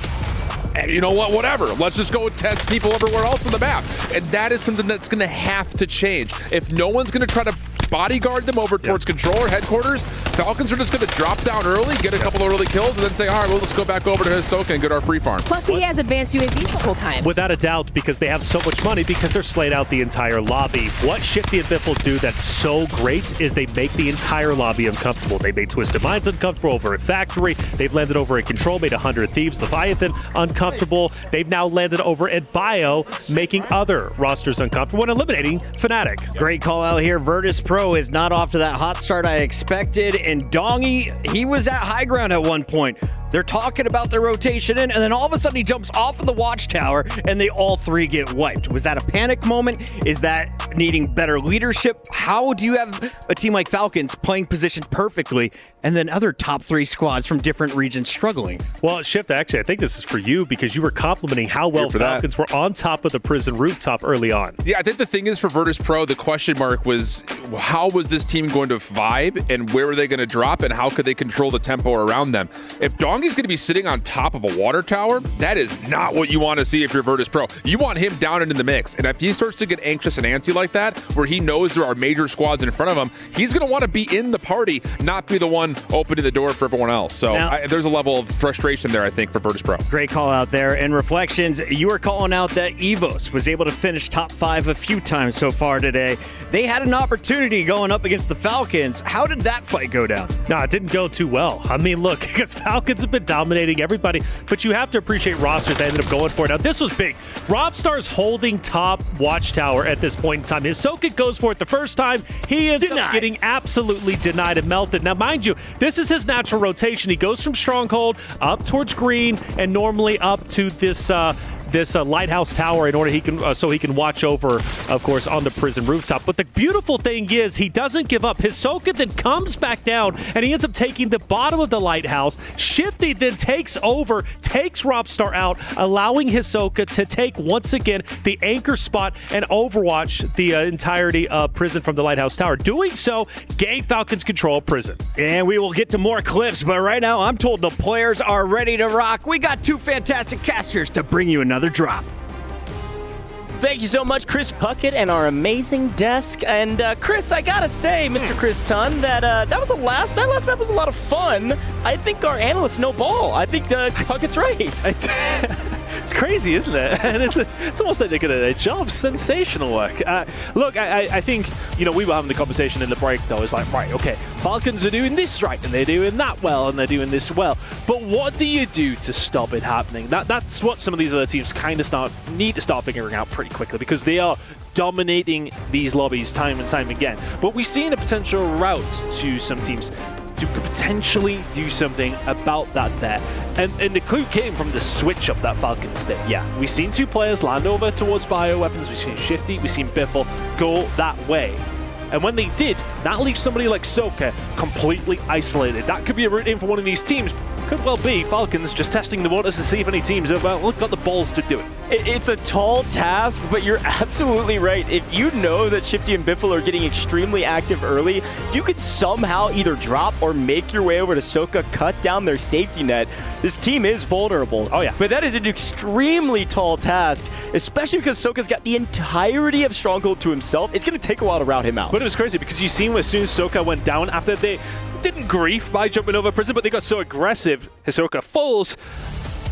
[SPEAKER 18] and you know what, whatever. Let's just go and test people everywhere else on the map. And that is something that's going to have to change. If no one's going to try to bodyguard them over towards controller headquarters. Falcons are just going to drop down early, get a couple of early kills, and then say, all right, well, let's go back over to Hisoka and get our free farm.
[SPEAKER 20] Plus, he has advanced UAVs the whole time.
[SPEAKER 1] Without a doubt, because they have so much money, because they're slayed out the entire lobby. What Shifty and Biffle do that's so great is they make the entire lobby uncomfortable. They made Twisted Minds uncomfortable over at Factory. They've landed over at Control, made 100 Thieves, Leviathan uncomfortable. They've now landed over at Bio, making other rosters uncomfortable and eliminating Fnatic.
[SPEAKER 15] Great call out here. Virtus Pro is not off to that hot start I expected, and Dongy, he was at high ground at one point. They're talking about their rotation in, and then all of a sudden he jumps off of the watchtower, and they all three get wiped. Was that a panic moment? Is that needing better leadership? How do you have a team like Falcons playing positions perfectly, and then other top 3 squads from different regions struggling?
[SPEAKER 1] Well, Shift, actually, I think this is for you because you were complimenting how well Falcons were on top of the prison rooftop early on.
[SPEAKER 18] Yeah, I think the thing is for Virtus Pro, the question mark was how was this team going to vibe and where were they going to drop and how could they control the tempo around them? If Dongy's going to be sitting on top of a water tower, that is not what you want to see if you're Virtus Pro. You want him down into the mix. And if he starts to get anxious and antsy like that, where he knows there are major squads in front of him, he's going to want to be in the party, not be the one opening the door for everyone else. So there's a level of frustration there, I think, for Virtus Pro.
[SPEAKER 15] Great call out there. And Reflections, you were calling out that EVOS was able to finish top 5 a few times so far today. They had an opportunity going up against the Falcons. How did that fight go down?
[SPEAKER 1] No, it didn't go too well. I mean, look, because Falcons have been dominating everybody, but you have to appreciate rosters that ended up going for it. Now, this was big. Robstar's holding top watchtower at this point in time. Hisoka goes for it the first time. He ends up getting absolutely denied and melted. Now, mind you, this is his natural rotation. He goes from Stronghold up towards Green and normally up to this lighthouse tower in order he can so he can watch over, of course, on the prison rooftop. But the beautiful thing is he doesn't give up. Hisoka then comes back down and he ends up taking the bottom of the lighthouse. Shifty then takes over, takes Robstar out, allowing Hisoka to take once again the anchor spot and overwatch the entirety of prison from the lighthouse tower. Doing so gave Falcons control of prison.
[SPEAKER 15] And we will get to more clips, but right now I'm told the players are ready to rock. We got 2 fantastic casters to bring you another drop.
[SPEAKER 17] Thank you so much, Chris Puckett and our amazing desk. And Chris, I gotta say, Mr. Chris Tunn, that last map was a lot of fun. I think our analysts know ball. I think Puckett's right.
[SPEAKER 7] It's crazy, isn't it? And it's almost like they're good at their job. Sensational work. Look, I think, we were having the conversation in the break, though. It's like, right, okay, Falcons are doing this right, and they're doing that well, and they're doing this well. But what do you do to stop it happening? That's what some of these other teams kind of need to start figuring out pretty quickly, because they are dominating these lobbies time and time again. But we've seen a potential route to some teams to potentially do something about that there. And the clue came from the switch up that Falcons did. Yeah, we've seen 2 players land over towards bioweapons. We've seen Shifty, we've seen Biffle go that way. And when they did, that leaves somebody like Soka completely isolated. That could be a route in for one of these teams. Could well be Falcons just testing the waters to see if any teams have got the balls to do it.
[SPEAKER 17] It's a tall task, but you're absolutely right. If you know that Shifty and Biffle are getting extremely active early, if you could somehow either drop or make your way over to Soka, cut down their safety net, this team is vulnerable.
[SPEAKER 1] Oh, yeah.
[SPEAKER 17] But that is an extremely tall task, especially because Soka's got the entirety of Stronghold to himself. It's going to take a while to route him out.
[SPEAKER 7] But it was crazy because you seen as soon as Soka went down, after they didn't grief by jumping over prison, but they got so aggressive, Hisoka falls,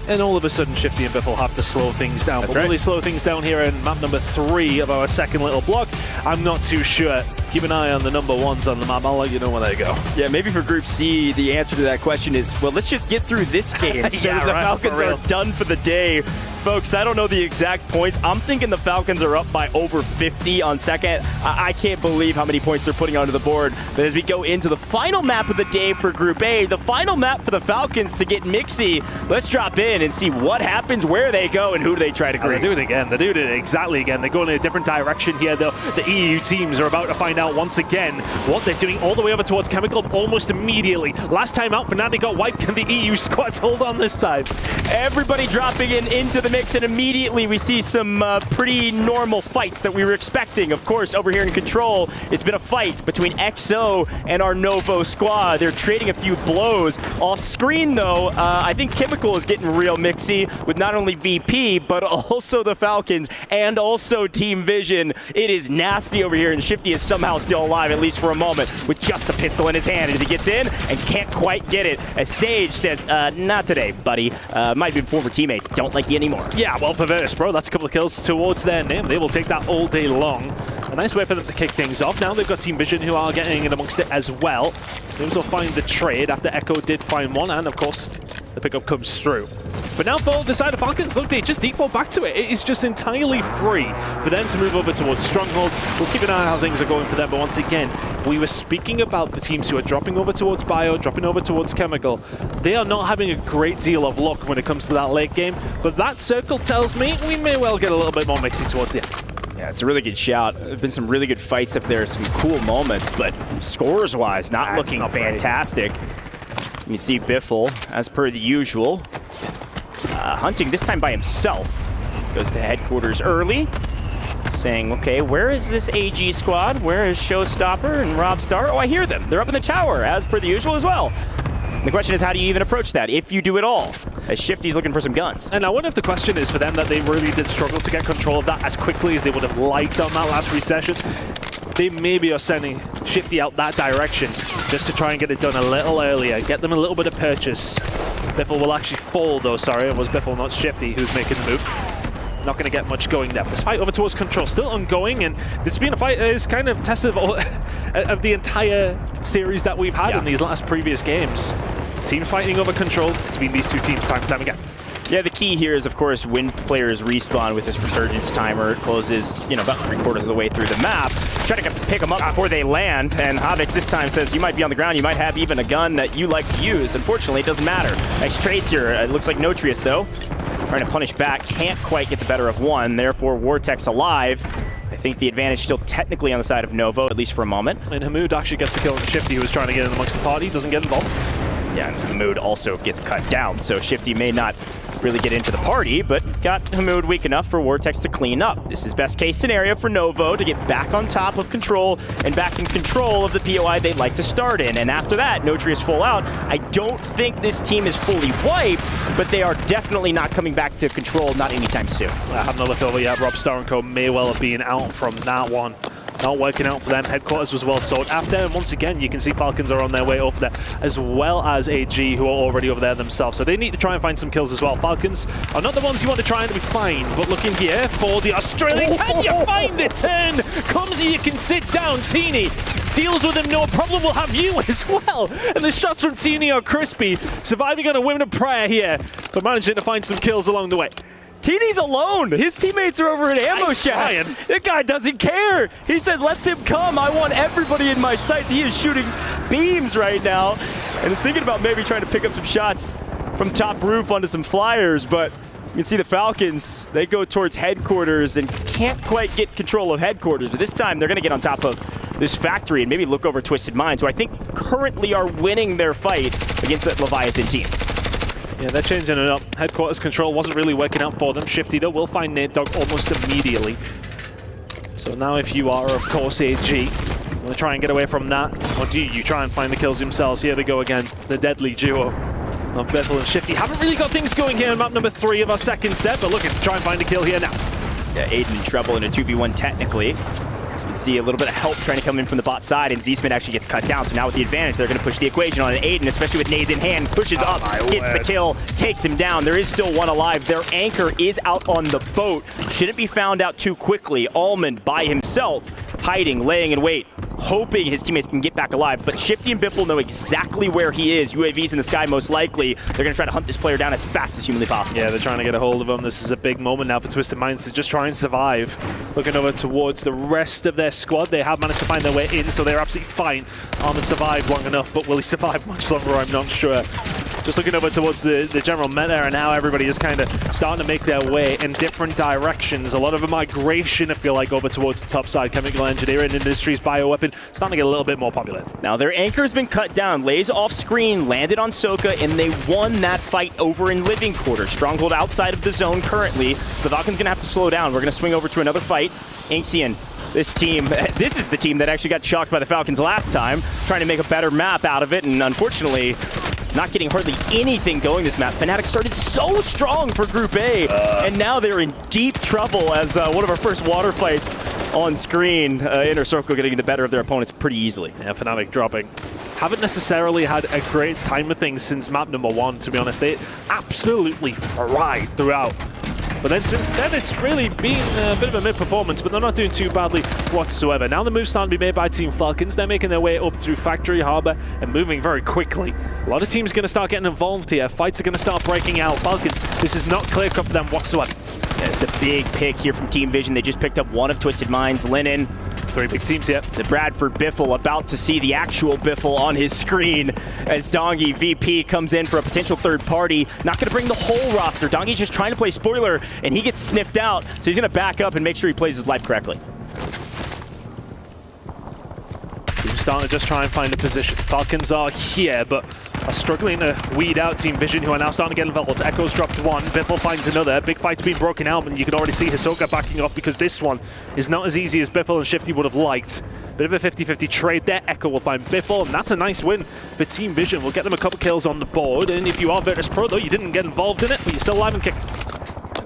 [SPEAKER 7] and all of a sudden Shifty and Biffle have to slow things down. But will they slow things down here in map number 3 of our second little block? I'm not too sure. Keep an eye on the number 1s on the map. I'll let you know when they go.
[SPEAKER 17] Yeah, maybe for Group C, the answer to that question is, well, let's just get through this game so that the Falcons are done for the day. Folks, I don't know the exact points. I'm thinking the Falcons are up by over 50 on second. I can't believe how many points they're putting onto the board. But as we go into the final map of the day for Group A, the final map for the Falcons to get mixy, let's drop in and see what happens, where they go, and who do they try to grief.
[SPEAKER 1] They do it again. They do it exactly again. They're going in a different direction here, though. The EU teams are about to find out once again what they're doing all the way over towards Chemical almost immediately. Last time out, Fnatic got wiped. Can the EU squads hold on this time?
[SPEAKER 17] Everybody dropping into the mix, and immediately we see some pretty normal fights that we were expecting. Of course, over here in Control, it's been a fight between XO and our Novo squad. They're trading a few blows. Off screen, though, I think Chemical is getting real mixy with not only VP, but also the Falcons and also Team Vision. It is nasty over here, and Shifty has somehow Shao still alive, at least for a moment, with just a pistol in his hand as he gets in and can't quite get it. As Sage says, not today, buddy. Might be former teammates. Don't like you anymore.
[SPEAKER 7] Yeah, well, for Virtus, bro, that's a couple of kills towards their name. They will take that all day long. A nice way for them to kick things off. Now they've got Team Vision who are getting in amongst it as well. They also find the trade after Echo did find one, and of course, the pickup comes through. But now for the side of Falcons, look, they just default back to it. It is just entirely free for them to move over towards Stronghold. We'll keep an eye on how things are going for them, but once again, we were speaking about the teams who are dropping over towards Bio, dropping over towards Chemical. They are not having a great deal of luck when it comes to that late game, but that circle tells me we may well get a little bit more mixy towards the end.
[SPEAKER 17] Yeah, it's a really good shout. There have been some really good fights up there, some cool moments, but scores-wise, not looking fantastic. You can see Biffle, as per the usual, hunting this time by himself. Goes to headquarters early, saying, okay, where is this AG squad? Where is Showstopper and Robstar? Oh, I hear them. They're up in the tower, as per the usual as well. The question is, how do you even approach that, if you do it all? As Shifty's looking for some guns.
[SPEAKER 7] And I wonder if the question is for them that they really did struggle to get control of that as quickly as they would have liked on that last recession. They maybe are sending Shifty out that direction just to try and get it done a little earlier, get them a little bit of purchase. Biffle will actually fall though, sorry, it was Biffle, not Shifty, who's making the move. Not going to get much going there. This fight over towards Control still ongoing, and this being a fight is kind of tested of the entire series that we've had in these last previous games. Teams fighting over Control. It's been these two teams time and time again.
[SPEAKER 17] Yeah, the key here is, of course, when players respawn with this resurgence timer. It closes, about 3/4 of the way through the map. Try to pick them up before they land, and Havix this time says, you might be on the ground, you might have even a gun that you like to use. Unfortunately, it doesn't matter. Nice trades here. It looks like Notrius, though. Trying to punish back, can't quite get the better of one, therefore Vortex alive. I think the advantage still technically on the side of Novo, at least for a moment.
[SPEAKER 7] And Hamoud actually gets the kill on Shifty, who was trying to get in amongst the party, doesn't get involved.
[SPEAKER 17] Yeah, and Hamoud also gets cut down, so Shifty may not really get into the party, but got Hamoud weak enough for Vortex to clean up. This is best case scenario for Novo to get back on top of Control and back in control of the POI they'd like to start in. And after that, Notrius full out. I don't think this team is fully wiped, but they are definitely not coming back to Control, not anytime soon.
[SPEAKER 7] I haven't looked over yet. Robstar and Co may well have been out from that one. Not working out for them. Headquarters was well sold after, and once again, you can see Falcons are on their way over there, as well as AG, who are already over there themselves. So they need to try and find some kills as well. Falcons are not the ones you want to try and be fine, but looking here for the Australian. Can you find the turn? Comes, you can sit down. Teeny deals with him, no problem. We'll have you as well. And the shots from Teeny are crispy. Surviving on a win of prayer here, but managing to find some kills along the way.
[SPEAKER 17] Teeny's alone. His teammates are over at Ammo Shack. That guy doesn't care. He said, let them come. I want everybody in my sights. He is shooting beams right now and is thinking about maybe trying to pick up some shots from top roof onto some flyers, but you can see the Falcons, they go towards headquarters and can't quite get control of headquarters. But this time, they're going to get on top of this factory and maybe look over Twisted Minds, who I think currently are winning their fight against that Leviathan team.
[SPEAKER 7] Yeah, they're changing it up. Headquarters control wasn't really working out for them. Shifty, though, will find Nate Dogg almost immediately. So now if you are, of course, AG, want to try and get away from that, or do you try and find the kills themselves? Here they go again, the deadly duo of Biffle and Shifty. Haven't really got things going here in map number 3 of our second set, but looking to try and find a kill here now.
[SPEAKER 17] Yeah, Aiden in trouble in a 2v1 technically. You can see a little bit of help trying to come in from the bot side, and Z-Smith actually gets cut down. So now with the advantage, they're going to push the equation on Aiden, especially with Naze in hand. Pushes up, gets the kill, takes him down. There is still one alive. Their anchor is out on the boat. Shouldn't be found out too quickly. Almond by himself, hiding, laying in wait, hoping his teammates can get back alive. But Shifty and Biffle know exactly where he is. UAV's in the sky most likely. They're going to try to hunt this player down as fast as humanly possible.
[SPEAKER 7] Yeah, they're trying to get a hold of him. This is a big moment now for Twisted Minds to just try and survive. Looking over towards the rest of their squad. They have managed to find their way in, so they're absolutely fine. Armin survived long enough, but will he survive much longer? I'm not sure. Just looking over towards the general meta and how everybody is kind of starting to make their way in different directions. A lot of a migration, I feel like, over towards the top side. Chemical Engineering Industries, bioweapon, starting to get a little bit more popular.
[SPEAKER 17] Now their anchor has been cut down. Lays off screen, landed on Soka, and they won that fight over in Living Quarters. Stronghold outside of the zone currently. The Falcons going to have to slow down. We're going to swing over to another fight. Inxian. This team, this is the team that actually got shocked by the Falcons last time, trying to make a better map out of it, and unfortunately, not getting hardly anything going this map. Fnatic started so strong for Group A, and now they're in deep trouble as one of our first water fights on screen. Inner Circle getting the better of their opponents pretty easily.
[SPEAKER 7] Yeah, Fnatic dropping. Haven't necessarily had a great time with things since map number 1, to be honest. They absolutely fried throughout. But then since then, it's really been a bit of a mid-performance, but they're not doing too badly whatsoever. Now the move's starting to be made by Team Falcons. They're making their way up through Factory, Harbor, and moving very quickly. A lot of teams going to start getting involved here. Fights are going to start breaking out. Falcons, this is not clear-cut for them whatsoever.
[SPEAKER 17] Yeah, it's a big pick here from Team Vision. They just picked up one of Twisted Minds, Linen.
[SPEAKER 7] 3 big teams here.
[SPEAKER 17] The Bradford Biffle about to see the actual Biffle on his screen as Dongi VP comes in for a potential third party. Not going to bring the whole roster. Dongi's just trying to play spoiler, and he gets sniffed out, so he's going to back up and make sure he plays his life correctly.
[SPEAKER 7] Team's starting to just try and find a position. Falcons are here, but are struggling to weed out Team Vision, who are now starting to get involved. Echo's dropped one, Biffle finds another. Big fight's been broken out, and you can already see Hisoka backing off because this one is not as easy as Biffle and Shifty would have liked. Bit of a 50-50 trade there. Echo will find Biffle, and that's a nice win for Team Vision. We'll get them a couple kills on the board, and if you are Virtus Pro, though, you didn't get involved in it, but you're still alive and kicking.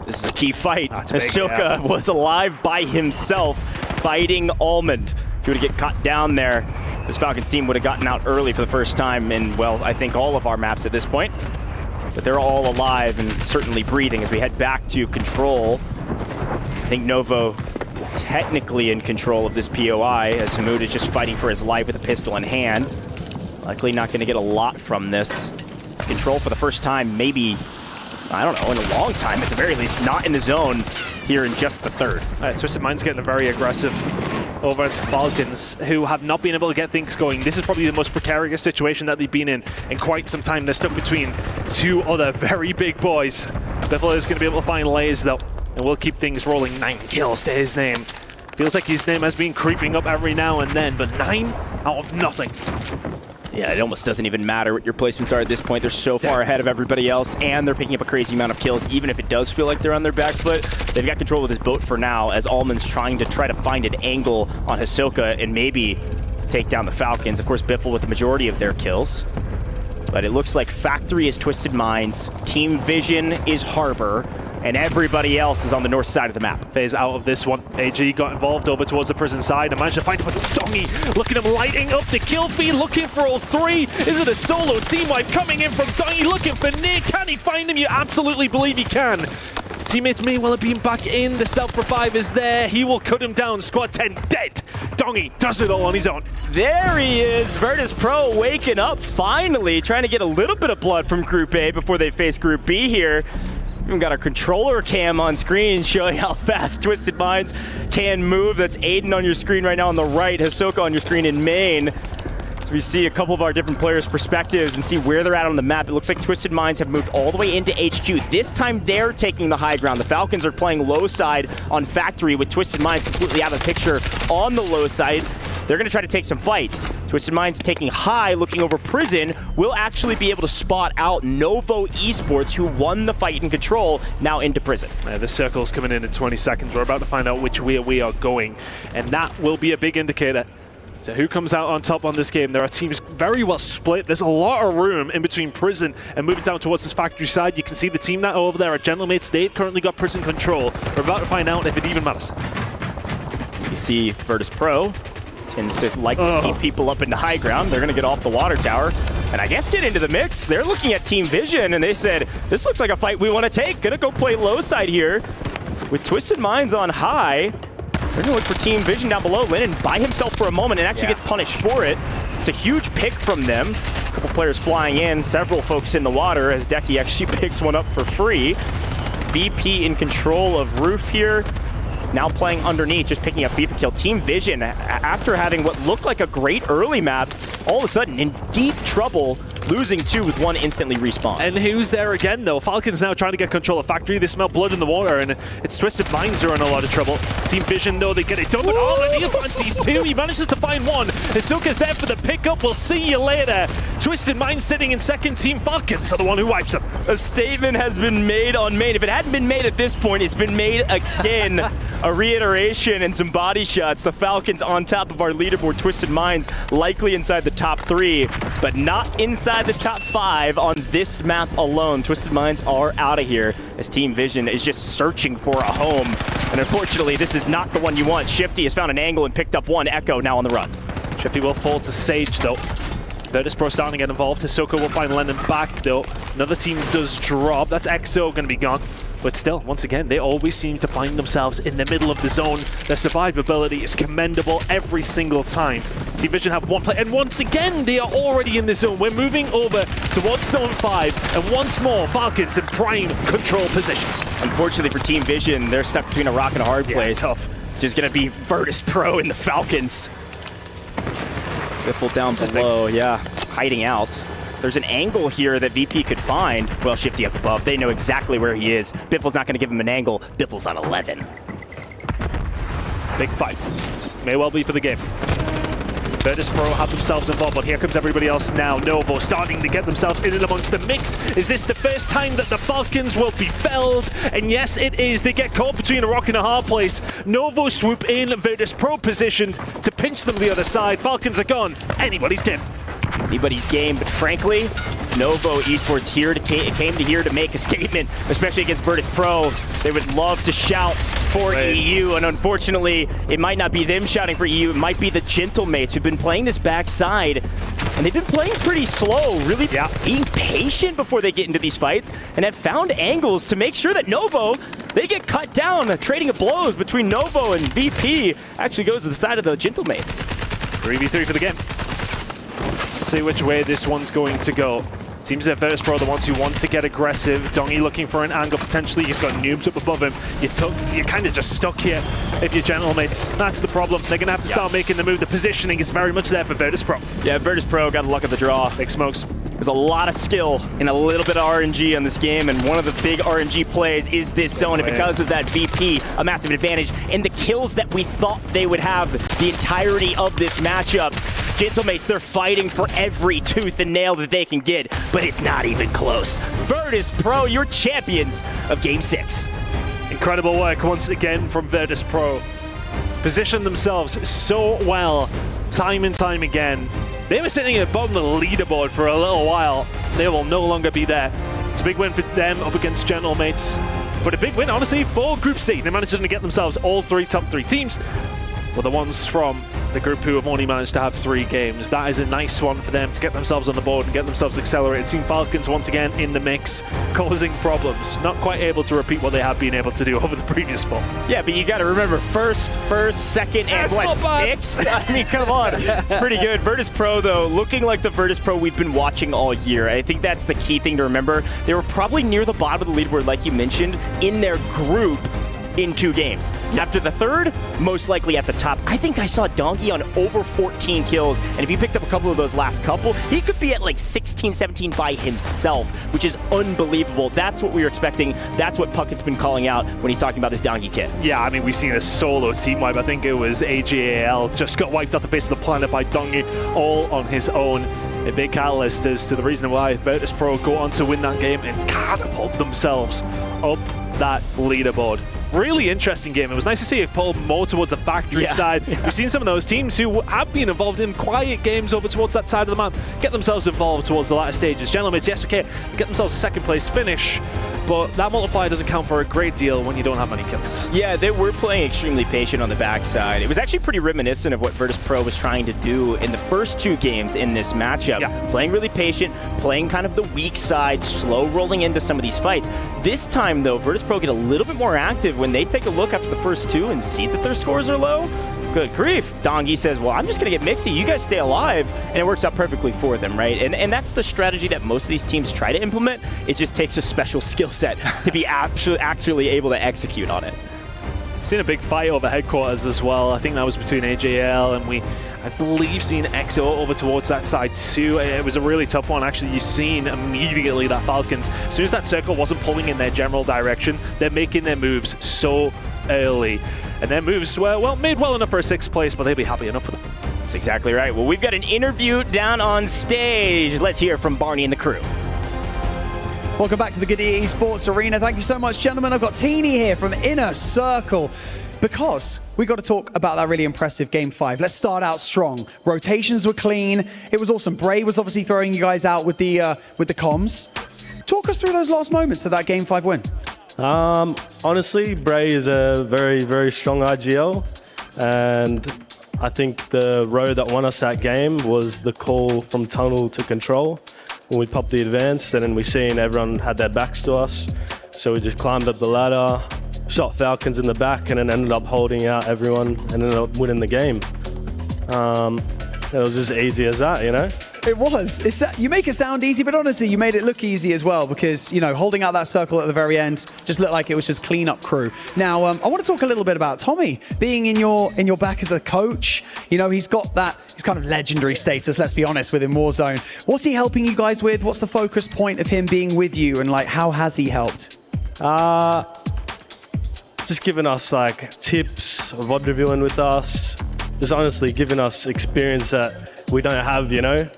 [SPEAKER 17] This is a key fight. Hisoka
[SPEAKER 7] yeah.
[SPEAKER 17] was alive by himself, fighting Almond. If he were to get cut down there, this Falcons team would have gotten out early for the first time in, well, I think all of our maps at this point. But they're all alive and certainly breathing as we head back to control. I think Novo technically in control of this POI as Hamoud is just fighting for his life with a pistol in hand. Likely not going to get a lot from this. It's control for the first time, maybe, I don't know, in a long time at the very least, not in the zone here in just the third.
[SPEAKER 7] Twisted Mind's getting very aggressive over to Falcons, who have not been able to get things going. This is probably the most precarious situation that they've been in quite some time. They're stuck between 2 other very big boys. Biffle is going to be able to find Lays, though, and we'll keep things rolling. 9 kills to his name. Feels like his name has been creeping up every now and then, but 9 out of nothing.
[SPEAKER 17] Yeah, it almost doesn't even matter what your placements are at this point. They're so far ahead of everybody else, and they're picking up a crazy amount of kills, even if it does feel like they're on their back foot. They've got control of this boat for now, as Almond's trying to find an angle on Hisoka and maybe take down the Falcons. Of course, Biffle with the majority of their kills. But it looks like Factory is Twisted Minds, Team Vision is Harbor, and everybody else is on the north side of the map.
[SPEAKER 7] Phase out of this one. AG got involved over towards the prison side and managed to find Dongi. Look at him lighting up the kill feed, looking for all 3. Is it a solo team wipe coming in from Dongi, looking for Nick? Can he find him? You absolutely believe he can. Teammates may well have been back in. The self-revive is there. He will cut him down. Squad 10 dead. Dongi does it all on his own.
[SPEAKER 17] There he is. Virtus Pro waking up finally, trying to get a little bit of blood from Group A before they face Group B here. Even got our controller cam on screen showing how fast Twisted Minds can move. That's Aiden on your screen right now on the right, Hisoka on your screen in main. So we see a couple of our different players' perspectives and see where they're at on the map. It looks like Twisted Minds have moved all the way into HQ. This time they're taking the high ground. The Falcons are playing low side on Factory with Twisted Minds completely out of the picture on the low side. They're going to try to take some fights. Twisted Minds taking high, looking over prison, will actually be able to spot out Novo Esports, who won the fight in control, now into prison.
[SPEAKER 7] The circle's coming in 20 seconds. We're about to find out which way we are going, and that will be a big indicator. So who comes out on top on this game? There are teams very well split. There's a lot of room in between prison and moving down towards this Factory side. You can see the team that over there are Gentlemates. They've currently got prison control. We're about to find out if it even matters.
[SPEAKER 17] You see Virtus Pro tends to like to keep people up into high ground. They're going to get off the water tower and I guess get into the mix. They're looking at Team Vision and they said, this looks like a fight we want to take. Going to go play low side here with Twisted Minds on high. They're going to look for Team Vision down below. Lennon by himself for a moment and actually gets punished for it. It's a huge pick from them. A couple players flying in, several folks in the water as Decky actually picks one up for free. VP in control of roof here. Now playing underneath, just picking up FIFA kill. Team Vision, after having what looked like a great early map, all of a sudden in deep trouble, losing 2 with 1 instantly respawn.
[SPEAKER 7] And who's there again, though? Falcons now trying to get control of Factory. They smell blood in the water, and it's Twisted Minds are in a lot of trouble. Team Vision, though, they get it done, but Neophan sees 2. He manages to find 1. Hisoka's there for the pickup. We'll see you later. Twisted Minds sitting in second. Team Falcons are the one who wipes them.
[SPEAKER 17] A statement has been made on main. If it hadn't been made at this point, it's been made again. A reiteration and some body shots. The Falcons on top of our leaderboard. Twisted Minds likely inside the top 3, but not inside inside the top 5 on this map alone. Twisted Minds are out of here as Team Vision is just searching for a home. And unfortunately, this is not the one you want. Shifty has found an angle and picked up one. Echo now on the run.
[SPEAKER 7] Shifty will fall to Sage, though. Virtus Pro starting to get involved. Hisoka will find Lennon back, though. Another team does drop. That's EXO going to be gone. But still, once again, they always seem to find themselves in the middle of the zone. Their survivability is commendable every single time. Team Vision have one play, and once again, they are already in the zone. We're moving over towards Zone 5, and once more, Falcons in prime control position.
[SPEAKER 17] Unfortunately for Team Vision, they're stuck between a rock and a hard place.
[SPEAKER 7] Tough.
[SPEAKER 17] Which is going to be Virtus Pro and the Falcons. Biffle down below, yeah, hiding out. There's an angle here that VP could find. Well, Shifty up above. They know exactly where he is. Biffle's not going to give him an angle. Biffle's on 11.
[SPEAKER 7] Big fight. May well be for the game. Virtus Pro have themselves involved, but here comes everybody else now. Novo starting to get themselves in and amongst the mix. Is this the first time that the Falcons will be felled? And yes, it is. They get caught between a rock and a hard place. Novo swoop in, Virtus Pro positioned to pinch them the other side. Falcons are gone. Anybody's game.
[SPEAKER 17] Anybody's game, but frankly, Novo Esports came here to make a statement, especially against Virtus Pro. They would love to shout for EU, and unfortunately, it might not be them shouting for EU. It might be the Gentlemates who've been playing this backside, and they've been playing pretty slow, really being patient before they get into these fights, and have found angles to make sure that Novo, they get cut down. Trading of blows between Novo and VP actually goes to the side of the Gentlemates.
[SPEAKER 7] 3v3 for the game. Let's see which way this one's going to go. Seems that Virtus Pro are the ones who want to get aggressive. Dongy looking for an angle potentially. He's got noobs up above him. You're kind of just stuck here if you're Gentlemates. That's the problem. They're going to have to start making the move. The positioning is very much there for Virtus Pro.
[SPEAKER 17] Yeah, Virtus Pro got the luck of the draw.
[SPEAKER 7] Big smokes.
[SPEAKER 17] There's a lot of skill and a little bit of RNG on this game, and one of the big RNG plays is this zone, and because of that, VP, a massive advantage, and the kills that we thought they would have the entirety of this matchup. Gentlemates, they're fighting for every tooth and nail that they can get, but it's not even close. Virtus Pro, your champions of Game 6.
[SPEAKER 7] Incredible work once again from Virtus Pro. Positioned themselves so well, time and time again. They were sitting at the bottom of the leaderboard for a little while. They will no longer be there. It's a big win for them up against Gentlemates. But a big win, honestly, for Group C. They managed to get themselves all top three teams. Well, the ones from the group who have only managed to have 3 games. That is a nice one for them to get themselves on the board and get themselves accelerated. Team Falcons once again in the mix, causing problems. Not quite able to repeat what they have been able to do over the previous spot.
[SPEAKER 17] Yeah, but you got to remember, first, second, and sixth? I mean, come on. It's pretty good. Virtus Pro, though, looking like the Virtus Pro we've been watching all year. I think that's the key thing to remember. They were probably near the bottom of the leaderboard, like you mentioned, in their group in 2 games. After the third, most likely at the top. I think I saw Donkey on over 14 kills, and if he picked up a couple of those last couple, he could be at like 16, 17 by himself, which is unbelievable. That's what we were expecting. That's what Puckett's been calling out when he's talking about this Donkey kid.
[SPEAKER 7] Yeah, I mean, we've seen a solo team wipe. I think it was AJAL just got wiped off the face of the planet by Donkey all on his own. A big catalyst as to the reason why Virtus Pro go on to win that game and catapult themselves up that leaderboard. Really interesting game. It was nice to see it pull more towards the factory side. We've seen some of those teams who have been involved in quiet games over towards that side of the map get themselves involved towards the latter stages. Gentlemates, yes, okay, get themselves a 2nd place finish, but that multiplier doesn't count for a great deal when you don't have many kills.
[SPEAKER 17] Yeah, they were playing extremely patient on the backside. It was actually pretty reminiscent of what Virtus Pro was trying to do in the first 2 games in this matchup. Playing really patient, playing kind of the weak side, slow rolling into some of these fights. This time, though, Virtus Pro get a little bit more active when they take a look after the first 2 and see that their scores are low. Good grief. Dongy says, well, I'm just going to get Mixie. You guys stay alive. And it works out perfectly for them, right? And that's the strategy that most of these teams try to implement. It just takes a special skill set to be actually able to execute on it.
[SPEAKER 7] Seen a big fight over headquarters as well. I think that was between AJL and I believe, seen EXO over towards that side too. It was a really tough one. Actually, you've seen immediately that Falcons, as soon as that circle wasn't pulling in their general direction, they're making their moves so early. And their moves were, well, made well enough for a 6th place, but they'll be happy enough with it.
[SPEAKER 17] That's exactly right. Well, we've got an interview down on stage. Let's hear from Barney and the crew.
[SPEAKER 5] Welcome back to the Good Esports Arena. Thank you so much, gentlemen. I've got Teeny here from Inner Circle. because we got to talk about that really impressive Game 5. Let's start out strong. Rotations were clean. It was awesome. Bray was obviously throwing you guys out with the comms. Talk us through those last moments of that Game 5 win.
[SPEAKER 3] Honestly, Bray is a very, very strong IGL, and I think the road that won us that game was the call from tunnel to control when we popped the advance, and then we seen everyone had their backs to us, so we just climbed up the ladder, shot Falcons in the back, and then ended up holding out everyone and ended up winning the game. It was just easy as that, you know?
[SPEAKER 5] It was. You make it sound easy, but honestly, you made it look easy as well because, you know, holding out that circle at the very end just looked like it was just clean-up crew. Now, I want to talk a little bit about Tommy being in your back as a coach. You know, he's got that, he's kind of legendary status, let's be honest, within Warzone. What's he helping you guys with? What's the focus point of him being with you, and, like, how has he helped?
[SPEAKER 3] Just giving us, like, tips, VOD reviewing with us, just honestly giving us experience that we don't have, you know?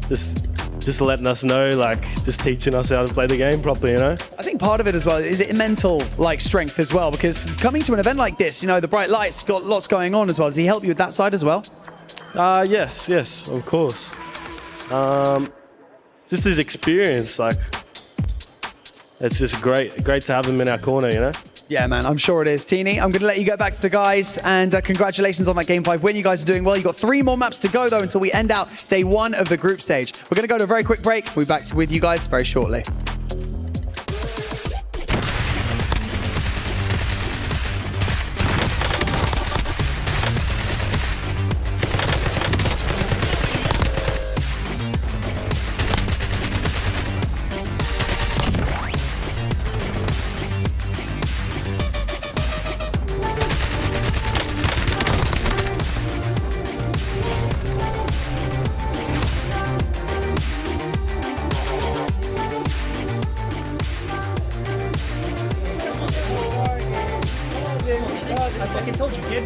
[SPEAKER 3] Just letting us know, like, just teaching us how to play the game properly, you know?
[SPEAKER 5] I think part of it as well is it mental, like, strength as well, because coming to an event like this, you know, the bright lights, got lots going on as well. Does he help you with that side as well?
[SPEAKER 3] Yes, of course. Just his experience, like, it's just great to have him in our corner, you know?
[SPEAKER 5] Yeah, man, I'm sure it is. Teeny, I'm going to let you get back to the guys, and congratulations on that Game 5 win. You guys are doing well. You've got 3 more maps to go, though, until we end out day 1 of the group stage. We're going to go to a very quick break. We'll be back with you guys very shortly.
[SPEAKER 15] I fucking told you, kid.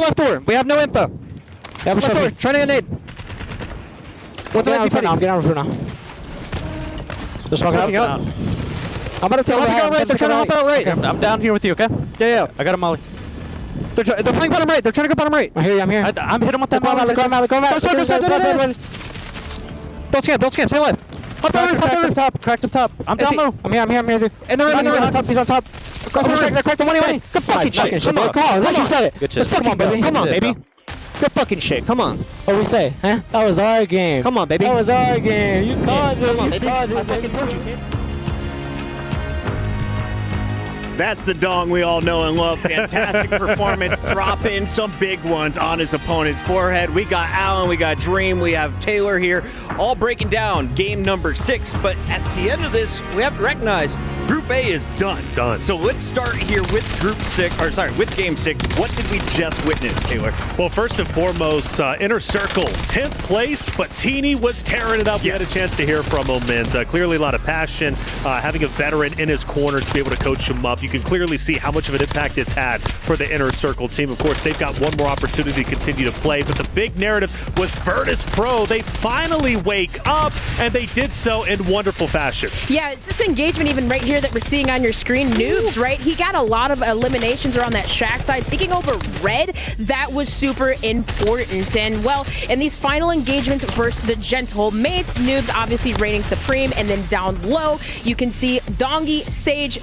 [SPEAKER 6] left door. We have no info.
[SPEAKER 16] Yeah,
[SPEAKER 6] left door. Trying to get nade. What's the empty
[SPEAKER 16] I'm getting out of here now. They're smoking out.
[SPEAKER 6] I'm about to tell them to go right. They're trying to hop out right.
[SPEAKER 16] Okay, I'm down here with you, okay?
[SPEAKER 6] Yeah.
[SPEAKER 16] I got a molly.
[SPEAKER 6] They're playing bottom right. They're trying to go bottom right.
[SPEAKER 16] I hear you, I'm here. I'm hitting with that molly. Go back.
[SPEAKER 6] Go scam. Stay alive. Hop the
[SPEAKER 16] top. Cracked up top. I'm down low. I'm here.
[SPEAKER 6] And they're on top.
[SPEAKER 16] He's on top.
[SPEAKER 6] Crack the money. Good fucking shit. Come on. Like you said it.
[SPEAKER 16] Good shit.
[SPEAKER 6] Come on, baby. Good fucking shit. Come on.
[SPEAKER 16] What do we say? Huh? That was our game.
[SPEAKER 6] Come on, baby.
[SPEAKER 16] That was our game. You called it.
[SPEAKER 6] Come on, baby.
[SPEAKER 16] I
[SPEAKER 6] fucking told you, kid.
[SPEAKER 15] That's the Dong we all know and love. Fantastic performance, dropping some big ones on his opponent's forehead. We got Allen, we got Dream, we have Taylor here, all breaking down game number 6. But at the end of this, we have to recognize Group A is done. So let's start here with with game 6. What did we just witness, Taylor?
[SPEAKER 1] Well, first and foremost, Inner Circle, 10th place, but Teeny was tearing it up. We had a chance to hear from him, and clearly a lot of passion, having a veteran in his corner to be able to coach him up. You can clearly see how much of an impact it's had for the Inner Circle team. Of course, they've got one more opportunity to continue to play, but the big narrative was Virtus Pro. They finally wake up, and they did so in wonderful fashion.
[SPEAKER 20] Yeah, it's this engagement even right here that we're seeing on your screen. Noobs, right? He got a lot of eliminations around that shack side, taking over red. That was super important. And, well, in these final engagements versus the Gentle Mates, Noobs obviously reigning supreme, and then down low, you can see Dongy, Sage,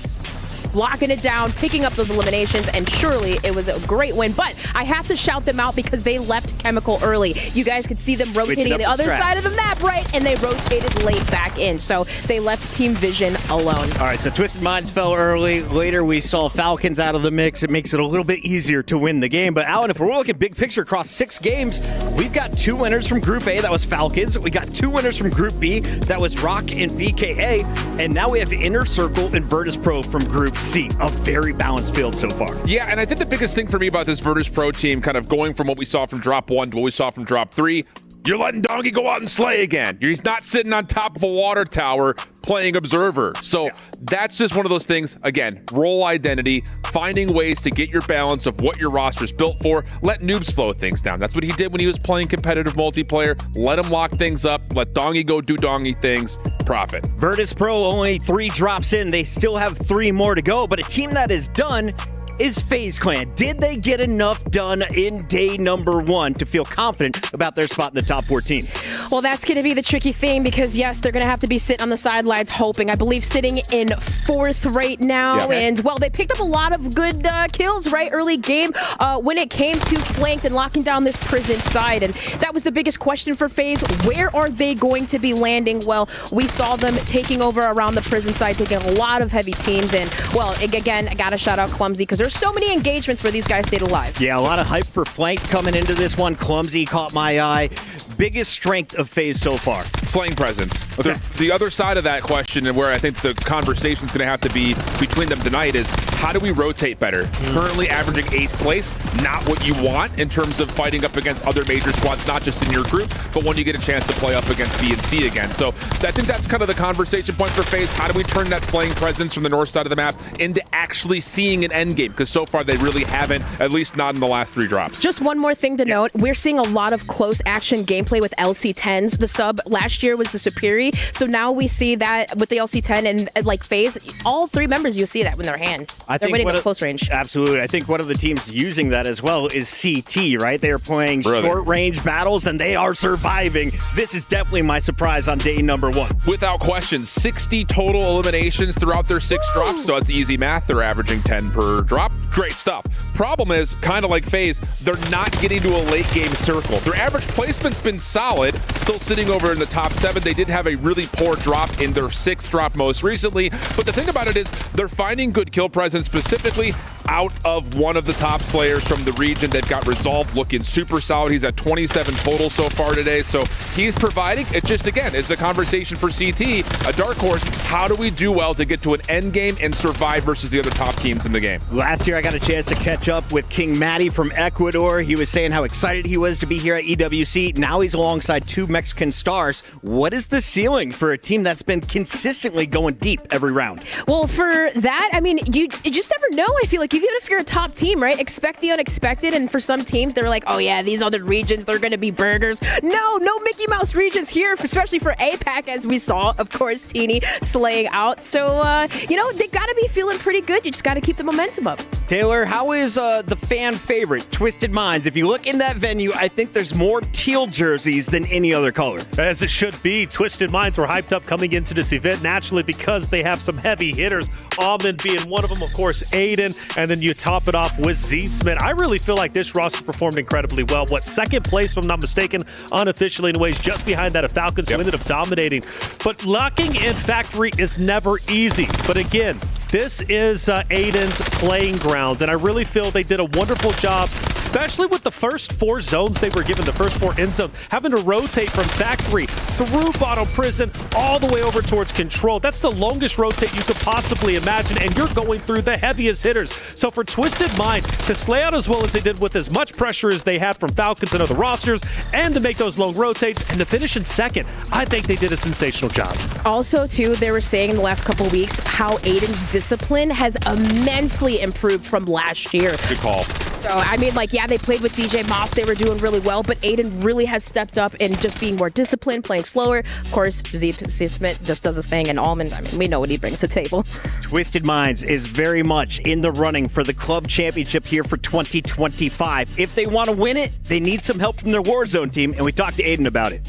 [SPEAKER 20] locking it down, picking up those eliminations, and surely it was a great win. But I have to shout them out because they left Chemical early. You guys could see them rotating on the other side of the map, right? And they rotated late back in. So they left Team Vision alone.
[SPEAKER 15] All right, so Twisted Minds fell early. Later, we saw Falcons out of the mix. It makes it a little bit easier to win the game. But, Alan, if we're looking big picture across 6 games, we've got 2 winners from Group A. That was Falcons. We got 2 winners from Group B. That was Rock and VKA. And now we have Inner Circle and Virtus Pro from Group C. A very balanced field so far.
[SPEAKER 18] Yeah, and I think the biggest thing for me about this Virtus Pro team, kind of going from what we saw from Drop 1 to what we saw from Drop 3, you're letting Dongy go out and slay again. He's not sitting on top of a water tower playing observer. So that's just one of those things, again, role identity, finding ways to get your balance of what your roster's built for. Let Noob slow things down. That's what he did when he was playing competitive multiplayer. Let him lock things up. Let Dongy go do Dongy things. Profit.
[SPEAKER 15] Virtus Pro only 3 drops in. They still have 3 more to go, but a team that is done is FaZe Clan. Did they get enough done in day number 1 to feel confident about their spot in the top 14?
[SPEAKER 20] Well, that's going to be the tricky thing because, yes, they're going to have to be sitting on the sidelines hoping. I believe sitting in 4th right now. Yeah. And, well, they picked up a lot of good kills, right, early game when it came to flank and locking down this prison side. And that was the biggest question for FaZe. Where are they going to be landing? Well, we saw them taking over around the prison side, taking a lot of heavy teams. And, well, again, I got to shout out Clumsy because there's so many engagements where these guys stayed alive.
[SPEAKER 15] Yeah, a lot of hype for Flank coming into this one. Clumsy caught my eye. Biggest strength of FaZe so far?
[SPEAKER 18] Slaying presence.
[SPEAKER 15] Okay.
[SPEAKER 18] The other side of that question, and where I think the conversation's going to have to be between them tonight, is how do we rotate better? Currently averaging 8th place, not what you want in terms of fighting up against other major squads, not just in your group, but when you get a chance to play up against B and C again. So I think that's kind of the conversation point for FaZe. How do we turn that slaying presence from the north side of the map into actually seeing an end game? Because so far they really haven't, at least not in the last 3 drops.
[SPEAKER 20] Just one more thing to note. We're seeing a lot of close action gameplay with LC10s. The sub last year was the Superi, so now we see that with the LC10 and like FaZe, all 3 members, you'll see that in their hand. They're winning with close range.
[SPEAKER 15] Absolutely. I think one of the teams using that as well is CT, right? They are playing short range battles and they are surviving. This is definitely my surprise on day number 1.
[SPEAKER 18] Without question, 60 total eliminations throughout their 6 drops, so it's easy math. They're averaging 10 per drop. Great stuff. Problem is, kind of like FaZe, they're not getting to a late game circle. Their average placement's been solid, still sitting over in the top 7. They did have a really poor drop in their 6th drop most recently, but the thing about it is they're finding good kill presence, specifically out of one of the top slayers from the region that got resolved, looking super solid. He's at 27 total so far today, so he's providing. It just, again, is a conversation for CT, a dark horse. How do we do well to get to an end game and survive versus the other top teams in the game?
[SPEAKER 15] Last year I got a chance to catch up with King Matty from Ecuador. He was saying how excited he was to be here at EWC. Now he's alongside 2 Mexican stars. What is the ceiling for a team that's been consistently going deep every round?
[SPEAKER 20] Well, for that, I mean, you just never know. I feel like even if you're a top team, right, expect the unexpected. And for some teams, they're like, oh yeah, these other regions, they're going to be burgers. No Mickey Mouse regions here, especially for APAC, as we saw, of course, Teeny slaying out. So, they got to be feeling pretty good. You just got to keep the momentum up.
[SPEAKER 15] Taylor, how is the fan favorite, Twisted Minds? If you look in that venue, I think there's more teal jerseys than any other color.
[SPEAKER 1] As it should be. Twisted Minds were hyped up coming into this event naturally because they have some heavy hitters. Almond being one of them, of course, Aiden, and then you top it off with Z-Smith. I really feel like this roster performed incredibly well. Second place, if I'm not mistaken, unofficially in ways, just behind that of Falcons, who ended up dominating. But locking in Factory is never easy. But again, this is Aiden's playing ground, and I really feel they did a wonderful job, especially with the first 4 zones they were given, the first 4 end zones, having to rotate from Factory through Bottom Prison all the way over towards Control. That's the longest rotate you could possibly imagine, and you're going through the heaviest hitters. So for Twisted Minds to slay out as well as they did with as much pressure as they had from Falcons and other rosters, and to make those long rotates, and to finish in second, I think they did a sensational job.
[SPEAKER 20] Also, too, they were saying in the last couple weeks how Aiden's discipline has immensely improved from last year.
[SPEAKER 18] Good call.
[SPEAKER 20] So, I mean, they played with DJ Moss. They were doing really well, but Aiden really has stepped up in just being more disciplined, playing slower. Of course, Z-Smith just does his thing, and Almond, I mean, we know what he brings to the table.
[SPEAKER 15] Twisted Minds is very much in the running for the club championship here for 2025. If they want to win it, they need some help from their Warzone team, and we talked to Aiden about it.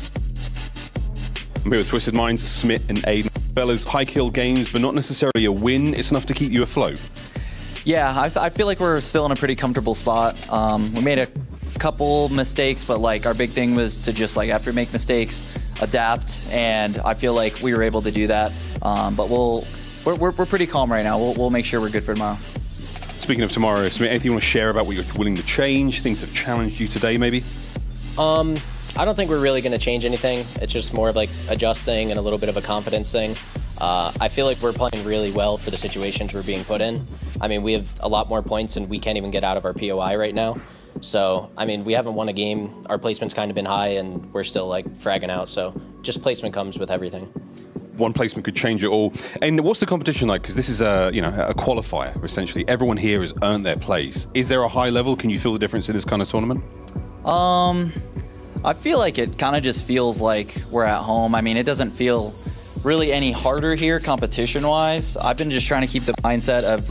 [SPEAKER 2] I'm here with Twisted Minds, Smith and Aiden. Fellas, high kill games, but not necessarily a win. It's enough to keep you afloat.
[SPEAKER 10] Yeah, I feel like we're still in a pretty comfortable spot. We made a couple mistakes, but our big thing was to just after we make mistakes, adapt, and I feel like we were able to do that. But we're pretty calm right now. We'll make sure we're good for tomorrow.
[SPEAKER 2] Speaking of tomorrow, Smith, anything you want to share about what you're willing to change? Things have challenged you today, maybe?
[SPEAKER 12] I don't think we're really going to change anything. It's just more of adjusting and a little bit of a confidence thing. I feel like we're playing really well for the situations we're being put in. I mean, we have a lot more points and we can't even get out of our POI right now. So, I mean, we haven't won a game. Our placement's kind of been high and we're still fragging out. So just placement comes with everything.
[SPEAKER 2] One placement could change it all. And what's the competition like? Because this is a qualifier, essentially. Everyone here has earned their place. Is there a high level? Can you feel the difference in this kind of tournament?
[SPEAKER 10] I feel like it kind of just feels like we're at home. I mean, it doesn't feel really any harder here competition-wise. I've been just trying to keep the mindset of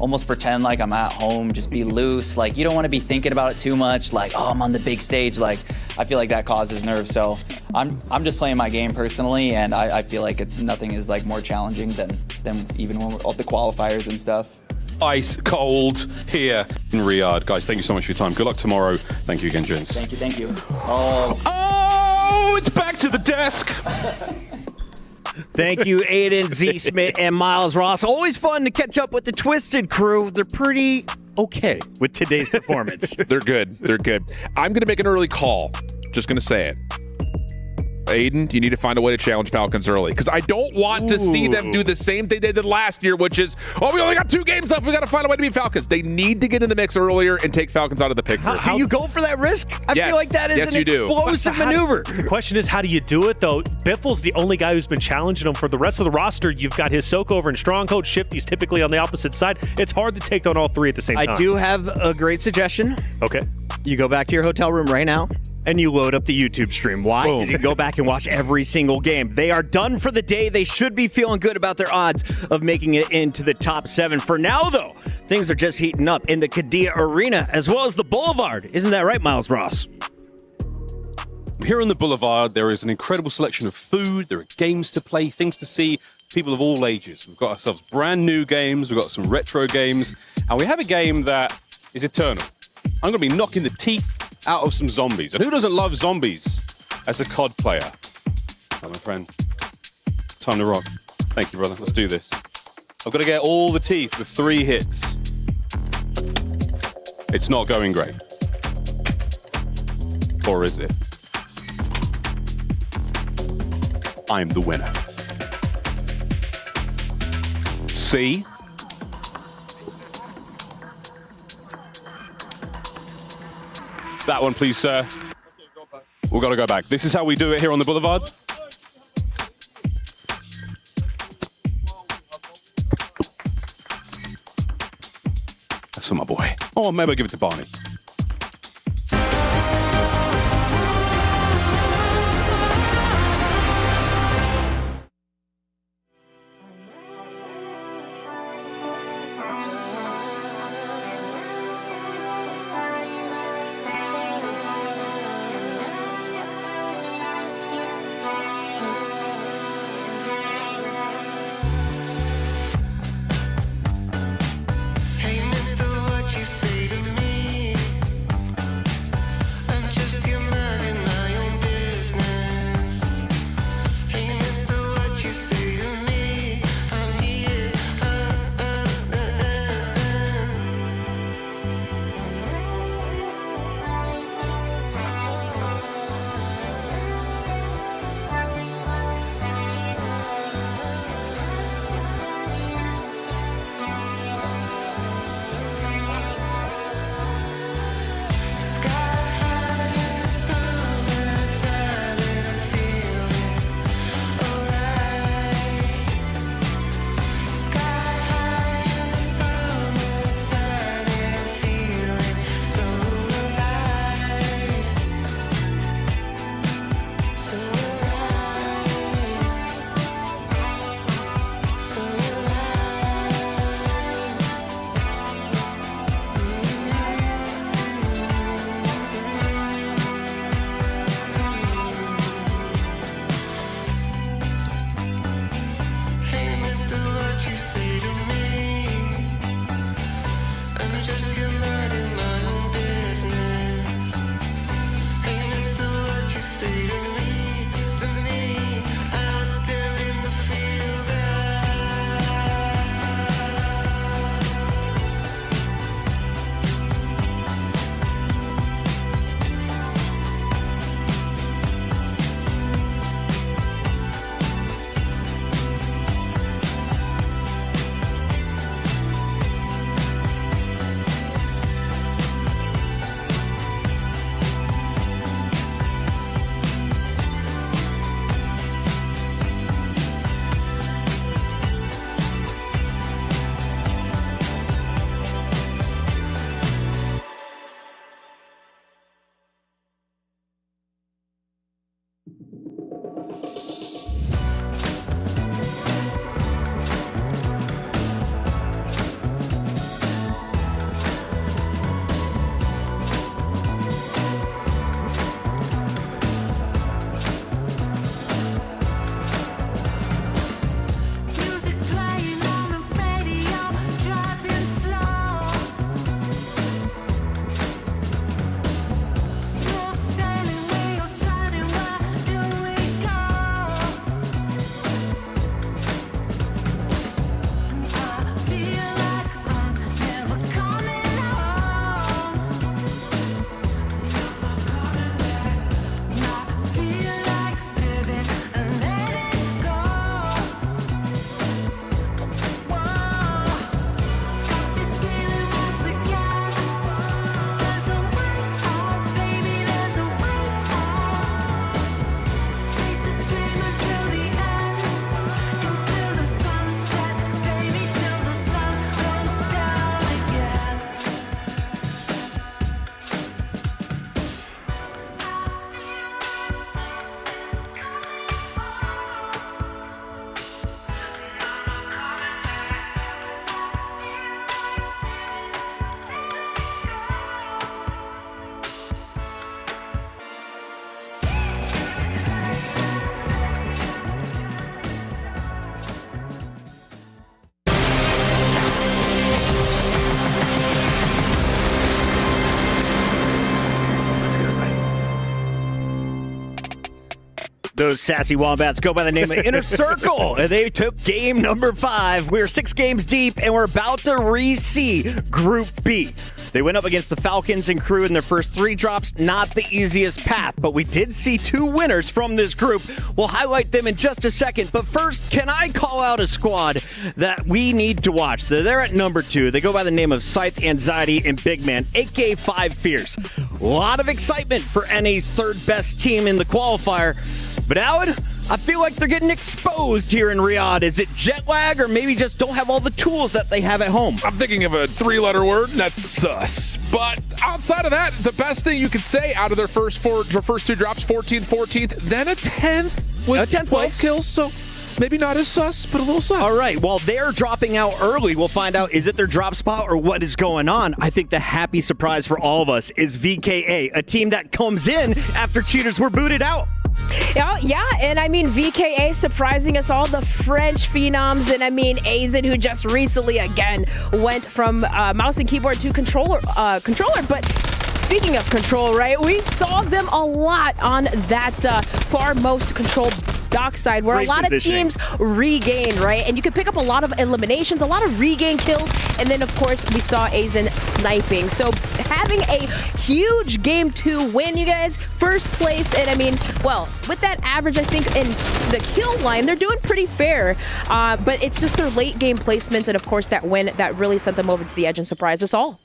[SPEAKER 10] almost pretend like I'm at home, just be loose. You don't want to be thinking about it too much. Oh, I'm on the big stage. I feel like that causes nerves. So I'm just playing my game personally, and I feel like nothing is more challenging than even when all the qualifiers and stuff.
[SPEAKER 2] Ice cold here in Riyadh. Guys, thank you so much for your time. Good luck tomorrow. Thank you again, gents.
[SPEAKER 10] Thank you.
[SPEAKER 2] Oh, it's back to the desk.
[SPEAKER 15] Thank you, Aiden, Z-Smith, and Miles Ross. Always fun to catch up with the Twisted crew. They're pretty okay with today's performance.
[SPEAKER 18] They're good. I'm going to make an early call. Just going to say it. Aiden, you need to find a way to challenge Falcons early, because I don't want to see them do the same thing they did last year, which is, we only got 2 games left. We got to find a way to beat Falcons. They need to get in the mix earlier and take Falcons out of the picture.
[SPEAKER 15] Do you go for that risk? I
[SPEAKER 18] Yes.
[SPEAKER 15] feel like that is
[SPEAKER 18] Yes,
[SPEAKER 15] an
[SPEAKER 18] you do.
[SPEAKER 15] explosive maneuver.
[SPEAKER 1] The question is, how do you do it, though? Biffle's the only guy who's been challenging him. For the rest of the roster, you've got his Sokover and Stronghold. Shifty's typically on the opposite side. It's hard to take on all 3 at the same time.
[SPEAKER 15] I do have a great suggestion.
[SPEAKER 1] Okay.
[SPEAKER 15] You go back to your hotel room right now, and you load up the YouTube stream. Why?
[SPEAKER 1] Boom.
[SPEAKER 15] Because you can go back and watch every single game. They are done for the day. They should be feeling good about their odds of making it into the top 7. For now, though, things are just heating up in the Qiddiya Arena as well as the Boulevard. Isn't that right, Miles Ross?
[SPEAKER 2] Here on the Boulevard, there is an incredible selection of food. There are games to play, things to see, people of all ages. We've got ourselves brand new games. We've got some retro games. And we have a game that is eternal. I'm going to be knocking the teeth out of some zombies. And who doesn't love zombies as a COD player? Oh, my friend. Time to rock. Thank you, brother. Let's do this. I've got to get all the teeth with 3 hits. It's not going great. Or is it? I'm the winner. C. That one, please, sir. We've got to go back. This is how we do it here on the Boulevard. for my boy. Oh, maybe I'll give it to Barney.
[SPEAKER 15] Those sassy Wombats go by the name of Inner Circle, and they took game number 5. We're 6 games deep, and we're about to re-see Group B. They went up against the Falcons and Crew in their first 3 drops. Not the easiest path, but we did see 2 winners from this group. We'll highlight them in just a second, but first, can I call out a squad that we need to watch? They're at number 2. They go by the name of Scythe, Anxiety, and Big Man, AK5 Fierce. A lot of excitement for NA's 3rd best team in the qualifier. But Alan, I feel like they're getting exposed here in Riyadh. Is it jet lag, or maybe just don't have all the tools that they have at home?
[SPEAKER 18] I'm thinking of a 3-letter word, and that's sus. But outside of that, the best thing you could say out of their first 2 drops, 14th, 14th, then a 10th with 12 kills. So maybe not as sus, but a little sus.
[SPEAKER 15] All right, while they're dropping out early, we'll find out, is it their drop spot or what is going on? I think the happy surprise for all of us is VKA, a team that comes in after cheaters were booted out.
[SPEAKER 20] Yeah, and I mean, VKA surprising us all, the French phenoms, and I mean, Azen, who just recently, again, went from mouse and keyboard to controller. But speaking of control, right, we saw them a lot on that far most controlled dock side, where
[SPEAKER 15] Great
[SPEAKER 20] a lot
[SPEAKER 15] positioning.
[SPEAKER 20] of teams regain, right? And you can pick up a lot of eliminations, a lot of regain kills, and then, of course, we saw Azen sniping. So having a huge Game 2 win, you guys, first place, and I mean, well, with that average, I think, in the kill line, they're doing pretty fair, but it's just their late game placements and, of course, that win that really sent them over to the edge and surprised us all.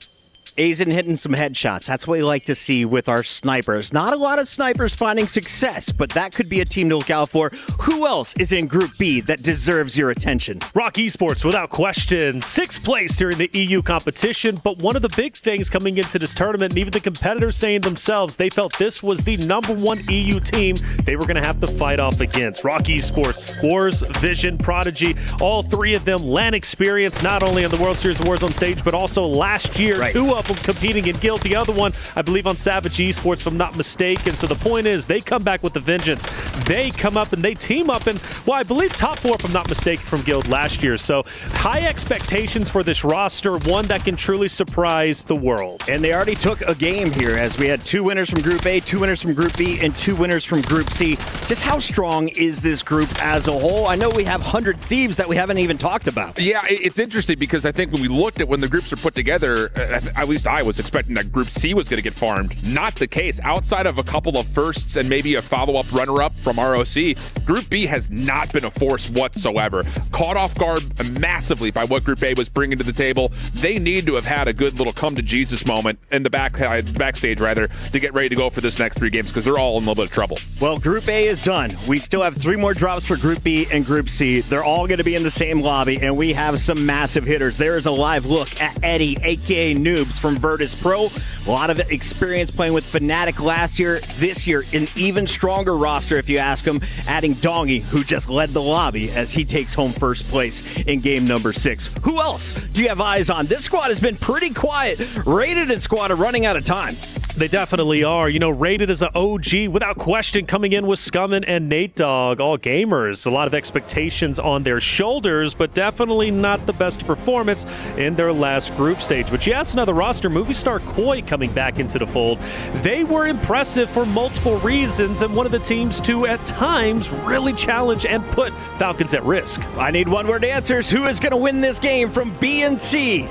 [SPEAKER 15] Azen hitting some headshots. That's what we like to see with our snipers. Not a lot of snipers finding success, but that could be a team to look out for. Who else is in Group B that deserves your attention?
[SPEAKER 1] Rock Esports, without question, 6th place during the EU competition, but one of the big things coming into this tournament, and even the competitors saying themselves, they felt this was the #1 EU team they were going to have to fight off against. Rock Esports, Wars, Vision, Prodigy, all 3 of them LAN experience, not only on the World Series of Warzone stage, but also last year,
[SPEAKER 15] Right.
[SPEAKER 1] 2 of them competing in Guild. The other one, I believe, on Savage Esports, if I'm not mistaken. So the point is, they come back with a vengeance. They come up and they team up, and, well, I believe top 4, if I'm not mistaken, from Guild last year. So high expectations for this roster, one that can truly surprise the world.
[SPEAKER 15] And they already took a game here, as we had 2 winners from Group A, 2 winners from Group B, and 2 winners from Group C. Just how strong is this group as a whole? I know we have 100 Thieves that we haven't even talked about.
[SPEAKER 18] Yeah, it's interesting because I think when we looked at when the groups are put together, at least I was expecting that Group C was going to get farmed. Not the case. Outside of a couple of firsts and maybe a follow-up runner-up from ROC, Group B has not been a force whatsoever. Caught off guard massively by what Group A was bringing to the table. They need to have had a good little come-to-Jesus moment in the backstage, rather, to get ready to go for this next 3 games because they're all in a little bit of trouble.
[SPEAKER 15] Well, Group A is done. We still have 3 more drops for Group B and Group C. They're all going to be in the same lobby, and we have some massive hitters. There is a live look at Eddie, a.k.a. Noobs from Virtus Pro. A lot of experience playing with Fnatic last year. This year, an even stronger roster, if you ask him, adding Dongy, who just led the lobby as he takes home first place in game number 6. Who else do you have eyes on? This squad has been pretty quiet. Rated and squad are running out of time.
[SPEAKER 1] They definitely are. You know, rated as an OG, without question, coming in with Scummin and Nate Dogg, all gamers. A lot of expectations on their shoulders, but definitely not the best performance in their last group stage. But you asked another roster, Movie Star Koi coming back into the fold. They were impressive for multiple reasons, and one of the teams to, at times, really challenge and put Falcons at risk.
[SPEAKER 15] I need one-word answers. Who is going to win this game from B and C?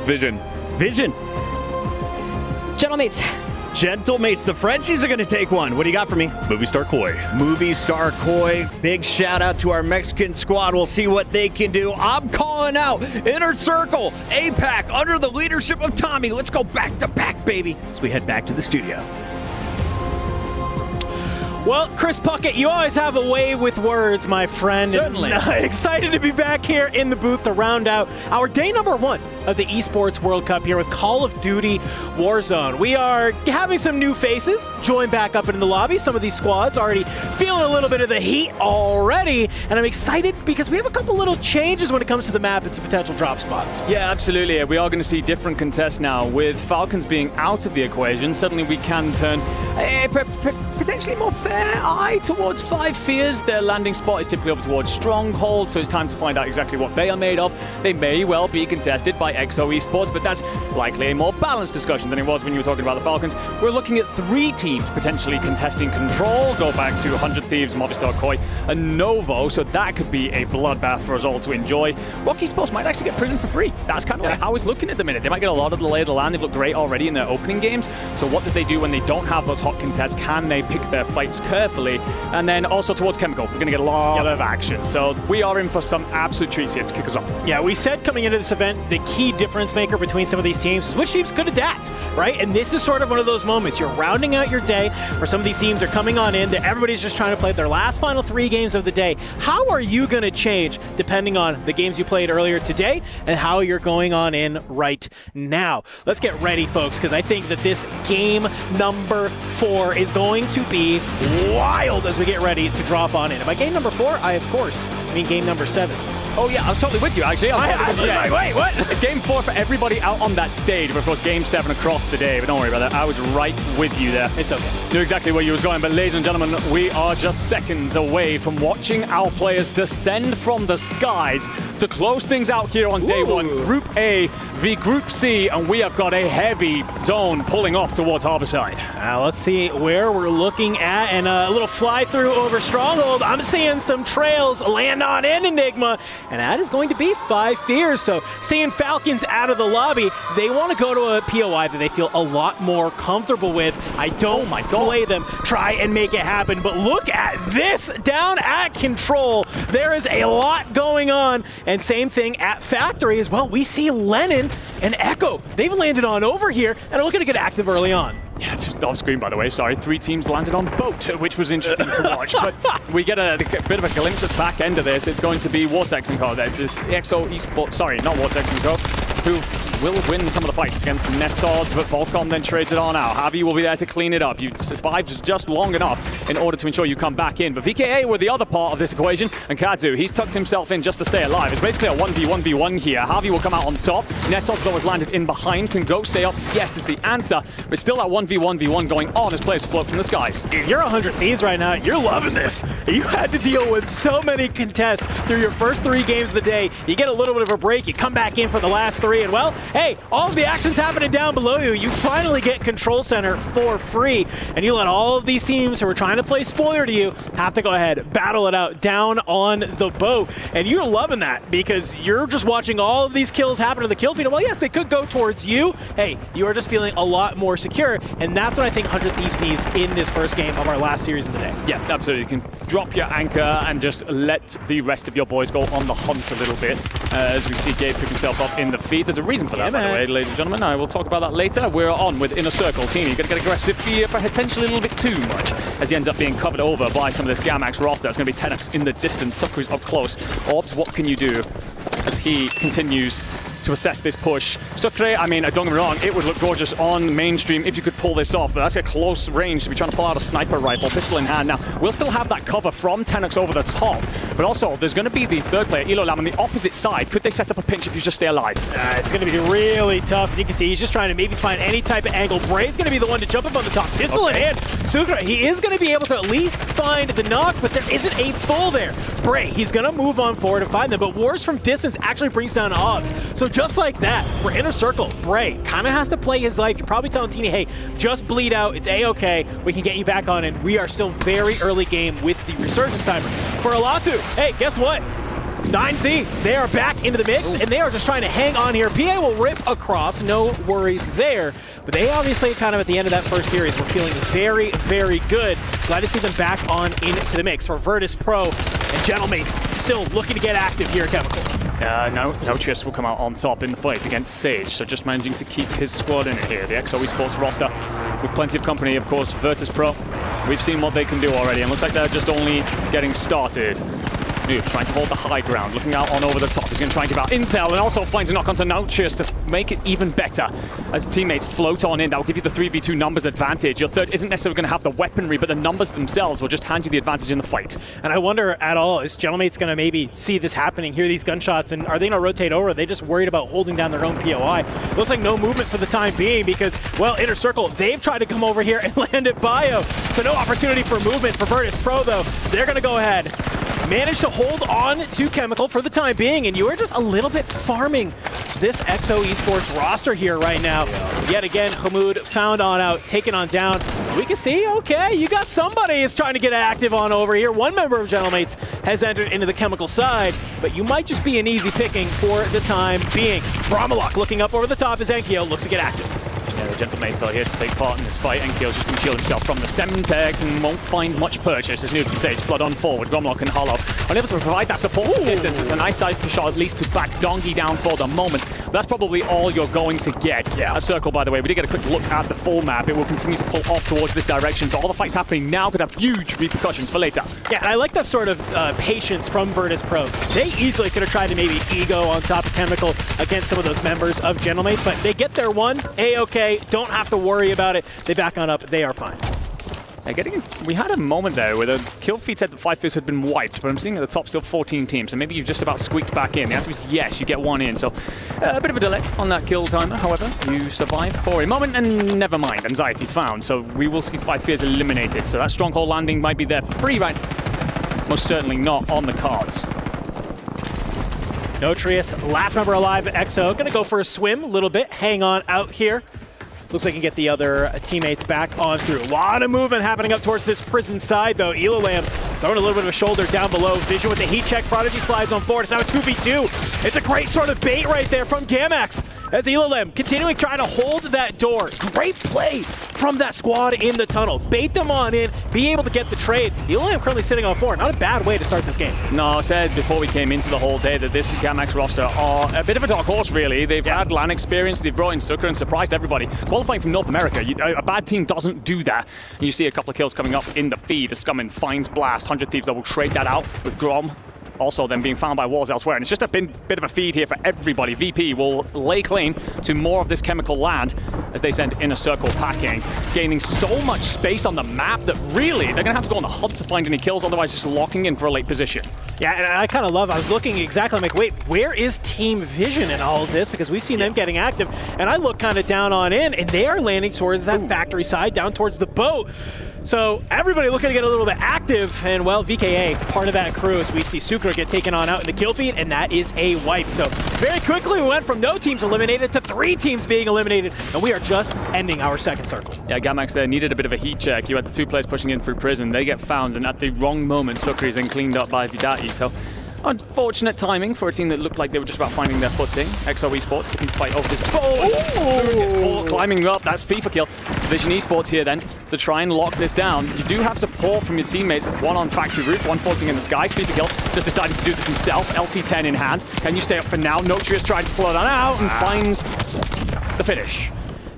[SPEAKER 18] Vision.
[SPEAKER 15] Vision.
[SPEAKER 20] Gentlemates.
[SPEAKER 15] Gentlemates, the Frenchies are going to take one. What do you got for me?
[SPEAKER 1] Movie Star Koi.
[SPEAKER 15] Movie Star Koi. Big shout out to our Mexican squad. We'll see what they can do. I'm calling out Inner Circle, APAC, under the leadership of Tommy. Let's go back to back, baby, as we head back to the studio.
[SPEAKER 4] Well, Chris Puckett, you always have a way with words, my friend.
[SPEAKER 13] Certainly.
[SPEAKER 4] And, excited to be back here in the booth to round out our day number 1 of the Esports World Cup here with Call of Duty Warzone. We are having some new faces join back up in the lobby. Some of these squads already feeling a little bit of the heat already, and I'm excited because we have a couple little changes when it comes to the map and some potential drop spots.
[SPEAKER 14] Yeah, absolutely. We are going to see different contests now. With Falcons being out of the equation, suddenly we can turn a potentially more fair eye towards Five Fears. Their landing spot is typically up towards Stronghold, so it's time to find out exactly what they are made of. They may well be contested by XO Esports, but that's likely a more balanced discussion than it was when you were talking about the Falcons. We're looking at 3 teams potentially contesting Control, go back to 100 Thieves, Movistar Koi, and Novo, so that could be a bloodbath for us all to enjoy. Rocky Sports might actually get prison for free. That's kind of like how it's looking at the minute. They might get a lot of the lay of the land. They've looked great already in their opening games, so what did they do when they don't have those hot contests? Can they pick their fights carefully? And then also towards Chemical, we're going to get a lot of action, so we are in for some absolute treats here to kick us off.
[SPEAKER 4] Yeah, we said coming into this event, the key key difference maker between some of these teams is which teams could adapt, right? And this is sort of one of those moments. You're rounding out your day where some of these teams are coming on in. Everybody's just trying to play their last final 3 games of the day. How are you going to change depending on the games you played earlier today and how you're going on in right now? Let's get ready, folks, because I think that this game number 4 is going to be wild as we get ready to drop on in. And by game number 4, I, of course, mean game number 7.
[SPEAKER 14] Oh yeah, I was totally with you actually.
[SPEAKER 4] I was like, wait, what?
[SPEAKER 14] It's game 4 for everybody out on that stage, but of course game 7 across the day, but don't worry about that. I was right with you there.
[SPEAKER 4] It's okay.
[SPEAKER 14] Knew exactly where you was going, but ladies and gentlemen, we are just seconds away from watching our players descend from the skies to close things out here on day 1. Group A v Group C, and we have got a heavy zone pulling off towards Harborside.
[SPEAKER 4] Now let's see where we're looking at, and a little fly through over Stronghold. I'm seeing some trails land on in Enigma. And that is going to be 5 fears. So seeing Falcons out of the lobby, they want to go to a POI that they feel a lot more comfortable with. I don't blame them. Try and make it happen. But look at this down at Control. There is a lot going on. And same thing at Factory as well. We see Lennon and Echo. They've landed on over here and are looking to get active early on.
[SPEAKER 14] Yeah, just off screen, by the way. Sorry, 3 teams landed on boat, which was interesting to watch. But we get a bit of a glimpse at the back end of this. It's going to be Vortex and Co. This EXO Esports, sorry, not Vortex and Co. Who will win some of the fights against Netods, but Volcom then trades it on out. Javi will be there to clean it up. You survived just long enough in order to ensure you come back in. But VKA were the other part of this equation, and Kazu, he's tucked himself in just to stay alive. It's basically a 1v1v1 here. Javi will come out on top. Netods, though, has landed in behind. Can Go stay up? Yes, is the answer. But still that 1v1v1 going on as players float from the skies.
[SPEAKER 4] If you're 100 Thieves right now, you're loving this. You had to deal with so many contests through your first 3 games of the day. You get a little bit of a break. You come back in for the last 3, and well, hey, all of the action's happening down below you. You finally get Control Center for free, and you let all of these teams who are trying to play spoiler to you have to go ahead, battle it out down on the boat. And you're loving that because you're just watching all of these kills happen to the kill feed. And well, yes, they could go towards you. Hey, you are just feeling a lot more secure, and that's what I think 100 Thieves needs in this first game of our last series of the day.
[SPEAKER 14] Yeah, absolutely. You can drop your anchor and just let the rest of your boys go on the hunt a little bit. As we see Gabe pick himself up in the feed. There's a reason for that, by the way, ladies and gentlemen. I will talk about that later. We're on with Inner Circle. Teeny going to get aggressive here, but potentially a little bit too much, as he ends up being covered over by some of this Gamax roster. It's going to be 10x in the distance. Sucker's up close. Orbs, what can you do? As he continues to assess this push. Sucre, I mean, don't get me wrong, it would look gorgeous on mainstream if you could pull this off, but that's a close range to be trying to pull out a sniper rifle, pistol in hand. Now, we'll still have that cover from 10x over the top, but also there's going to be the third player, Elo Lam, on the opposite side. Could they set up a pinch if you just stay alive?
[SPEAKER 4] It's going to be really tough, and you can see he's just trying to maybe find any type of angle. Bray's going to be the one to jump up on the top. Pistol in hand. Sucre, he is going to be able to at least find the knock, but there isn't a full there. Bray, he's going to move on forward and find them, but Wars from distance actually brings down Obs. So just like that, for Inner Circle, Bray kind of has to play his life. You're probably telling Teeny, hey, just bleed out. It's A-okay. We can get you back on, and we are still very early game with the Resurgence timer. For Alatu, hey, guess what? 9Z, they are back into the mix, and they are just trying to hang on here. PA will rip across, no worries there. But they obviously kind of at the end of that first series were feeling very, very good. Glad to see them back on into the mix for Virtus Pro and Gentlemates still looking to get active here at Chemical.
[SPEAKER 14] Notrius will come out on top in the fight against Sage, so just managing to keep his squad in it here. The EXO Esports roster with plenty of company, of course, Virtus Pro. We've seen what they can do already, and looks like they're just only getting started. Noob trying to hold the high ground, looking out on over the top. He's going to try and give out intel and also finds a knock onto Noutius to make it even better. As teammates float on in, that will give you the 3v2 numbers advantage. Your third isn't necessarily going to have the weaponry, but the numbers themselves will just hand you the advantage in the fight.
[SPEAKER 4] And I wonder at all, is Gentlemates going to maybe see this happening, hear these gunshots, and are they going to rotate over? Are they just worried about holding down their own POI? Looks like no movement for the time being because, well, Inner Circle, they've tried to come over here and land at Bio. So no opportunity for movement for Virtus Pro, though. They're going to go ahead. Managed to hold on to Chemical for the time being, and you are just a little bit farming this EXO Esports roster here right now. Yet again, Hamoud found on out, taken on down. We can see, okay, you got somebody is trying to get active on over here. One member of Gentlemates has entered into the Chemical side, but you might just be an easy picking for the time being. Bramalok looking up over the top as Enkyo looks to get active.
[SPEAKER 14] Yeah, the Gentlemates are here to take part in this fight. Enkeo's just going to shield himself from the Semtex and won't find much purchase as Nuke Sage flood on forward. Gromlock and Hollow unable to provide that support distance. It's a nice side shot at least to back Donkey down for the moment. But that's probably all you're going to get. Yeah, a circle, by the way. We did get a quick look at the full map. It will continue to pull off towards this direction. So all the fights happening now could have huge repercussions for later.
[SPEAKER 4] Yeah, and I like that sort of patience from Virtus Pro. They easily could have tried to maybe ego on top of Chemical against some of those members of Gentlemates, but they get their one, A-okay, don't have to worry about it. They back on up, they are fine.
[SPEAKER 14] We had a moment there where the kill feed said that 5 Fizz had been wiped, but I'm seeing at the top still 14 teams, so maybe you've just about squeaked back in. The answer is yes, you get one in, so a bit of a delay on that kill timer. However, you survive for a moment, and never mind, anxiety found. So we will see 5 Fizz eliminated, so that stronghold landing might be there for free, right? Most certainly not on the cards.
[SPEAKER 4] Notrius, last member alive, Exo, gonna go for a swim a little bit, hang on out here. Looks like he can get the other teammates back on through. A lot of movement happening up towards this prison side, though. Elolam throwing a little bit of a shoulder down below. Vision with the heat check. Prodigy slides on forward. It's now a 2v2. It's a great sort of bait right there from Gamax. As Elolam continuing trying to hold that door. Great play from that squad in the tunnel. Bait them on in, be able to get the trade. Elolam currently sitting on 4. Not a bad way to start this game.
[SPEAKER 14] No, I said before we came into the whole day that this Gamax roster are a bit of a dark horse, really. They've had LAN experience, they've brought in Sucker and surprised everybody. Qualifying from North America, a bad team doesn't do that. And you see a couple of kills coming up in the feed. The Scummin finds Blast. 100 Thieves that will trade that out with Grom. Also then being found by walls elsewhere. And it's just a bit of a feed here for everybody. VP will lay claim to more of this chemical land as they send Inner Circle packing, gaining so much space on the map that really they're going to have to go on the hunt to find any kills, otherwise just locking in for a late position.
[SPEAKER 4] Yeah, and I kind of love, I was looking exactly, I'm like, wait, where is Team Vision in all of this? Because we've seen them getting active, and I look kind of down on in, and they are landing towards that factory side, down towards the boat. So everybody looking to get a little bit active, and well, VKA, part of that crew, as we see Sukra get taken on out in the kill feed, and that is a wipe. So very quickly we went from no teams eliminated to 3 teams being eliminated, and we are just ending our second circle.
[SPEAKER 14] Yeah, Gamax there needed a bit of a heat check. You had the 2 players pushing in through prison. They get found, and at the wrong moment, Sukra is then cleaned up by Vidati. So unfortunate timing for a team that looked like they were just about finding their footing. Exo Esports looking to fight over this ball. Gets caught climbing up. That's FIFA kill. Vision Esports here then to try and lock this down. You do have support from your teammates. One on factory roof, one floating in the sky. FIFA kill just decided to do this himself. LC10 in hand. Can you stay up for now? Notrius trying to flood on out and finds the finish.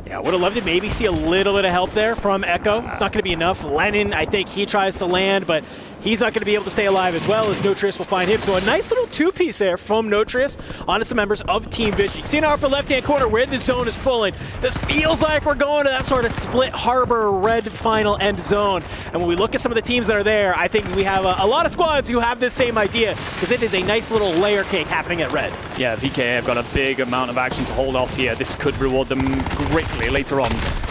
[SPEAKER 4] Yeah, would have loved to maybe see a little bit of help there from Echo. It's not going to be enough. Lennon, I think he tries to land, but he's not going to be able to stay alive as well as Notrius will find him. So a nice little 2-piece there from Notrius onto some members of Team Vision. You can see in our upper left-hand corner where the zone is pulling. This feels like we're going to that sort of split harbor red final end zone. And when we look at some of the teams that are there, I think we have a lot of squads who have this same idea because it is a nice little layer cake happening at red.
[SPEAKER 14] Yeah, VKA have got a big amount of action to hold off here. This could reward them greatly later on.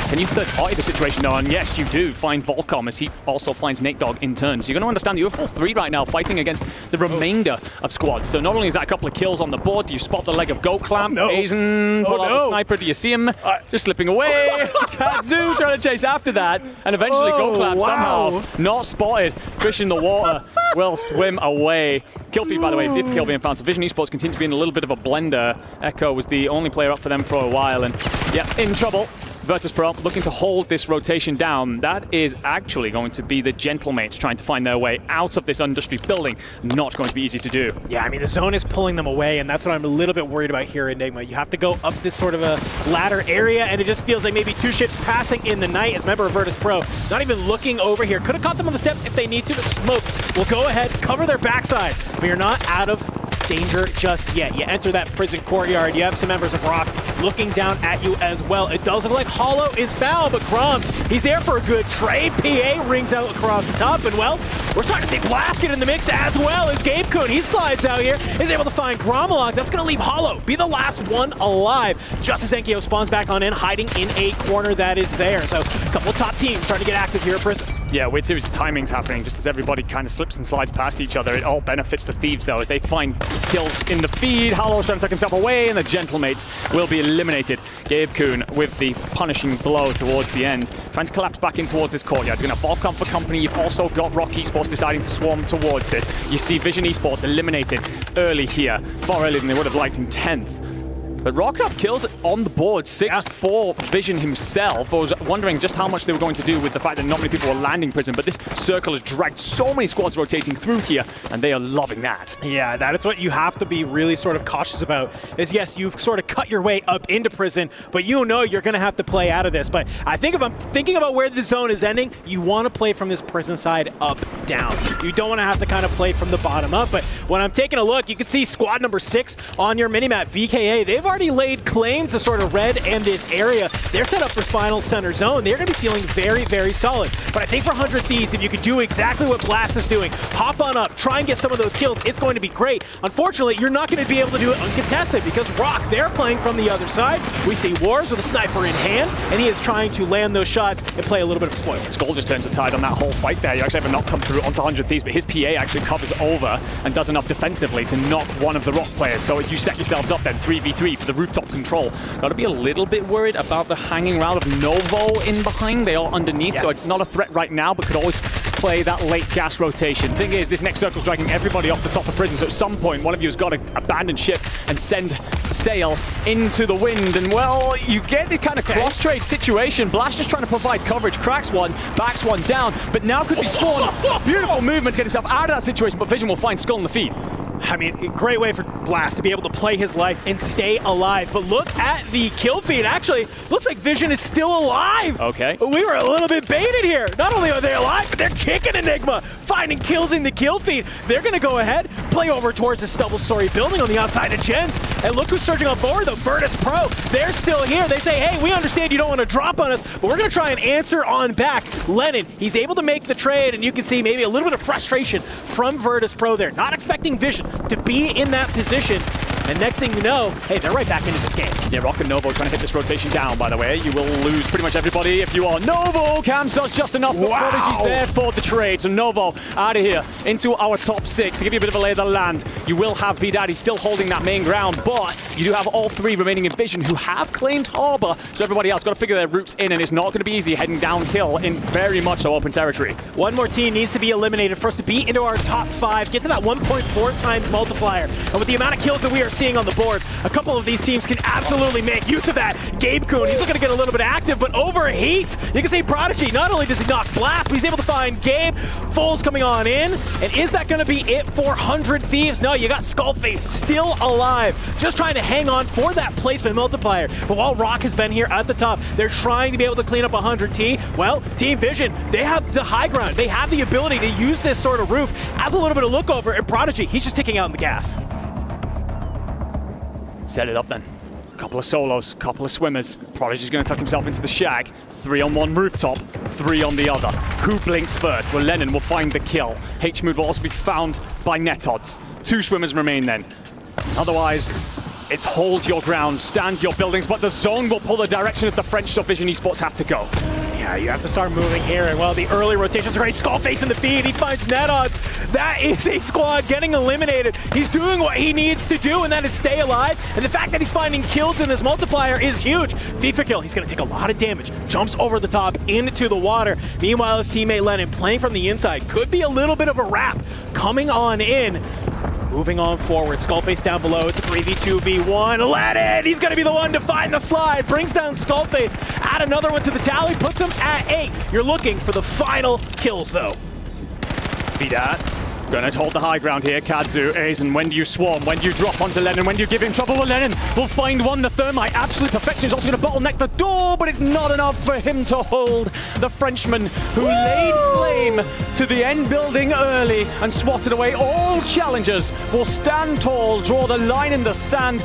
[SPEAKER 14] Can you third-party the situation though? And yes, you do find Volcom as he also finds Nate Dogg in turn. So you're going to understand that you're full 3 right now fighting against the remainder of squads. So not only is that a couple of kills on the board, do you spot the leg of Goat Clamp? Aizen, pull out the sniper. Do you see him just slipping away? Katsu trying to chase after that. And eventually Goat Clamp somehow not spotted. Fish in the water will swim away. Kill feed, by the way, Viv kill being found. So Vision Esports continue to be in a little bit of a blender. Echo was the only player up for them for a while. And yeah, in trouble. Virtus Pro looking to hold this rotation down. That is actually going to be the Gentlemates trying to find their way out of this industry building. Not going to be easy to do.
[SPEAKER 4] Yeah, I mean, the zone is pulling them away, and that's what I'm a little bit worried about here, Enigma. You have to go up this sort of a ladder area, and it just feels like maybe 2 ships passing in the night as a member of Virtus Pro. Not even looking over here. Could have caught them on the steps if they need to. The smoke will go ahead, cover their backside, but you're not out of danger just yet. You enter that prison courtyard. You have some members of Rock looking down at you as well. It does look like Hollow is found, but Grom, he's there for a good trade. PA rings out across the top, and well, we're starting to see Blasket in the mix as well as Gabe Kuhn. He slides out here, is able to find Gromalog. That's going to leave Hollow be the last one alive. Just as Enkyo spawns back on in, hiding in a corner that is there. So a couple of top teams starting to get active here at Prison.
[SPEAKER 14] Yeah, weird series of timings happening just as everybody kind of slips and slides past each other. It all benefits the Thieves, though, as they find kills in the feed. Hollow's trying to tuck himself away, and the Gentlemates will be eliminated. Gabe Kuhn with the punishing blow towards the end, trying to collapse back in towards this courtyard. He's going to Volcom for company. You've also got Rock Esports deciding to swarm towards this. You see Vision Esports eliminated early here, far earlier than they would have liked in 10th. But Rock have kills on the board, 6-4 Vision himself. I was wondering just how much they were going to do with the fact that not many people were landing Prison, but this circle has dragged so many squads rotating through here, and they are loving that.
[SPEAKER 4] Yeah, that is what you have to be really sort of cautious about, is yes, you've sort of cut your way up into Prison, but you know you're going to have to play out of this. But I think if I'm thinking about where the zone is ending, you want to play from this Prison side up, down. You don't want to have to kind of play from the bottom up. But when I'm taking a look, you can see squad number 6 on your minimap, VKA. They've already laid claim to sort of red and this area. They're set up for final center zone. They're going to be feeling very, very solid. But I think for 100 Thieves, if you could do exactly what Blast is doing, hop on up, try and get some of those kills, it's going to be great. Unfortunately, you're not going to be able to do it uncontested because Rock, they're playing from the other side. We see Wars with a sniper in hand, and he is trying to land those shots and play a little bit of a spoil.
[SPEAKER 14] Skull just turns the tide on that whole fight there. You actually have a knock come through onto 100 Thieves, but his PA actually covers over and does enough defensively to knock one of the Rock players. So you set yourselves up then 3v3 for the rooftop control. Got to be a little bit worried about the hanging round of Novo in behind. They are underneath, so it's not a threat right now, but could always play that late gas rotation. Thing is, this next circle's dragging everybody off the top of Prison, so at some point, one of you has got to abandon ship and send sail into the wind, and well, you get this kind of cross-trade situation. Blast just trying to provide coverage, cracks one, backs one down, but now could be Spawn. Beautiful movement to get himself out of that situation, but Vision will find Skull in the feed.
[SPEAKER 4] I mean, great way for Blast to be able to play his life and stay alive. But look at the kill feed. Actually, looks like Vision is still alive.
[SPEAKER 14] Okay.
[SPEAKER 4] We were a little bit baited here. Not only are they alive, but they're kicking Enigma, finding kills in the kill feed. They're going to go ahead, play over towards this double-story building on the outside of Gens. And look who's surging on forward, though. Virtus Pro. They're still here. They say, hey, we understand you don't want to drop on us, but we're going to try and answer on back. Lennon, he's able to make the trade, and you can see maybe a little bit of frustration from Virtus Pro there. Not expecting Vision to be in that position. And next thing you know, hey, they're right back into this game.
[SPEAKER 14] Yeah, Rock and Novo trying to hit this rotation down, by the way. You will lose pretty much everybody if you are Novo. Cams does just enough, but Prodigy's there for the trade. So Novo out of here into our top 6. To give you a bit of a lay of the land, you will have B-Daddy still holding that main ground, but you do have all 3 remaining in Vision who have claimed Harbor. So everybody else got to figure their routes in, and it's not going to be easy heading downhill in very much so open territory.
[SPEAKER 4] One more team needs to be eliminated for us to be into our top 5, get to that 1.4 times multiplier. And with the amount of kills that we are seeing on the board, a couple of these teams can absolutely make use of that. Gabe Kuhn, he's looking to get a little bit active, but overheats. You can see Prodigy, not only does he knock Blast, but he's able to find Gabe. Foles coming on in, and is that going to be it for 100 Thieves? No, you got Skullface still alive, just trying to hang on for that placement multiplier. But while Rock has been here at the top, they're trying to be able to clean up 100T. Well, Team Vision, they have the high ground. They have the ability to use this sort of roof as a little bit of look over, and Prodigy, he's just ticking out in the gas.
[SPEAKER 14] Set it up then. Couple of solos, couple of swimmers. Prodigy's going to tuck himself into the shag. 3 on one rooftop, 3 on the other. Who blinks first? Well, Lennon will find the kill. H-Mood will also be found by Netods. 2 swimmers remain then. Otherwise, it's hold your ground, stand your buildings, but the zone will pull the direction of the French, so Vision Esports have to go.
[SPEAKER 4] Yeah, you have to start moving here, and well, the early rotations are great. Skullface in the feed, he finds Netods. That is a squad getting eliminated. He's doing what he needs to do, and that is stay alive. And the fact that he's finding kills in this multiplier is huge. FIFA kill, he's gonna take a lot of damage. Jumps over the top into the water. Meanwhile, his teammate Lennon playing from the inside. Could be a little bit of a wrap coming on in. Moving on forward, Skullface down below, it's a 3v2v1, Lennon, he's gonna be the one to find the slide, brings down Skullface, add another one to the tally, puts him at 8. You're looking for the final kills though.
[SPEAKER 14] B-Dad, gonna hold the high ground here, Kadzu, Aizen, when do you swarm, when do you drop onto Lennon, when do you give him trouble? Well, Lennon will find one, the Thermite, absolute perfection, is also gonna bottleneck the door, but it's not enough for him to hold the Frenchman who laid claim to the end building early and swatted away all challengers, will stand tall, draw the line in the sand,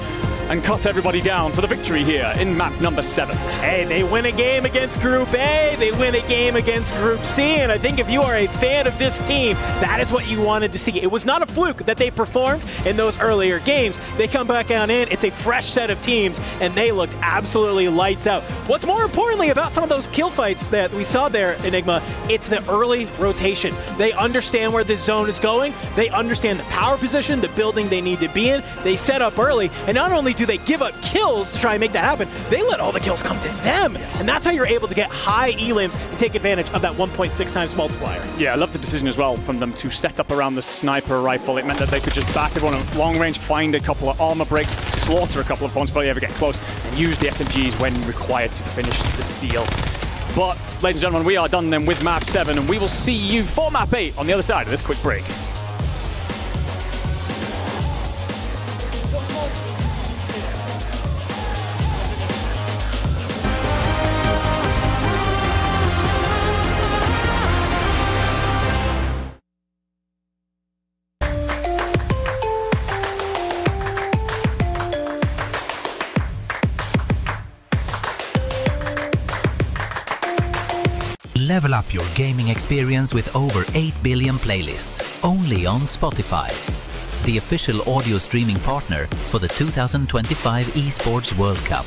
[SPEAKER 14] and cut everybody down for the victory here in map number 7.
[SPEAKER 4] Hey, they win a game against Group A, they win a game against Group C, and I think if you are a fan of this team, that is what you wanted to see. It was not a fluke that they performed in those earlier games. They come back on in, it's a fresh set of teams, and they looked absolutely lights out. What's more importantly about some of those kill fights that we saw there, Enigma, it's the early rotation. They understand where this zone is going, they understand the power position, the building they need to be in, they set up early, and not only do they give up kills to try and make that happen. They let all the kills come to them. And that's how you're able to get high elims and take advantage of that 1.6 times multiplier.
[SPEAKER 14] Yeah, I love the decision as well from them to set up around the sniper rifle. It meant that they could just bat everyone at long range, find a couple of armor breaks, slaughter a couple of opponents before they ever get close, and use the SMGs when required to finish the deal. But, ladies and gentlemen, we are done then with map 7, and we will see you for map 8 on the other side of this quick break.
[SPEAKER 19] Level up your gaming experience with over 8 billion playlists, only on Spotify, the official audio streaming partner for the 2025 Esports World Cup.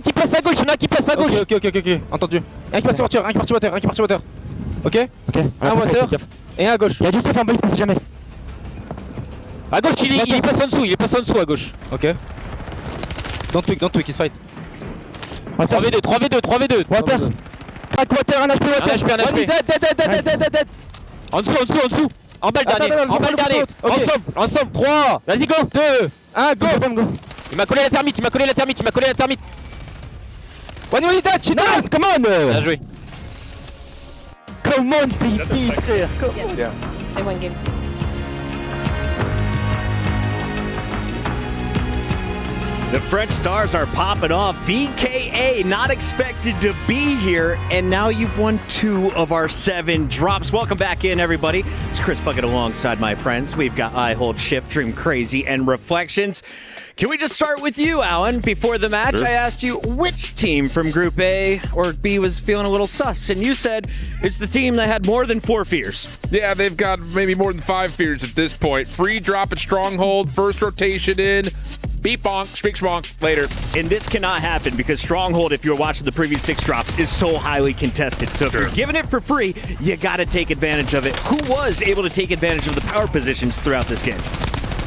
[SPEAKER 16] qui passe à gauche, il y en a un qui passe à gauche.
[SPEAKER 13] Ok, entendu. Un qui passe water, un qui part water, un qui part water. Ok. Un water et un à gauche.
[SPEAKER 16] Il y a du stuff en balise, si jamais. À gauche, il passe en dessous, il est passé en dessous à gauche.
[SPEAKER 13] Ok. Don't tweak, il se fight.
[SPEAKER 16] 3v2.
[SPEAKER 13] Water. Crack water, un HP water.
[SPEAKER 16] Un HP.
[SPEAKER 13] Dead.
[SPEAKER 16] En dessous. En bas le dernier. Ensemble. 3. Vas-y, go.
[SPEAKER 13] 2. 1, go.
[SPEAKER 16] Il m'a collé la thermite.
[SPEAKER 13] One that, nice, come on.
[SPEAKER 16] Bien joué.
[SPEAKER 13] Come on, baby, frère. Come on.
[SPEAKER 20] Yes. They won game 2.
[SPEAKER 15] The French stars are popping off. VKA not expected to be here, and now you've won 2 of our 7 drops. Welcome back in, everybody. It's Chris Bucket alongside my friends. We've got I Hold Shift, Dream Crazy, and Reflections. Can we just start with you, Alan? Before the match, I asked you which team from Group A or B was feeling a little sus, and you said it's the team that had more than 4 fears.
[SPEAKER 18] Yeah, they've got maybe more than 5 fears at this point. Free drop at Stronghold, first rotation in. Beep bonk, speak bonk, later.
[SPEAKER 15] And this cannot happen because Stronghold, if you're watching the previous 6 drops, is so highly contested. So if you're giving it for free, you got to take advantage of it. Who was able to take advantage of the power positions throughout this game?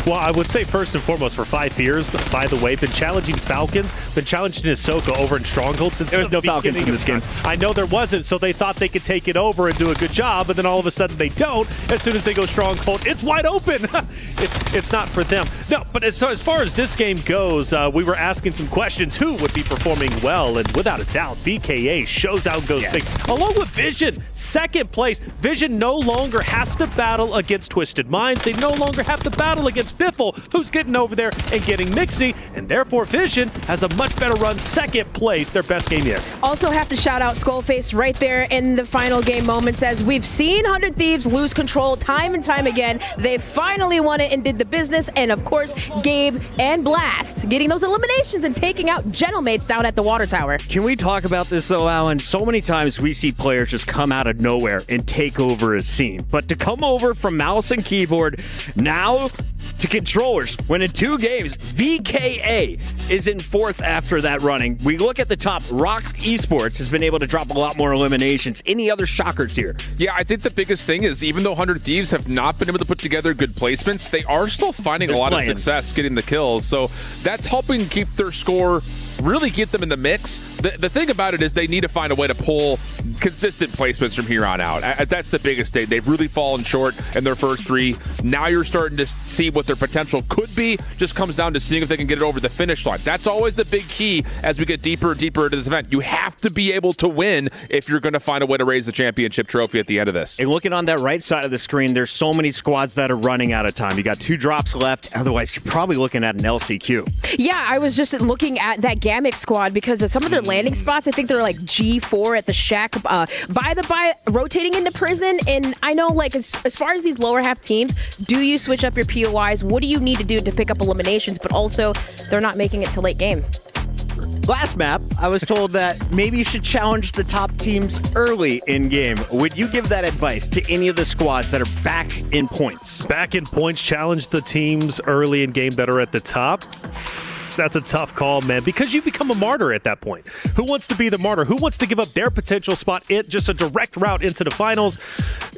[SPEAKER 1] Well, I would say first and foremost for 5 years, but by the way, been challenging Falcons, been challenging Ahsoka over in Stronghold since
[SPEAKER 15] there was no Falcons in this game.
[SPEAKER 1] I know there wasn't, so they thought they could take it over and do a good job, but then all of a sudden they don't. As soon as they go Stronghold, it's wide open. It's not for them. No, but as far as this game goes, we were asking some questions. Who would be performing well? And without a doubt, VKA shows out goes big. Along with Vision, second place. Vision no longer has to battle against Twisted Minds. They no longer have to battle against Biffle, who's getting over there and getting Mixie, and therefore Vision has a much better run, second place, their best game yet.
[SPEAKER 20] Also have to shout out Skullface right there in the final game moments, as we've seen 100 Thieves lose control time and time again. They finally won it and did the business, and of course, Gabe and Blast getting those eliminations and taking out Gentlemates down at the water tower.
[SPEAKER 15] Can we talk about this though, Alan? So many times we see players just come out of nowhere and take over a scene, but to come over from mouse and keyboard now to controllers, when in 2 games, VKA is in 4th after that running. We look at the top, Rock Esports has been able to drop a lot more eliminations. Any other shockers here?
[SPEAKER 18] Yeah, I think the biggest thing is even though 100 Thieves have not been able to put together good placements, they are still finding a lot of success getting the kills. So that's helping keep their score, really get them in the mix. The thing about it is they need to find a way to pull consistent placements from here on out. That's the biggest thing. They've really fallen short in their first 3. Now you're starting to see what their potential could be. Just comes down to seeing if they can get it over the finish line. That's always the big key as we get deeper and deeper into this event. You have to be able to win if you're going to find a way to raise the championship trophy at the end of this.
[SPEAKER 15] And looking on that right side of the screen, there's so many squads that are running out of time. You got 2 drops left. Otherwise, you're probably looking at an LCQ.
[SPEAKER 20] Yeah, I was just looking at that Gamic squad because of some of their landing spots. I think they're like G4 at the shack, by rotating into prison. And I know, like, as far as these lower half teams, do you switch up your POIs? What do you need to do to pick up eliminations? But also, they're not making it to late game.
[SPEAKER 15] Last map, I was told that maybe you should challenge the top teams early in game. Would you give that advice to any of the squads that are back in points?
[SPEAKER 1] Back in points, challenge the teams early in game that are at the top. That's a tough call, man, because you become a martyr at that point. Who wants to be the martyr? Who wants to give up their potential spot, just a direct route into the finals,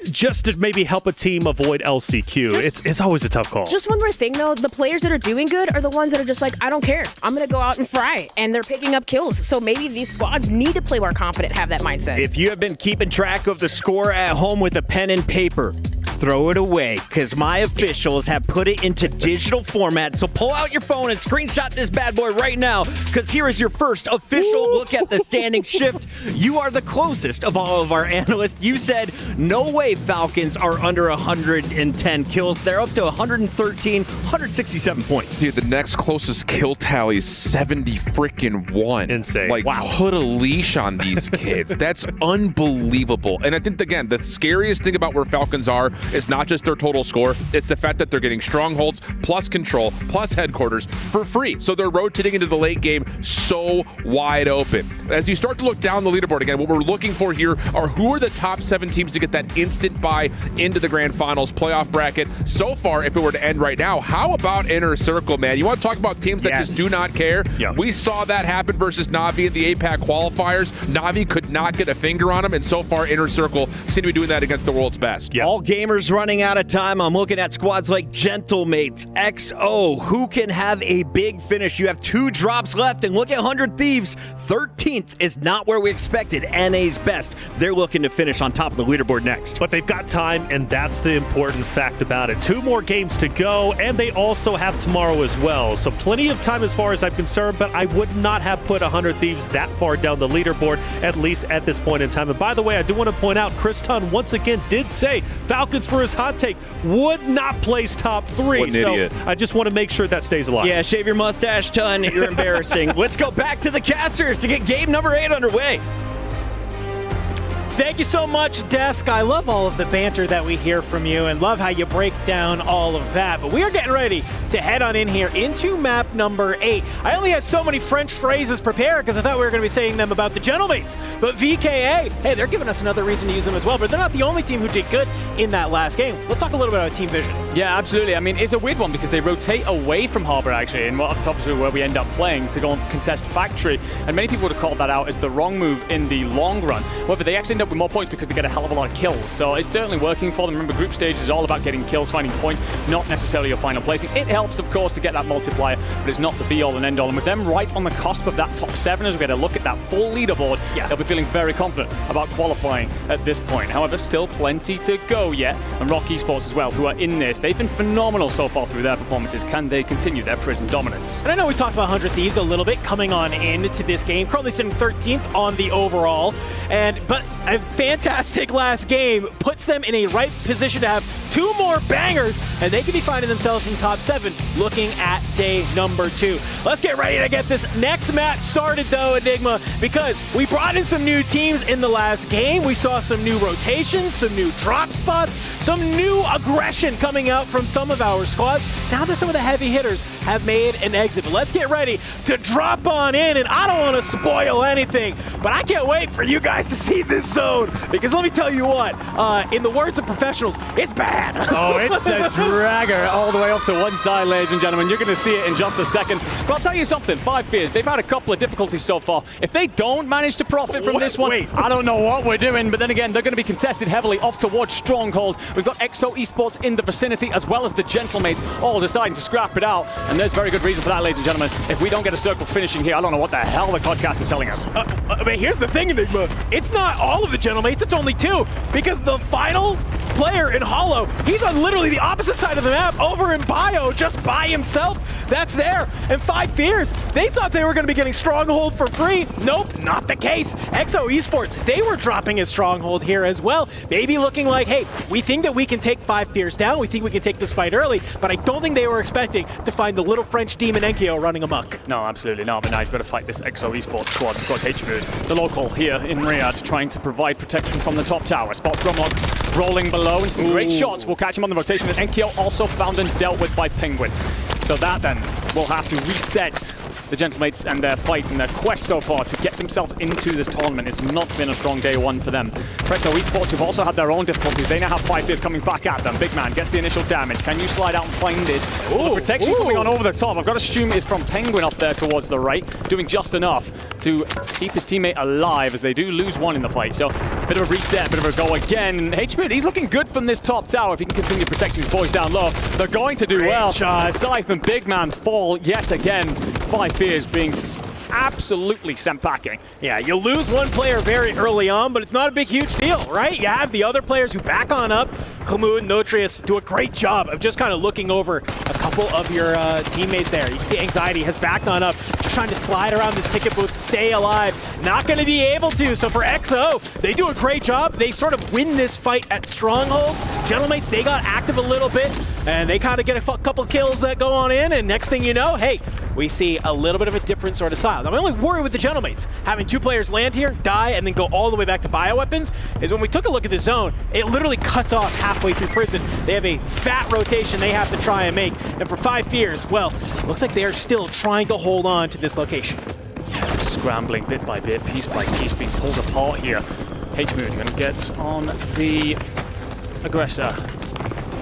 [SPEAKER 1] just to maybe help a team avoid LCQ? It's always a tough call.
[SPEAKER 20] Just one more thing, though. The players that are doing good are the ones that are just like, I don't care. I'm going to go out and fry, and they're picking up kills. So maybe these squads need to play more confident, have that mindset.
[SPEAKER 15] If you have been keeping track of the score at home with a pen and paper, throw it away, because my officials have put it into digital format. So pull out your phone and screenshot this bad boy right now, because here is your first official look at the standing shift. You are the closest of all of our analysts. You said, no way Falcons are under 110 kills. They're up to 113, 167 points.
[SPEAKER 18] See, the next closest kill tally is 70 freaking 1.
[SPEAKER 1] Insane.
[SPEAKER 18] Like, wow. Put a leash on these kids. That's unbelievable. And I think, again, the scariest thing about where Falcons are is not just their total score, it's the fact that they're getting strongholds plus control plus headquarters for free. So they're rotating into the late game so wide open. As you start to look down the leaderboard again, what we're looking for here are who are the top 7 teams to get that instant bye into the grand finals playoff bracket. So far, if it were to end right now, how about Inner Circle, man? You want to talk about teams that just do not care? Yeah. We saw that happen versus Na'Vi in the APAC qualifiers. Na'Vi could not get a finger on them, and so far Inner Circle seem to be doing that against the world's best.
[SPEAKER 15] All gamers running out of time. I'm looking at squads like Gentlemates, XO, who can have a big finish. You have 2 drops left, and look at 100 Thieves. 13th is not where we expected. NA's best. They're looking to finish on top of the leaderboard next.
[SPEAKER 1] But they've got time, and that's the important fact about it. 2 more games to go, and they also have tomorrow as well. So plenty of time as far as I'm concerned, but I would not have put 100 Thieves that far down the leaderboard, at least at this point in time. And by the way, I do want to point out, Chris Tunn once again did say Falcons reasons for his hot take. Would not place top 3.
[SPEAKER 18] What an idiot.
[SPEAKER 1] I just want to make sure that stays alive.
[SPEAKER 15] Yeah, shave your mustache, ton. You're embarrassing. Let's go back to the casters to get game number 8 underway.
[SPEAKER 4] Thank you so much, Desk. I love all of the banter that we hear from you and love how you break down all of that. But we are getting ready to head on in here into map number 8. I only had so many French phrases prepared because I thought we were going to be saying them about the Gentlemates. But VKA, hey, they're giving us another reason to use them as well. But they're not the only team who did good in that last game. Let's talk a little bit about team vision.
[SPEAKER 14] Yeah, absolutely. I mean, it's a weird one because they rotate away from Harbor, actually, and what's obviously where we end up playing to go and contest Factory. And many people would have called that out as the wrong move in the long run. However, they actually end up with more points because they get a hell of a lot of kills. So it's certainly working for them. Remember, group stage is all about getting kills, finding points, not necessarily your final placing. It helps, of course, to get that multiplier, but it's not the be-all and end-all. And with them right on the cusp of that top 7 as we get a look at that full leaderboard, they'll be feeling very confident about qualifying at this point. However, still plenty to go yet. And Rock Esports as well, who are in this. They've been phenomenal so far through their performances. Can they continue their prison dominance?
[SPEAKER 4] And I know we talked about 100 Thieves a little bit coming on into this game. Currently sitting 13th on the overall. But a fantastic last game puts them in a right position to have 2 more bangers, and they could be finding themselves in top 7 looking at day number 2. Let's get ready to get this next match started though, Enigma, because we brought in some new teams in the last game. We saw some new rotations, some new drop spots, some new aggression coming out from some of our squads. Now that some of the heavy hitters have made an exit, but let's get ready to drop on in, and I don't want to spoil anything, but I can't wait for you guys to see this zone, because let me tell you what, in the words of professionals, it's bad.
[SPEAKER 14] Oh, it's a dragger all the way up to one side, ladies and gentlemen. You're going to see it in just a second. But I'll tell you something, 5 Fears, they've had a couple of difficulties so far. If they don't manage to profit from this one, I don't know what we're doing. But then again, they're going to be contested heavily off towards Stronghold. We've got EXO Esports in the vicinity, as well as the Gentlemates all deciding to scrap it out. And there's very good reason for that, ladies and gentlemen. If we don't get a circle finishing here, I don't know what the hell the podcast is telling us.
[SPEAKER 4] But here's the thing, Enigma. It's not all of the Gentlemates, it's only 2. Because the final player in Hollow, he's on literally the opposite side of the map, over in Bio, just by himself. That's there. And 5 Fears, they thought they were going to be getting Stronghold for free. Nope, not the case. EXO Esports, they were dropping a Stronghold here as well. Maybe looking like, hey, we think that we can take 5 Fears down. We think we can take this fight early, but I don't think they were expecting to find the little French demon Enkyo running amok.
[SPEAKER 14] No, absolutely not. But now he's got to fight this EXO Esports squad. We've got HMood, the local here in Riyadh, trying to provide protection from the top tower. Spots Gromlok rolling below, and some great shots will catch him on the rotation. And Enkyo also found and dealt with by Penguin. So that then will have to reset the Gentlemates and their fight and their quest so far to get themselves into this tournament. It's not been a strong day 1 for them. EXO Esports, who've also had their own difficulties, they now have 5 Fears coming back at them. Big man gets the initial damage. Can you slide out and find it? Well, the protection coming on over the top. I've got to assume it's from Penguin up there towards the right, doing just enough to keep his teammate alive as they do lose 1 in the fight. So a bit of a reset, a bit of a go again. And HMood, he's looking good from this top tower if he can continue protecting his boys down low. They're going to do well. Scythe and Big Man fall yet again. 5 Fears being absolutely sent packing.
[SPEAKER 4] Yeah, you lose 1 player very early on, but it's not a big, huge deal, right? You have the other players who back on up. Khmud and Notrius do a great job of just kind of looking over a couple of your teammates there. You can see Anxiety has backed on up, just trying to slide around this picket booth, stay alive. Not going to be able to. So for EXO, they do a great job. They sort of win this fight at Stronghold. Gentlemates, they got active a little bit, and they kind of get a couple kills that go on in, and next thing you know, hey, we see a little bit of a different sort of style. Now, my only worry with the Gentlemates, having 2 players land here, die, and then go all the way back to bioweapons, is when we took a look at the zone, it literally cuts off halfway through prison. They have a fat rotation they have to try and make. And for 5 Fears, well, looks like they are still trying to hold on to this location.
[SPEAKER 14] Yeah, scrambling bit by bit, piece by piece, being pulled apart here. HMood going to get on the aggressor.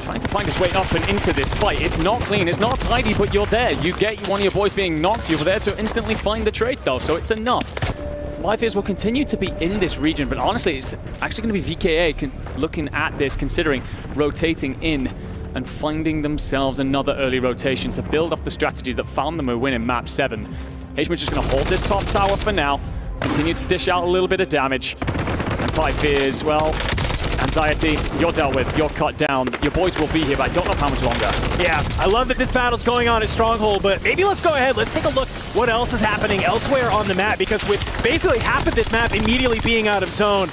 [SPEAKER 14] Trying to find his way up and into this fight. It's not clean, it's not tidy, but you're there. You get one of your boys being knocked, you're there to instantly find the trade though, so it's enough. 5 Fears will continue to be in this region, but honestly, it's actually going to be VKA looking at this, considering rotating in and finding themselves another early rotation to build off the strategies that found them a win in map 7. HMood's just going to hold this top tower for now, continue to dish out a little bit of damage. And 5 Fears, well, Anxiety, you're dealt with, you're cut down. Your boys will be here, but I don't know how much longer.
[SPEAKER 4] Yeah, I love that this battle's going on at Stronghold, but maybe let's go ahead. Let's take a look what else is happening elsewhere on the map, because with basically half of this map immediately being out of zone,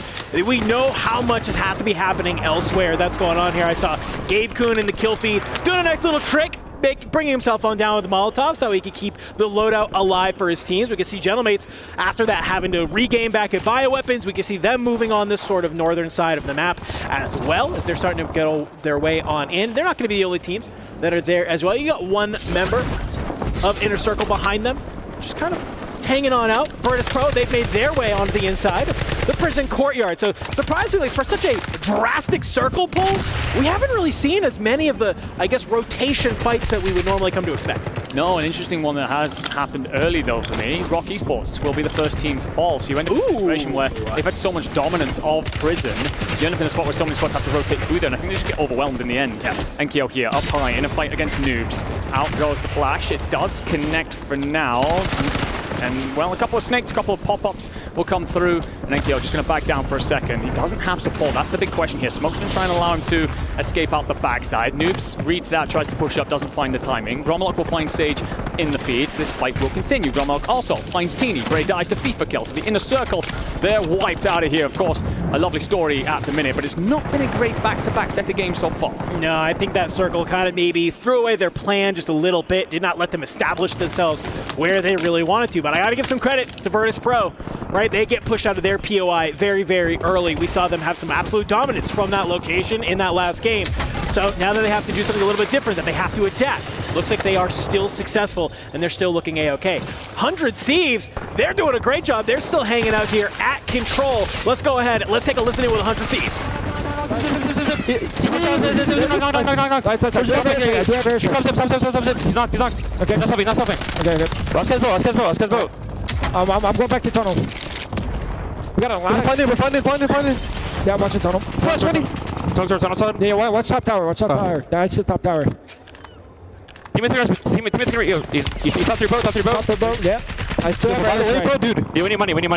[SPEAKER 4] we know how much has to be happening elsewhere that's going on here. I saw Gabe Kuhn in the kill feed doing a nice little trick, bringing himself on down with the Molotov so he could keep the loadout alive for his teams. We can see Gentlemates after that having to regain back at bioweapons. We can see them moving on this sort of northern side of the map as well as they're starting to get their way on in. They're not going to be the only teams that are there as well. You got one member of Inner Circle behind them, just kind of hanging on out. Virtus Pro, they've made their way onto the inside of the prison courtyard. So surprisingly, for such a drastic circle pull, we haven't really seen as many of the, I guess, rotation fights that we would normally come to expect.
[SPEAKER 14] No, an interesting one that has happened early though for me. Rock Esports will be the first team to fall. So you end up in a situation where they've had so much dominance of prison, you end up in a spot where so many squads have to rotate through there, and I think they just get overwhelmed in the end.
[SPEAKER 4] Yes.
[SPEAKER 14] Enkyo here, up high, in a fight against Noobs. Out goes the flash. It does connect for now. And, well, a couple of snakes, a couple of pop-ups will come through. And Enkyo just going to back down for a second. He doesn't have support. That's the big question here. Smoke's going to try and allow him to escape out the backside. Noobs reads that, tries to push up, doesn't find the timing. Gromlock will find Sage in the feed. So this fight will continue. Gromlock also finds Teeny. Bray dies to FIFA kill. So the Inner Circle, they're wiped out of here. Of course, a lovely story at the minute, but it's not been a great back-to-back set of games so far.
[SPEAKER 4] No, I think that Circle kind of maybe threw away their plan just a little bit, did not let them establish themselves where they really wanted to. But I got to give some credit to Virtus Pro, right? They get pushed out of their POI very, very early. We saw them have some absolute dominance from that location in that last game. So now that they have to do something a little bit different, that they have to adapt. Looks like they are still successful, and they're still looking A-OK. 100 Thieves, they're doing a great job. They're still hanging out here at Control. Let's go ahead. Let's take a listen in with 100 Thieves.
[SPEAKER 13] He's knocked. Okay, not stopping. Okay, good. Let's get boat. I'm going back to tunnel. We got a lot. We're finding. Yeah, watch the tunnel. Plus 20. Tunnel side. Yeah, watch top tower. Yeah, I see top tower. Teammates right here. He's top your boat. Top your boat, yeah. I still have right, dude. Yeah, we need money. We can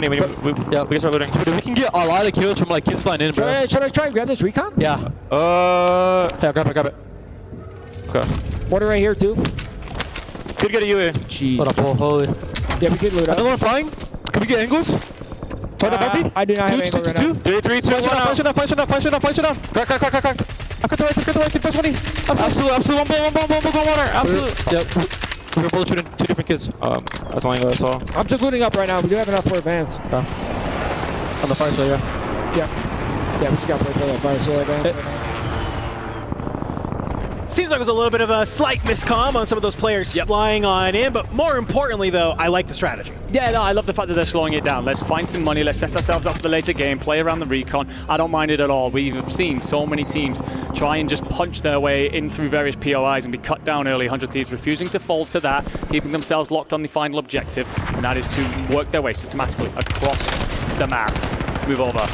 [SPEAKER 13] start looting. Dude, we can get a lot of kills from like kids flying in, bro. Should I try and grab this recon? Yeah. Yeah, grab it. Okay. Water right here too. Could get a UA. Jeez. What up, holy. Yeah, we could loot up. Another one flying? Can we get angles? I do not have angle right now. 3, 2, 1, flash it up. Crack. I cut the right, kid, 20. Absolute, one ball, water. Absolute. Yep. We're both shooting 2 different kids. That's all. I'm just looting up right now. We do have enough for advance. On the fire side, yeah. Yeah, we just got to play for that fire side advance.
[SPEAKER 4] Seems like it was a little bit of a slight miscomm on some of those players flying on in, but more importantly, though, I like the strategy.
[SPEAKER 14] Yeah, no, I love the fact that they're slowing it down. Let's find some money. Let's set ourselves up for the later game, play around the recon. I don't mind it at all. We've seen so many teams try and just punch their way in through various POIs and be cut down early. 100 Thieves refusing to fold to that, keeping themselves locked on the final objective, and that is to work their way systematically across the map. Move over.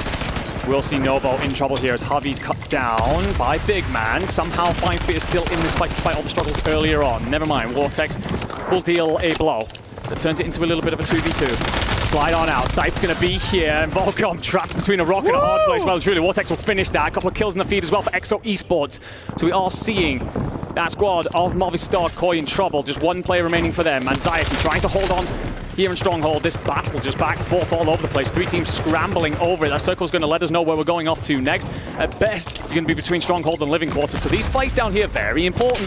[SPEAKER 14] We'll see Novo in trouble here as Javi's cut down by Big Man. Somehow Fine Feet is still in this fight despite all the struggles earlier on. Never mind, Vortex will deal a blow that turns it into a little bit of a 2v2. Slide on out, Sight's gonna be here, and Volcom trapped between a rock and a hard place. Well, truly, Vortex will finish that. A couple of kills in the feed as well for EXO Esports. So we are seeing that squad of Movistar Koi in trouble. Just one player remaining for them. Anxiety trying to hold on here in Stronghold. This battle just back forth all over the place. 3 teams scrambling over it. That circle's going to let us know where we're going off to next. At best, you're going to be between Stronghold and Living Quarters. So these fights down here, very important.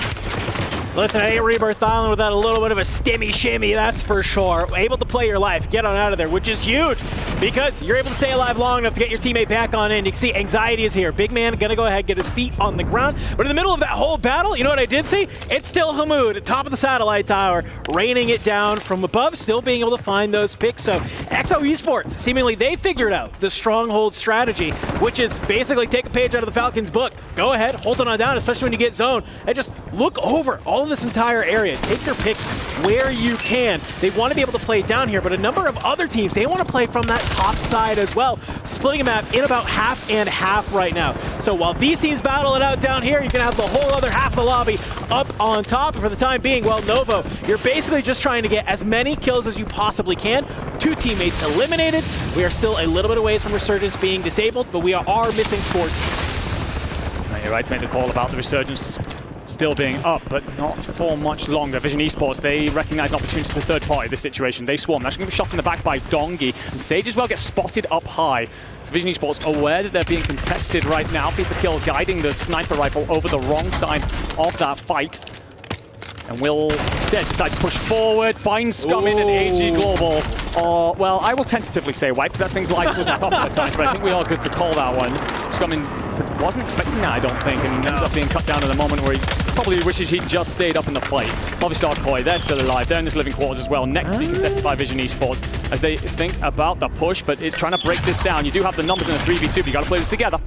[SPEAKER 4] Listen, I ain't Rebirth Island without a little bit of a stimmy shimmy, that's for sure. Able to play your life, get on out of there, which is huge because you're able to stay alive long enough to get your teammate back on in. You can see Anxiety is here. Big Man gonna go ahead, get his feet on the ground. But in the middle of that whole battle, you know what I did see? It's still Hamoud at top of the satellite tower, raining it down from above, still being able to find those picks. So EXO Esports, seemingly they figured out the Stronghold strategy, which is basically take a page out of the Falcons book. Go ahead, hold it on down, especially when you get zone, and just look over all of this entire area. Take your picks where you can. They want to be able to play down here, but a number of other teams, they want to play from that top side as well, splitting a map in about half and half right now. So while these teams battle it out down here, you can have the whole other half of the lobby up on top. And for the time being, well, Novo, you're basically just trying to get as many kills as you possibly can. 2 teammates eliminated. We are still a little bit away from Resurgence being disabled, but we are missing towards
[SPEAKER 14] You're right to make the call about the resurgence still being up, but not for much longer. Vision Esports, they recognize an opportunity to third party this situation. They swarm. They're actually going to be shot in the back by Dongi, and Sage as well gets spotted up high. So Vision Esports aware that they're being contested right now. Feed the kill, guiding the sniper rifle over the wrong side of that fight. And will instead decide to push forward, find Scum in and AG Global. Or, well, I will tentatively say wipe, because that thing's life was up at times, but I think we are good to call that one. Scum wasn't expecting that, I don't think, and ended up being cut down at a moment where he probably wishes he'd just stayed up in the fight. Movistar Koi, they're still alive. They're in this living quarters as well. Next to be contested by Vision Esports as they think about the push, but it's trying to break this down. You do have the numbers in a 3v2, but you got to play this together.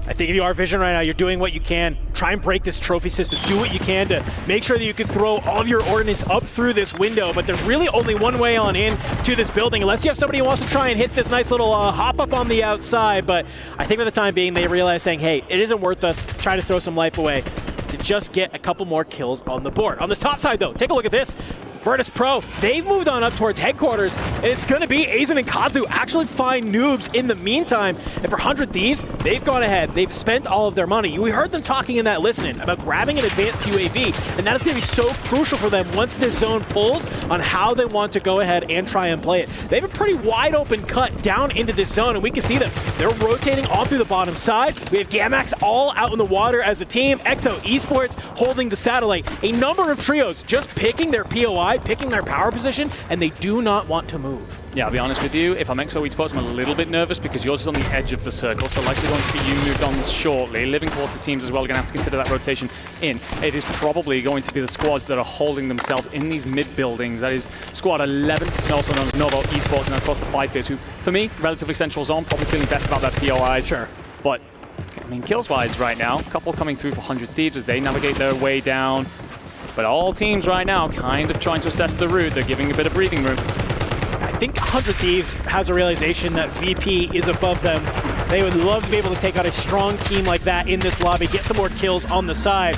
[SPEAKER 4] I think if you are Vision right now, you're doing what you can. Try and break this trophy system. Do what you can to make sure that you can throw all of your ordnance up through this window. But there's really only one way on in to this building, unless you have somebody who wants to try and hit this nice little hop up on the outside. But I think for the time being, they realize saying, hey, it isn't worth us trying to throw some life away to just get a couple more kills on the board. On this top side, though, take a look at this. Virtus Pro, they've moved on up towards headquarters, and it's going to be Aizen and Kazu actually find noobs in the meantime. And for 100 Thieves, they've gone ahead. They've spent all of their money. We heard them talking in that listening about grabbing an advanced UAV, and that is going to be so crucial for them once this zone pulls on how they want to go ahead and try and play it. They have a pretty wide open cut down into this zone, and we can see them. They're rotating all through the bottom side. We have Gamax all out in the water as a team. EXO Esports holding the satellite. A number of trios just picking their POI, picking their power position, and they do not want to move.
[SPEAKER 14] Yeah, I'll be honest with you, if I'm EXO Esports, I'm a little bit nervous because yours is on the edge of the circle, so likely going to be you moved on shortly. Living quarters teams as well are going to have to consider that rotation in. It is probably going to be the squads that are holding themselves in these mid-buildings. That is squad 11, also known as Novo Esports, and of course the 5 Fears, who, for me, relatively central zone, probably feeling best about their POIs. Sure. But, I mean, kills-wise right now, a couple coming through for 100 Thieves as they navigate their way down. But all teams right now kind of trying to assess the route. They're giving a bit of breathing room.
[SPEAKER 4] I think 100 Thieves has a realization that VP is above them. They would love to be able to take out a strong team like that in this lobby, get some more kills on the side.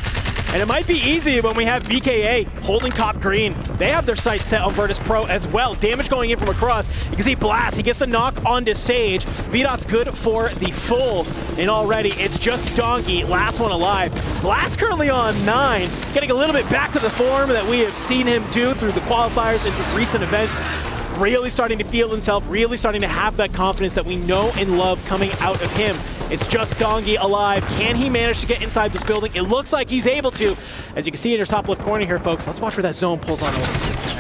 [SPEAKER 4] And it might be easy when we have VKA holding top green. They have their sights set on Virtus Pro as well. Damage going in from across. You can see Blast. He gets the knock onto Sage. VDOT's good for the full. And already it's just Donkey, last one alive. Blast currently on 9. Getting a little bit back to the form that we have seen him do through the qualifiers and through recent events. Really starting to feel himself, really starting to have that confidence that we know and love coming out of him. It's just Dongi alive. Can he manage to get inside this building? It looks like he's able to. As you can see in your top left corner here, folks, let's watch where that zone pulls on over.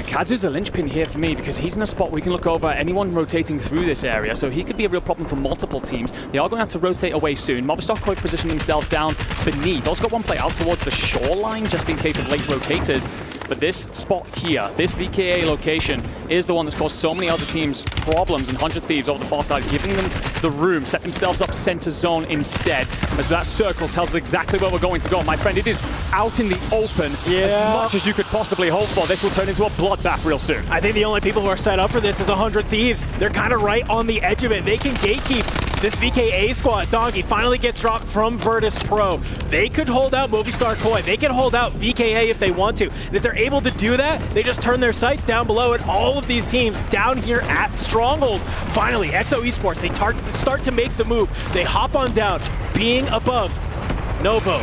[SPEAKER 14] Kazu's the linchpin here for me because he's in a spot where we can look over anyone rotating through this area, so he could be a real problem for multiple teams. They are going to have to rotate away soon. Movistar quite position themselves down beneath. Also got one play out towards the shoreline just in case of late rotators. But this spot here, this VKA location, is the one that's caused so many other teams problems, and 100 Thieves over the far side, giving them the room, set themselves up center zone instead. As that circle tells us exactly where we're going to go. My friend, it is out in the open as much as you could possibly hope for. This will turn into a bloodbath real soon.
[SPEAKER 4] I think the only people who are set up for this is 100 Thieves. They're kind of right on the edge of it. They can gatekeep this VKA squad. Donkey finally gets dropped from Virtus Pro. They could hold out Movistar Koi. They can hold out VKA if they want to. And if they're able to do that, they just turn their sights down below at all of these teams down here at Stronghold. Finally, EXO Esports, they start to make the move. They hop on down, being above Novo.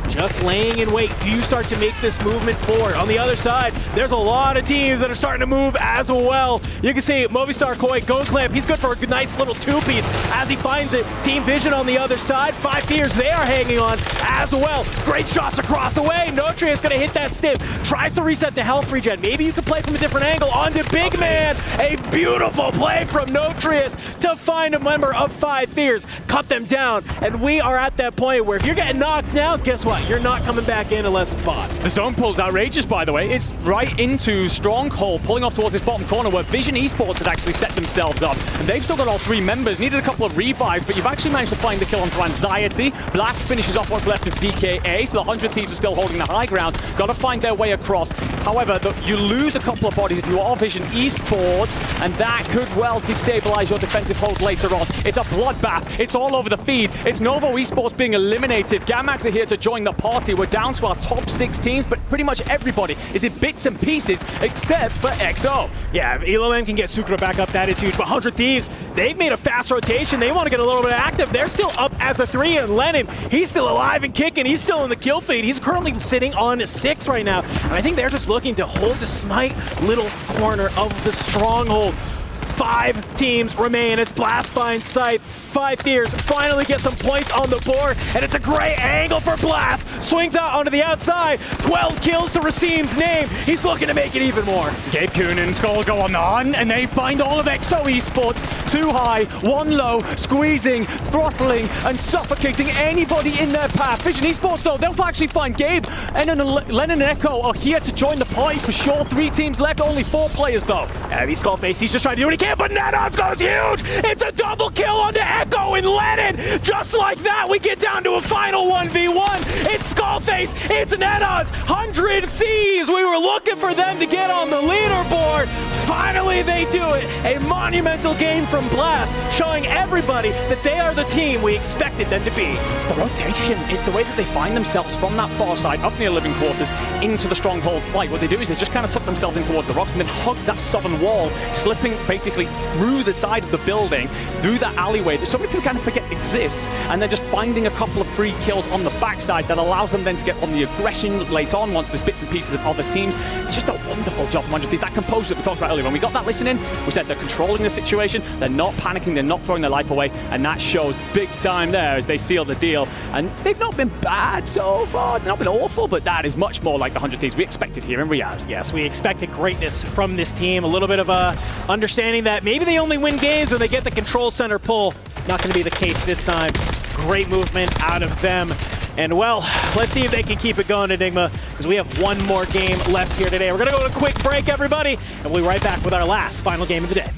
[SPEAKER 4] Just laying in wait. Do you start to make this movement forward? On the other side, there's a lot of teams that are starting to move as well. You can see Movistar Koi, Go Clamp. He's good for a nice little two-piece as he finds it. Team Vision on the other side. 5 Fears, they are hanging on as well. Great shots across the way. Notria going to hit that stim. Tries to reset the health regen. Maybe you can play from a different angle onto Big Man. A beautiful play from Notrius to find a member of 5 Fears. Cut them down. And we are at that point where if you're getting knocked now, guess what? You're not coming back in unless it's bot.
[SPEAKER 14] The zone pull's outrageous, by the way. It's right into Stronghold, pulling off towards this bottom corner where Vision Esports had actually set themselves up. And they've still got all 3 members. Needed a couple of revives, but you've actually managed to find the kill onto Anxiety. Blast finishes off what's left of VKA, so the 100 Thieves are still holding the high ground. Got to find their way across. However, you lose a couple of bodies if you are Vision Esports, and that could well destabilize your defensive hold later on. It's a bloodbath. It's all over the feed. It's Novo Esports being eliminated. Gamax are here to join the the party. We're down to our top 6 teams, but pretty much everybody is in bits and pieces except for XO.
[SPEAKER 4] Yeah, if ELOM can get Sukra back up, that is huge. But 100 Thieves, they've made a fast rotation. They want to get a little bit active. They're still up as a 3, and Lennon, he's still alive and kicking. He's still in the kill feed. He's currently sitting on 6 right now. And I think they're just looking to hold the Smite little corner of the stronghold. 5 teams remain. It's Blast finds sight. 5 Thieves finally get some points on the board, and it's a great angle for Blast. Swings out onto the outside. 12 kills to Racim's name. He's looking to make it even more.
[SPEAKER 14] Gabe Coonan's goal go on the hunt, and they find all of XO Esports. 2 high, 1 low, squeezing, throttling, and suffocating anybody in their path. Vision Esports, though, they'll actually find Gabe. And then Lennon and Echo are here to join the party for sure. 3 teams left, only 4 players, though.
[SPEAKER 4] Heavy Skullface, he's just trying to do what he can, but Nenos goes huge! It's a double kill on the Echo and Lennon! Just like that, we get down to a final 1v1. It's Skullface, it's Nenos, 100 Thieves! We were looking for them to get on the leaderboard. Finally, they do it. A monumental game from Blast, showing everybody that they are the team we expected them to be.
[SPEAKER 14] It's the rotation. It's the way that they find themselves from that far side, up near living quarters, into the stronghold fight. What they do is they just kind of tuck themselves in towards the rocks and then hug that southern wall, slipping basically through the side of the building, through that alleyway that so many people kind of forget exists, and they're just finding a couple of free kills on the backside that allows them then to get on the aggression late on once there's bits and pieces of other teams. It's just a wonderful job from 100 Thieves. That composure that we talked about earlier, when we got that listening, we said they're controlling the situation, they're not panicking, they're not throwing their life away, and that shows big time there as they seal the deal. And they've not been bad so far, they've not been awful, but that is much more like the 100 Thieves we expected here in Riyadh.
[SPEAKER 4] Yes, we expected greatness from this team. A little bit of a understanding that maybe they only win games when they get the control center pull. Not going to be the case this time. Great movement out of them. And well, let's see if they can keep it going, Enigma, because we have one more game left here today. We're going to go to a quick break, everybody, and we'll be right back with our last final game of the day.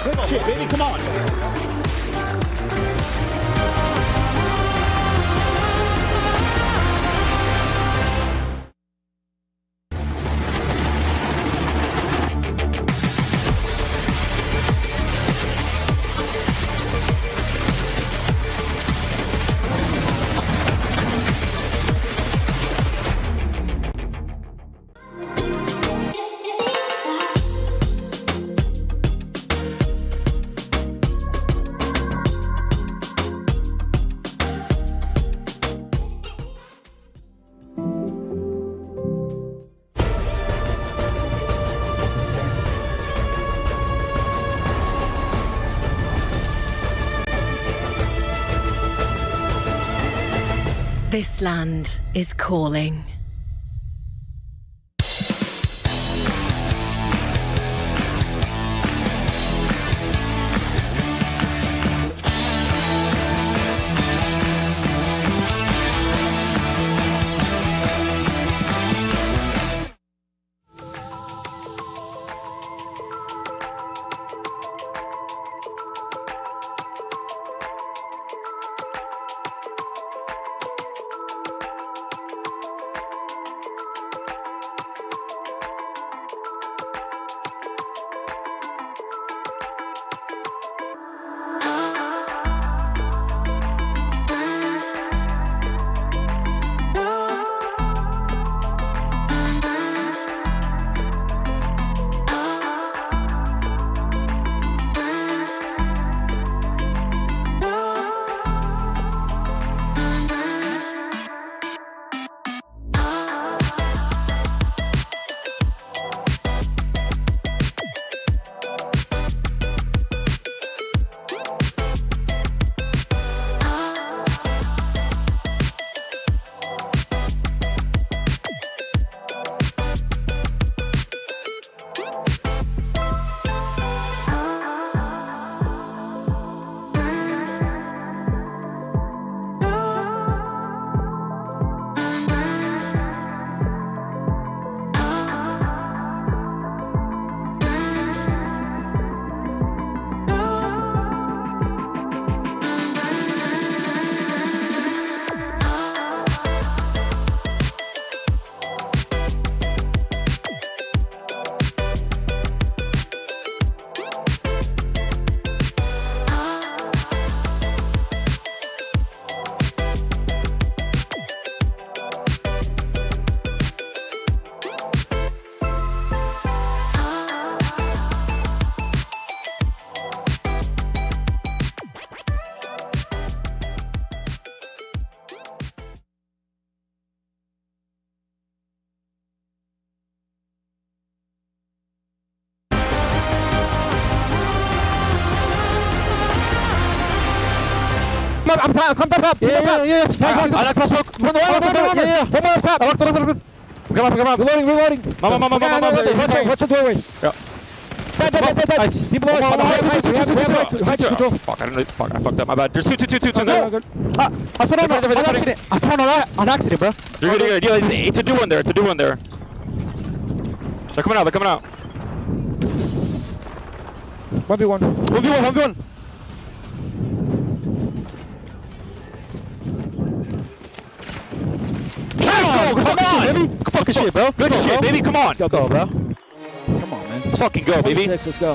[SPEAKER 14] Good shit, baby, come on.
[SPEAKER 21] This land is calling.
[SPEAKER 16] Come top. Yeah. I like cross smoke. Yeah. One more top. I locked it. Come on. Reloading. Mama. What's the doorway? Yeah. Nice. People fuck, I don't know. Fuck, I fucked up. My bad. There's two there. I found on accident, bro. You're good. It's a do one there. They're coming out. 1v1. Come on! Good fucking shit, bro. Good shit, baby. Come on.
[SPEAKER 13] Let's go, bro.
[SPEAKER 16] Come on, man. Let's fucking go, baby.
[SPEAKER 13] Let's go.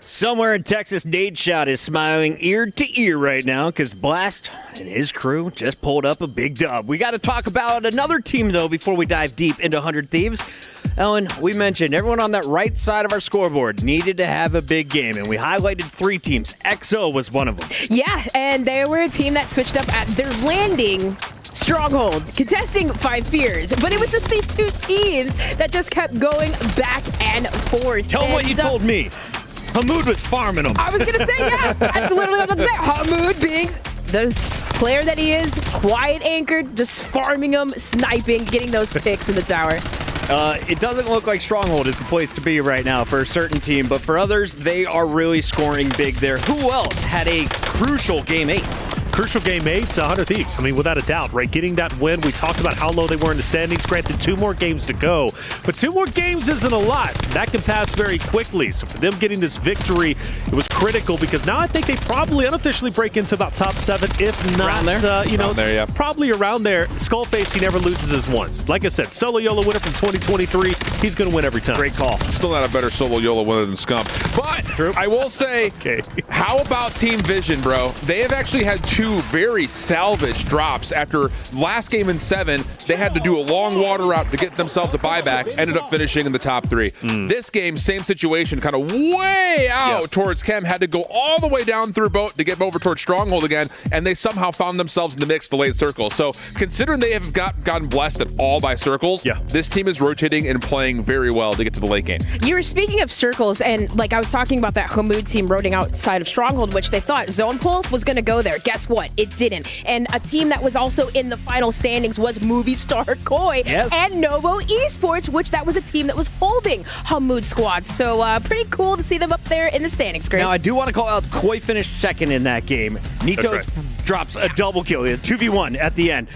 [SPEAKER 15] Somewhere in Texas, Nate Shot is smiling ear to ear right now because Blast and his crew just pulled up a big dub. We got to talk about another team, though, before we dive deep into 100 Thieves. Ellen, we mentioned everyone on that right side of our scoreboard needed to have a big game, and we highlighted 3 teams. XO was one of them.
[SPEAKER 20] Yeah, and they were a team that switched up at their landing stronghold, contesting 5 fears. But it was just these 2 teams that just kept going back and forth.
[SPEAKER 15] Tell them what you told me. Hamoud was farming them.
[SPEAKER 20] I was going to say, yeah. That's literally what I was going to say. Hamoud being the player that he is, quiet anchored, just farming them, sniping, getting those picks in the tower.
[SPEAKER 15] It doesn't look like Stronghold is the place to be right now for a certain team, but for others, they are really scoring big there. Who else had a crucial Game 8?
[SPEAKER 1] Crucial Game 8, 100 Thieves. I mean, without a doubt, right? Getting that win, we talked about how low they were in the standings. Granted, 2 more games to go, but 2 more games isn't a lot. That can pass very quickly. So for them getting this victory, it was critical because now I think they probably unofficially break into about top 7, if not, probably around there. Skullface, he never loses his once. Like I said, Solo YOLO winner from 2023. He's going to win every time.
[SPEAKER 15] Great call.
[SPEAKER 18] Still not a better Solo YOLO winner than Scump. But I will say, how about Team Vision, bro? They have actually had 2 very salvage drops. After last game in 7, they had to do a long water route to get themselves a buyback, ended up finishing in the top 3. This game, same situation, kind of way out towards Chem, had to go all the way down through boat to get over towards Stronghold again, and they somehow found themselves in the mix to late circle. So considering they have gotten blessed at all by circles, this team is rotating and playing very well to get to the late game.
[SPEAKER 20] You were speaking of circles, and like I was talking about that Hamoud team rotating outside of Stronghold, which they thought zone pull was going to go there. Guess what? It didn't. And a team that was also in the final standings was Movie Star Koi and Novo Esports, which that was a team that was holding Hamoud's squad. So pretty cool to see them up there in the standings, Chris.
[SPEAKER 15] Now, I do want to call out Koi finished 2nd in that game. Nitos drops a double kill, a 2v1 at the end.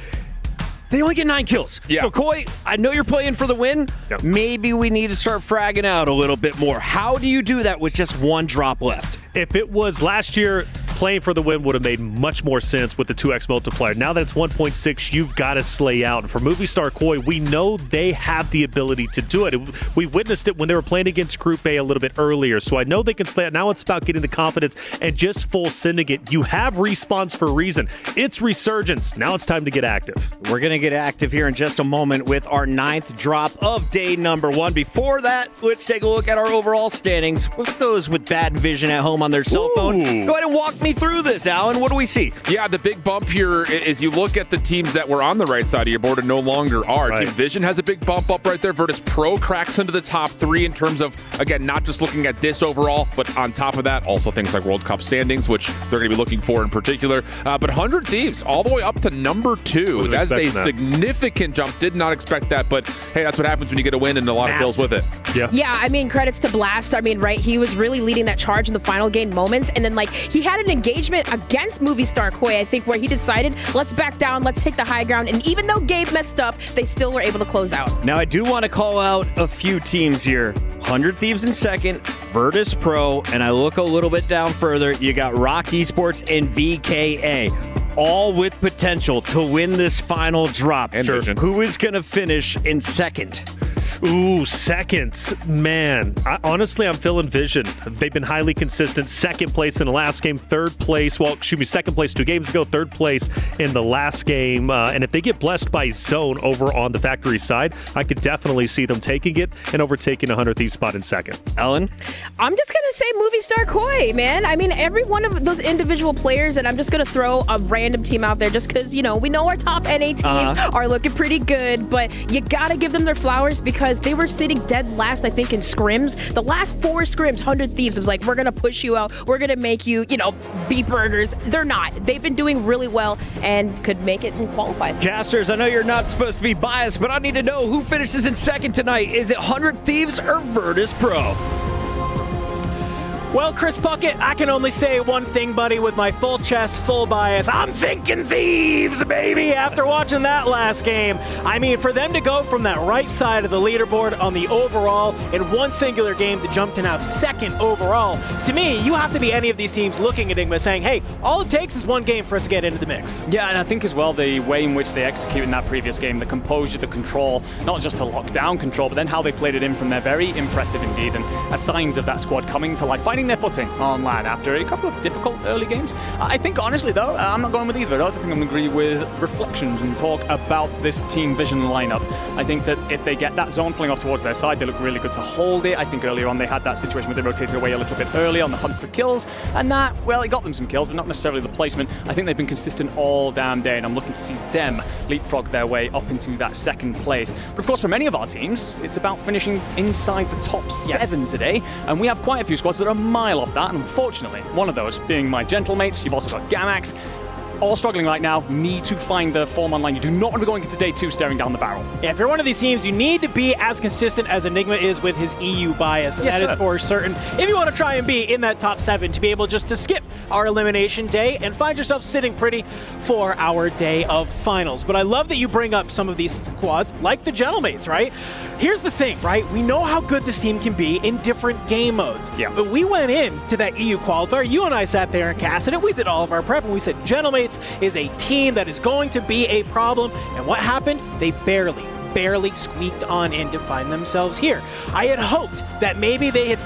[SPEAKER 15] They only get 9 kills. So, Koi, I know you're playing for the win. Maybe we need to start fragging out a little bit more. How do you do that with just 1 drop left?
[SPEAKER 1] If it was last year, playing for the win would have made much more sense with the 2x multiplier. Now that it's 1.6, you've got to slay out. And for Movie Star Koi, we know they have the ability to do it. We witnessed it when they were playing against Group A a little bit earlier. So I know they can slay out. Now it's about getting the confidence and just full sending it. You have respawns for a reason. It's Resurgence. Now it's time to get active.
[SPEAKER 15] We're going to get active here in just a moment with our 9th drop of day number 1. Before that, let's take a look at our overall standings with those with bad vision at home on their cell phone. Go ahead and walk me through this, Alan. What do we see?
[SPEAKER 18] Yeah, the big bump here is you look at the teams that were on the right side of your board and no longer are. Team Vision has a big bump up right there. Virtus Pro cracks into the top 3 in terms of, again, not just looking at this overall, but on top of that, also things like World Cup standings, which they're going to be looking for in particular. But 100 Thieves all the way up to number 2. That's a significant jump. Did not expect that, but hey, that's what happens when you get a win and a lot of kills with it.
[SPEAKER 20] Yeah, I mean, credits to Blast. I mean, he was really leading that charge in the final game moments, and then he had an engagement against Movie Star Koi, I think, where he decided, let's back down, let's take the high ground, and even though Gabe messed up, they still were able to close out.
[SPEAKER 15] Now, I do want to call out a few teams here. 100 Thieves in 2nd, Virtus Pro, and I look a little bit down further, you got Rock Esports and VKA. All with potential to win this final drop.
[SPEAKER 18] And
[SPEAKER 15] who is going to finish in 2nd?
[SPEAKER 1] Ooh, 2nd. Man, honestly, I'm feeling Vision. They've been highly consistent. 2nd place in the last game, 3rd place. Well, 2nd place 2 games ago, 3rd place in the last game. And if they get blessed by Zone over on the factory side, I could definitely see them taking it and overtaking a 100 Thieves spot in 2nd.
[SPEAKER 15] Ellen?
[SPEAKER 20] I'm just going to say Movie Star Koi, man. I mean, every one of those individual players, and I'm just going to throw a random team out there just because, we know our top NA teams are looking pretty good, but you got to give them their flowers because because they were sitting dead last, I think, in scrims. The last 4 scrims, 100 Thieves was like, we're going to push you out. We're going to make you, beat burgers. They're not. They've been doing really well and could make it and qualify.
[SPEAKER 15] Casters, I know you're not supposed to be biased, but I need to know who finishes in second tonight. Is it 100 Thieves or Virtus Pro?
[SPEAKER 4] Well, Chris Puckett, I can only say one thing, buddy, with my full chest, full bias. I'm thinking Thieves, baby, after watching that last game. I mean, for them to go from that right side of the leaderboard on the overall in one singular game to jump to now second overall, to me, you have to be any of these teams looking at Enigma saying, hey, all it takes is one game for us to get into the mix.
[SPEAKER 14] Yeah, and I think as well the way in which they executed in that previous game, the composure, the control, not just to lock down control, but then how they played it in from there, very impressive indeed, and signs of that squad coming to life, finding their footing on LAN after a couple of difficult early games. I think, honestly, though, I'm not going with either of those. I think I'm going to agree with reflections and talk about this Team Vision lineup. I think that if they get that zone pulling off towards their side, they look really good to hold it. I think earlier on they had that situation where they rotated away a little bit early on the hunt for kills, and that, well, it got them some kills, but not necessarily the placement. I think they've been consistent all damn day, and I'm looking to see them leapfrog their way up into that second place. But of course, for many of our teams, it's about finishing inside the top 7 today, and we have quite a few squads that are a mile off that, and unfortunately, one of those being my Gentlemates. You've also got Gamax, all struggling right now, need to find the form online. You do not want to be going into day 2 staring down the barrel.
[SPEAKER 4] Yeah, if you're one of these teams, you need to be as consistent as Enigma is with his EU bias, and that is for certain. If you want to try and be in that top 7, to be able just to skip our elimination day and find yourself sitting pretty for our day of finals. But I love that you bring up some of these squads, like the Gentlemates, right? Here's the thing, right? We know how good this team can be in different game modes.
[SPEAKER 14] Yeah.
[SPEAKER 4] But we went into that EU qualifier, you and I sat there and casted it, we did all of our prep, and we said, Gentlemates is a team that is going to be a problem. And what happened? They barely squeaked on in to find themselves here. I had hoped that maybe they had,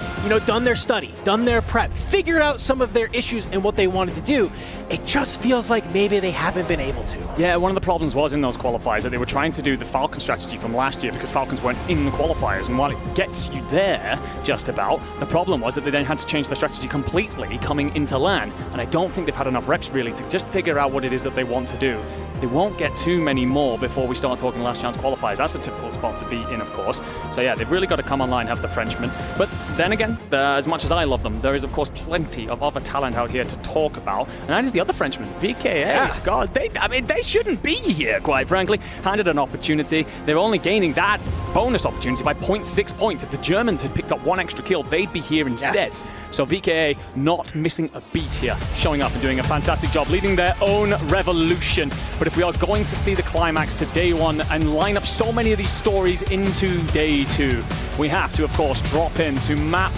[SPEAKER 4] done their study, done their prep, figured out some of their issues and what they wanted to do. It just feels like maybe they haven't been able to.
[SPEAKER 14] Yeah, one of the problems was in those qualifiers that they were trying to do the Falcon strategy from last year because Falcons weren't in the qualifiers, and while it gets you there, just about, the problem was that they then had to change their strategy completely coming into LAN, and I don't think they've had enough reps really to just figure out what it is that they want to do. They won't get too many more before we start talking last chance qualifiers. That's a typical spot to be in, of course. So yeah, they've really got to come online, have the Frenchmen. But then again, as much as I love them, there is of course plenty of other talent out here to talk about, and that is the other Frenchman, VKA.
[SPEAKER 4] Yeah.
[SPEAKER 14] God, they shouldn't be here, quite frankly. Handed an opportunity, they're only gaining that bonus opportunity by 0.6 points. If the Germans had picked up one extra kill, they'd be here instead.
[SPEAKER 4] Yes.
[SPEAKER 14] So VKA not missing a beat here, showing up and doing a fantastic job, leading their own revolution. But if we are going to see the climax to day 1 and line up so many of these stories into day 2, we have to, of course, drop into map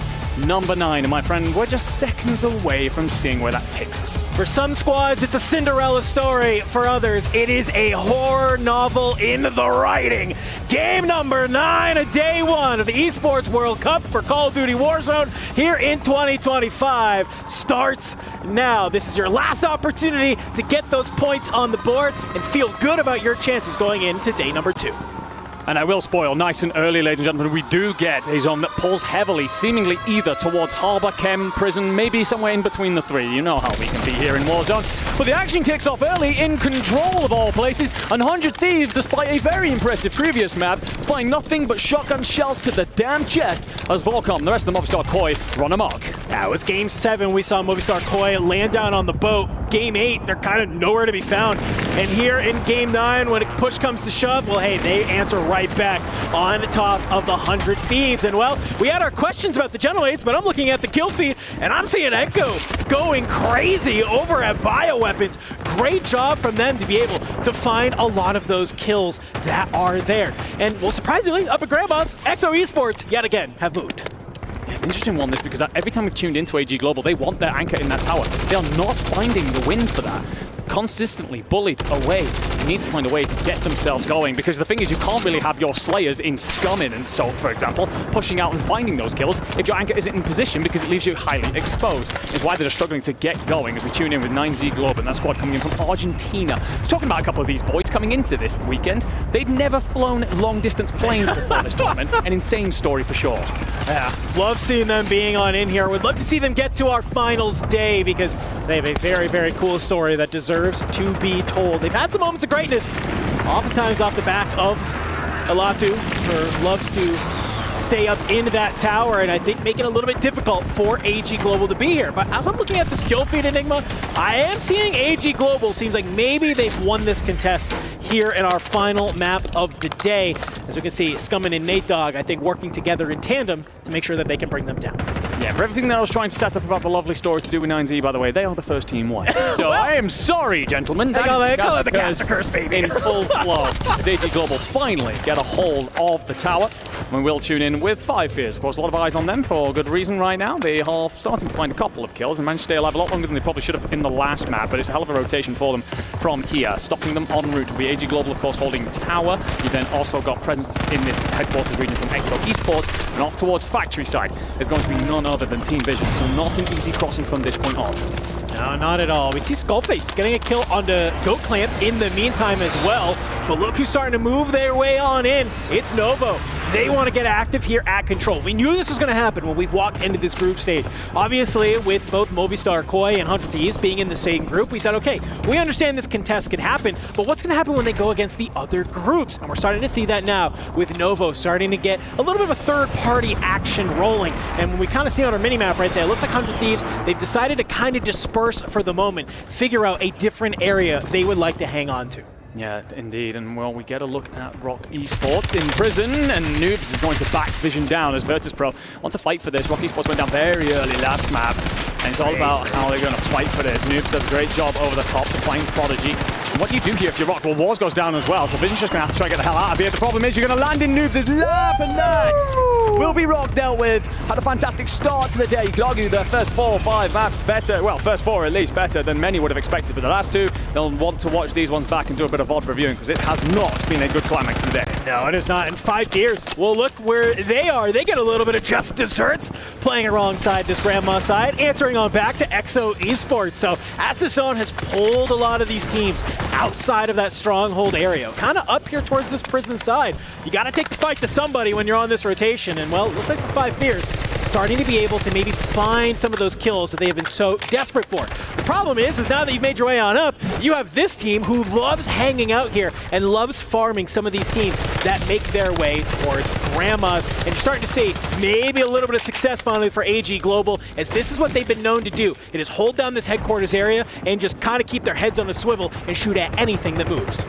[SPEAKER 14] number 9. And my friend, we're just seconds away from seeing where that takes us.
[SPEAKER 4] For some squads, it's a Cinderella story. For others, it is a horror novel in the writing. Game number 9 of day 1 of the Esports World Cup for Call of Duty Warzone here in 2025 starts now. This is your last opportunity to get those points on the board and feel good about your chances going into day number 2.
[SPEAKER 14] And I will spoil nice and early, ladies and gentlemen, we do get a zone that pulls heavily, seemingly either towards Harbour, Chem, Prison, maybe somewhere in between the 3. You know how we can be here in Warzone. But the action kicks off early, in control of all places, and 100 Thieves, despite a very impressive previous map, find nothing but shotgun shells to the damn chest as Volcom, the rest of the Movistar Koi, run amok.
[SPEAKER 4] That was game 7. We saw Movistar Koi land down on the boat. Game 8, they're kind of nowhere to be found. And here in game 9, when push comes to shove, well, hey, they answer right back on top of the 100 Thieves. And well, we had our questions about the Gentlemates, but I'm looking at the kill feed, and I'm seeing Echo going crazy over at Bioweapons. Great job from them to be able to find a lot of those kills that are there. And well, surprisingly, up at Grandma's, EXO Esports, yet again, have moved.
[SPEAKER 14] It's an interesting one, this, because every time we've tuned into AG Global, they want their anchor in that tower. They are not finding the win for that. Consistently bullied away. They need to find a way to get themselves going, because the thing is, you can't really have your Slayers in Scumming and so, for example, pushing out and finding those kills if your anchor isn't in position, because it leaves you highly exposed. It's why they're struggling to get going as we tune in with 9Z Globe and that squad coming in from Argentina. Talking about a couple of these boys coming into this weekend, they'd never flown long-distance planes before this tournament. An insane story for sure.
[SPEAKER 4] Yeah, love seeing them being on in here. Would love to see them get to our finals day, because they have a very, very cool story that deserves to be told. They've had some moments of greatness, oftentimes off the back of Alatu loves to stay up in that tower, and I think make it a little bit difficult for AG Global to be here. But as I'm looking at this kill feed, Enigma, I am seeing AG Global seems like maybe they've won this contest here in our final map of the day. As we can see, Scummin and Nate Dogg, I think, working together in tandem to make sure that they can bring them down.
[SPEAKER 14] Yeah, for everything that I was trying to set up about the lovely story to do with 9Z, by the way, they are the first team won. So I am sorry, gentlemen.
[SPEAKER 4] They call it the caster curse, baby.
[SPEAKER 14] In full flow, as AG Global finally get a hold of the tower. We will tune in with 5 Fears. Of course, a lot of eyes on them for good reason right now. They are starting to find a couple of kills and managed to stay alive a lot longer than they probably should have in the last map, but it's a hell of a rotation for them from here. Stopping them en route will be AG Global, of course, holding tower. You then also got presence in this headquarters region from Exo Esports, and off towards factory side is going to be none other than Team Vision, so not an easy crossing from this point on.
[SPEAKER 4] No, not at all. We see Skullface getting a kill onto Goat Clamp in the meantime as well. But look who's starting to move their way on in. It's Novo. They want to get active here at Control. We knew this was going to happen when we walked into this group stage. Obviously, with both Movistar Koi and 100 Thieves being in the same group, we said, okay, we understand this contest can happen, but what's going to happen when they go against the other groups? And we're starting to see that now with Novo starting to get a little bit of a third-party action rolling. And when we kind of see on our mini-map right there, it looks like 100 Thieves, they've decided to kind of disperse for the moment, figure out a different area they would like to hang on to.
[SPEAKER 14] Yeah, indeed, and well, we get a look at Rock Esports in prison, and Noobs is going to back Vision down as Virtus.pro want to fight for this. Rock Esports went down very early last map, and it's all about how they're going to fight for this. Noobs does a great job over the top to find Prodigy. And what do you do here if you're Rock? Well, Wars goes down as well, so Vision's just going to have to try to get the hell out of here. The problem is you're going to land in Noobs' lap, and that will be Rock dealt with. Had a fantastic start to the day. You could argue the first 4 or 5 maps better, well, first 4 at least better than many would have expected, but the last 2, they'll want to watch these ones back and do a bit of VOD reviewing, because it has not been a good climax of the day.
[SPEAKER 4] No, it is not. In 5 Gears, well, look where they are. They get a little bit of just desserts playing alongside this Grandma side, answering on back to Exo Esports. So as the zone has pulled a lot of these teams outside of that stronghold area, kind of up here towards this prison side, you got to take the fight to somebody when you're on this rotation. And well, it looks like the 5 Fears starting to be able to maybe find some of those kills that they have been so desperate for. The problem is now that you've made your way on up, you have this team who loves hanging out here and loves farming some of these teams that make their way towards Grandmas. And you're starting to see maybe a little bit of success finally for AG Global, as this is what they've been known to do. It is hold down this headquarters area and just kind of keep their heads on a swivel and shoot at anything that moves.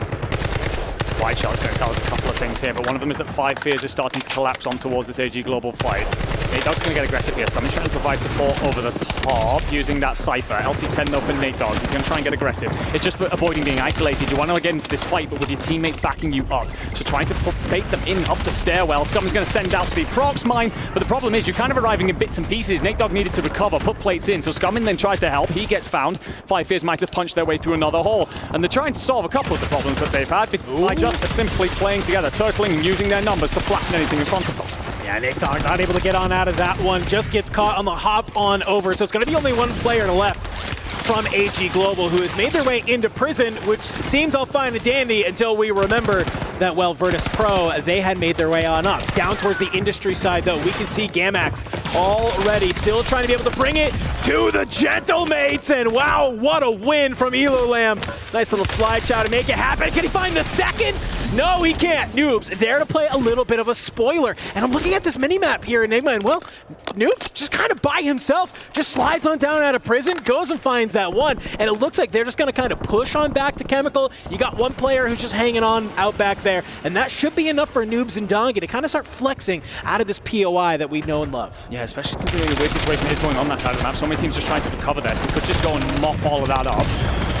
[SPEAKER 14] White Shot's going to tell us a couple of things here, but one of them is that 5 Fears are starting to collapse on towards this AG Global fight. Nate Dogg's going to get aggressive here, so I'm trying to provide support over the top using that Cypher. LC10 though for Nate Dogg. He's going to try and get aggressive. It's just avoiding being isolated. You want to get into this fight, but with your teammates backing you up. So trying to bait them in up the stairwell. Scum's going to send out the Prox mine, but the problem is you're kind of arriving in bits and pieces. Nate Dogg needed to recover, put plates in, so Scummin then tries to help. He gets found. 5 Fears might have punched their way through another hole, and they're trying to solve a couple of the problems that they've had by just simply playing together, turtling and using their numbers to flatten anything in front of us.
[SPEAKER 4] Yeah, Nate Dogg not able to get on out of that one. Just gets caught on the hop on over. So it's going to be only one player left from AG Global, who has made their way into prison, which seems all fine and dandy until we remember that, well, Virtus.pro, they had made their way on up. Down towards the industry side, though, we can see Gamax already still trying to be able to bring it to the Gentlemates. And wow, what a win from Elolam. Nice little slide shot to make it happen. Can he find the second? No, he can't. Noobs there to play a little bit of a spoiler. And I'm looking at this mini-map here, Enigma, and well, Noobs just kind of by himself just slides on down out of prison, goes and finds that one, and it looks like they're just going to kind of push on back to Chemical. You got one player who's just hanging on out back there, and that should be enough for Noobs and Dongi to kind of start flexing out of this POI that we know and love.
[SPEAKER 14] Yeah, especially considering the way the situation is going on that side of the map. So many teams just trying to recover this. They could just go and mop all of that up.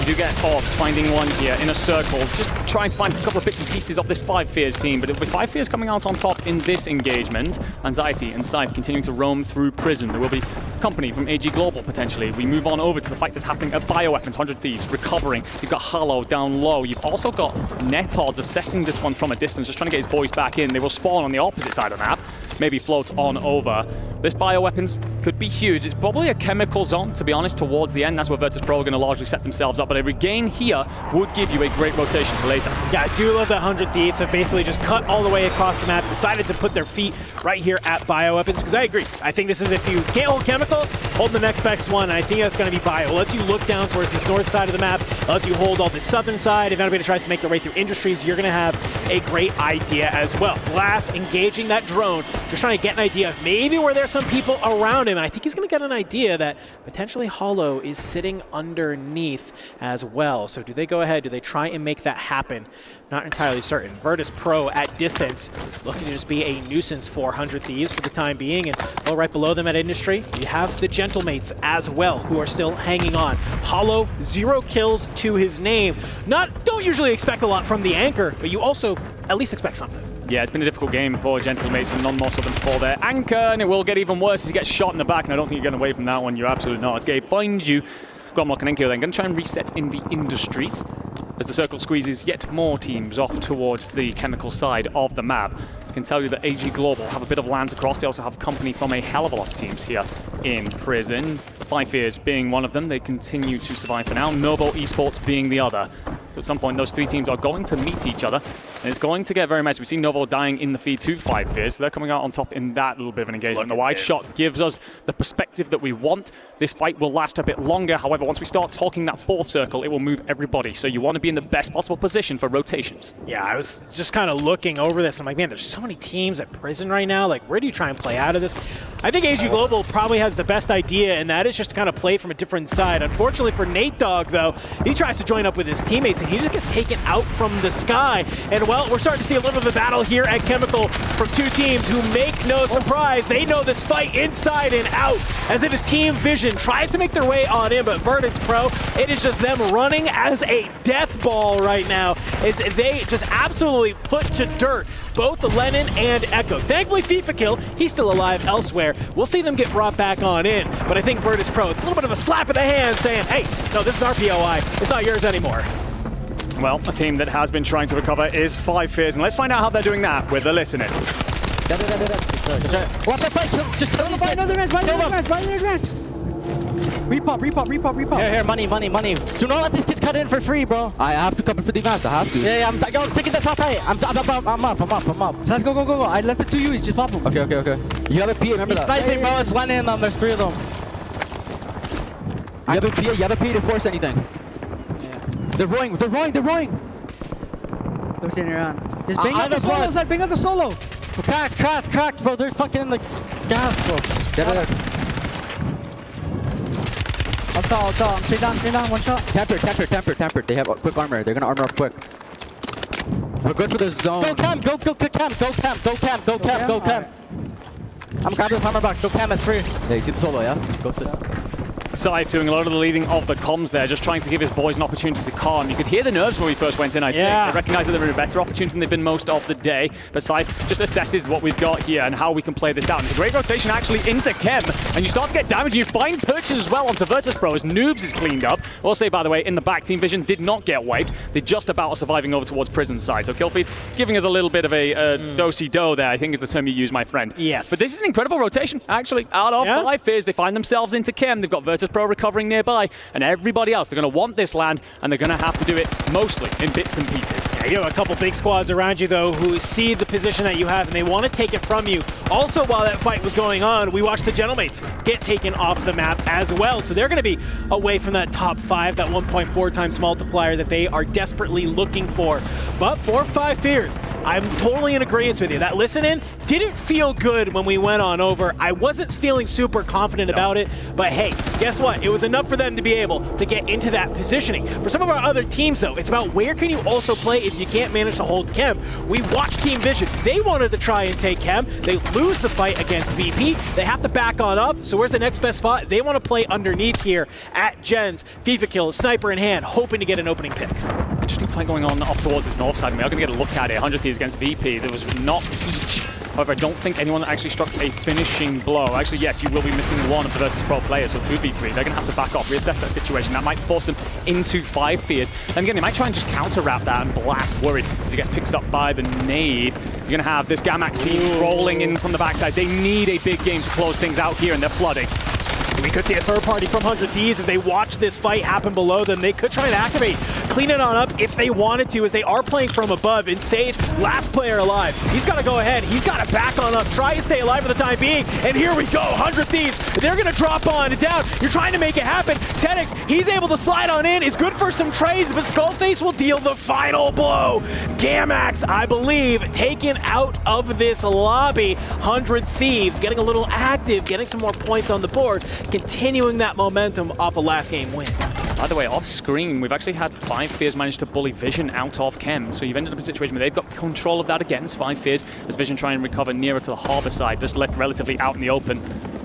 [SPEAKER 14] You do get Orbs finding one here in a circle, just trying to find a couple of bits and pieces of this 5 Fears team, but with 5 Fears coming out on top in this engagement, Anxiety and Scythe continuing to roam through prison. There will be company from AG Global potentially. We move on over to the fight that's happening at Bioweapons, 100 Thieves recovering. You've got Hollow down low. You've also got Netodds assessing this one from a distance, just trying to get his boys back in. They will spawn on the opposite side of the map, maybe float on over. This bioweapons could be huge. It's probably a chemical zone, to be honest, towards the end. That's where Virtus Pro are going to largely set themselves up. But a regain here would give you a great rotation for later.
[SPEAKER 4] Yeah, I do love that 100 Thieves have basically just cut all the way across the map, decided to put their feet right here at bioweapons, because I agree. I think this is, if you can't hold chemical, hold the next best one, and I think that's going to be bio. It lets you look down towards this north side of the map, it lets you hold all the southern side. If anybody tries to make their way through industries, you're going to have a great idea as well. Glass engaging that drone, just trying to get an idea of maybe where there's some people around him, and I think he's going to get an idea that potentially Hollow is sitting underneath as well. So do they go ahead? Do they try and make that happen? Not entirely certain. Virtus Pro at distance, looking to just be a nuisance for 100 Thieves for the time being, and well, right below them at Industry, you have the Gentlemates as well, who are still hanging on. Hollow, 0 kills to his name. Don't usually expect a lot from the Anchor, but you also at least expect something.
[SPEAKER 14] Yeah, it's been a difficult game for Gentlemates, and none more so than for their Anchor, and it will get even worse as he gets shot in the back, and I don't think you're getting away from that one. You're absolutely not. As Gabe finds you, Gromlock and Enko then going to try and reset in the Industries as the circle squeezes yet more teams off towards the chemical side of the map. I can tell you that AG Global have a bit of lands across. They also have company from a hell of a lot of teams here in Prison. 5 Fears being one of them. They continue to survive for now. Novo Esports being the other. So at some point, those 3 teams are going to meet each other, and it's going to get very messy. We've seen Novo dying in the feed to 5 Fears, so they're coming out on top in that little bit of an engagement. The wide shot gives us the perspective that we want. This fight will last a bit longer. However, once we start talking that 4th circle, it will move everybody. So you want to be in the best possible position for rotations.
[SPEAKER 4] Yeah, I was just kind of looking over this. I'm like, man, there's so many teams at Prison right now. Like, where do you try and play out of this? I think AG Global probably has the best idea, and that is just to kind of play from a different side. Unfortunately for Nate Dogg, though, he tries to join up with his teammates, and he just gets taken out from the sky. And, well, we're starting to see a little bit of a battle here at Chemical from 2 teams who make no surprise. They know this fight inside and out, as it is Team Vision tries to make their way on in, but Virtus Pro, it is just them running as a death ball right now, as they just absolutely put to dirt both Lennon and Echo. Thankfully, FIFA Kill, he's still alive elsewhere. We'll see them get brought back on in, but I think Virtus Pro, it's a little bit of a slap in the hand saying, hey, no, this is our POI. It's not yours anymore.
[SPEAKER 14] Well, a team that has been trying to recover is 5 Fears, and let's find out how they're doing that with the listening.
[SPEAKER 16] Watch that fight, just kill him. Buy another advance. Repop. Here, money. Do not let these kids cut in for free, bro. I have to come in for the advance, I have to. Yeah, I'm taking the top height. I'm up. So let's go. I left it to you, he's just pop him. Okay. You have a PA, remember that. He's sniping, bro, it's Lennon, there's 3 of them. You have a PA to force anything. Yeah. They're rowing. Rotating around. Just bang out the solo side, bang out the solo. Cracked, bro. They're fucking in the gas, bro. I'll tall. Stay down, 1 shot. Tempered. They have quick armor. They're gonna armor up quick. We're good for the zone. Go cam. I'm grabbing this armor box. Go cam, it's free. Yeah, you see the solo, yeah? Go sit down.
[SPEAKER 14] Scythe doing a lot of the leading of the comms there, just trying to give his boys an opportunity to calm. You could hear the nerves when we first went in, I think. They recognize that they're in a better opportunity than they've been most of the day. But Scythe just assesses what we've got here and how we can play this out. And it's a great rotation actually into Chem, and you start to get damage. You find purchase as well onto Virtus Pro as Noobs is cleaned up. I'll say, by the way, in the back, Team Vision did not get wiped. They just about are surviving over towards Prison side. So Killfeed giving us a little bit of a do-si-do there, I think is the term you use, my friend.
[SPEAKER 4] Yes.
[SPEAKER 14] But this is an incredible rotation, actually. Out of 5 Fears, they find themselves into Chem. They've got Virtus Pro recovering nearby, and everybody else, they're going to want this land, and they're going to have to do it mostly in bits and pieces.
[SPEAKER 4] Yeah, you have a couple big squads around you, though, who see the position that you have, and they want to take it from you. Also, while that fight was going on, we watched the Gentlemates get taken off the map as well, so they're going to be away from that top 5, that 1.4 times multiplier that they are desperately looking for. But for 5 Fears, I'm totally in agreement with you. That listen-in didn't feel good when we went on over. I wasn't feeling super confident about it, but hey, guess what? It was enough for them to be able to get into that positioning. For some of our other teams, though, it's about where can you also play if you can't manage to hold Chem. We watched Team Vision. They wanted to try and take Chem. They lose the fight against VP. They have to back on up. So where's the next best spot? They want to play underneath here at Gens. FIFA Kill, sniper in hand, hoping to get an opening pick.
[SPEAKER 14] Interesting fight going on off towards this north side. We are going to get a look at it. 100 Thieves against VP. There was not each. However, I don't think anyone actually struck a finishing blow. Actually, yes, you will be missing one of the Virtus Pro players, so 2v3. They're going to have to back off, reassess that situation. That might force them into 5 Fears. Then again, they might try and just counter-wrap that and blast Worried as he gets picked up by the nade. You're going to have this Gamax team rolling in from the backside. They need a big game to close things out here, and they're flooding.
[SPEAKER 4] We could see a third party from 100 Thieves. If they watch this fight happen below them, they could try and activate, clean it on up if they wanted to, as they are playing from above. And Sage, last player alive. He's got to go ahead. He's got to back on up, try to stay alive for the time being. And here we go, 100 Thieves. They're going to drop on down. You're trying to make it happen. Tenix, he's able to slide on in. Is good for some trades, but Skullface will deal the final blow. Gamax, I believe, taken out of this lobby. 100 Thieves getting a little active, getting some more points on the board, continuing that momentum off a last game win.
[SPEAKER 14] By the way, off screen, we've actually had 5 Fears manage to bully Vision out of Chem. So you've ended up in a situation where they've got control of that again. It's 5 Fears as Vision try and recover nearer to the harbor side, just left relatively out in the open.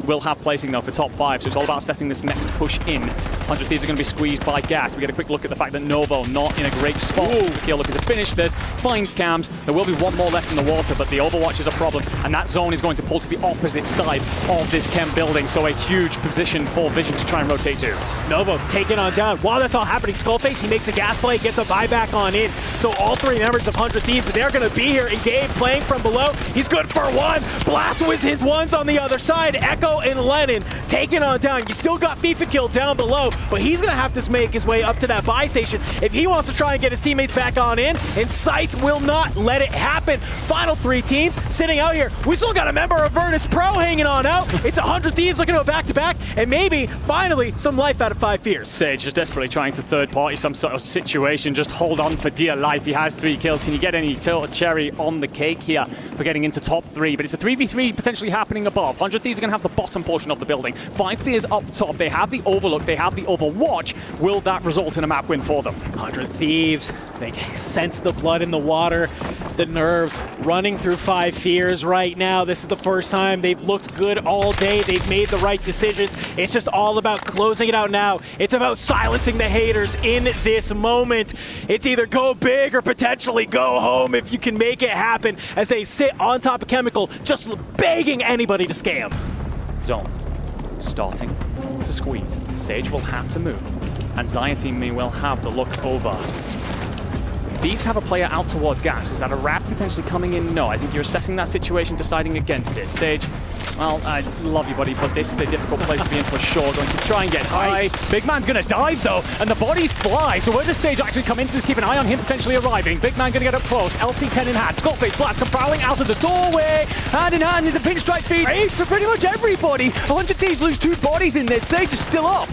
[SPEAKER 14] Will have placing though for top 5, so it's all about assessing this next push in. 100 Thieves are going to be squeezed by gas. We get a quick look at the fact that Novo not in a great spot. Here looking to finish this, finds cams. There will be one more left in the water, but the Overwatch is a problem, and that zone is going to pull to the opposite side of this chem building, so a huge position for Vision to try and rotate to.
[SPEAKER 4] Novo taken on down. While that's all happening, Skullface, he makes a gas play, gets a buyback on in. So all 3 members of 100 Thieves, they're going to be here engaged, playing from below. He's good for 1. Blast was his ones on the other side. Echo and Lennon taken on down. You still got FIFA Kill down below, but he's going to have to make his way up to that buy station if he wants to try and get his teammates back on in, and Scythe will not let it happen. Final 3 teams sitting out here. We still got a member of Virtus Pro hanging on out. It's 100 Thieves looking to go back-to-back, and maybe, finally, some life out of 5 Fears.
[SPEAKER 14] Sage just desperately trying to third-party some sort of situation, just hold on for dear life. He has 3 kills. Can you get any cherry on the cake here for getting into top 3? But it's a 3v3 potentially happening above. 100 Thieves are going to have the bottom portion of the building. 5 Fears up top. They have the Overlook. They have the Overwatch. Will that result in a map win for them?
[SPEAKER 4] 100 Thieves. They sense the blood in the water, the nerves running through 5 Fears right now. This is the first time they've looked good all day. They've made the right decisions. It's just all about closing it out now. It's about silencing the haters in this moment. It's either go big or potentially go home if you can make it happen, as they sit on top of Chemical, just begging anybody to scam.
[SPEAKER 14] Zone starting to squeeze. Sage will have to move, and Xayah team may well have the look over. Thieves have a player out towards gas. Is that a wrap potentially coming in? No, I think you're assessing that situation, deciding against it. Sage, well, I love you, buddy, but this is a difficult place to be in for sure. Going to try and get high. Big man's going to dive, though, and the bodies fly. So where does Sage actually come into this? Keep an eye on him potentially arriving. Big man going to get up close. LC10 in hand. Skullface Blast come prowling out of the doorway. Hand in hand, there's a pinstripe feed for pretty much everybody. 100 Thieves lose 2 bodies in this. Sage is still up.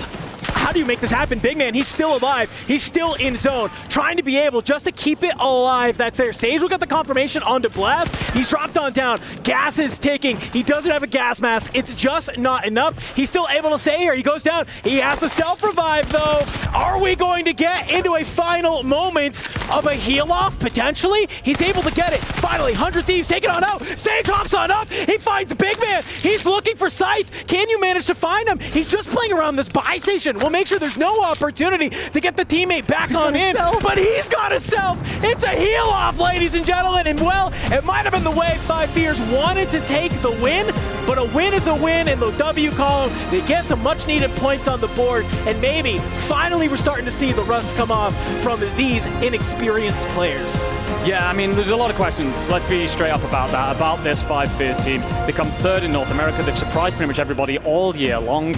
[SPEAKER 4] How do you make this happen? Big man, he's still alive. He's still in zone, trying to be able just to keep it alive. That's there. Sage will get the confirmation onto Blast. He's dropped on down. Gas is ticking. He doesn't have a gas mask. It's just not enough. He's still able to stay here. He goes down. He has to self-revive, though. Are we going to get into a final moment of a heal-off, potentially? He's able to get it. Finally, 100 Thieves take it on out. Sage hops on up. He finds Big Man. He's looking for Scythe. Can you manage to find him? He's just playing around this buy station. We'll make sure there's no opportunity to get the teammate back on in, but he's got a self. It's a heal-off, ladies and gentlemen, and well, it might have been the way 5 Fears wanted to take the win, but a win is a win in the W column. They get some much-needed points on the board, and maybe, finally, we're starting to see the rust come off from these inexperienced players.
[SPEAKER 14] Yeah, I mean, there's a lot of questions. Let's be straight up about that, about this 5 Fears team. They come 3rd in North America. They've surprised pretty much everybody all year long.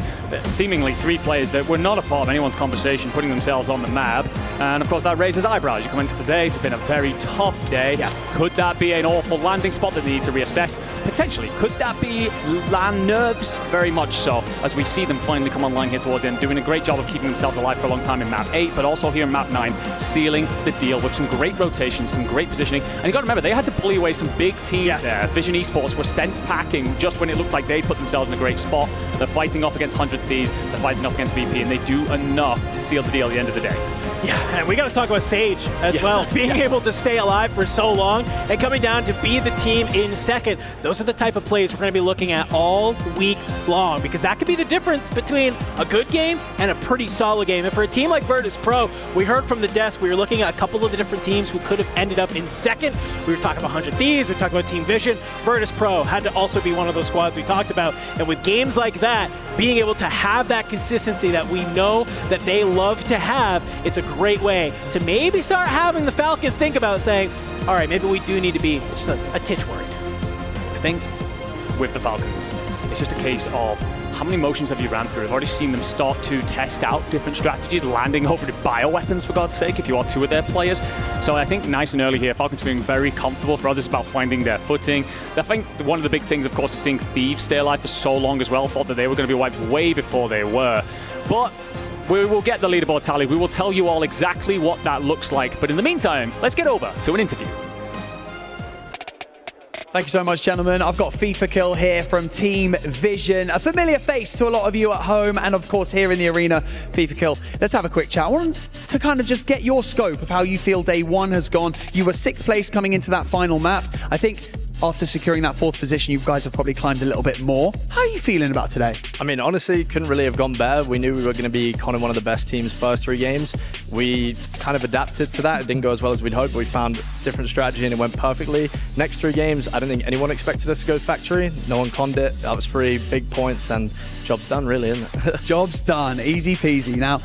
[SPEAKER 14] Seemingly 3 players that were not a part of anyone's conversation, putting themselves on the map. And of course, that raises eyebrows. You come into today, it's been a very tough day.
[SPEAKER 4] Yes.
[SPEAKER 14] Could that be an awful landing spot that they need to reassess? Potentially. Could that be land nerves? Very much so, as we see them finally come online here towards the end, doing a great job of keeping themselves alive for a long time in map 8, but also here in map 9, sealing the deal with some great rotations, some great positioning. And you got to remember, they had to bully away some big teams there. Vision Esports were sent packing just when it looked like they put themselves in a great spot. They're fighting off against 100 Thieves, they're fighting off against VP, and they do enough to seal the deal at the end of the day.
[SPEAKER 4] Yeah, and we got to talk about Sage as well. Being able to stay alive for so long and coming down to be the team in second. Those are the type of plays we're going to be looking at all week long, because that could be the difference between a good game and a pretty solid game. And for a team like Virtus Pro, we heard from the desk, we were looking at a couple of the different teams who could have ended up in second. We were talking about 100 Thieves, we were talking about Team Vision. Virtus Pro had to also be one of those squads we talked about. And with games like that, being able to have that consistency that we know that they love to have, it's a great way to maybe start having the Falcons think about saying, all right, maybe we do need to be just a titch worried.
[SPEAKER 14] I think with the Falcons, it's just a case of how many motions have you ran through? I've already seen them start to test out different strategies, landing over the bioweapons, for God's sake, if you are two of their players. So I think nice and early here, Falcons feeling very comfortable. For others, about finding their footing. I think one of the big things, of course, is seeing Thieves stay alive for so long as well. Thought that they were going to be wiped way before they were. But we will get the leaderboard tally. We will tell you all exactly what that looks like. But in the meantime, let's get over to an interview.
[SPEAKER 5] Thank you so much, gentlemen. I've got FIFA Kill here from Team Vision, a familiar face to a lot of you at home, and of course here in the arena, FIFA Kill. Let's have a quick chat. I want to kind of just get your scope of how you feel day one has gone. You were 6th place coming into that final map. I think after securing that 4th position, you guys have probably climbed a little bit more. How are you feeling about today?
[SPEAKER 8] I mean, honestly, couldn't really have gone better. We knew we were going to be kind of one of the best teams first 3 games. We kind of adapted to that. It didn't go as well as we'd hoped, but we found different strategy and it went perfectly. Next 3 games, I don't think anyone expected us to go factory. No one conned it. That was 3 big points and job's done, really, isn't it?
[SPEAKER 5] Job's done. Easy peasy. Now,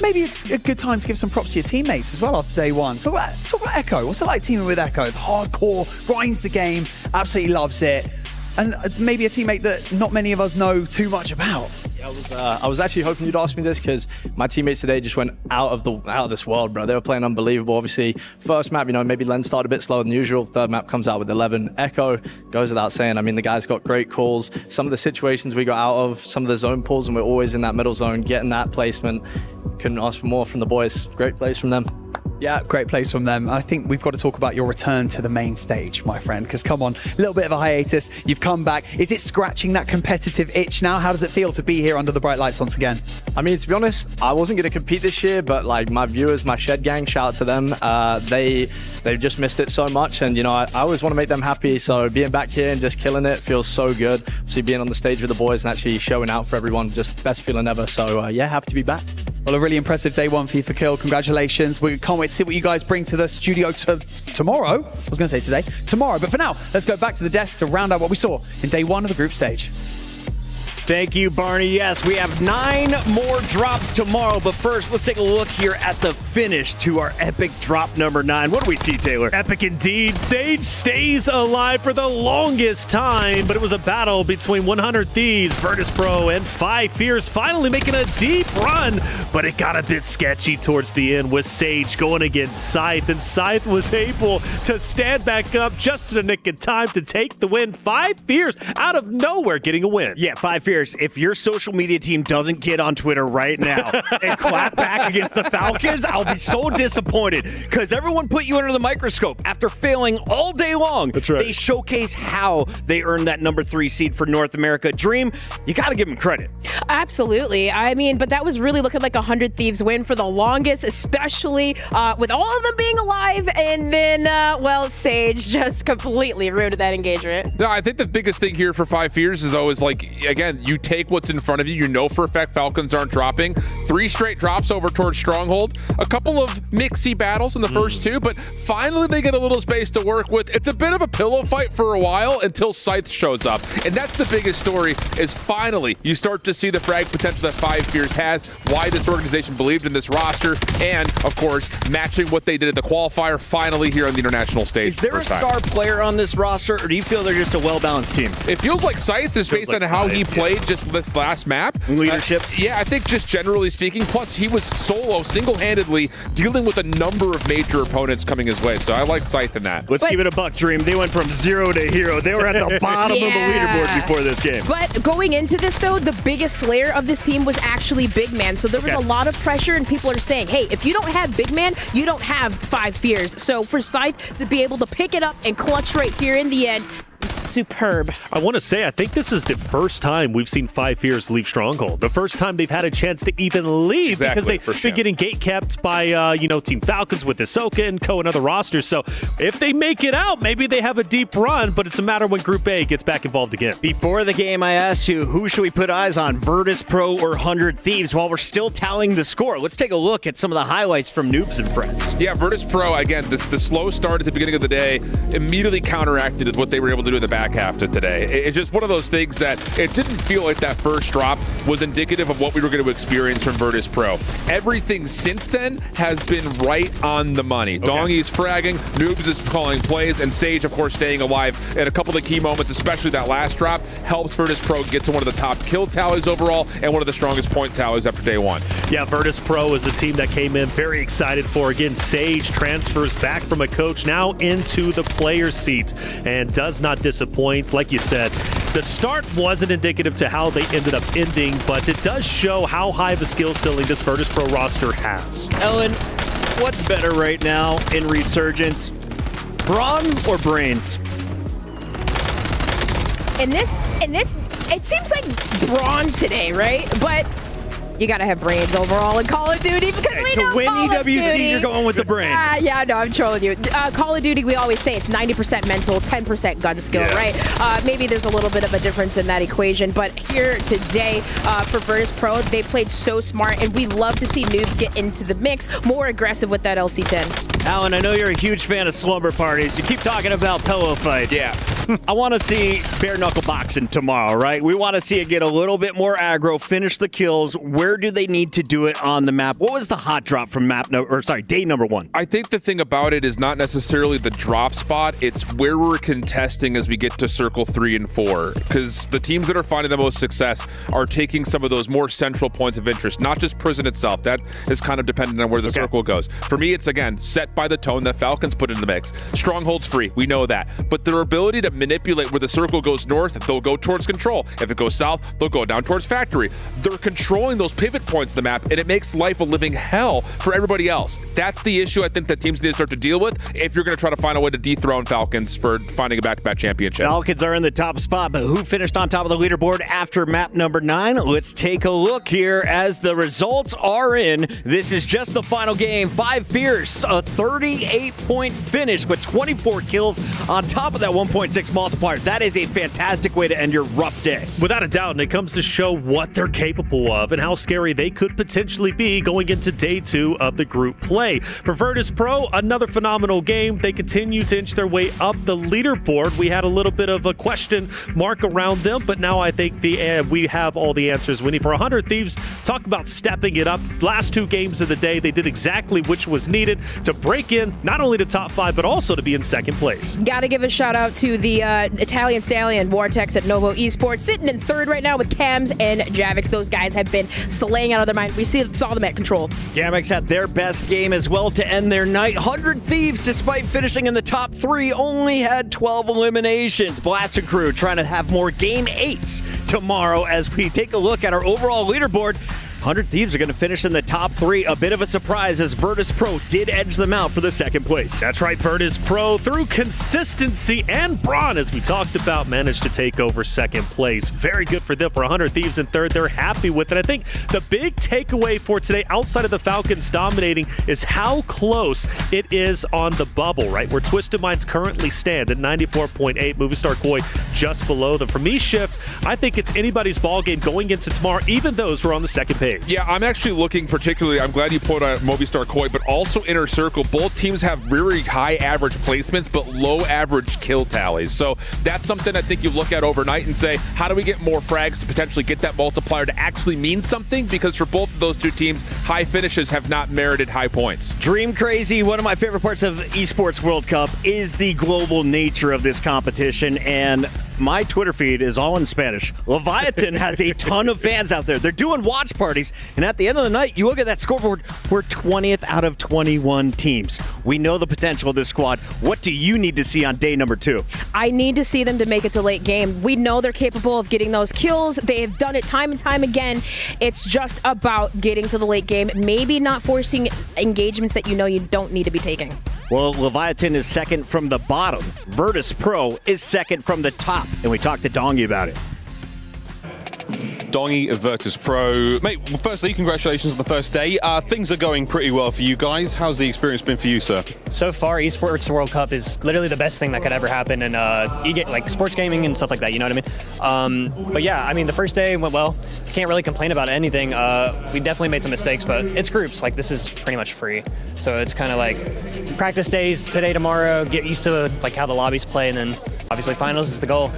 [SPEAKER 5] maybe it's a good time to give some props to your teammates as well after day one. Talk about Echo. What's it like teaming with Echo? Hardcore, grinds the game, absolutely loves it. And maybe a teammate that not many of us know too much about.
[SPEAKER 8] I was actually hoping you'd ask me this because my teammates today just went out of this world, bro. They were playing unbelievable. Obviously, first map, maybe Len started a bit slower than usual. Third map comes out with 11. Echo goes without saying. I mean, the guys got great calls. Some of the situations we got out of, some of the zone pulls, and we're always in that middle zone, getting that placement. Couldn't ask for more from the boys. Great plays from them.
[SPEAKER 5] Yeah, great plays from them. I think we've got to talk about your return to the main stage, my friend, because come on, a little bit of a hiatus. You've come back. Is it scratching that competitive itch now? How does it feel to be here under the bright lights once again?
[SPEAKER 8] I mean, to be honest, I wasn't going to compete this year, but like my viewers, my Shed gang, shout out to them. They've just missed it so much, and I always want to make them happy. So being back here and just killing it feels so good. Obviously being on the stage with the boys and actually showing out for everyone, just best feeling ever. So yeah, happy to be back.
[SPEAKER 5] Well, a really impressive day one for FIFA Kill. Congratulations. We can't wait to see what you guys bring to the studio tomorrow. I was going to say today. Tomorrow. But for now, let's go back to the desk to round out what we saw in day one of the group stage.
[SPEAKER 15] Thank you, Barney. Yes, we have 9 more drops tomorrow, but first, let's take a look here at the finish to our epic drop number 9. What do we see, Taylor?
[SPEAKER 1] Epic indeed. Sage stays alive for the longest time, but it was a battle between 100 Thieves, Virtus Pro, and 5 Fears finally making a deep run, but it got a bit sketchy towards the end with Sage going against Scythe, and Scythe was able to stand back up just in the nick of time to take the win. 5 Fears out of nowhere getting a win.
[SPEAKER 15] Yeah, 5 Fears. If your social media team doesn't get on Twitter right now and clap back against the Falcons, I'll be so disappointed because everyone put you under the microscope after failing all day long.
[SPEAKER 1] That's right.
[SPEAKER 15] They showcase how they earned that number 3 seed for North America. Dream, you got to give them credit.
[SPEAKER 20] Absolutely. I mean, but that was really looking like a 100 Thieves win for the longest, especially with all of them being alive. And then, well, Sage just completely ruined that engagement.
[SPEAKER 18] No, I think the biggest thing here for 5 Fears is always like, again, you take what's in front of you. You know for a fact Falcons aren't dropping. 3 straight drops over towards Stronghold. A couple of mixy battles in the first 2, but finally they get a little space to work with. It's a bit of a pillow fight for a while until Scythe shows up. And that's the biggest story, is finally you start to see the frag potential that 5 Fears has, why this organization believed in this roster, and, of course, matching what they did at the qualifier finally here on the international stage.
[SPEAKER 15] Is there a star player on this roster, or do you feel they're just a well-balanced team?
[SPEAKER 18] It feels like Scythe, just based on how he played just this last map.
[SPEAKER 15] Leadership.
[SPEAKER 18] Yeah, I think just generally speaking. Plus, he was solo, single-handedly, dealing with a number of major opponents coming his way. So I like Scythe in that.
[SPEAKER 15] Let's give it a buck, Dream. They went from 0 to hero. They were at the bottom of the leaderboard before this game.
[SPEAKER 20] But going into this, though, the biggest slayer of this team was actually Big Man. So there was a lot of pressure, and people are saying, hey, if you don't have Big Man, you don't have 5 Fears. So for Scythe to be able to pick it up and clutch right here in the end, superb.
[SPEAKER 1] I want to say, I think this is the first time we've seen 5 Fears leave Stronghold. The first time they've had a chance to even leave, because they've been getting gate kept by, Team Falcons with Ahsoka and Co. and other rosters. So if they make it out, maybe they have a deep run, but it's a matter when Group A gets back involved again.
[SPEAKER 15] Before the game, I asked you, who should we put eyes on, Virtus Pro or 100 Thieves? While we're still tallying the score, let's take a look at some of the highlights from Noobs and Friends.
[SPEAKER 18] Yeah, Virtus Pro, again, the slow start at the beginning of the day immediately counteracted with what they were able to do do in the back half to today. It's just one of those things that it didn't feel like that first drop was indicative of what we were going to experience from Virtus Pro. Everything since then has been right on the money. Okay. Dongy's fragging, Noobs is calling plays, and Sage, of course, staying alive. And a couple of the key moments, especially that last drop, helps Virtus Pro get to one of the top kill tallies overall and one of the strongest point tallies after day one.
[SPEAKER 1] Yeah, Virtus Pro is a team that came in very excited for. Again, Sage transfers back from a coach now into the player seat and does not disappoint. Like you said, the start wasn't indicative to how they ended up ending, but it does show how high of a skill ceiling this Virtus Pro roster has.
[SPEAKER 15] Ellen, what's better right now in Resurgence, brawn or brains?
[SPEAKER 20] In this, it seems like brawn today, right? But you gotta have brains overall in Call of Duty because we know
[SPEAKER 15] to win
[SPEAKER 20] Call of
[SPEAKER 15] EWC,
[SPEAKER 20] Duty,
[SPEAKER 15] you're going with the brain.
[SPEAKER 20] Yeah, no, I'm trolling you. Call of Duty, we always say it's 90% mental, 10% gun skill, right? Maybe there's a little bit of a difference in that equation, but here today for Virtus Pro, they played so smart, and we love to see Noobs get into the mix, more aggressive with that LC-10.
[SPEAKER 15] Alan, I know you're a huge fan of slumber parties. You keep talking about pillow fights.
[SPEAKER 18] Yeah.
[SPEAKER 15] I want to see bare knuckle boxing tomorrow, right? We want to see it get a little bit more aggro, finish the kills. Where do they need to do it on the map? What was the hot drop from day number 1?
[SPEAKER 18] I think the thing about it is not necessarily the drop spot. It's where we're contesting as we get to circle 3 and 4. Because the teams that are finding the most success are taking some of those more central points of interest, not just prison itself. That is kind of dependent on where the circle goes. For me, it's, again, set by the tone that Falcons put in the mix. Stronghold's free. We know that. But their ability to manipulate where the circle goes north, they'll go towards control. If it goes south, they'll go down towards factory. They're controlling those pivot points in the map, and it makes life a living hell for everybody else. That's the issue I think that teams need to start to deal with if you're going to try to find a way to dethrone Falcons for finding a back-to-back championship.
[SPEAKER 15] Falcons are in the top spot, but who finished on top of the leaderboard after map number 9? Let's take a look here as the results are in. This is just the final game. 5 Fierce, a 38-point finish with 24 kills on top of that 1.6 multiplier. That is a fantastic way to end your rough day.
[SPEAKER 1] Without a doubt, and it comes to show what they're capable of and how scary they could potentially be going into day 2 of the group play. For Virtus Pro, another phenomenal game. They continue to inch their way up the leaderboard. We had a little bit of a question mark around them, but now I think we have all the answers we need. For 100 Thieves, talk about stepping it up. Last 2 games of the day, they did exactly which was needed to break in not only to top 5, but also to be in second place.
[SPEAKER 20] Gotta give a shout out to the Italian Stallion Vortex at Novo Esports, sitting in 3rd right now with Cams and Javix. Those guys have been slaying out of their mind. We saw them at Control.
[SPEAKER 15] Gamix had their best game as well to end their night. 100 Thieves, despite finishing in the top 3, only had 12 eliminations. Blast and Crew trying to have more game 8s tomorrow as we take a look at our overall leaderboard. 100 Thieves are going to finish in the top 3. A bit of a surprise as Virtus Pro did edge them out for the second place.
[SPEAKER 1] That's right, Virtus Pro, through consistency and brawn, as we talked about, managed to take over second place. Very good for them. For 100 Thieves in 3rd, they're happy with it. I think the big takeaway for today, outside of the Falcons dominating, is how close it is on the bubble, right? Where Twisted Minds currently stand at 94.8, Movistar Koi just below them. For me, Shift, I think it's anybody's ball game going into tomorrow, even those who are on the second page.
[SPEAKER 18] Yeah, I'm actually looking particularly, I'm glad you put out Movistar Koi, but also Inner Circle. Both teams have very high average placements, but low average kill tallies. So that's something I think you look at overnight and say, how do we get more frags to potentially get that multiplier to actually mean something? Because for both of those 2 teams, high finishes have not merited high points.
[SPEAKER 15] Dream Crazy, one of my favorite parts of Esports World Cup is the global nature of this competition, and my Twitter feed is all in Spanish. Leviathan has a ton of fans out there. They're doing watch parties, and at the end of the night, you look at that scoreboard, we're 20th out of 21 teams. We know the potential of this squad. What do you need to see on day number 2?
[SPEAKER 20] I need to see them to make it to late game. We know they're capable of getting those kills. They have done it time and time again. It's just about getting to the late game, maybe not forcing engagements that you know you don't need to be taking.
[SPEAKER 15] Well, Leviathan is second from the bottom. Virtus Pro is second from the top, and we talked to Dongy about it.
[SPEAKER 2] Dongy of Virtus Pro. Mate, well, firstly, congratulations on the first day. Things are going pretty well for you guys. How's the experience been for you, sir?
[SPEAKER 9] So far, Esports World Cup is literally the best thing that could ever happen in like sports gaming and stuff like that, you know what I mean? But yeah, I mean, the first day went well. Can't really complain about anything. We definitely made some mistakes, but it's groups. Like, this is pretty much free. So it's kind of like practice days, today, tomorrow, get used to like how the lobbies play, and then obviously finals is the goal.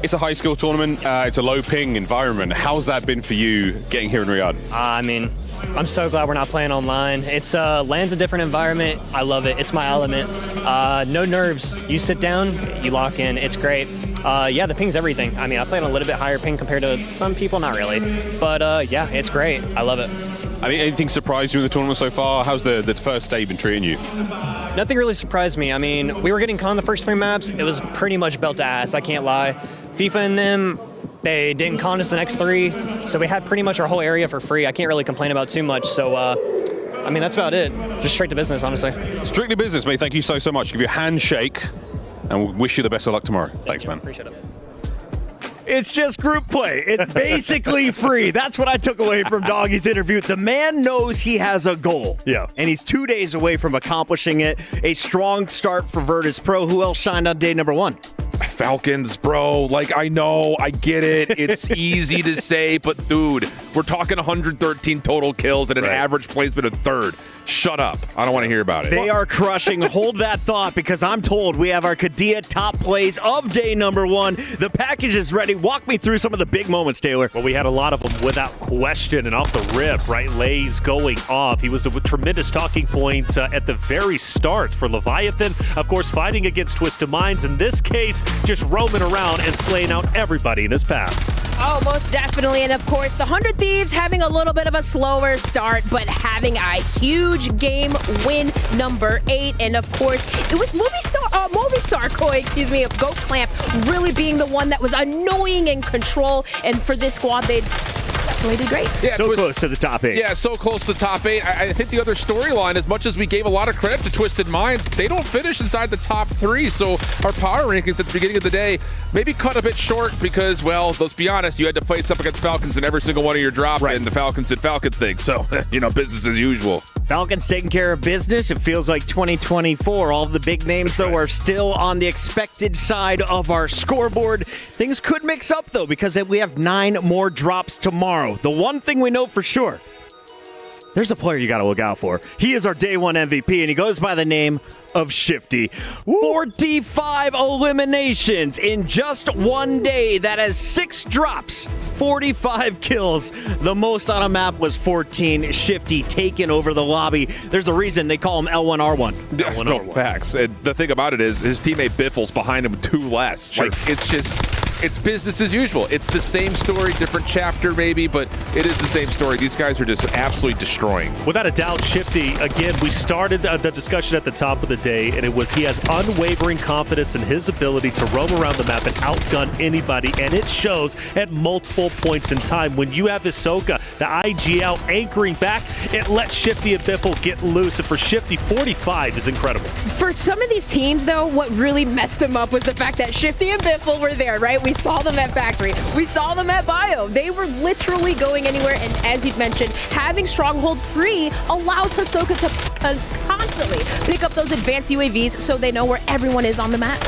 [SPEAKER 2] It's a high skill tournament. It's a low ping environment. How's that been for you getting here in Riyadh?
[SPEAKER 9] I mean, I'm so glad we're not playing online. It's LAN's a different environment. I love it. It's my element. No nerves. You sit down, you lock in. It's great. Yeah, the ping's everything. I mean, I played on a little bit higher ping compared to some people, not really. But yeah, it's great. I love it.
[SPEAKER 2] I mean, anything surprised you in the tournament so far? How's the first day been treating you?
[SPEAKER 9] Nothing really surprised me. I mean, we were getting con the first 3 maps. It was pretty much belt to ass, I can't lie. FIFA and them, they didn't con us the next 3, so we had pretty much our whole area for free. I can't really complain about too much, so I mean, that's about it. Just straight to business, honestly.
[SPEAKER 2] Strictly business, mate. Thank you so much. Give you a handshake, and we'll wish you the best of luck tomorrow. Thanks, man.
[SPEAKER 9] Appreciate it.
[SPEAKER 15] It's just group play. It's basically free. That's what I took away from Doggy's interview. The man knows he has a goal.
[SPEAKER 1] Yeah.
[SPEAKER 15] And he's 2 days away from accomplishing it. A strong start for Virtus Pro. Who else shined on day number 1?
[SPEAKER 18] Falcons, bro. Like, I know, I get it. It's easy to say, but dude, we're talking 113 total kills and an average placement of 3rd. Shut up. I don't want to hear about it.
[SPEAKER 15] They are crushing. Hold that thought, because I'm told we have our Kadia top plays of day number 1. The package is ready. Walk me through some of the big moments, Taylor.
[SPEAKER 1] Well, we had a lot of them without question, and off the rip, right? Lay's going off. He was a tremendous talking point at the very start for Leviathan. Of course, fighting against Twisted Minds. In this case, just roaming around and slaying out everybody in his path.
[SPEAKER 20] Oh, most definitely. And of course, the 100 Thieves having a little bit of a slower start, but having a huge game win, number 8. And of course, it was Movistar Koi, of Goat Clamp, really being the one that was annoying in control. And for this squad, they definitely did great.
[SPEAKER 18] Yeah,
[SPEAKER 15] so close to the top 8.
[SPEAKER 18] Yeah, so close to the top 8. I think the other storyline, as much as we gave a lot of credit to Twisted Minds, they don't finish inside the top 3. So our power rankings at the beginning of the day maybe cut a bit short because, well, let's be honest, you had to face up against Falcons in every single one of your drops, and the Falcons did Falcons things. So, you know, business as usual.
[SPEAKER 15] Falcons taking care of business. It feels like 2024. All of the big names, though, are still on the expected side of our scoreboard. Things could mix up, though, because we have 9 more drops tomorrow. The one thing we know for sure, there's a player you got to look out for. He is our day 1 MVP, and he goes by the name of Shifty. 45 eliminations in just 1 day. That has 6 drops, 45 kills. The most on a map was 14. Shifty taking over the lobby. There's a reason they call him L1R1.
[SPEAKER 18] No, facts. And the thing about it is his teammate Biffle's behind him 2 less. Sure. Like, it's business as usual. It's the same story, different chapter maybe, but it is the same story. These guys are just absolutely destroying.
[SPEAKER 1] Without a doubt, Shifty, again, we started the discussion at the top of the day, and it was he has unwavering confidence in his ability to roam around the map and outgun anybody, and it shows at multiple points in time. When you have Hisoka, the IGL anchoring back, it lets Shifty and Biffle get loose, and for Shifty, 45 is incredible.
[SPEAKER 20] For some of these teams, though, what really messed them up was the fact that Shifty and Biffle were there, right? We saw them at Factory. We saw them at Bio. They were literally going anywhere, and as you've mentioned, having Stronghold free allows Hisoka to constantly pick up those advanced UAVs so they know where everyone is on the map.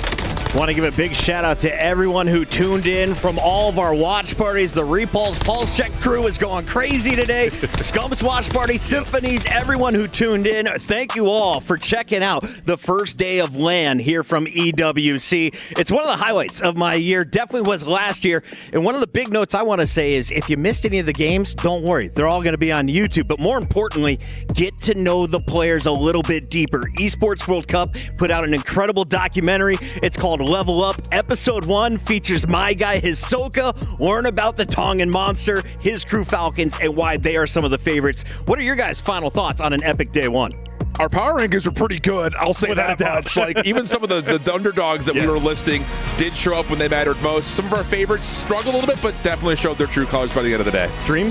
[SPEAKER 15] Want to give a big shout out to everyone who tuned in from all of our watch parties. The Repulse Pulse Check crew is going crazy today. Scump's watch party, Symphonies, everyone who tuned in. Thank you all for checking out the first day of LAN here from EWC. It's one of the highlights of my year. Definitely was last year. And one of the big notes I want to say is if you missed any of the games, don't worry. They're all going to be on YouTube. But more importantly, get to know the players a little bit deeper. Esports World Cup put out an incredible documentary. It's called Level Up. Episode 1 features my guy Hisoka. Learn about the Tongan Monster, his crew Falcons, and why they are some of the favorites. What are your guys' final thoughts on an epic day 1?
[SPEAKER 18] Our power rankings are pretty good. I'll say that much. Like, even some of the underdogs that we were listing did show up when they mattered most. Some of our favorites struggled a little bit, but definitely showed their true colors by the end of the day.
[SPEAKER 15] Dream?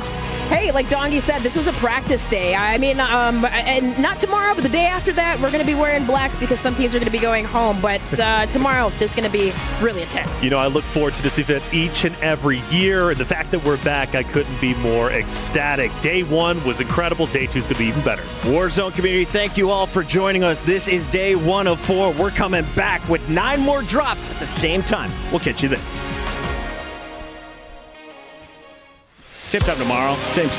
[SPEAKER 20] Hey, like Dongy said, this was a practice day. I mean, and not tomorrow, but the day after that, we're going to be wearing black because some teams are going to be going home. But tomorrow, this is going to be really intense.
[SPEAKER 1] You know, I look forward to this event each and every year. And the fact that we're back, I couldn't be more ecstatic. Day 1 was incredible. Day 2 is going to be even better.
[SPEAKER 15] Warzone community, thank you all for joining us. This is day 1 of 4. We're coming back with 9 more drops at the same time. We'll catch you then. Same time tomorrow. Same.